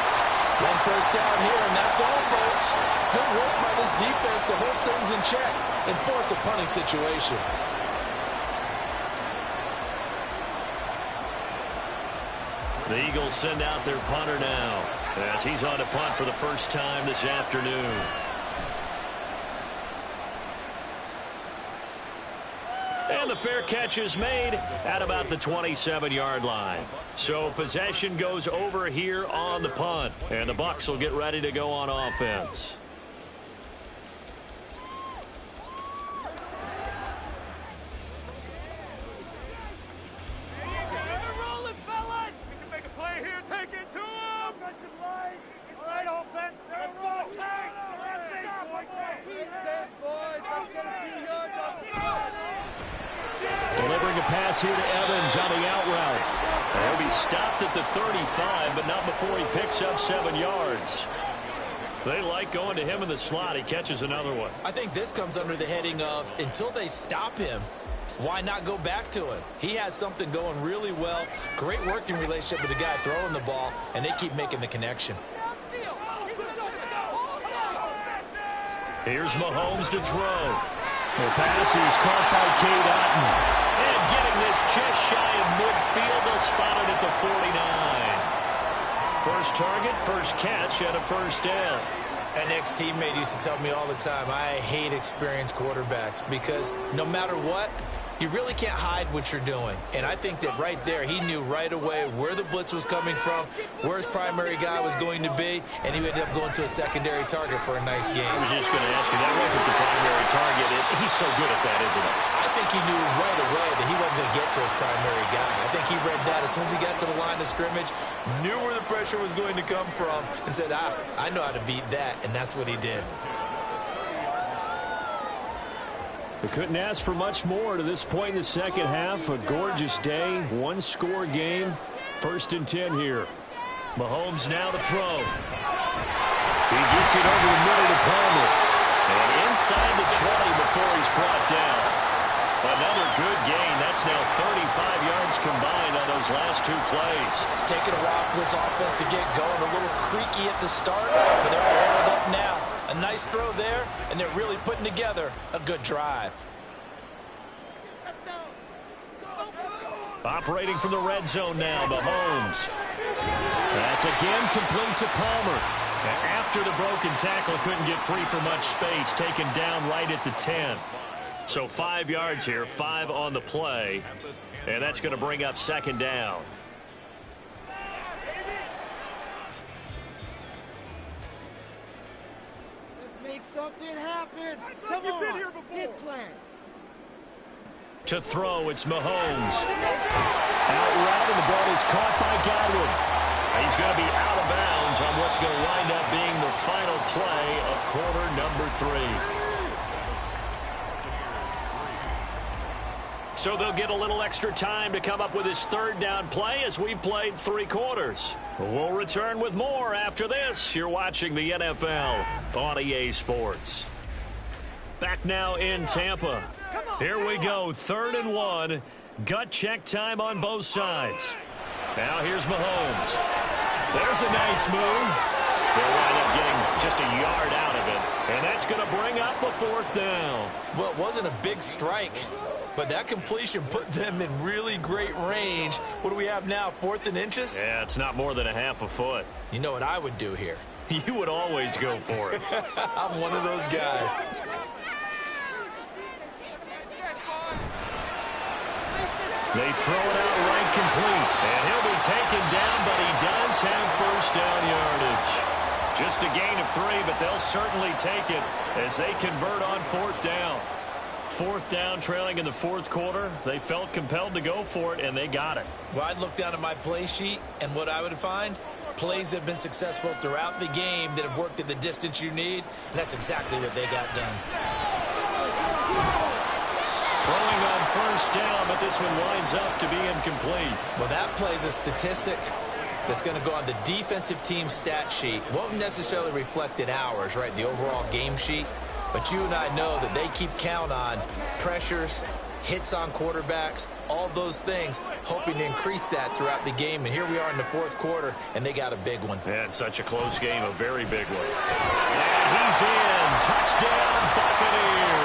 [SPEAKER 6] One first down here, and that's all, folks. Good work by this defense to hold things in check and force a punting situation.
[SPEAKER 1] The Eagles send out their punter now as he's on to punt for the first time this afternoon. And the fair catch is made at about the 27-yard line. So possession goes over here on the punt, and the Bucs will get ready to go on offense. Delivering a pass here to Evans on the out route. He'll be stopped at the 35, but not before he picks up 7 yards. They like going to him in the slot. He catches another one.
[SPEAKER 5] I think this comes under the heading of until they stop him, why not go back to him? He has something going really well. Great working relationship with the guy throwing the ball, and they keep making the connection.
[SPEAKER 1] Here's Mahomes to throw. The pass is caught by Cade Otton. And getting this just shy of midfield, they'll spot it at the 49. First target, first catch, and a first down.
[SPEAKER 5] An ex-teammate used to tell me all the time, I hate experienced quarterbacks because no matter what, you really can't hide what you're doing. And I think that right there, he knew right away where the blitz was coming from, where his primary guy was going to be, and he ended up going to a secondary target for a nice game.
[SPEAKER 1] I was just going to ask you, that wasn't the primary target. He's so good at that, isn't he?
[SPEAKER 5] I think he knew right away that he wasn't going to get to his primary guy. I think he read that as soon as he got to the line of scrimmage, knew where the pressure was going to come from, and said, I know how to beat that, and that's what he did.
[SPEAKER 1] We couldn't ask for much more to this point in the second half. A gorgeous day, one-score game. 1st and 10 here. Mahomes now to throw. He gets it over the middle to Palmer. And inside the 20 before he's brought down. Another good gain. That's now 35 yards combined on those last 2 plays.
[SPEAKER 6] It's taken a while for this offense to get going. A little creaky at the start, but they're oiled up now. A nice throw there, and they're really putting together a good drive.
[SPEAKER 1] Operating from the red zone now, Mahomes. That's again complete to Palmer. After the broken tackle, couldn't get free for much space. Taken down right at the 10. So 5 yards here, 5 on the play. And that's going to bring up 2nd down.
[SPEAKER 9] This makes Something happened. Come on. Get playing.
[SPEAKER 1] To throw, it's Mahomes. Out route, and the ball is caught by Godwin. He's going to be out of bounds on what's going to wind up being the final play of quarter number 3. So they'll get a little extra time to come up with his third down play as we've played 3 quarters. We'll return with more after this. You're watching the NFL on EA Sports. Back now in Tampa. Here we go, 3rd and 1. Gut check time on both sides. Now here's Mahomes. There's a nice move. They'll wind up getting just a yard out of it. And that's going to bring up a 4th down.
[SPEAKER 5] Well, it wasn't a big strike, but that completion put them in really great range. What do we have now, 4th and inches?
[SPEAKER 1] Yeah, it's not more than a half a foot.
[SPEAKER 5] You know what I would do here?
[SPEAKER 1] You would always go for it.
[SPEAKER 5] I'm one of those guys.
[SPEAKER 1] They throw it out right complete. And he'll be taken down, but he does have 1st down yardage. Just a gain of 3, but they'll certainly take it as they convert on 4th down. 4th down, trailing in the 4th quarter. They felt compelled to go for it, and they got it.
[SPEAKER 5] Well, I'd look down at my play sheet, and what I would find, plays that have been successful throughout the game that have worked at the distance you need, and that's exactly what they got done.
[SPEAKER 1] Throwing on 1st down, but this one winds up to be incomplete.
[SPEAKER 5] Well, that plays a statistic that's going to go on the defensive team stat sheet. Won't necessarily reflect in ours, right, the overall game sheet. But you and I know that they keep count on pressures, hits on quarterbacks, all those things, hoping to increase that throughout the game. And here we are in the 4th quarter, and they got a big one.
[SPEAKER 1] Yeah, it's such a close game, a very big one. And he's in. Touchdown, Buccaneers.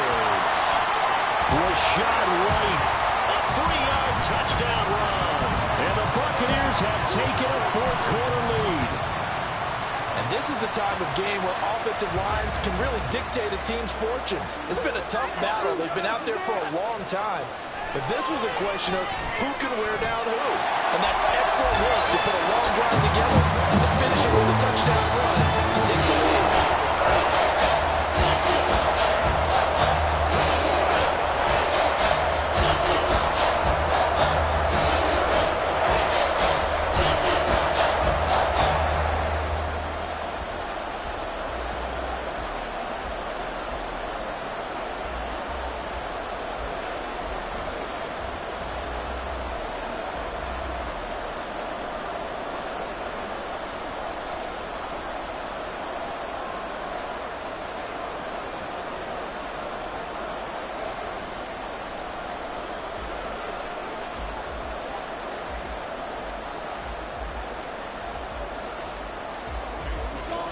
[SPEAKER 1] Rashad White, a 3-yard touchdown run. And the Buccaneers have taken a 4th quarter lead.
[SPEAKER 6] And this is the time of game where offensive lines can really dictate a team's fortunes. It's been a tough battle. They've been out there for a long time. But this was a question of who can wear down who. And that's excellent work to put a long drive together and finish it with a touchdown run to take the lead.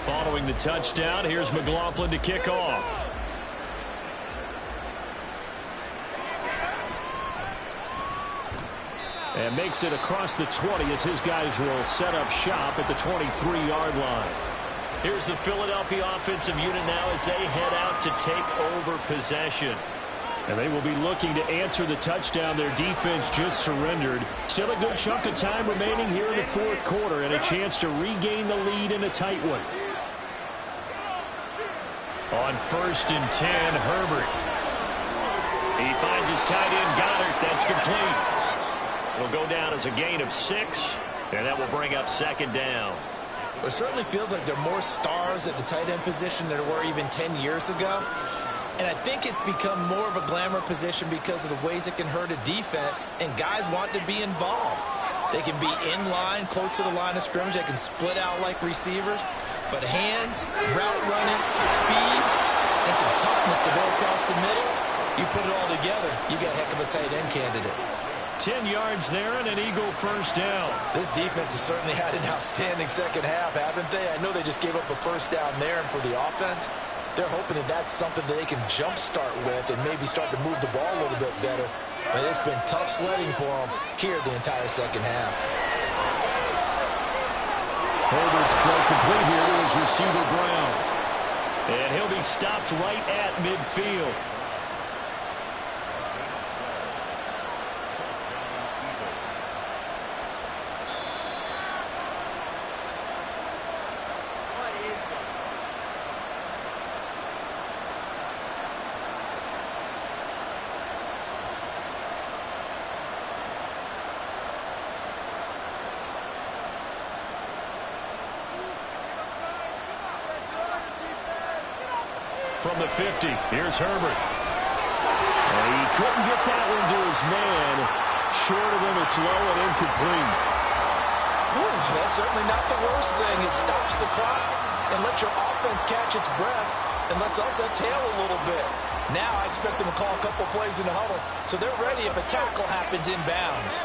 [SPEAKER 1] Following the touchdown, here's McLaughlin to kick off. And makes it across the 20 as his guys will set up shop at the 23-yard line. Here's the Philadelphia offensive unit now as they head out to take over possession. And they will be looking to answer the touchdown their defense just surrendered. Still a good chunk of time remaining here in the 4th quarter and a chance to regain the lead in a tight one. On 1st and 10, Herbert. He finds his tight end, Goddard. That's complete. It'll go down as a gain of 6, and that will bring up 2nd down.
[SPEAKER 5] It certainly feels like there are more stars at the tight end position than there were even 10 years ago. And I think it's become more of a glamour position because of the ways it can hurt a defense, and guys want to be involved. They can be in line, close to the line of scrimmage. They can split out like receivers. But hands, route running, speed, and some toughness to go across the middle, you put it all together, you got a heck of a tight end candidate.
[SPEAKER 1] 10 yards there and an Eagle 1st down.
[SPEAKER 6] This defense has certainly had an outstanding second half, haven't they? I know they just gave up a 1st down there, and for the offense, they're hoping that that's something that they can jumpstart with and maybe start to move the ball a little bit better. But it's been tough sledding for them here the entire second half.
[SPEAKER 1] Herbert's throw complete here to his receiver, Brown. And he'll be stopped right at midfield. from the 50. Here's Herbert. And he couldn't get that one to his man. Short of him, it's low and incomplete.
[SPEAKER 2] Ooh, that's certainly not the worst thing. It stops the clock and lets your offense catch its breath and lets us exhale a little bit. Now I expect them to call a couple plays in the huddle so they're ready if a tackle happens inbounds.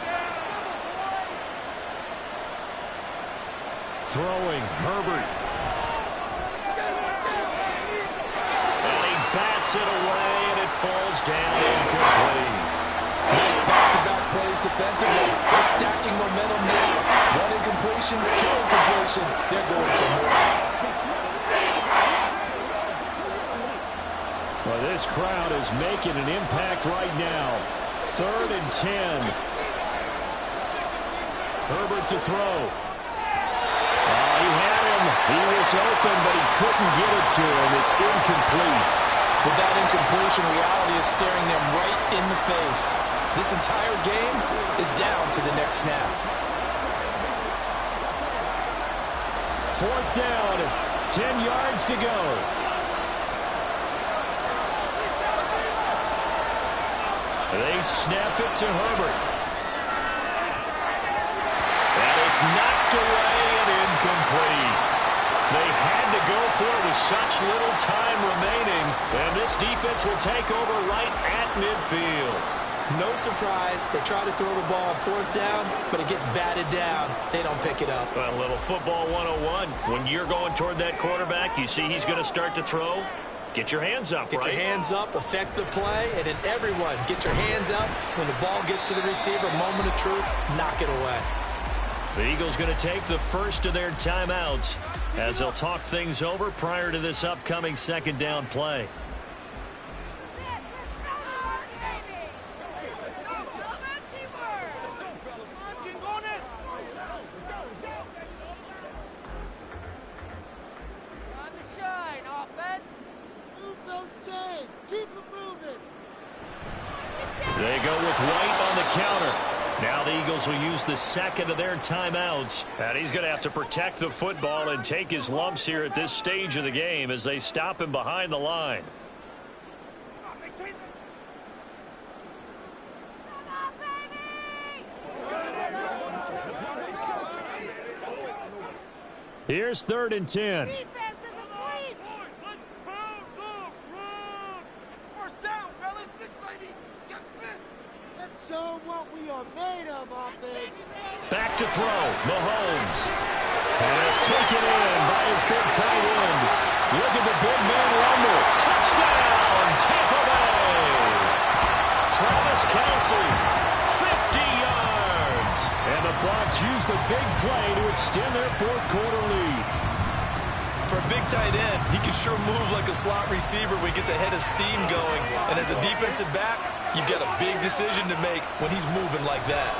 [SPEAKER 1] Throwing, Herbert. And he bats it away, and it falls down incomplete.
[SPEAKER 2] Nice back-to-back plays defensively. They're stacking momentum now. One incompletion, two incompletion. They're going for more.
[SPEAKER 1] Well, this crowd is making an impact right now. 3rd and 10. Herbert to throw. He had him. He was open, but he couldn't get it to him. It's incomplete.
[SPEAKER 2] With that incompletion, reality is staring them right in the face. This entire game is down to the next snap.
[SPEAKER 1] 4th down, 10 yards to go. They snap it to Herbert. And it's knocked away and incomplete. They had to go for it with such little time remaining. And this defense will take over right at midfield.
[SPEAKER 2] No surprise. They try to throw the ball on 4th down, but it gets batted down. They don't pick it up.
[SPEAKER 1] A little football 101. When you're going toward that quarterback, you see he's going to start to throw. Get your hands up,
[SPEAKER 2] Get your hands up, affect the play, and then everyone get your hands up. When the ball gets to the receiver, moment of truth, knock it away.
[SPEAKER 1] The Eagles going to take the first of their timeouts as they'll talk things over prior to this upcoming 2nd down play. They go with White on the counter. Now the Eagles will use the 2nd of their timeouts. And he's going to have to protect the football and take his lumps here at this stage of the game as they stop him behind the line. Here's 3rd and 10.
[SPEAKER 9] Show what we are made of, offense.
[SPEAKER 1] Back to throw, Mahomes. And it's taken in by his big tight end. Look at the big man rumble. Touchdown, Tampa Bay. Travis Kelce, 50 yards. And the Bucs use the big play to extend their 4th quarter lead.
[SPEAKER 2] For a big tight end, he can sure move like a slot receiver when he gets a head of steam going. And as a defensive back, you've got a big decision to make when he's moving like that.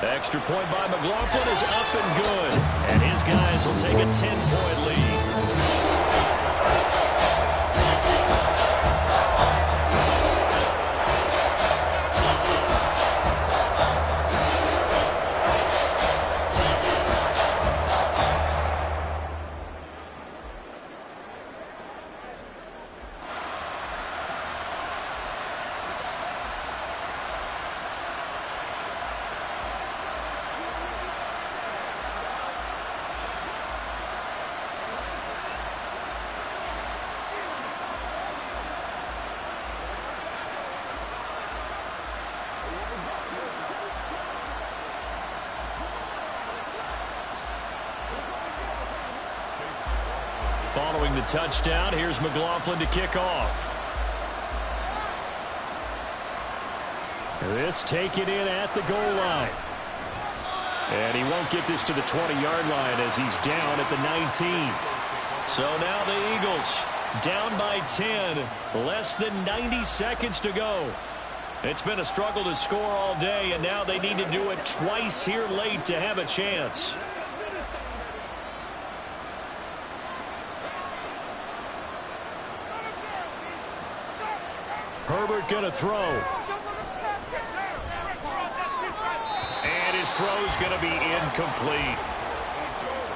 [SPEAKER 1] Extra point by McLaughlin is up and good. And his guys will take a 10-point lead. Following the touchdown, here's McLaughlin to kick off. This taken in at the goal line. And he won't get this to the 20-yard line as he's down at the 19. So now the Eagles down by 10. Less than 90 seconds to go. It's been a struggle to score all day, and now they need to do it twice here late to have a chance. Herbert going to throw. And his throw's going to be incomplete.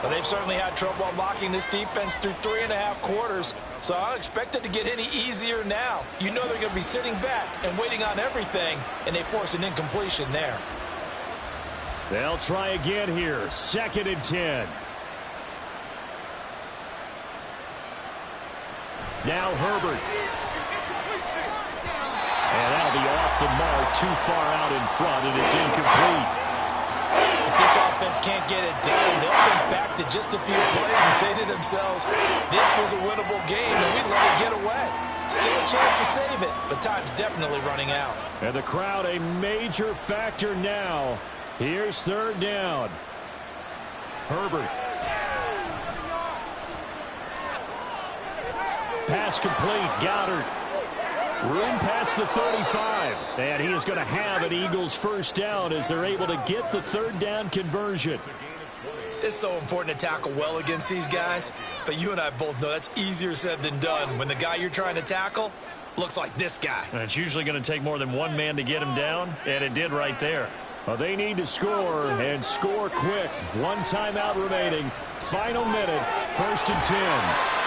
[SPEAKER 6] Well, they've certainly had trouble unlocking this defense through 3.5 quarters, so I don't expect it to get any easier now. You know they're going to be sitting back and waiting on everything, and they force an incompletion there.
[SPEAKER 1] They'll try again here. 2nd and 10. Now Herbert. And that'll be off the mark, too far out in front, and it's incomplete.
[SPEAKER 6] If this offense can't get it done, they'll think back to just a few plays and say to themselves, this was a winnable game, and we let it get away. Still a chance to save it, but time's definitely running out.
[SPEAKER 1] And the crowd a major factor now. Here's 3rd down. Herbert. Pass complete. Goddard. Room past the 35. And he is going to have an Eagles 1st down as they're able to get the 3rd down conversion.
[SPEAKER 5] It's so important to tackle well against these guys, but you and I both know that's easier said than done when the guy you're trying to tackle looks like this guy.
[SPEAKER 1] And it's usually going to take more than one man to get him down, and it did right there. Well, they need to score, and score quick. 1 timeout remaining. Final minute, 1st and 10.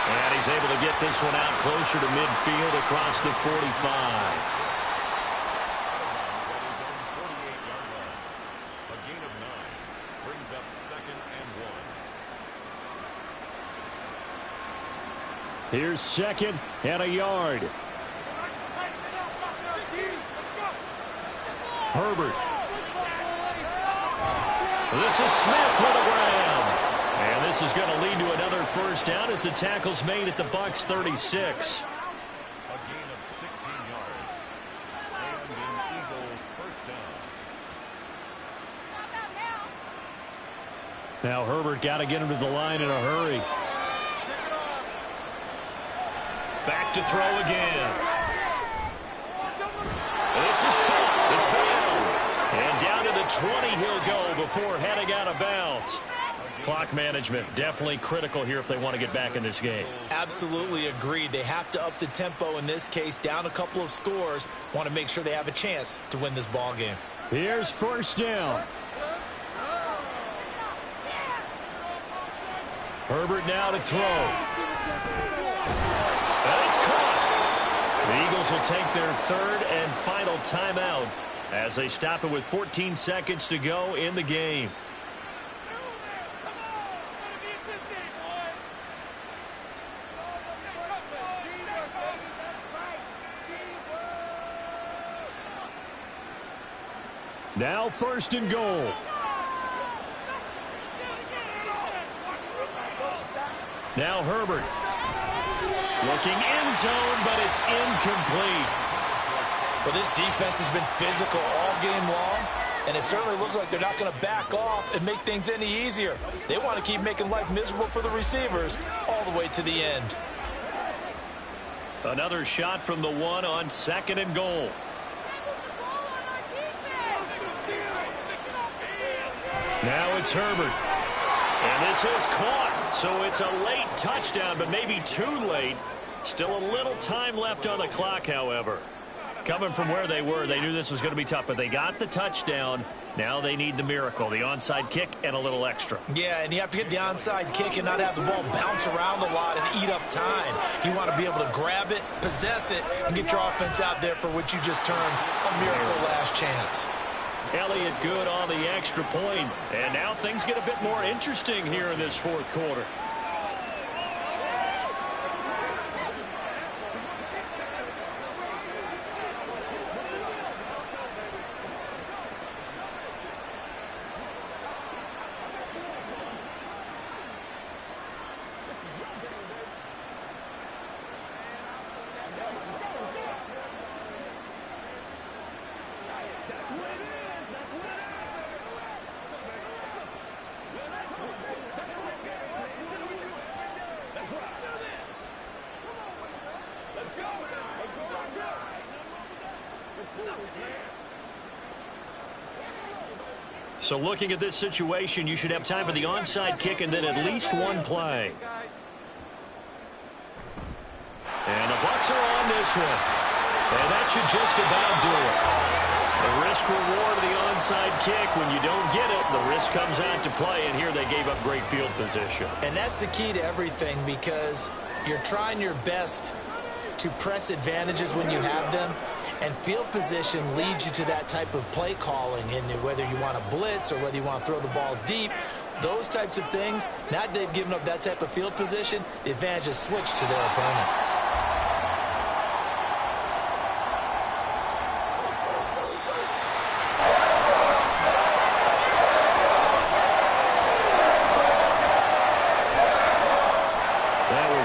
[SPEAKER 1] And he's able to get this one out closer to midfield across the 45.
[SPEAKER 3] A gain of 9 brings up 2nd and 1.
[SPEAKER 1] Here's 2nd and a yard. Herbert. This is Smith with a grab. And this is going to lead to another 1st down as the tackle's made at the Bucs 36.
[SPEAKER 3] A gain of 16 yards. And an Eagle 1st down.
[SPEAKER 1] Now Herbert got to get him to the line in a hurry. Back to throw again. This is caught. It's Bell. And down to the 20 he'll go before heading out of bounds. Clock management definitely critical here if they want to get back in this game.
[SPEAKER 5] Absolutely agreed. They have to up the tempo in this case, down a couple of scores. Want to make sure they have a chance to win this ball game.
[SPEAKER 1] Here's 1st down. Herbert now to throw. That's caught. The Eagles will take their 3rd and final timeout as they stop it with 14 seconds to go in the game. Now 1st and goal. Now Herbert. Looking end zone, but it's incomplete.
[SPEAKER 6] Well, this defense has been physical all game long, and it certainly looks like they're not going to back off and make things any easier. They want to keep making life miserable for the receivers all the way to the end.
[SPEAKER 1] Another shot from the 1 on 2nd and goal. Now it's Herbert. And this is caught. So it's a late touchdown, but maybe too late. Still a little time left on the clock, however. Coming from where they were, they knew this was going to be tough, but they got the touchdown. Now they need the miracle, the onside kick and a little extra.
[SPEAKER 5] Yeah, and you have to get the onside kick and not have the ball bounce around a lot and eat up time. You want to be able to grab it, possess it, and get your offense out there for what you just termed a miracle last chance.
[SPEAKER 1] Elliott good on the extra point. And now things get a bit more interesting here in this 4th quarter. So looking at this situation, you should have time for the onside kick and then at least one play. And the Bucs are on this one. And that should just about do it. The risk reward of the onside kick, when you don't get it, the risk comes out to play, and here they gave up great field position.
[SPEAKER 5] And that's the key to everything, because you're trying your best to press advantages when you have them, and field position leads you to that type of play calling. And whether you want to blitz or whether you want to throw the ball deep, those types of things, now that they've given up that type of field position, the advantage is switched to their opponent.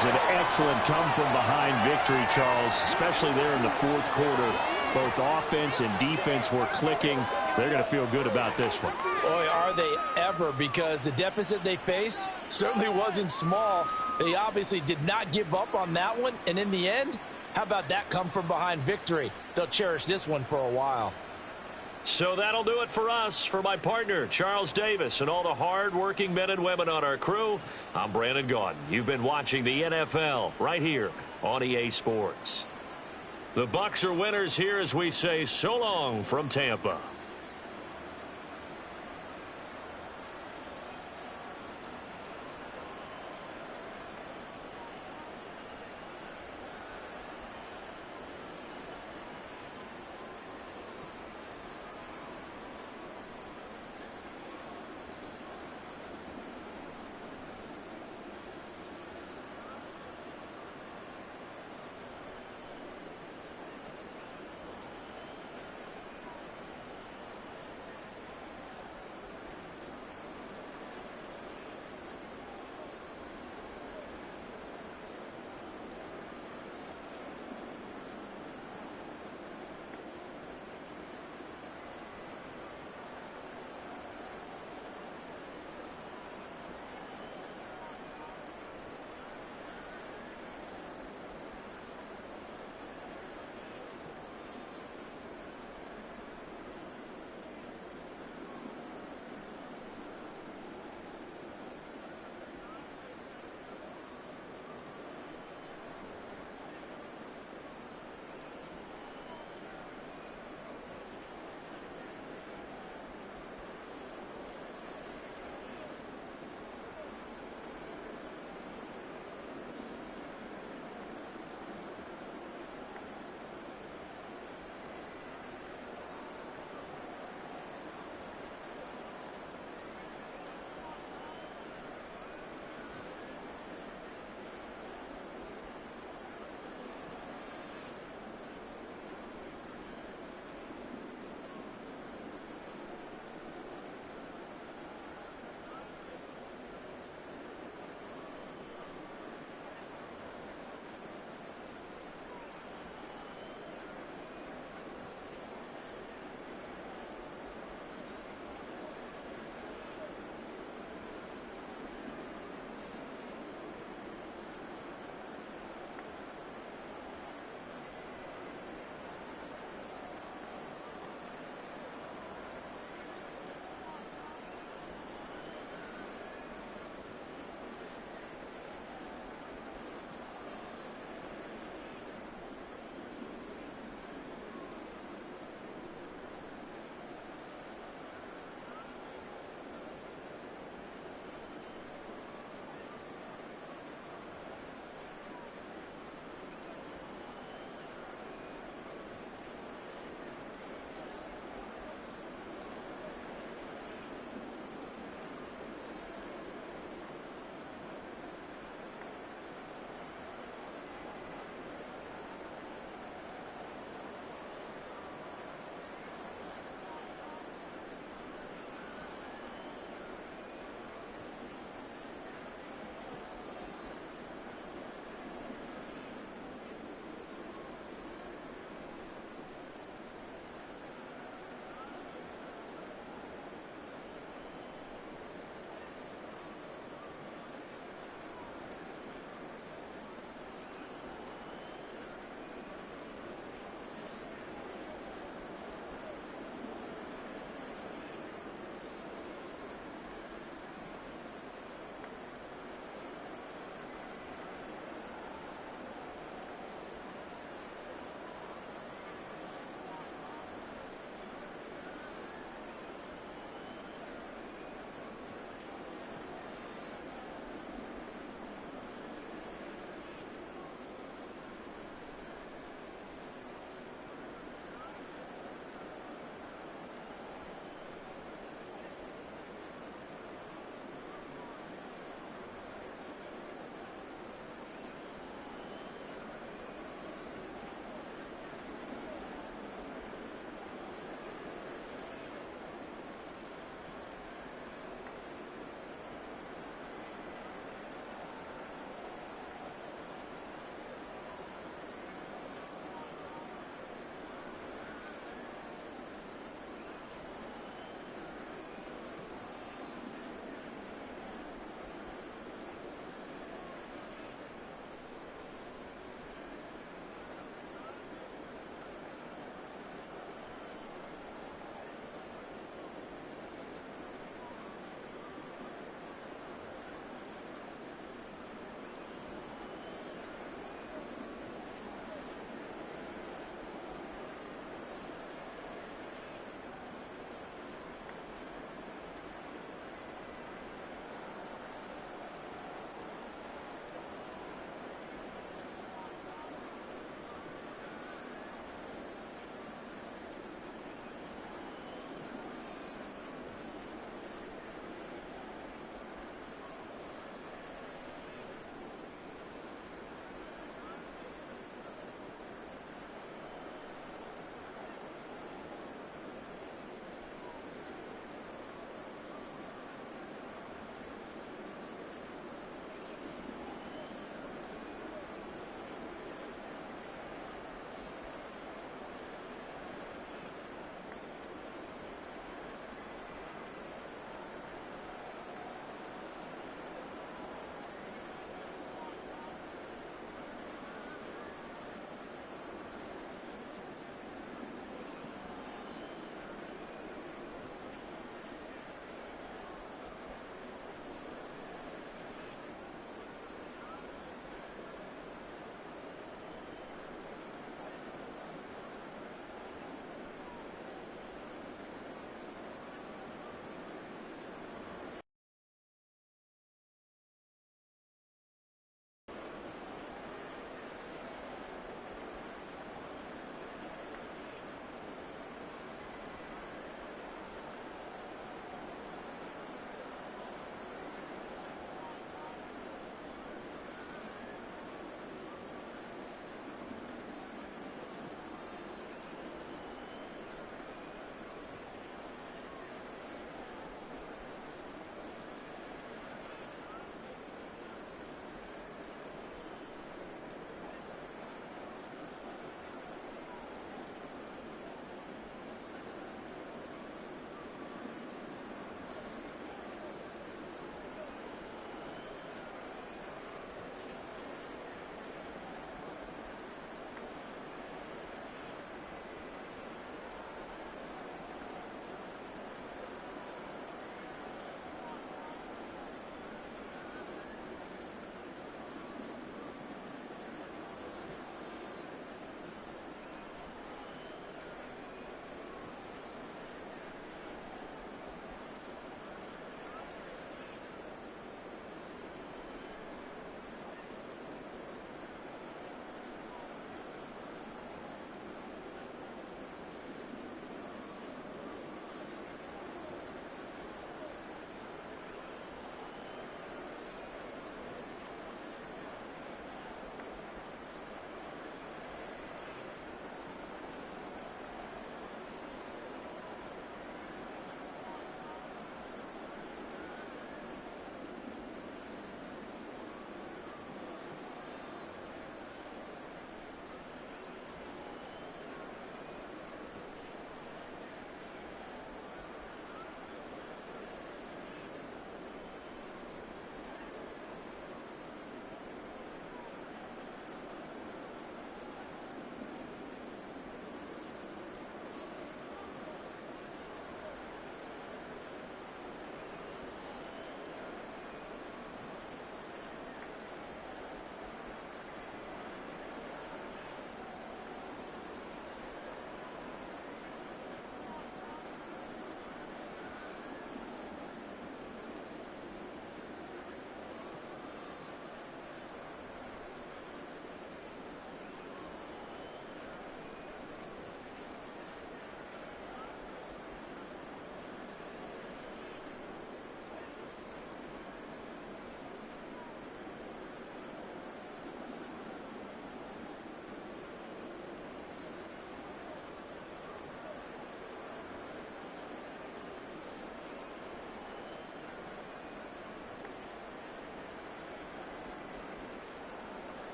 [SPEAKER 1] An excellent come-from-behind victory, Charles, especially there in the fourth quarter. Both offense and defense were clicking. They're going to feel good about this one.
[SPEAKER 6] Boy, are they ever, because the deficit they faced certainly wasn't small. They obviously did not give up on that one, and in the end, how about that come-from-behind victory? They'll cherish this one for a while.
[SPEAKER 1] So that'll do it for us. For my partner, Charles Davis, and all the hard-working men and women on our crew, I'm Brandon Gaudin. You've been watching the NFL right here on EA Sports. The Bucs are winners here as we say so long from Tampa.